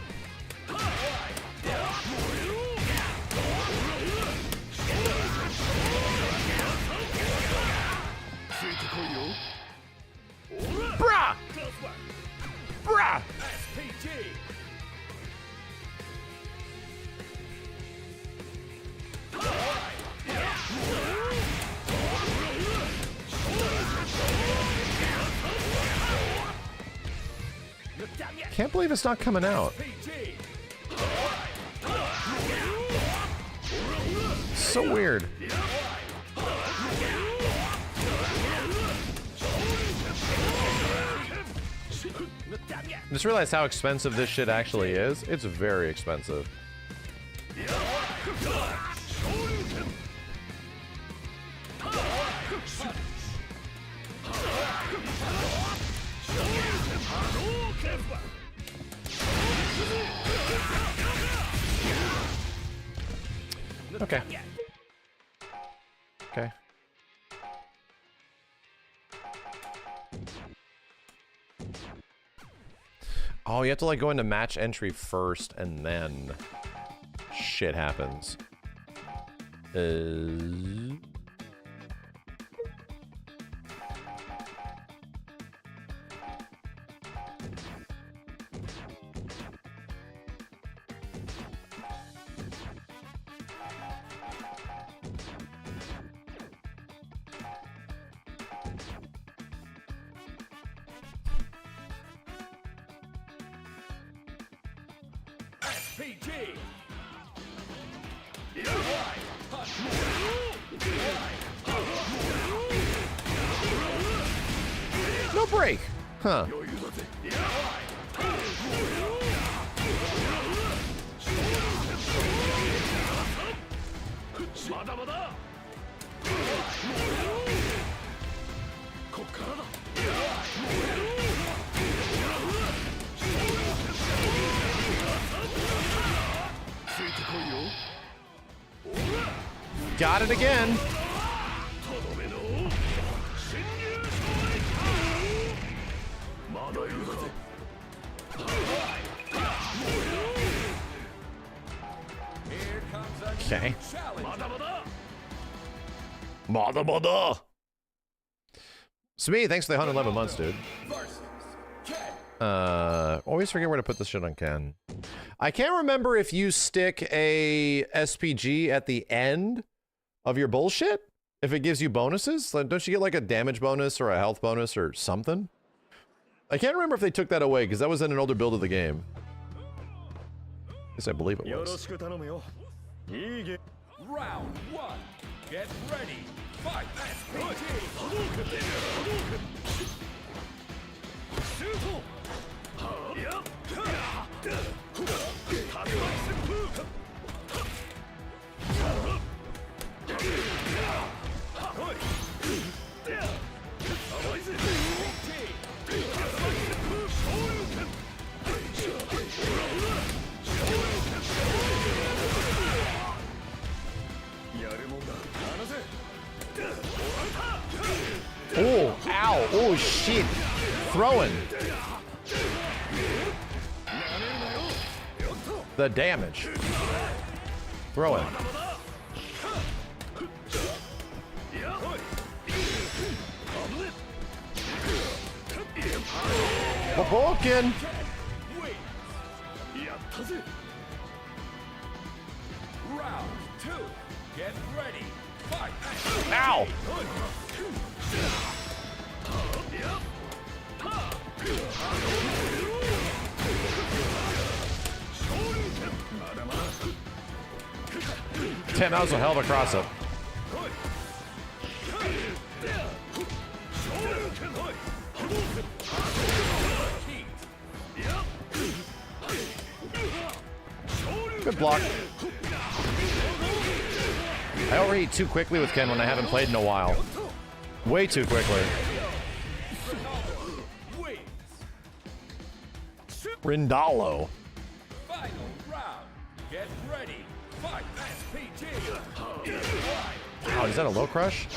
Speaker 8: Bruh! Bruh! Can't believe it's not coming out. So weird. I just realized how expensive this shit actually is. It's very expensive. Okay. Okay. Oh, you have to like go into match entry first and then shit happens. No break. Huh. Got it again. Okay. Mother, mother. Smee, thanks for the 111 months, dude. Always forget where to put this shit on Ken. I can't remember if you stick a SPG at the end of your bullshit, if it gives you bonuses. Like, don't you get like a damage bonus or a health bonus or something? I can't remember if they took that away because that was in an older build of the game. At least I believe it was.
Speaker 3: Round 1. Get ready. Fight.
Speaker 8: Oh, ow, oh shit. Throwing. The damage. Throwing. Bobokin.
Speaker 3: Round 2. Get ready. Fight.
Speaker 8: Ow. Damn, that was a hell of a cross-up. Good block. I overheat too quickly with Ken when I haven't played in a while. Way too quickly. Rindalo.
Speaker 3: Final round. Get ready. Fight.
Speaker 8: Wow, is that a low crush?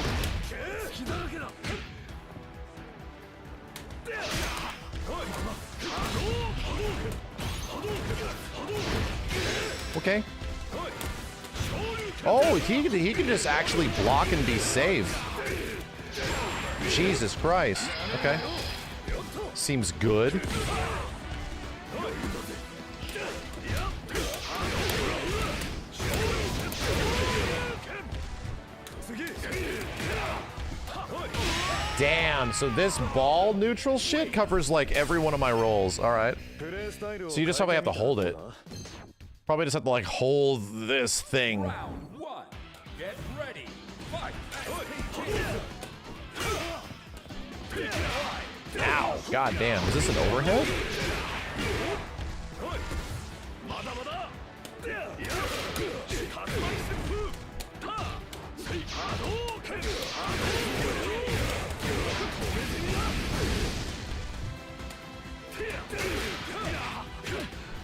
Speaker 8: Okay. Oh, he can just actually block and be safe. Jesus Christ. Okay. Seems good. Damn, so this ball neutral shit covers like every one of my rolls. All right. So you just probably have to hold it. Probably just have to like hold this thing.
Speaker 3: Round 1. Get ready. Fight.
Speaker 8: Ow, god damn. Is this an overhead?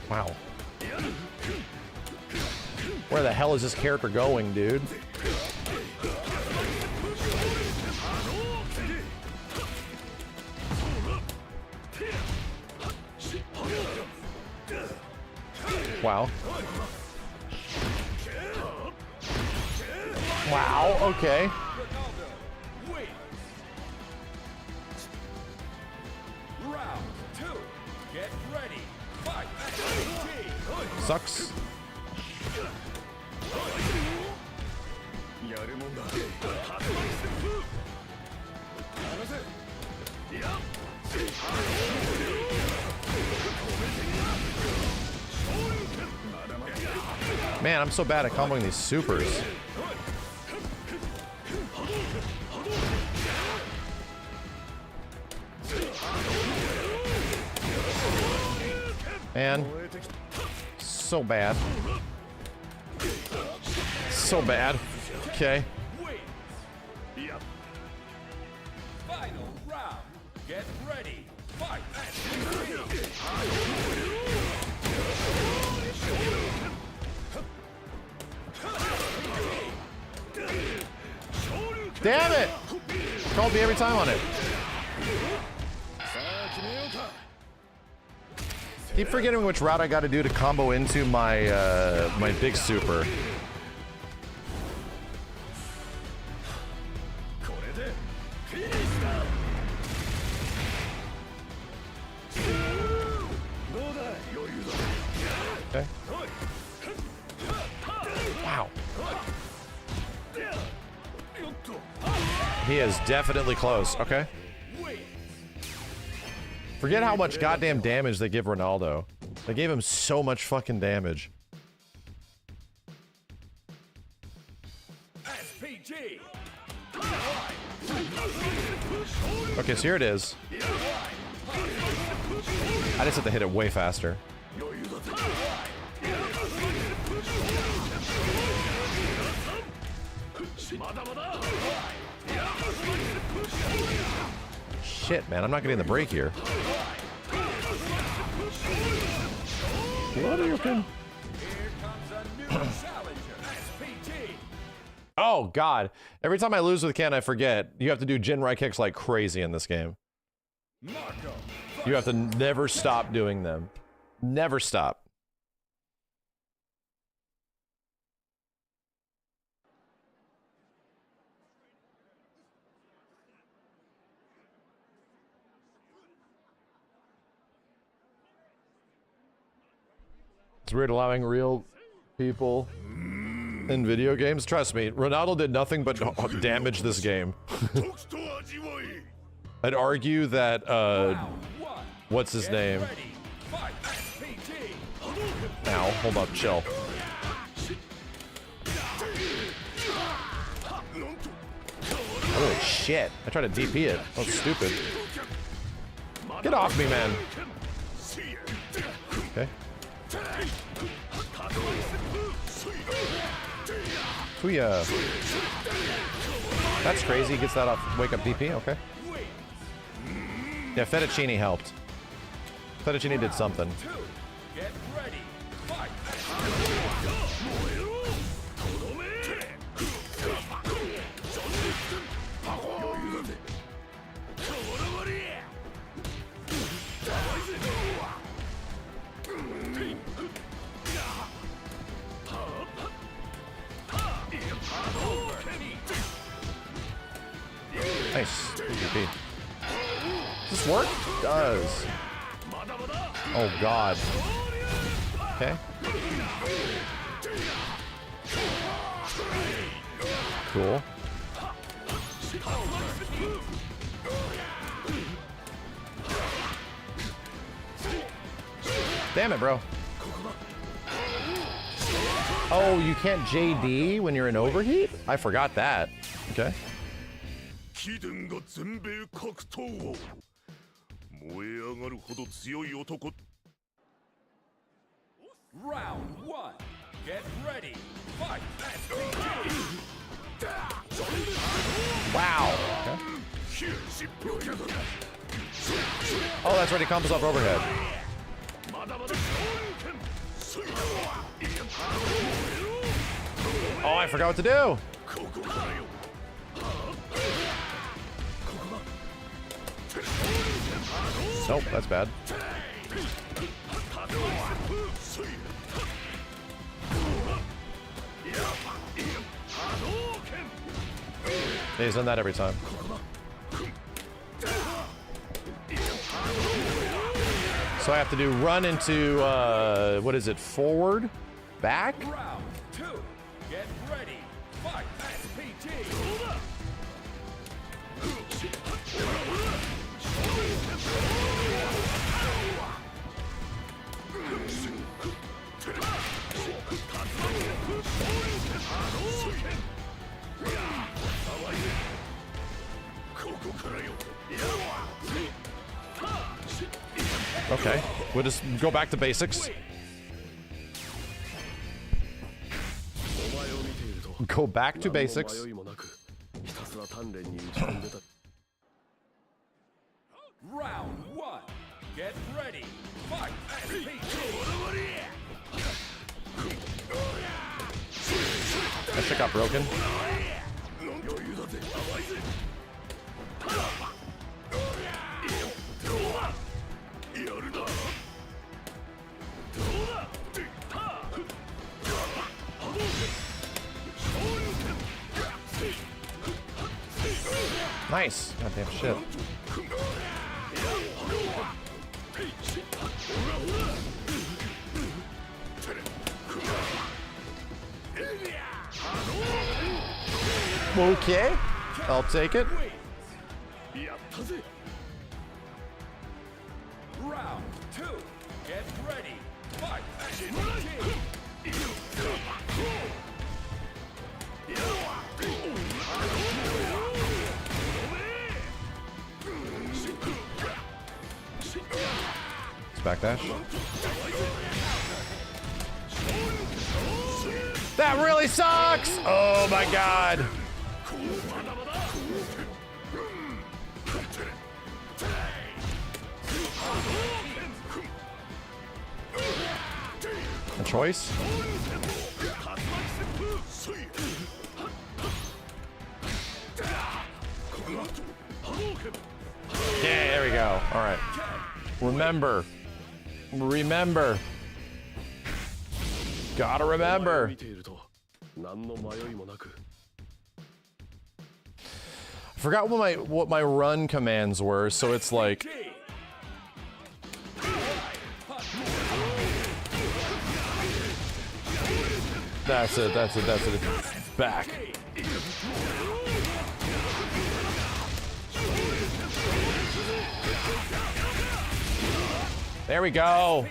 Speaker 8: Wow. Where the hell is this character going, dude? Wow. Wow, okay.
Speaker 3: Round 2. Get ready. Fight.
Speaker 8: Sucks. Man, I'm so bad at comboing these supers. Man, so bad. So bad. Okay.
Speaker 3: Final round. Get ready. Fight.
Speaker 8: Damn it! Called me every time on it. Keep forgetting which route I got to do to combo into my my big super. Okay. Wow. He is definitely close. Okay. Forget how much goddamn damage they give Ronaldo. They gave him so much fucking damage. Okay, so here it is. I just have to hit it way faster. Shit, man, I'm not getting the break here. What are you doing? Oh, God. Every time I lose with Ken, I forget. You have to do Jinrai kicks like crazy in this game. You have to never stop doing them. Never stop. It's weird allowing real people in video games. Trust me, Ronaldo did nothing but damage this game. I'd argue that, what's his name? Ow, hold up, chill. Holy shit, I tried to DP it. That's stupid. Get off me, man. Okay. Kuya. That's crazy. He gets that off wake up DP. Okay. Yeah, Fettuccine helped. Fettuccine did something. Nice. DP. Does this work? It does. Oh god. Okay. Cool. Damn it, bro. Oh, you can't JD when you're in overheat? I forgot that. Okay.
Speaker 3: Round one. Get ready. Fight.
Speaker 8: Wow. Okay. Oh, that's right. He combos off overhead. Oh, I forgot what to do. Nope, that's bad. Yeah, he's done that every time. So I have to do run into, what is it, forward? Back?
Speaker 3: Round two. Get ready. Fight. SPG.
Speaker 8: Okay, we'll just go back to basics. Go back to basics.
Speaker 3: Round one. Get ready. Fight.
Speaker 8: That shit got broken. Nice. Goddamn shit. Okay, I'll take it.
Speaker 3: Round 2. Get ready. Fight.
Speaker 8: Backdash. That really sucks! Oh my god. A choice? Okay, there we go. All right. Remember. Gotta remember. I forgot what my run commands were, so it's like that's it. Back. There we go.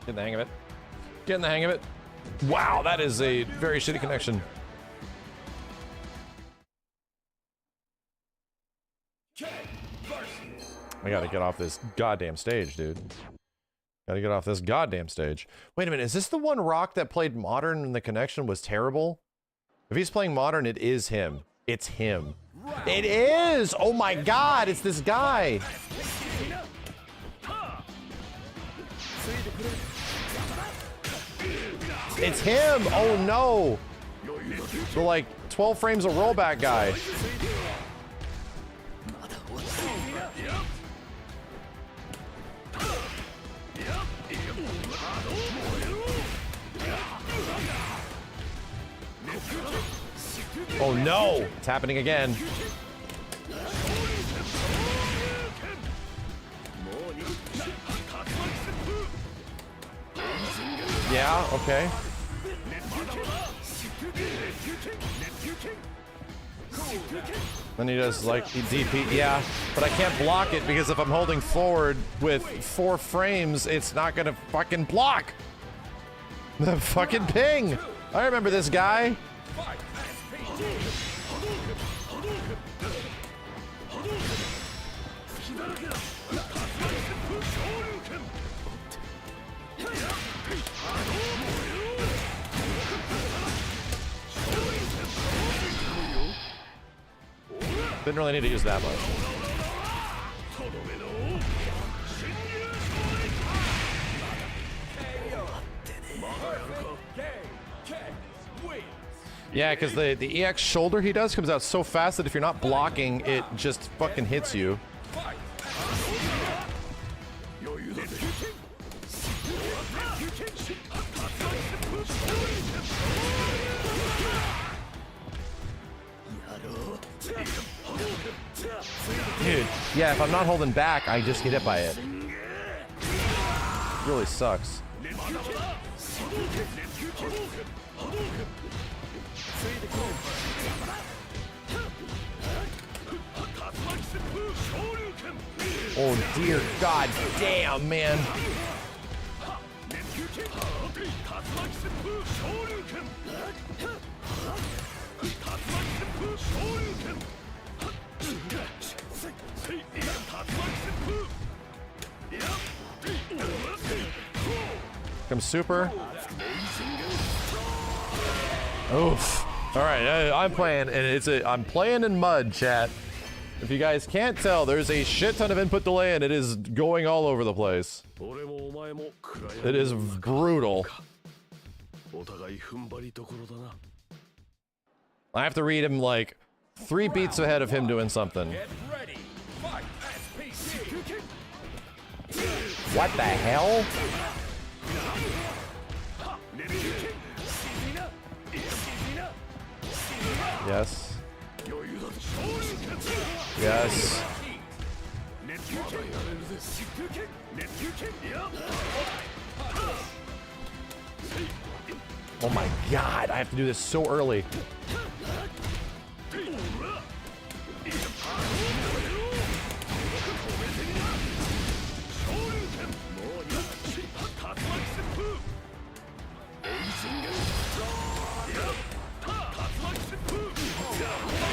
Speaker 8: Get the hang of it. Getting the hang of it. Wow, that is a very shitty connection. I gotta get off this goddamn stage, dude. Gotta get off this goddamn stage. Wait a minute, is this the one Rock that played Modern and the connection was terrible? If he's playing Modern, it is him. It's him. It is! Oh my god, it's this guy! It's him! Oh no! The like 12 frames of rollback guy. Oh no! It's happening again. Yeah, okay. Then he does like DP, yeah, but I can't block it because if I'm holding forward with 4 frames, it's not gonna fucking block. The fucking ping. I remember this guy. Didn't really need to use that much. Yeah, because the EX shoulder he does comes out so fast that if you're not blocking, it just fucking hits you. Dude, yeah, if I'm not holding back, I just get hit by it. Really sucks. Oh dear god damn, man. Come super. Oof. All right, I'm playing, and I'm playing in mud, chat. If you guys can't tell, there's a shit ton of input delay and it is going all over the place. It is brutal. I have to read him like 3 beats ahead of him doing something. What the hell? Yes. Yes. Oh my god, I have to do this so early.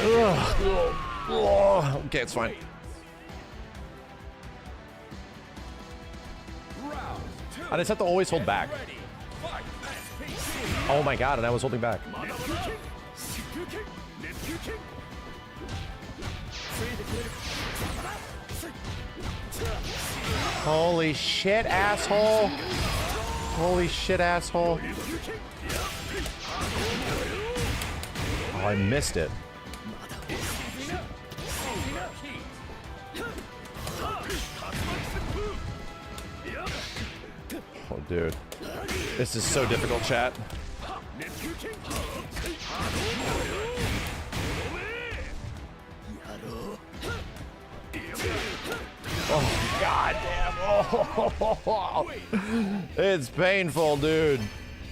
Speaker 8: Ugh. Okay, it's fine. I just have to always hold back. Oh my god, and I was holding back. Holy shit, asshole. Holy shit, asshole. Oh, I missed it. Oh, dude. This is so difficult, chat. Oh, god damn. Oh, it's painful, dude.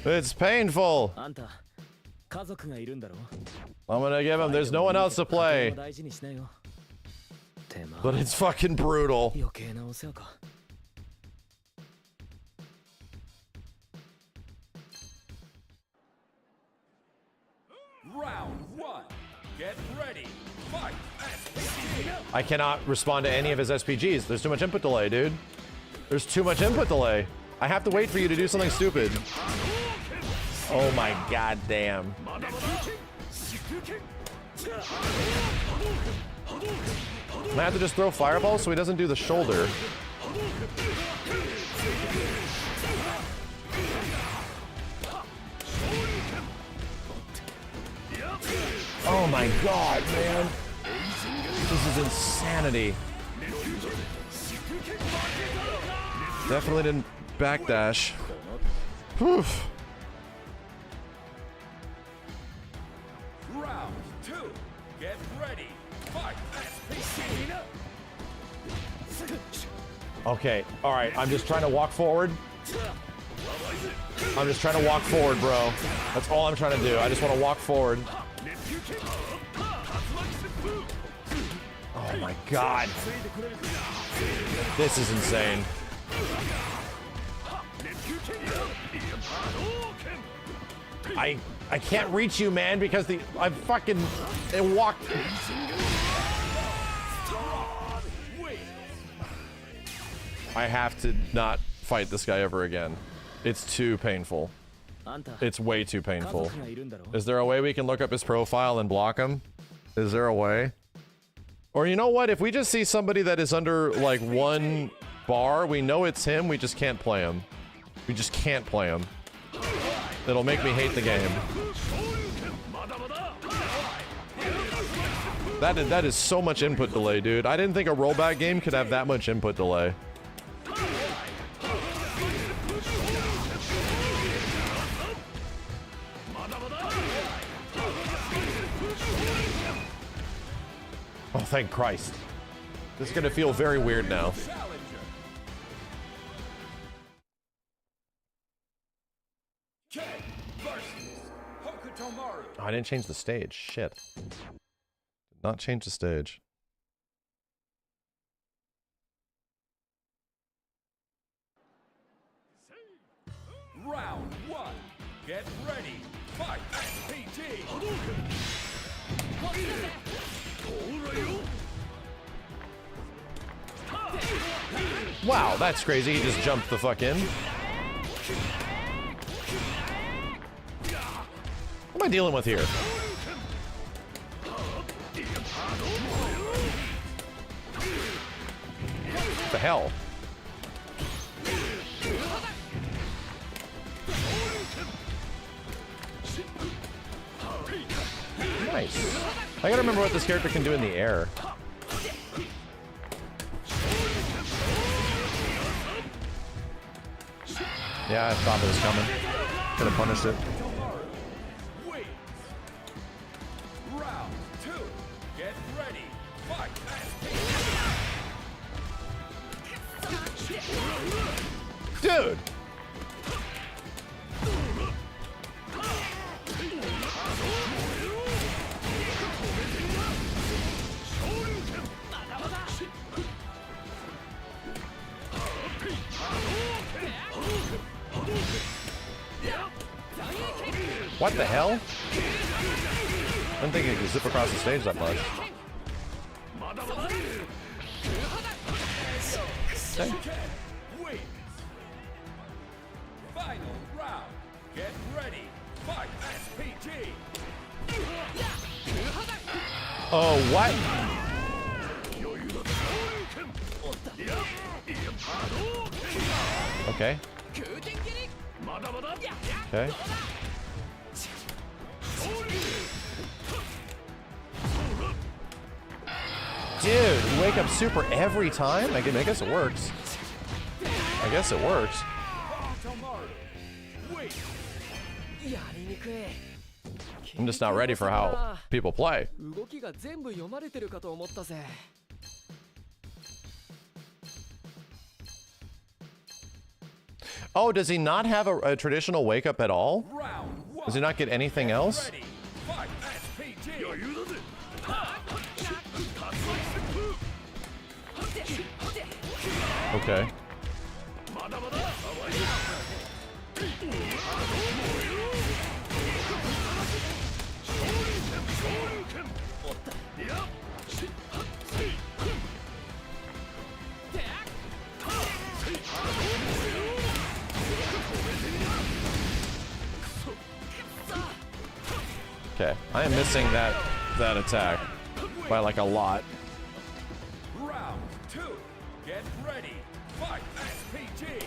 Speaker 8: It's painful. I'm gonna give him, there's no one else to play. But it's fucking brutal.
Speaker 3: Round 1. Get ready. Fight.
Speaker 8: I cannot respond to any of his SPGs. There's too much input delay, dude. There's too much input delay. I have to wait for you to do something stupid. Oh my god damn. I have to just throw fireballs so he doesn't do the shoulder. Oh my god, man. This is insanity. Definitely didn't backdash. Whew.
Speaker 3: Round 2. Get ready. Fight.
Speaker 8: Okay, alright, I'm just trying to walk forward. I'm just trying to walk forward, bro. That's all I'm trying to do. I just want to walk forward. Oh my god. This is insane. I can't reach you, man, because I fucking walked. I have to not fight this guy ever again. It's too painful. It's way too painful. Is there a way we can look up his profile and block him? Is there a way? Or you know what? If we just see somebody that is under like 1 bar, we know it's him, we just can't play him. We just can't play him. It'll make me hate the game. That is so much input delay, dude. I didn't think a rollback game could have that much input delay. Oh, thank Christ. This is gonna feel very weird now. Oh, I didn't change the stage. Shit. Did not change the stage.
Speaker 3: Round 1. Get ready. Fight. PT.
Speaker 8: Wow, that's crazy. He just jumped the fuck in. What am I dealing with here? the hell? Nice. I gotta remember what this character can do in the air. Yeah, I thought it was coming. Could have punished it.
Speaker 3: Round 2. Get ready. Fight.
Speaker 8: Dude! What the hell? I didn't think it could zip across the stage that much. Okay.
Speaker 3: Final round. Get ready. Fight. SPG.
Speaker 8: Oh, what? Okay. Okay. Dude, you wake up super every time? I guess it works. I guess it works. I'm just not ready for how people play. Oh, does he not have a traditional wake up at all? Does he not get anything else? Okay. Okay, I am missing that attack by like a lot.
Speaker 3: Round 2. Get ready. Fight. SPG.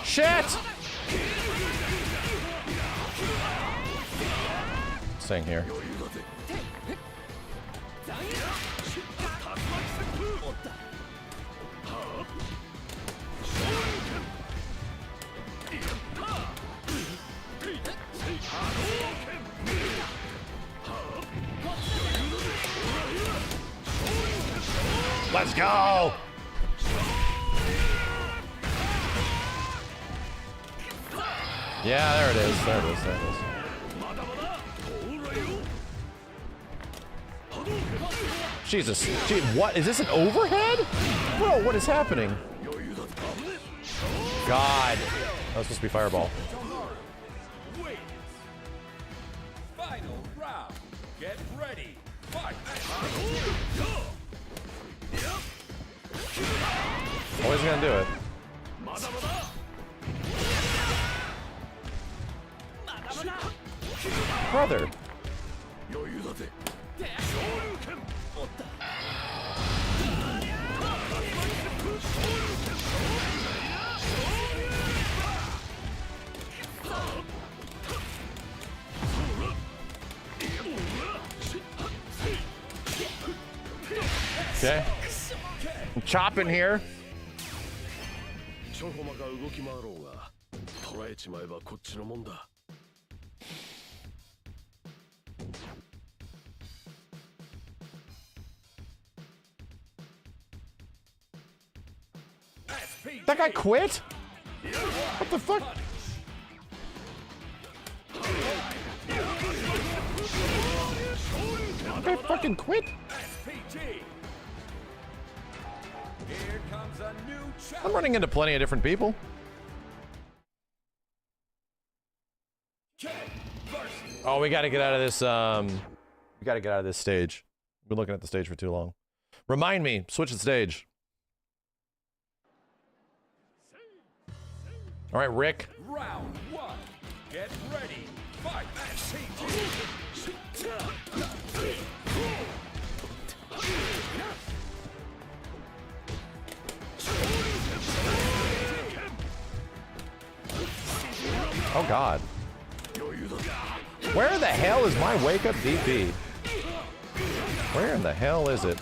Speaker 8: Shit! Staying here. Let's go! Yeah, there it is. There it is. There it is. Jesus. Gee, what? Is this an overhead? Bro, what is happening? God. That was supposed to be fireball.
Speaker 3: Final round. Get ready. Fight.
Speaker 8: Always gonna do it. Brother. Okay. I'm chopping here. That guy quit? What the fuck? That guy fucking quit? I'm running into plenty of different people. Oh, we gotta get out of this, we gotta get out of this stage. We've been looking at the stage for too long. Remind me, switch the stage. All right, Rick.
Speaker 3: Round 1. Get ready. Fight.
Speaker 8: Oh god. Where the hell is my wake up DP? Where in the hell is it?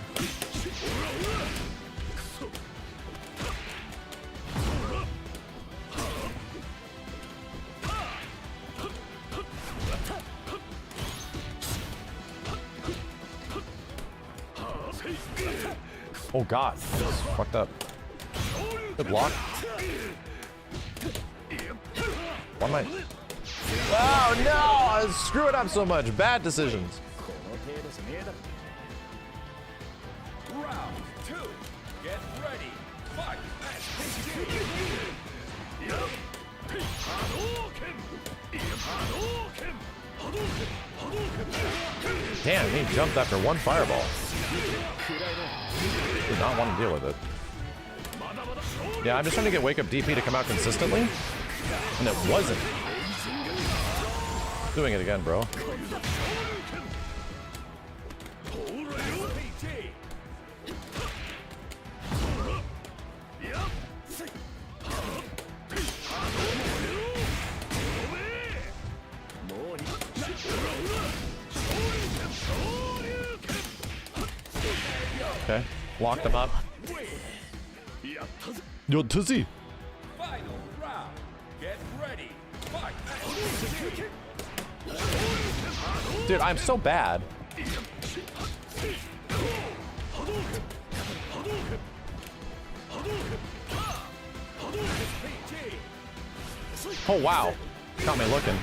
Speaker 8: Oh god, that's fucked up. Good block. Why am I? Oh no! I screw it up so much. Bad decisions.
Speaker 3: Round 2. Get ready. Fight.
Speaker 8: Damn, he jumped after one fireball. Did not want to deal with it. Yeah, I'm just trying to get wake up DP to come out consistently, and it wasn't. Doing it again, bro. Okay, locked him up. Yo, Tizzy.
Speaker 3: Final round. Get ready. Fight.
Speaker 8: Dude, I'm so bad. Oh wow, got me looking.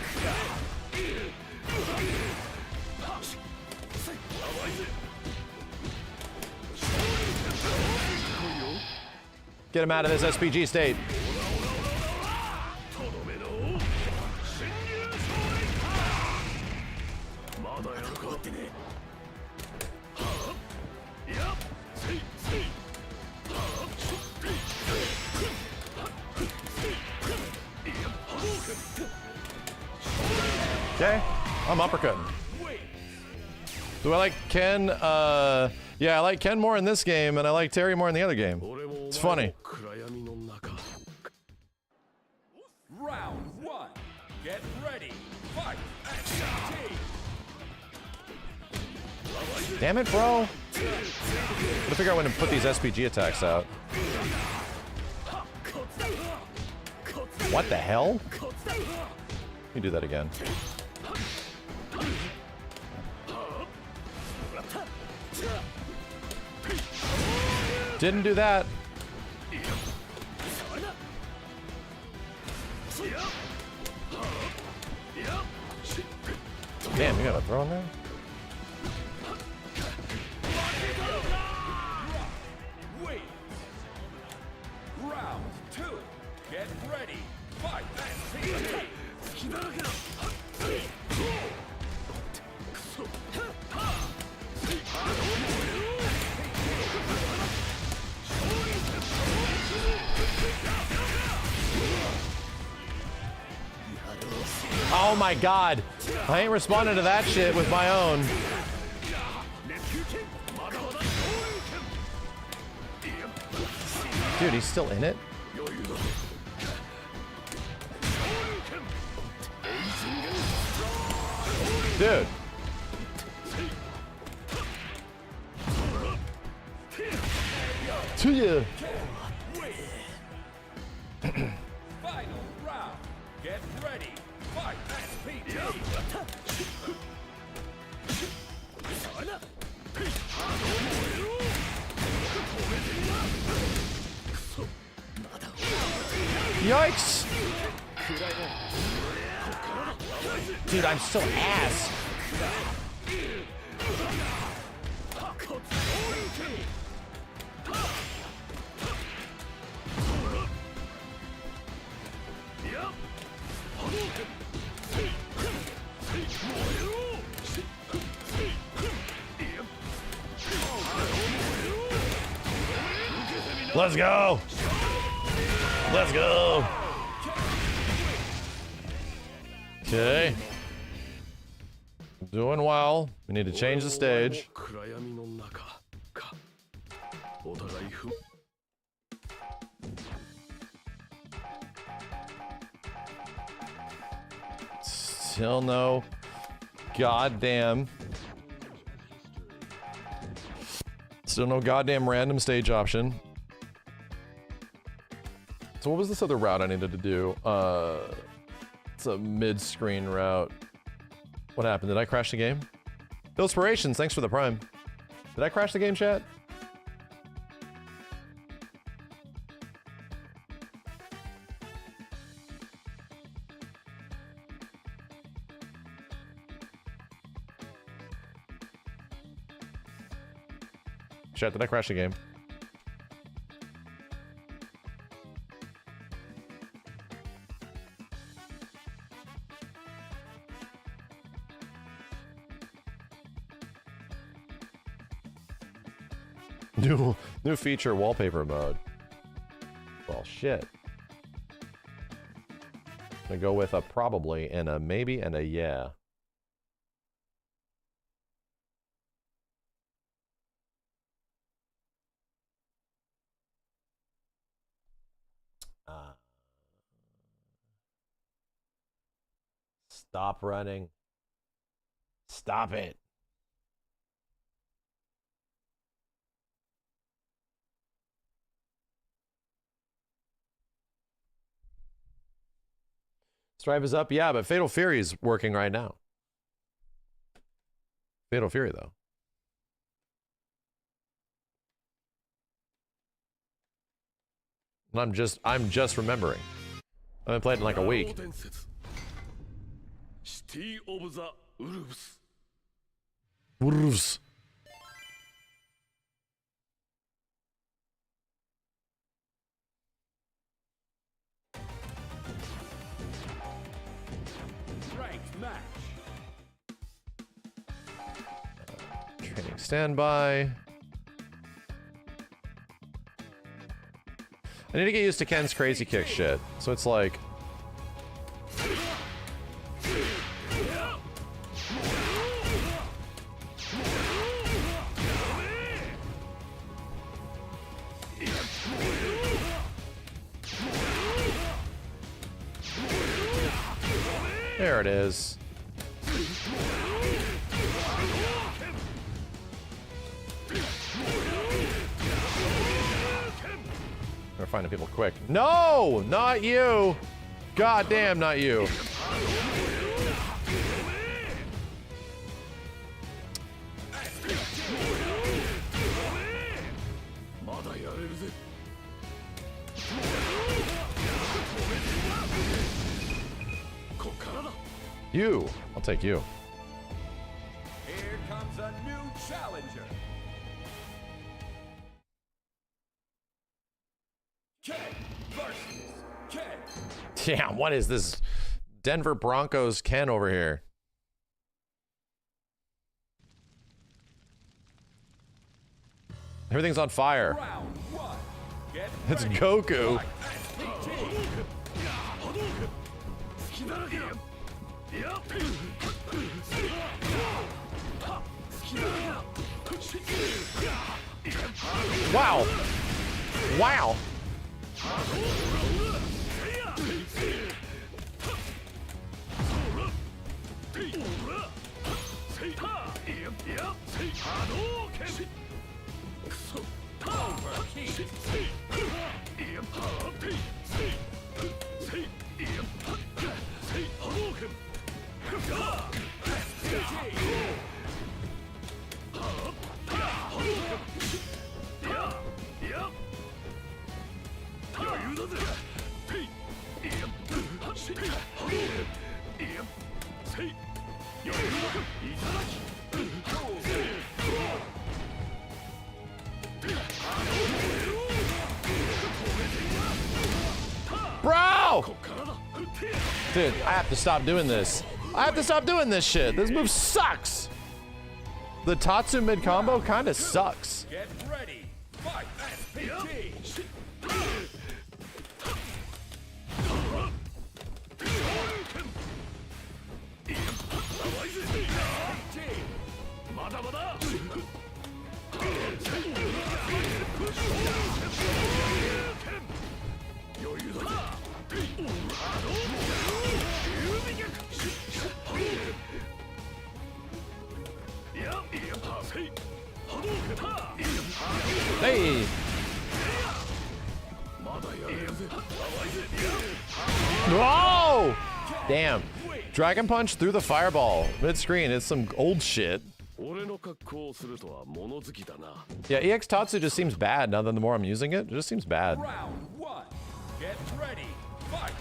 Speaker 8: Get him out of this SPG state. Okay, I'm uppercutting. Do I like Ken? Yeah, I like Ken more in this game, and I like Terry more in the other game. It's funny.
Speaker 3: Round 1. Get ready. Fight.
Speaker 8: Damn it, bro. Gotta figure out when to put these SPG attacks out. What the hell? Let me do that again. Didn't do that. Damn, you got a throw in there?
Speaker 3: Wait. Round 2. Get ready. Fight.
Speaker 8: Oh my god. I ain't responding to that shit with my own. Dude, he's still in it? Dude. To you.
Speaker 3: Final round. Get ready. Fight.
Speaker 8: Yikes! Dude, I'm so ass. Let's go! Let's go! Okay. Doing well. We need to change the stage. Still no goddamn. Still no goddamn random stage option. So what was this other route I needed to do? It's a mid-screen route. What happened? Did I crash the game? Illuspirations, thanks for the prime. Did I crash the game, chat? Chat, did I crash the game? New feature, wallpaper mode. Well, shit. I'm gonna go with a probably and a maybe and a yeah. Stop running. Stop it. Strive is up, yeah, but Fatal Fury is working right now. Fatal Fury, though. And I'm just remembering. I haven't played in like a week.
Speaker 11: City of the Wolves.
Speaker 8: Wolves.
Speaker 11: Ranked match.
Speaker 8: Training standby. I need to get used to Ken's crazy kick shit. So it's like... There it is. We're finding people quick. No, not you. God damn, not you. You. I'll take you.
Speaker 11: Here comes a new challenger. Ken versus Ken.
Speaker 8: Damn, what is this? Denver Broncos Ken over here. Everything's on fire.
Speaker 11: Round one. Get
Speaker 8: It's
Speaker 11: ready.
Speaker 8: Goku. Wow. Wow. Bro! Dude, I have to stop doing this. I have to stop doing this shit. This move sucks. The Tatsu mid combo kind of sucks.
Speaker 11: Get ready. Fight. SPT.
Speaker 8: Whoa! Damn. Dragon Punch through the fireball. Mid-screen. It's some old shit. Yeah, EX Tatsu just seems bad now that the more I'm using it. It just seems bad.
Speaker 3: Round one. Get ready. Fight.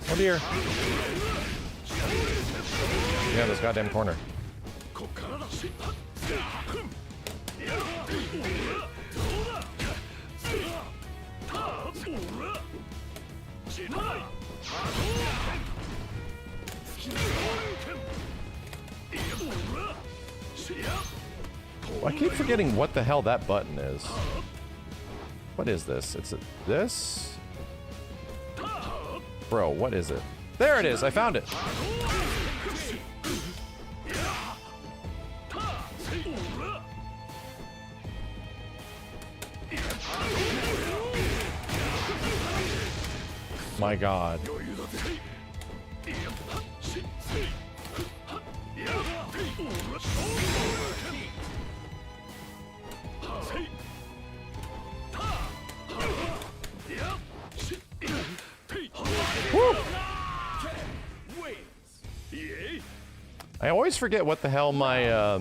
Speaker 8: Oh dear. Yeah, this goddamn corner. I keep forgetting what the hell that button is. What is this? It's this? Bro, what is it? There it is! I found it! My god. Woo! I always forget what the hell my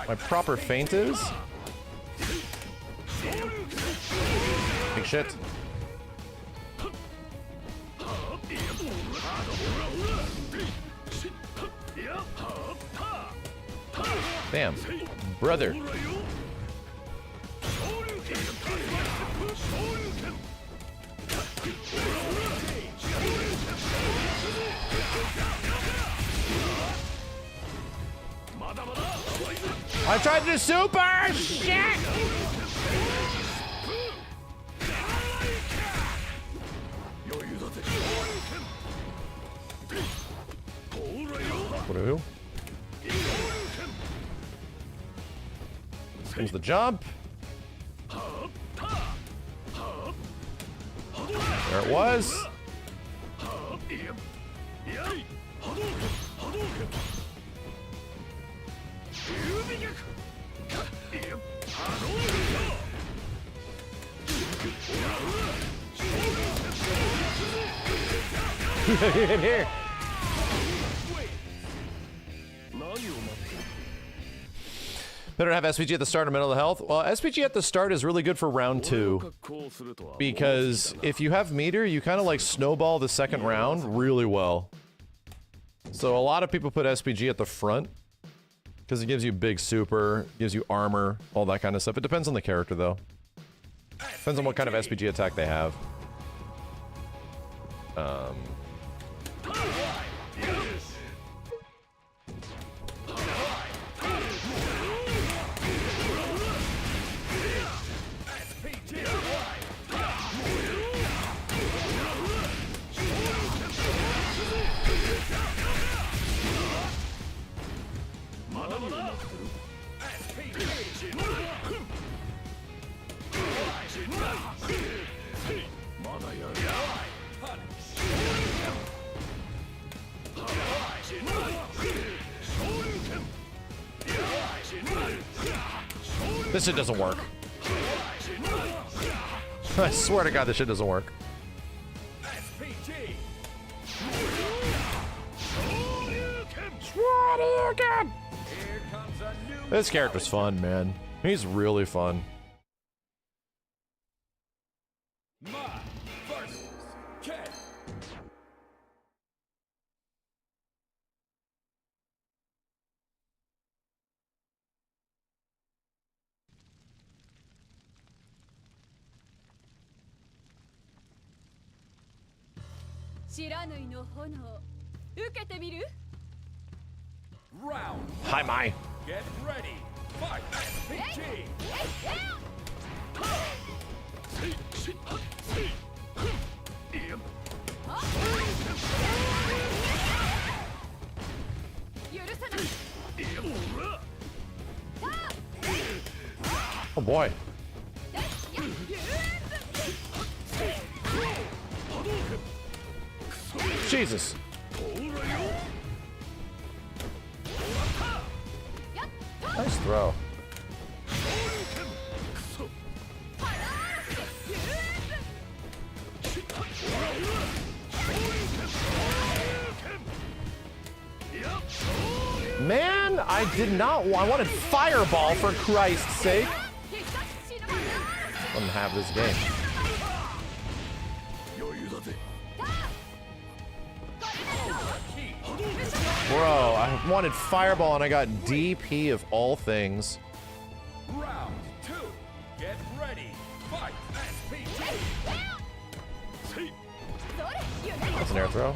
Speaker 8: my proper feint is. Big shit. Damn, brother. I tried to do super shit. What? Comes the jump. There it was. In here. Better have SPG at the start or middle of the health. Well, SPG at the start is really good for round 2. Because if you have meter, you kind of like snowball the second round really well. So a lot of people put SPG at the front. Because it gives you big super, gives you armor, all that kind of stuff. It depends on the character though. Depends on what kind of SPG attack they have. This shit doesn't work. I swear to God, this shit doesn't work. This character's fun, man. He's really fun. Hi, Mai.
Speaker 3: Get ready. Fight. SPG.
Speaker 8: Oh boy. Jesus. Nice throw. Man, I did not want. I wanted Fireball for Christ's sake. Wouldn't have this game. Bro, I wanted Fireball and I got DP of all things.
Speaker 3: Round 2. Get ready. Fight.
Speaker 8: That's an air throw.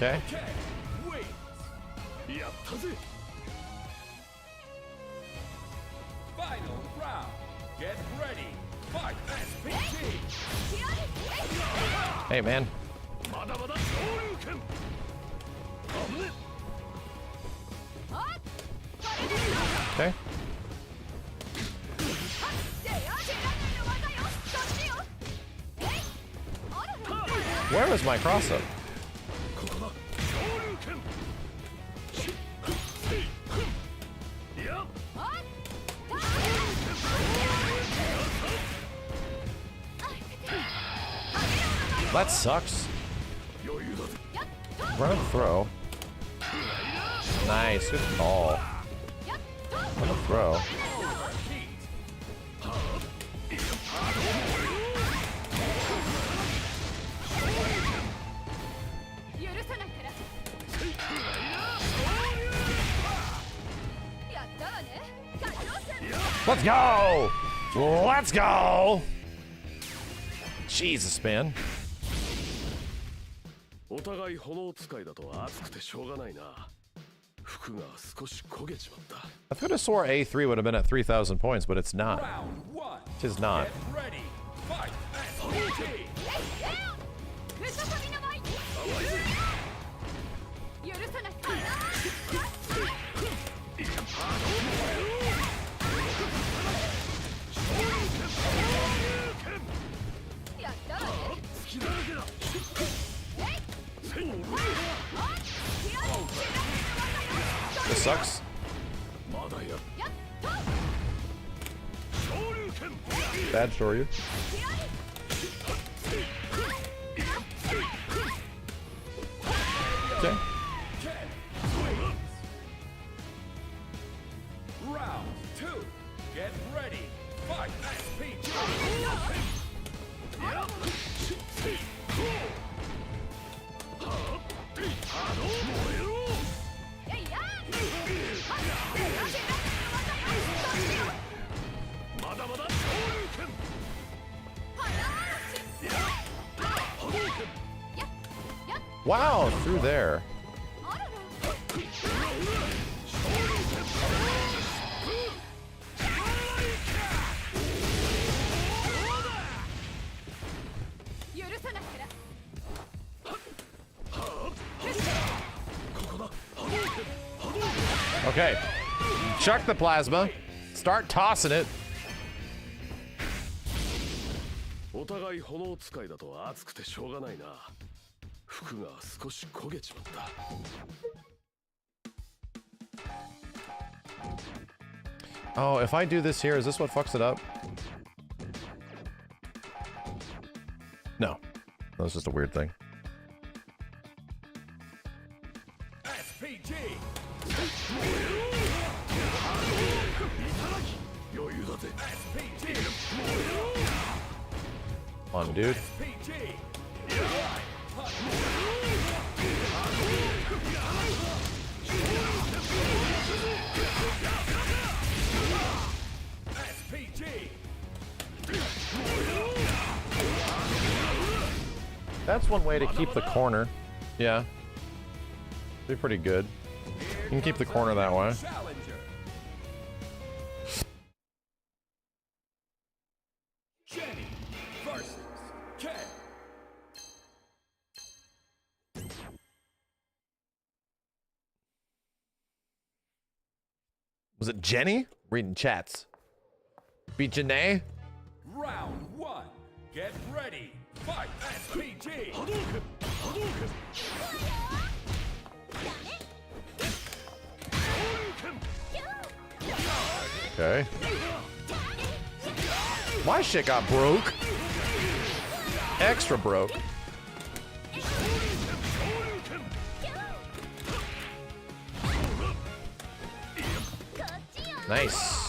Speaker 8: Okay.
Speaker 3: Final round. Get ready. Fight.
Speaker 8: Hey, man. Okay. Where is my cross-up? That sucks. Run and throw. Nice, good call. Run and throw. Let's go! Let's go! Jesus, man. I could have swore A3 would have been at 3,000 points, but it's not. It is not. This sucks. Bad for you. Okay.
Speaker 3: Round 2. Get ready. Fight.
Speaker 8: Wow, through there. Okay, chuck the plasma, start tossing it. Oh, if I do this here, is this what fucks it up? No, that was just a weird thing. Come on, dude. That's one way to keep the corner. Yeah. Be pretty good. You can keep the corner that way.
Speaker 3: Jenny versus Ken.
Speaker 8: Was it Jenny? Reading chats. Beat Janae?
Speaker 3: Round 1. Get ready. Fight SPG.
Speaker 8: Okay. My shit got broke. Extra broke. Nice.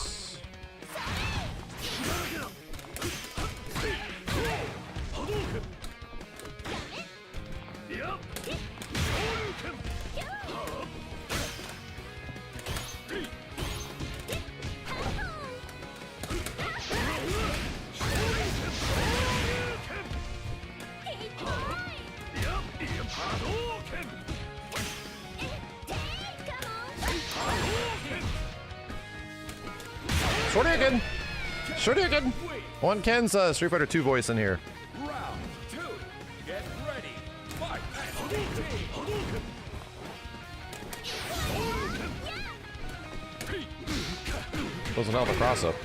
Speaker 8: Shoryuken! Shoryuken! I want Ken's Street Fighter 2 voice in here.
Speaker 3: Round 2. Get ready. Fight SPG.
Speaker 8: Doesn't help a cross up.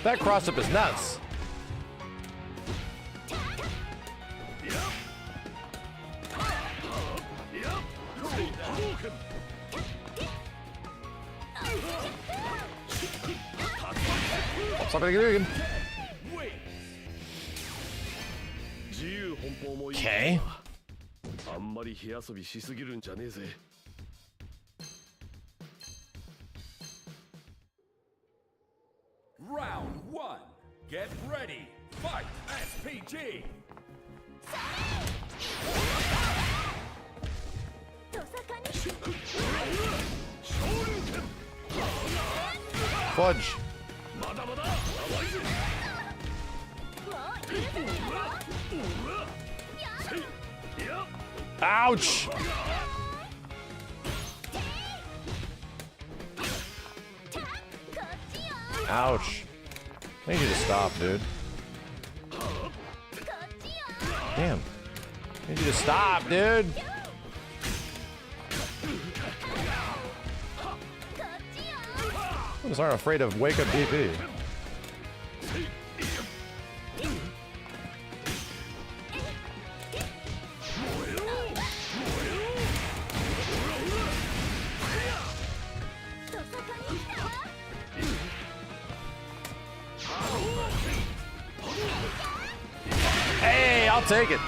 Speaker 8: That cross up is nuts. Stop it again. Okay.
Speaker 3: Round 1. Get ready. Fight SPG.
Speaker 8: Fudge. Ouch! Ouch. I need you to stop, dude. Damn. I need you to stop, dude. Those aren't afraid of wake up DP. Hey, I'll take it.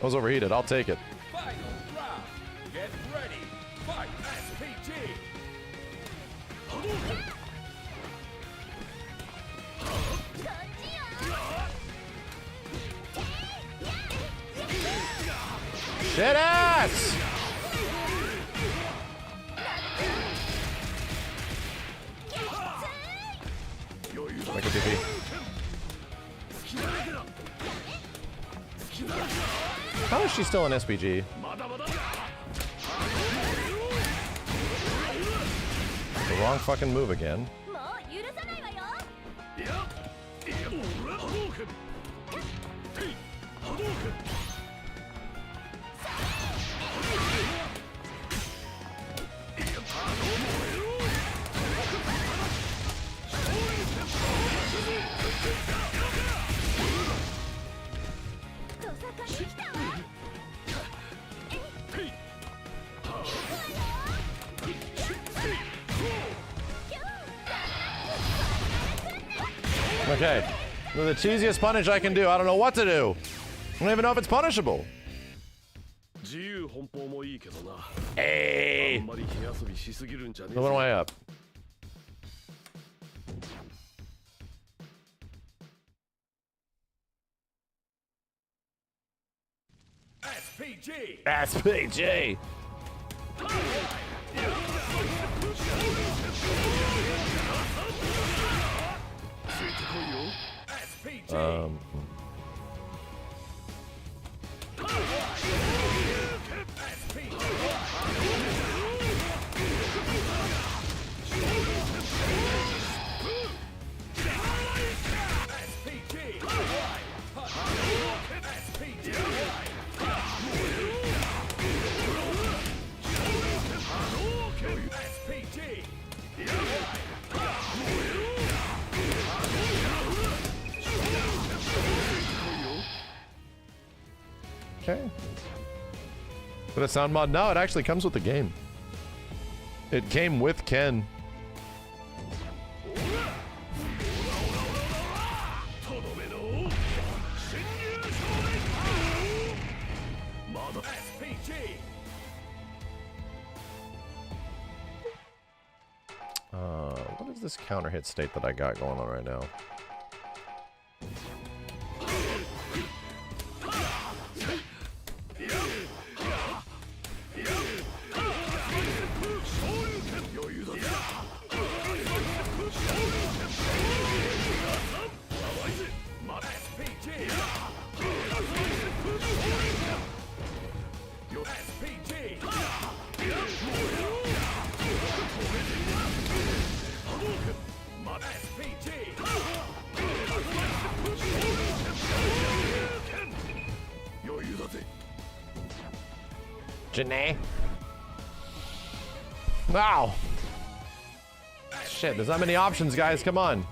Speaker 8: I was overheated. I'll take it.
Speaker 3: Final round. Get ready. Fight SPG.
Speaker 8: Shit ass! Make a DP. How is she still an SPG? The wrong fucking move again. Okay. The cheesiest punish I can do. I don't know what to do. I don't even know if it's punishable. Hey! So what am I up?
Speaker 3: SPG!
Speaker 8: SPG! Okay. But a sound mod? No, it actually comes with the game. It came with Ken. What is this counter hit state that I got going on right now? Janae. Wow. Shit, there's not many options, guys. Come on.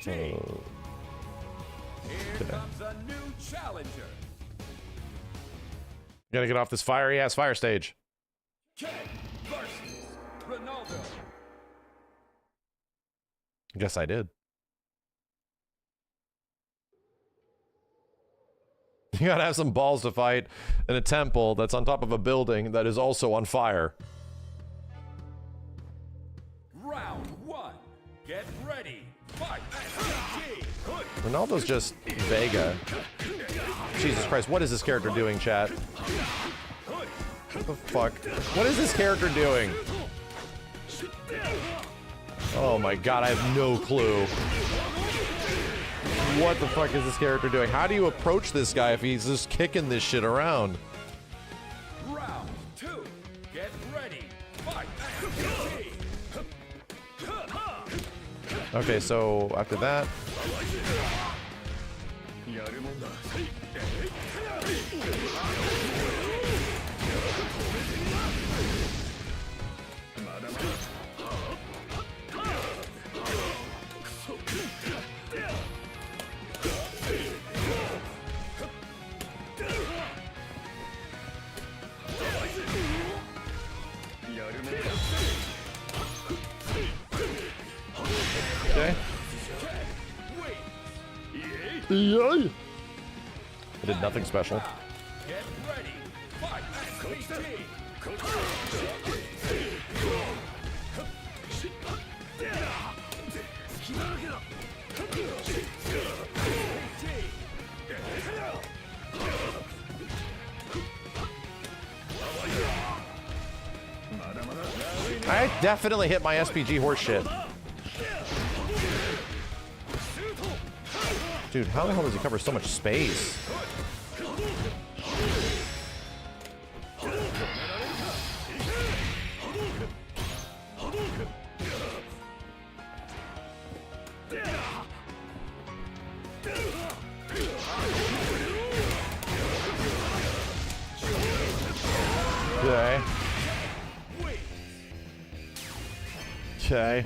Speaker 3: Here comes a new challenger.
Speaker 8: Gotta get off this fiery ass fire stage.
Speaker 3: Ken versus Ronaldo.
Speaker 8: Guess I did. You gotta have some balls to fight in a temple that's on top of a building that is also on fire.
Speaker 3: Round one. Get ready. Fight.
Speaker 8: Ronaldo's just Vega. Jesus Christ, what is this character doing, chat? What the fuck? What is this character doing? Oh my god, I have no clue. What the fuck is this character doing? How do you approach this guy if he's just kicking this shit around?
Speaker 3: Round two. Get ready. Fight.
Speaker 8: Okay, so after that. Okay. Yay! I did nothing special.
Speaker 3: Get ready. Fight.
Speaker 8: I definitely hit my SPG horse shit. Dude, how the hell does he cover so much space? Okay. Okay.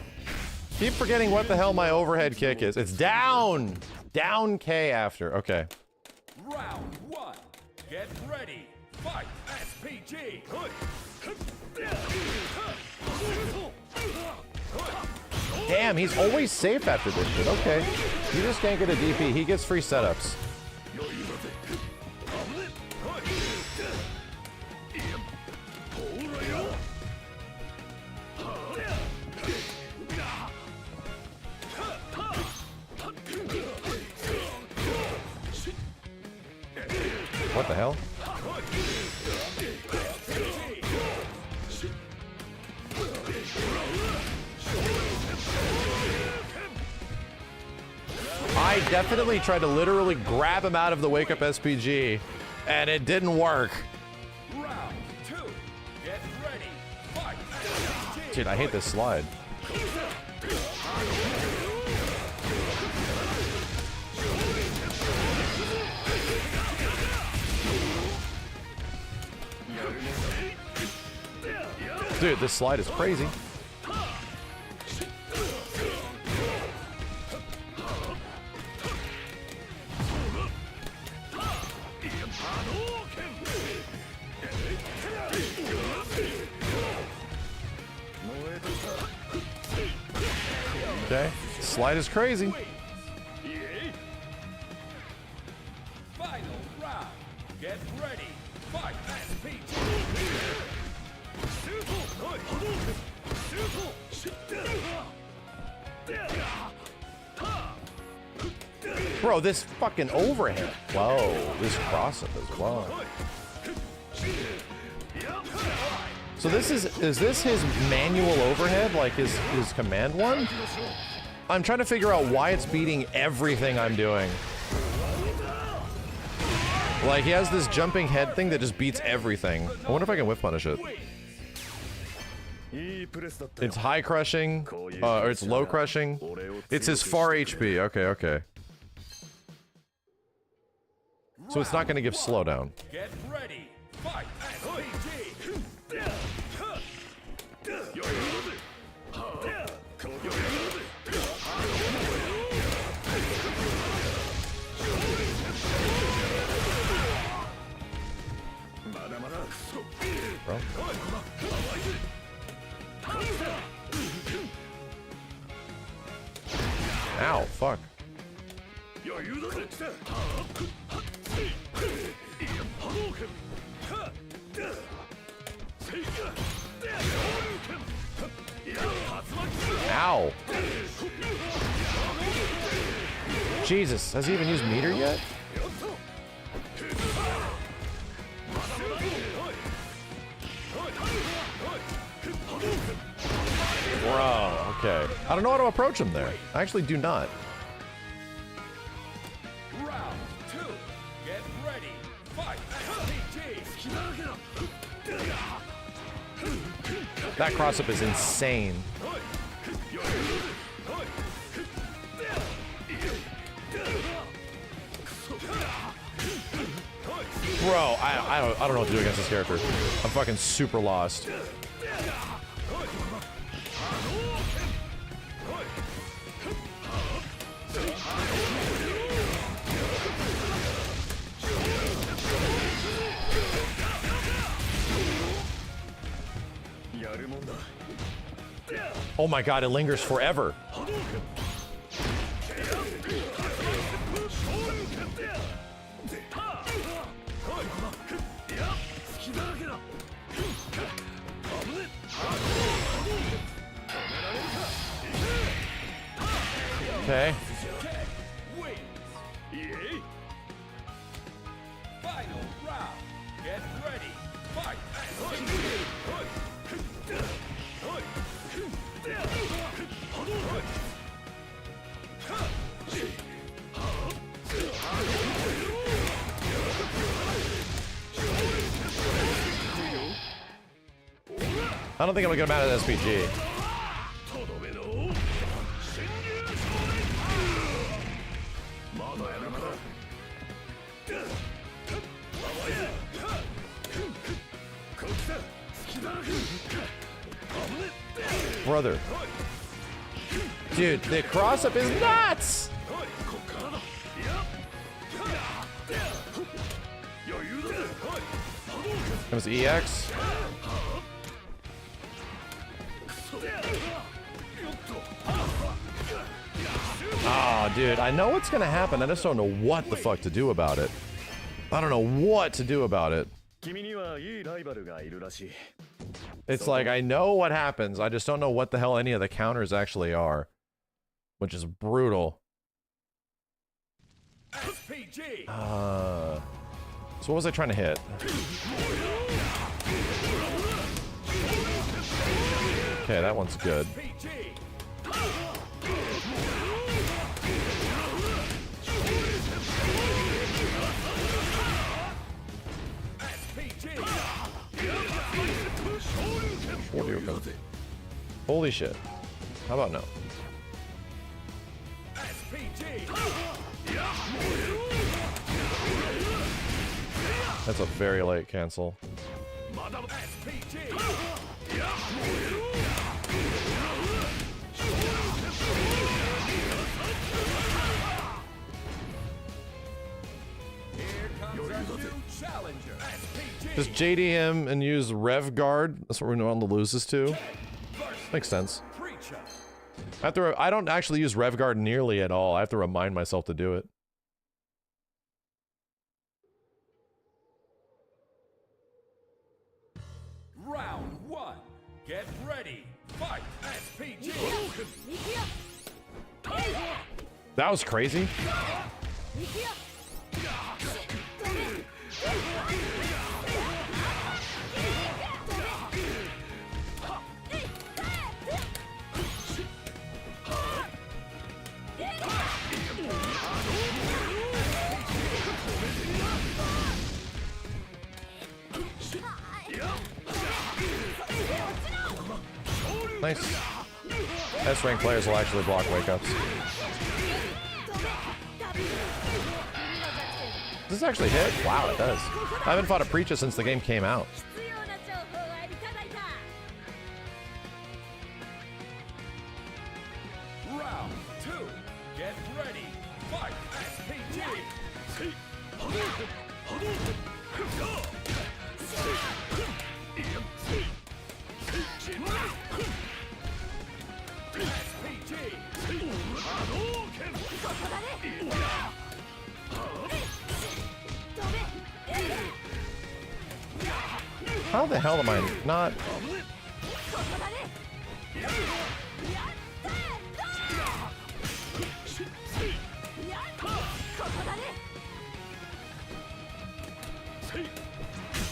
Speaker 8: Keep forgetting what the hell my overhead kick is. It's down! Down K after. Okay.
Speaker 3: Round one. Get ready. Fight! SPG!
Speaker 8: Damn, he's always safe after this shit. Okay. You just can't get a DP. He gets free setups. What the hell? I definitely tried to literally grab him out of the wake up SPG, and it didn't work.
Speaker 3: Round 2. Get ready. Fight!
Speaker 8: Dude, I hate this slide. Dude, this slide is crazy. Okay, slide is crazy.
Speaker 3: Final round. Get ready. Fight!
Speaker 8: Bro, this fucking overhead. Whoa, this cross up as well. So this is this his manual overhead, like his command one? I'm trying to figure out why it's beating everything I'm doing. Like, he has this jumping head thing that just beats everything. I wonder if I can whiff punish it. It's high crushing, or it's low crushing. It's his far HP. Okay, okay. So it's not going to give slowdown.
Speaker 3: Get ready. Fight!
Speaker 8: Bro. Ow, fuck. Ow. Jesus, has he even used meter yet? Bro, okay. I don't know how to approach him there. I actually do not.
Speaker 3: Round 2. Get ready. Fight!
Speaker 8: That cross-up is insane. Bro, I don't know what to do against this character. I'm fucking super lost. Oh my god, it lingers forever. Okay.
Speaker 3: Final round. Get ready. Fight!
Speaker 8: I don't think I'm gonna get him out of the SPG. Brother. Dude, the cross-up is nuts! Comes EX. Oh, dude, I know what's gonna happen. I just don't know what the fuck to do about it. I don't know what to do about it. It's like, I know what happens. I just don't know what the hell any of the counters actually are. Which is brutal. So what was I trying to hit? Okay, that one's good. Holy shit. How about no? That's a very late cancel. Just JD him and use Rev Guard. That's what we're going to loses to. Makes sense. I don't actually use Rev Guard nearly at all. I have to remind myself to do it.
Speaker 12: Round 1. Get ready. Fight. SPG.
Speaker 8: That was crazy. Nice. S-rank players will actually block wake-ups. Does this actually hit? Wow, it does. I haven't fought a Preacher since the game came out.
Speaker 12: Round 2. Get ready. Fight. SPG.
Speaker 8: How the hell am I not?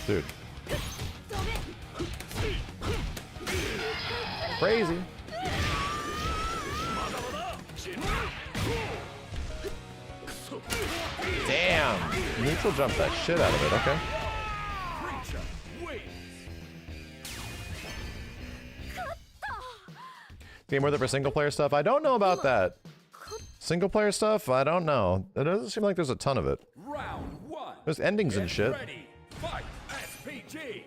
Speaker 8: Dude. Crazy. Damn. Neutral jump that shit out of it, okay. Game worth it for single player stuff? I don't know about that. Single player stuff? I don't know. It doesn't seem like there's a ton of it.
Speaker 12: Round 1.
Speaker 8: There's endings and shit.
Speaker 12: Ready. Fight. SPG.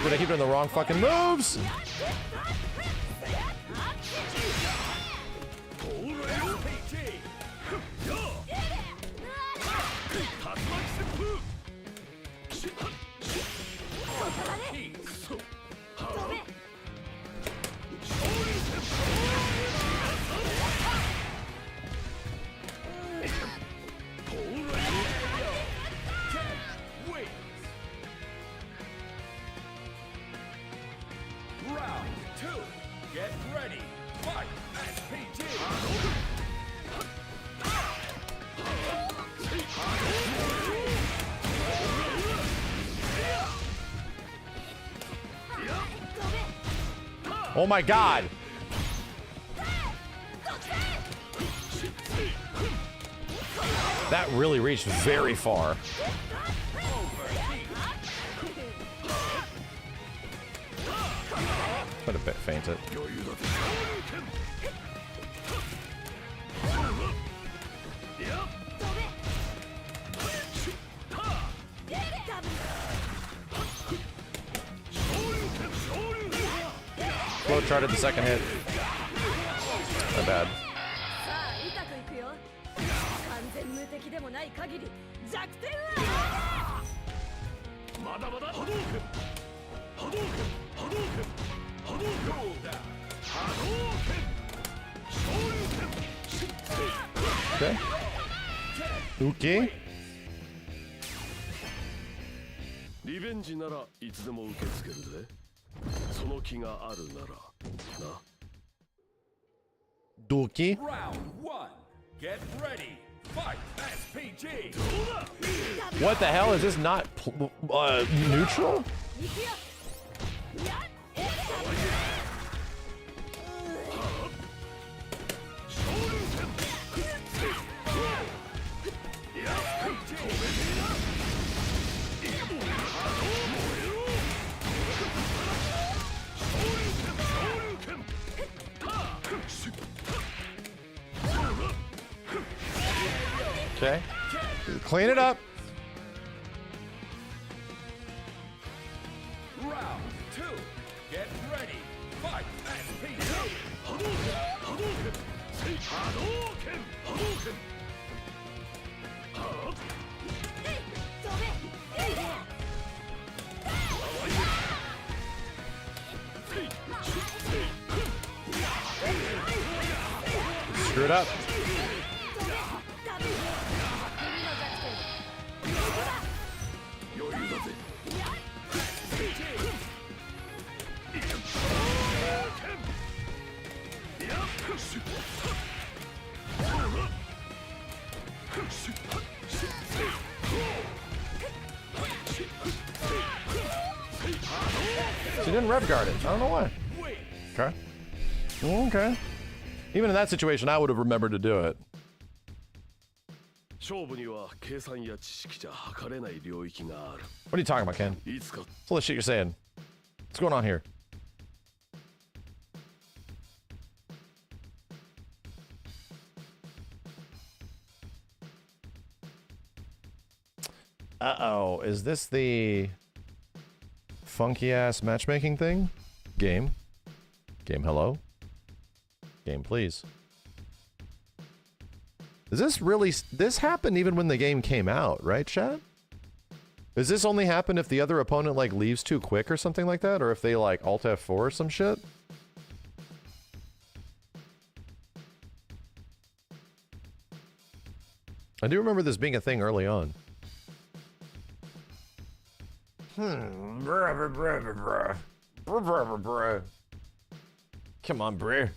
Speaker 8: But I keep doing the wrong fucking moves.
Speaker 12: Round 2. Get ready. Fight. SPG.
Speaker 8: Oh my god. That really reached very far. Put a bit faint it. Oh, charted the second hit. My bad. Okay. Okay.
Speaker 11: リベンジならいつでも受け付けるぜ。その気があるならな。
Speaker 8: Dookie.
Speaker 12: Round 1. Get ready. Fight. SPG.
Speaker 8: What the hell is this? Not neutral? Okay. Clean it up.
Speaker 12: Round 2. Get ready. Fight. SPG. Hadouken. Hadouken. Hadouken.
Speaker 8: Screw it up. She didn't rev guard it. I don't know why. Okay. Okay. Even in that situation, I would have remembered to do it.
Speaker 11: 勝負には計算や知識じゃ測れない領域がある。
Speaker 8: What are you talking about, Ken?
Speaker 11: いつか
Speaker 8: It's all the shit you're saying. What's going on here? Uh-oh. Is this the funky-ass matchmaking thing? Game? Game, hello? Game, please. Is this really... This happened even when the game came out, right, chat? Does this only happen if the other opponent, like, leaves too quick or something like that? Or if they, like, Alt F4 or some shit? I do remember this being a thing early on. Come on, bruh.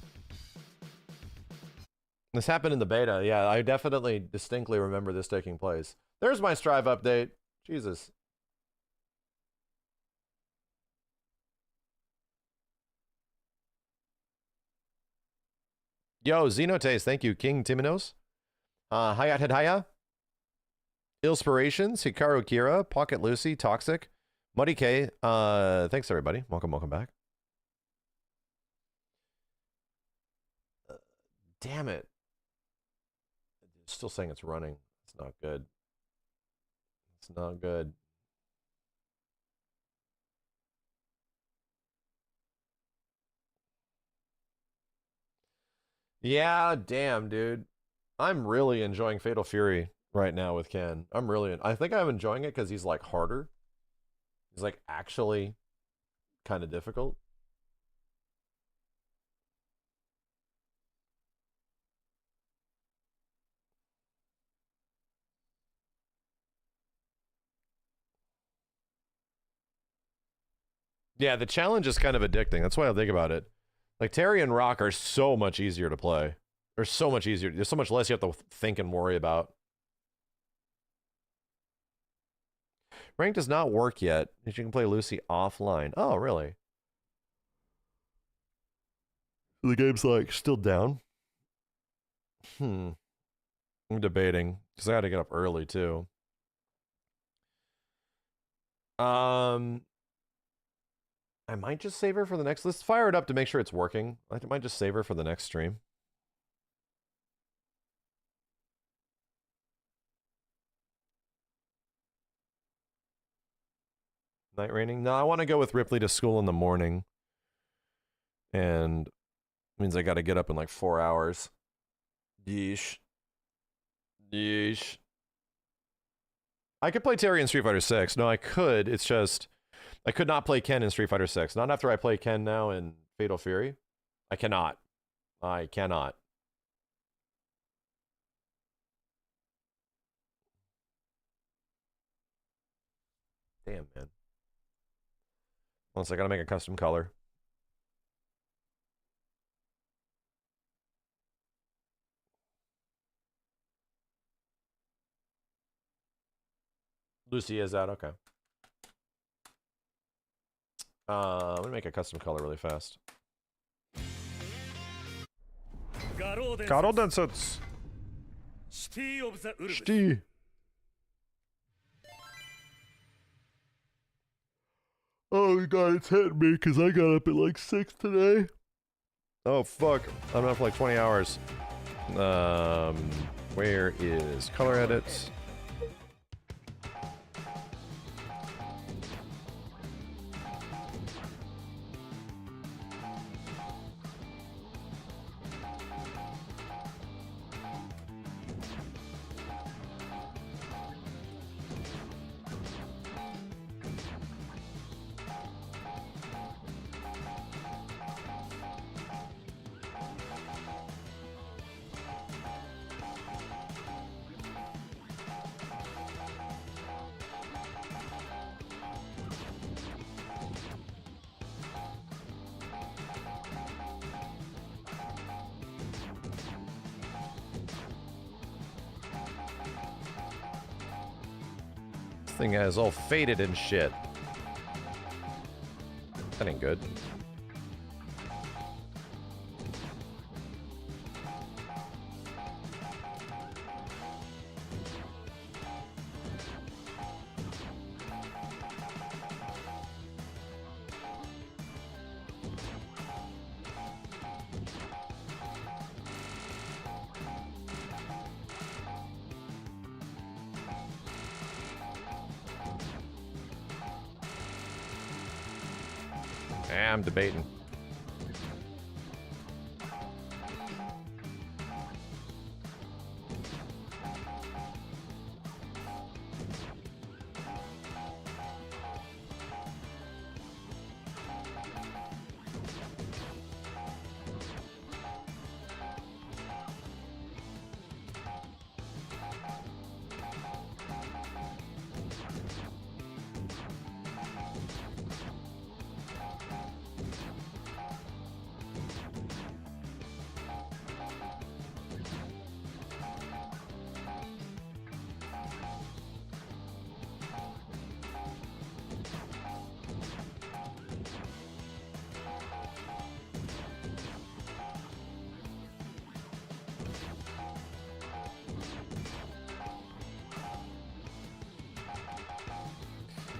Speaker 8: This happened in the beta. Yeah, I definitely distinctly remember this taking place. There's my Strive update. Jesus. Yo, Xenotaste, thank you. King Timinos. Hayat Hedaya. Inspirations, Hikaru Kira, Pocket Lucy, Toxic, Muddy K. Thanks everybody. Welcome, welcome back. Damn it. It's still saying it's running. It's not good. It's not good. Yeah, damn, dude. I'm really enjoying Fatal Fury right now with Ken. I think I'm enjoying it because he's like harder. He's like actually kind of difficult. Yeah, the challenge is kind of addicting. That's why I think about it. Like Terry and Rock are so much easier to play. They're so much easier. There's so much less you have to think and worry about. Rank does not work yet. You can play Lucy offline. Oh, really? The game's like still down. I'm debating because I had to get up early too. I might just save her for the next. Let's fire it up to make sure it's working. I might just save her for the next stream. Night raining? No, I want to go with Ripley to school in the morning. And means I got to get up in like 4 hours. Yeesh. Yeesh. I could play Terry in Street Fighter 6. No, I could. It's just I could not play Ken in Street Fighter 6. Not after I play Ken now in Fatal Fury. I cannot. I cannot. Damn, man. Once I gotta make a custom color. Lucy is out, okay. I'm gonna make a custom color really fast.
Speaker 12: Garo Densetsu. City of the Wolves.
Speaker 8: Shitty. Oh god, it's hitting me because I got up at like 6 today. Oh fuck, I'm up for like 20 hours. Where is color edits? Thing is all faded and shit. That ain't good. I'm debating.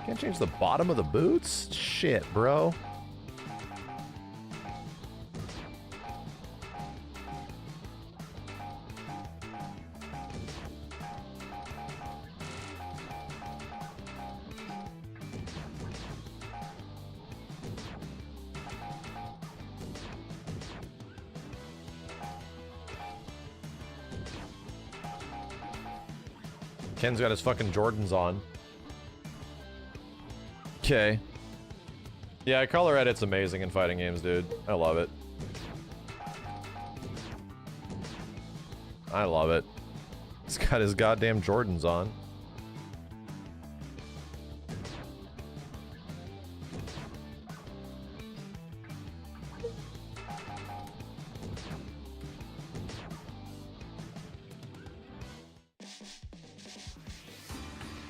Speaker 8: Can't change the bottom of the boots? Shit, bro. Ken's got his fucking Jordans on. Okay. Yeah, color edit's amazing in fighting games, dude. I love it. I love it. He's got his goddamn Jordans on.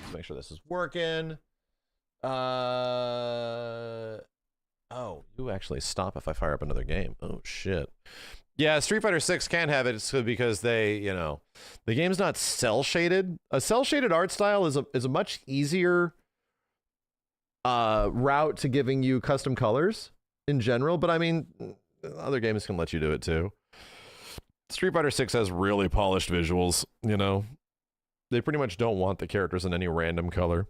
Speaker 8: Let's make sure this is working. Oh, you actually stop if I fire up another game. Oh shit. Yeah, Street Fighter 6 can have it. It's because they, you know, the game's not cell shaded. A cell shaded art style is a much easier route to giving you custom colors in general, but I mean, other games can let you do it too. Street Fighter 6 has really polished visuals, you know. They pretty much don't want the characters in any random color.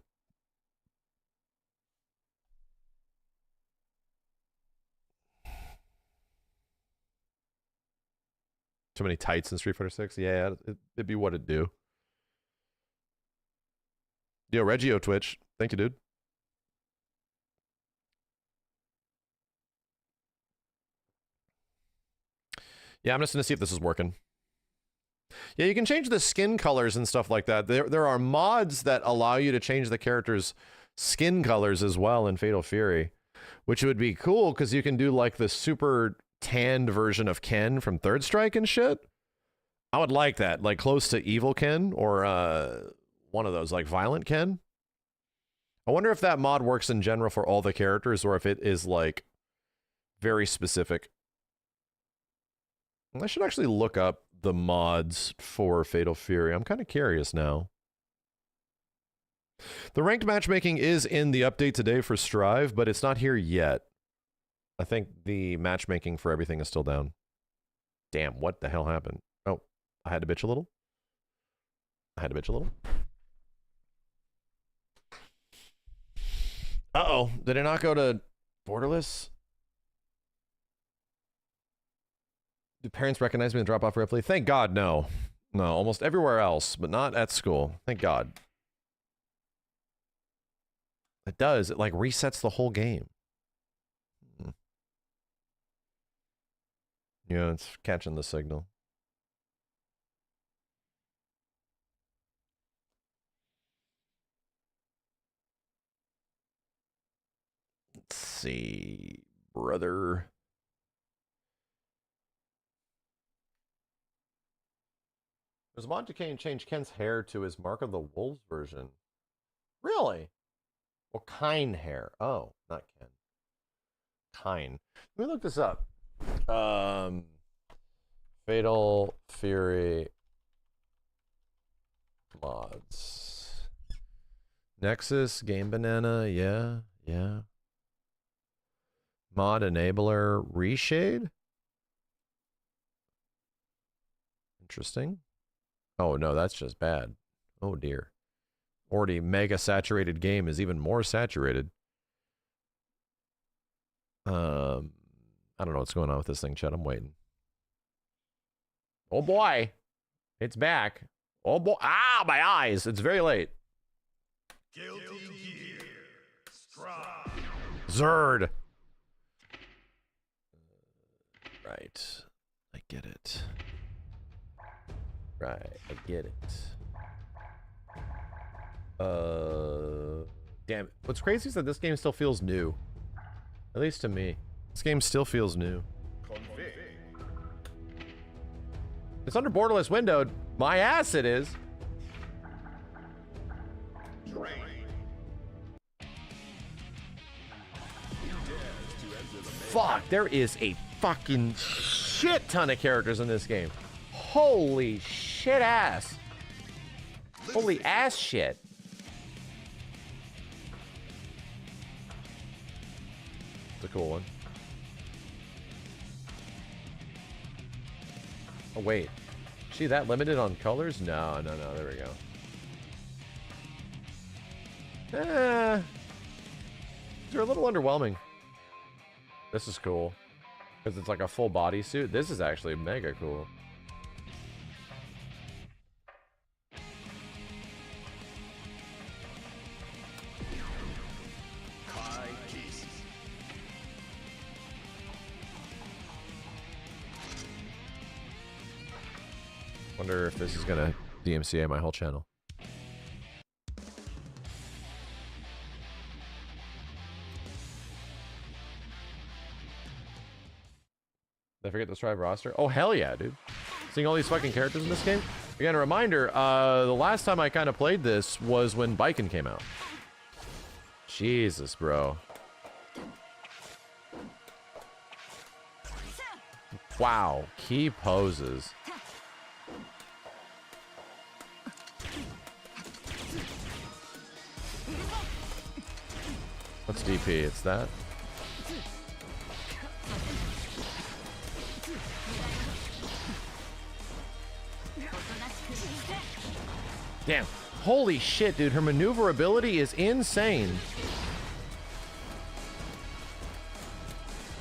Speaker 8: Too many tights in Street Fighter 6? Yeah, it'd be what it'd do. Yo, Reggio Twitch. Thank you, dude. Yeah, I'm just going to see if this is working. Yeah, you can change the skin colors and stuff like that. There are mods that allow you to change the character's skin colors as well in Fatal Fury, which would be cool because you can do like the super tanned version of Ken from Third Strike and shit. I would like that, like close to Evil Ken or one of those, like Violent Ken. I wonder if that mod works in general for all the characters or if it is like very specific. I should actually look up the mods for Fatal Fury. I'm kind of curious now. The ranked matchmaking is in the update today for Strive, but it's not here yet. I think the matchmaking for everything is still down. Damn, what the hell happened? Oh, I had to bitch a little. Uh-oh, did it not go to Borderless? Do parents recognize me and drop off rapidly? Thank God, no. No, almost everywhere else, but not at school. Thank God. It does. It, like, resets the whole game. Yeah, it's catching the signal. Let's see, brother. There's a mod to change Ken's hair to his Mark of the Wolves version. Really? Well, Kine hair. Oh, not Ken. Kine. Let me look this up. Fatal Fury mods. Nexus, Game Banana, yeah. Mod enabler, reshade? Interesting. Oh no, that's just bad. Oh dear. Already mega saturated game is even more saturated. I don't know what's going on with this thing, Chet. I'm waiting. Oh boy. It's back. Oh boy. Ah, my eyes. It's very late.
Speaker 12: Guilty Gear Strive.
Speaker 8: Zerd. Right. I get it. Right, I get it. Damn it. What's crazy is that this game still feels new. At least to me. This game still feels new. It's under borderless windowed. My ass it is. Fuck, there is a fucking shit ton of characters in this game. Holy shit ass. Holy ass shit. It's a cool one. Oh wait. See that limited on colors? No, there we go. They're a little underwhelming. This is cool. Because it's like a full bodysuit. This is actually mega cool. Wonder if this is gonna DMCA my whole channel. Did I forget the Strive roster? Oh hell yeah, dude! Seeing all these fucking characters in this game. Again, a reminder: the last time I kind of played this was when Biken came out. Jesus, bro. Wow, key poses. What's DP? It's that. Damn. Holy shit, dude. Her maneuverability is insane.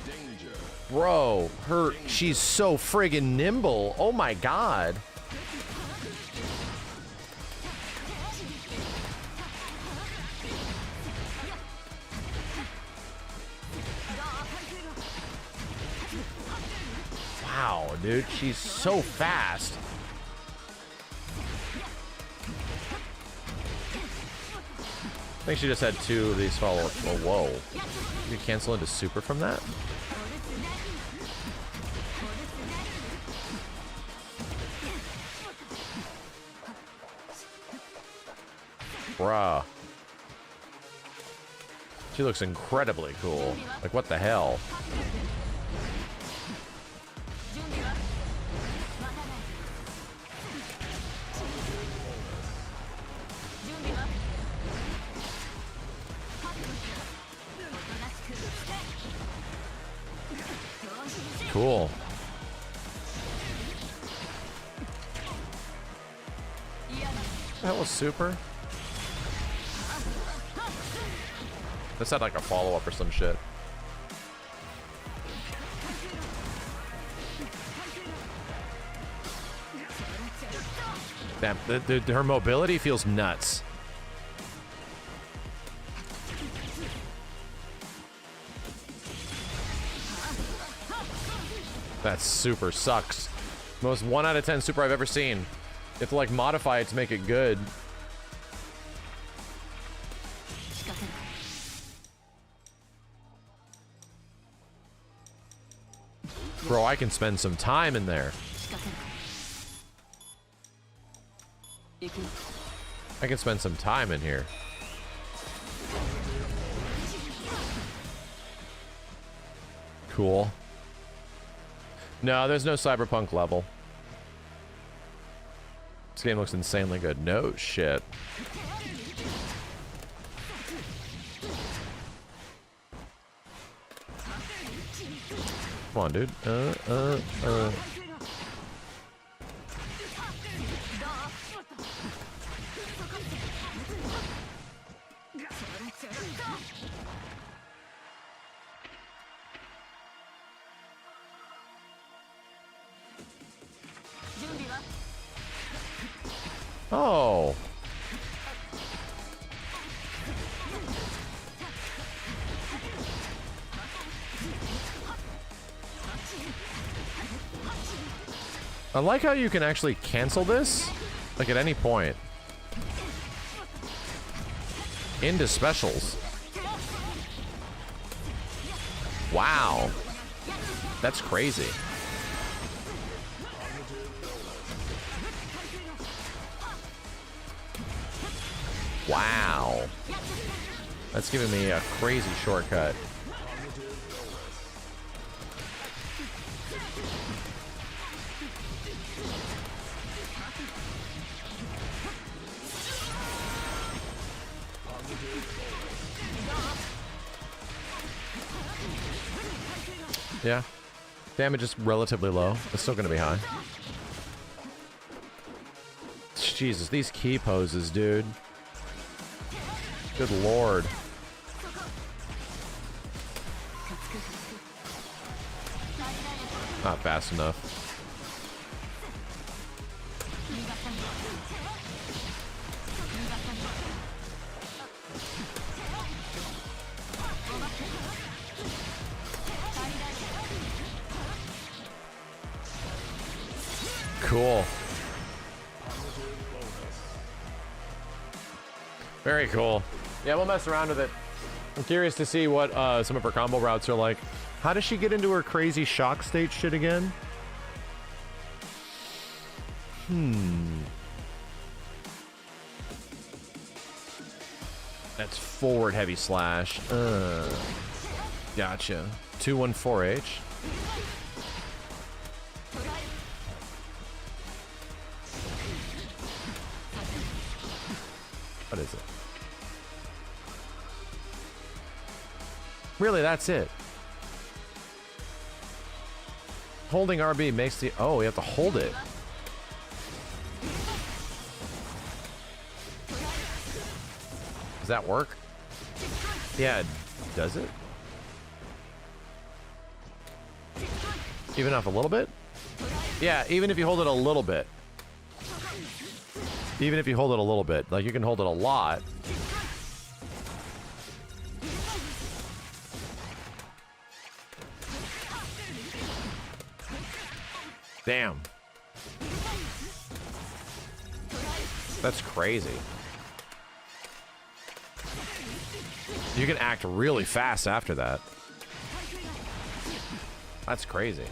Speaker 11: Danger.
Speaker 8: Bro, she's so friggin' nimble. Oh my god. Wow, dude, she's so fast. I think she just had 2 of these follow. Oh, whoa. You can cancel into super from that? Bruh. She looks incredibly cool. Like, what the hell? Cool. That was super. This had like a follow-up or some shit. Damn, her mobility feels nuts. That super sucks. Most 1 out of 10 super I've ever seen. You have to like modify it to make it good. Bro, I can spend some time in there. I can spend some time in here. Cool. No, there's no cyberpunk level. This game looks insanely good. No shit. Come on, dude. Oh. I like how you can actually cancel this, like at any point. Into specials. Wow. That's crazy. Wow. That's giving me a crazy shortcut. Yeah. Damage is relatively low. It's still going to be high. Jesus, these key poses, dude. Good lord. Not fast enough. Cool. Very cool. Yeah, we'll mess around with it. I'm curious to see what some of her combo routes are like. How does she get into her crazy shock state shit again? That's forward heavy slash. Gotcha. 214H. What is it? Really, that's it. Holding RB makes the... Oh, we have to hold it. Does that work? Yeah, does it? Even off a little bit? Yeah, even if you hold it a little bit. Even if you hold it a little bit. Like, you can hold it a lot. Damn. That's crazy. You can act really fast after that. That's crazy.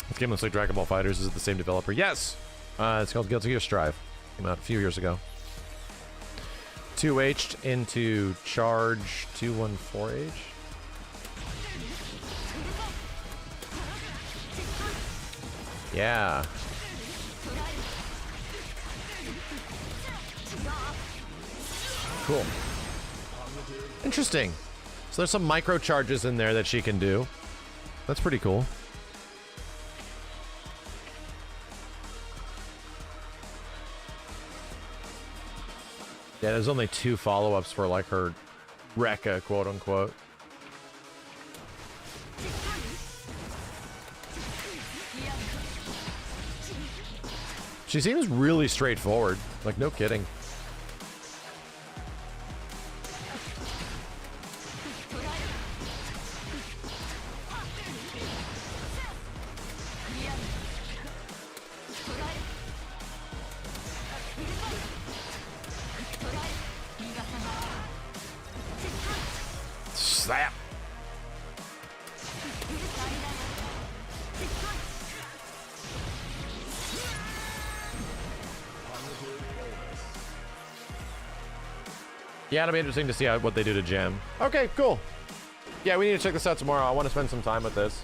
Speaker 8: This game looks like Dragon Ball FighterZ. Is it the same developer? Yes! It's called Guilty Gear Strive. Came out a few years ago. 2H'd into Charge 214H. Yeah. Cool. Interesting. So there's some micro charges in there that she can do. That's pretty cool. Yeah, there's only 2 follow-ups for like her Rekka, quote unquote. She seems really straightforward. Like, no kidding. Slap. Yeah, it'll be interesting to see what they do to Gem. Okay, cool. Yeah, we need to check this out tomorrow. I want to spend some time with this.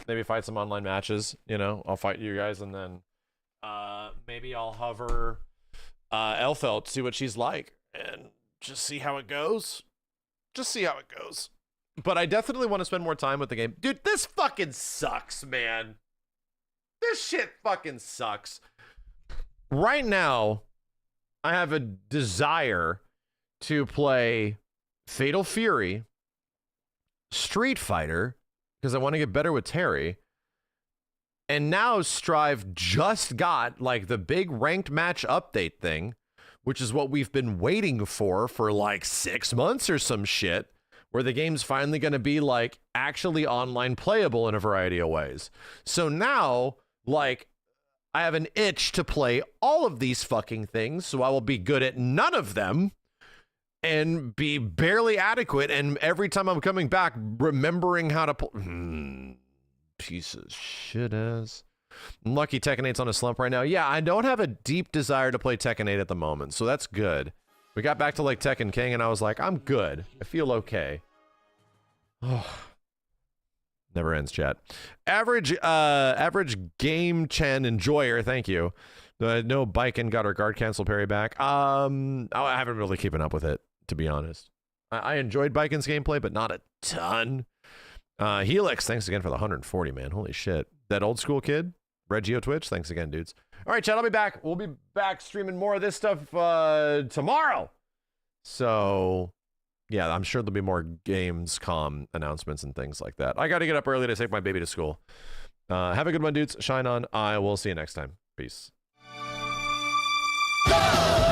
Speaker 8: Maybe fight some online matches. You know, I'll fight you guys, and then maybe I'll hover Elfelt, see what she's like, and just see how it goes. Just see how it goes. But I definitely want to spend more time with the game. Dude, this fucking sucks, man. This shit fucking sucks. Right now, I have a desire to play Fatal Fury, Street Fighter, because I want to get better with Terry. And now Strive just got like the big ranked match update thing, which is what we've been waiting for like 6 months or some shit, where the game's finally going to be like actually online playable in a variety of ways. So now, like, I have an itch to play all of these fucking things, so I will be good at none of them and be barely adequate. And every time I'm coming back, remembering how to play. Piece of shit ass. I'm lucky Tekken 8's on a slump right now. Yeah, I don't have a deep desire to play Tekken 8 at the moment, so that's good. We got back to like Tekken King, and I was like, I'm good. I feel okay. Oh. Never ends, chat. Average Game Chen Enjoyer, thank you. No, Biken got her guard cancel parry back. I haven't really keeping up with it, to be honest. I enjoyed Biken's gameplay, but not a ton. Helix, thanks again for the 140, man. Holy shit. That old school kid, Reggio Twitch, thanks again, dudes. All right, chat, I'll be back. We'll be back streaming more of this stuff tomorrow. So, yeah, I'm sure there'll be more Gamescom announcements and things like that. I got to get up early to take my baby to school. Have a good one, dudes. Shine on. I will see you next time. Peace.
Speaker 12: Go!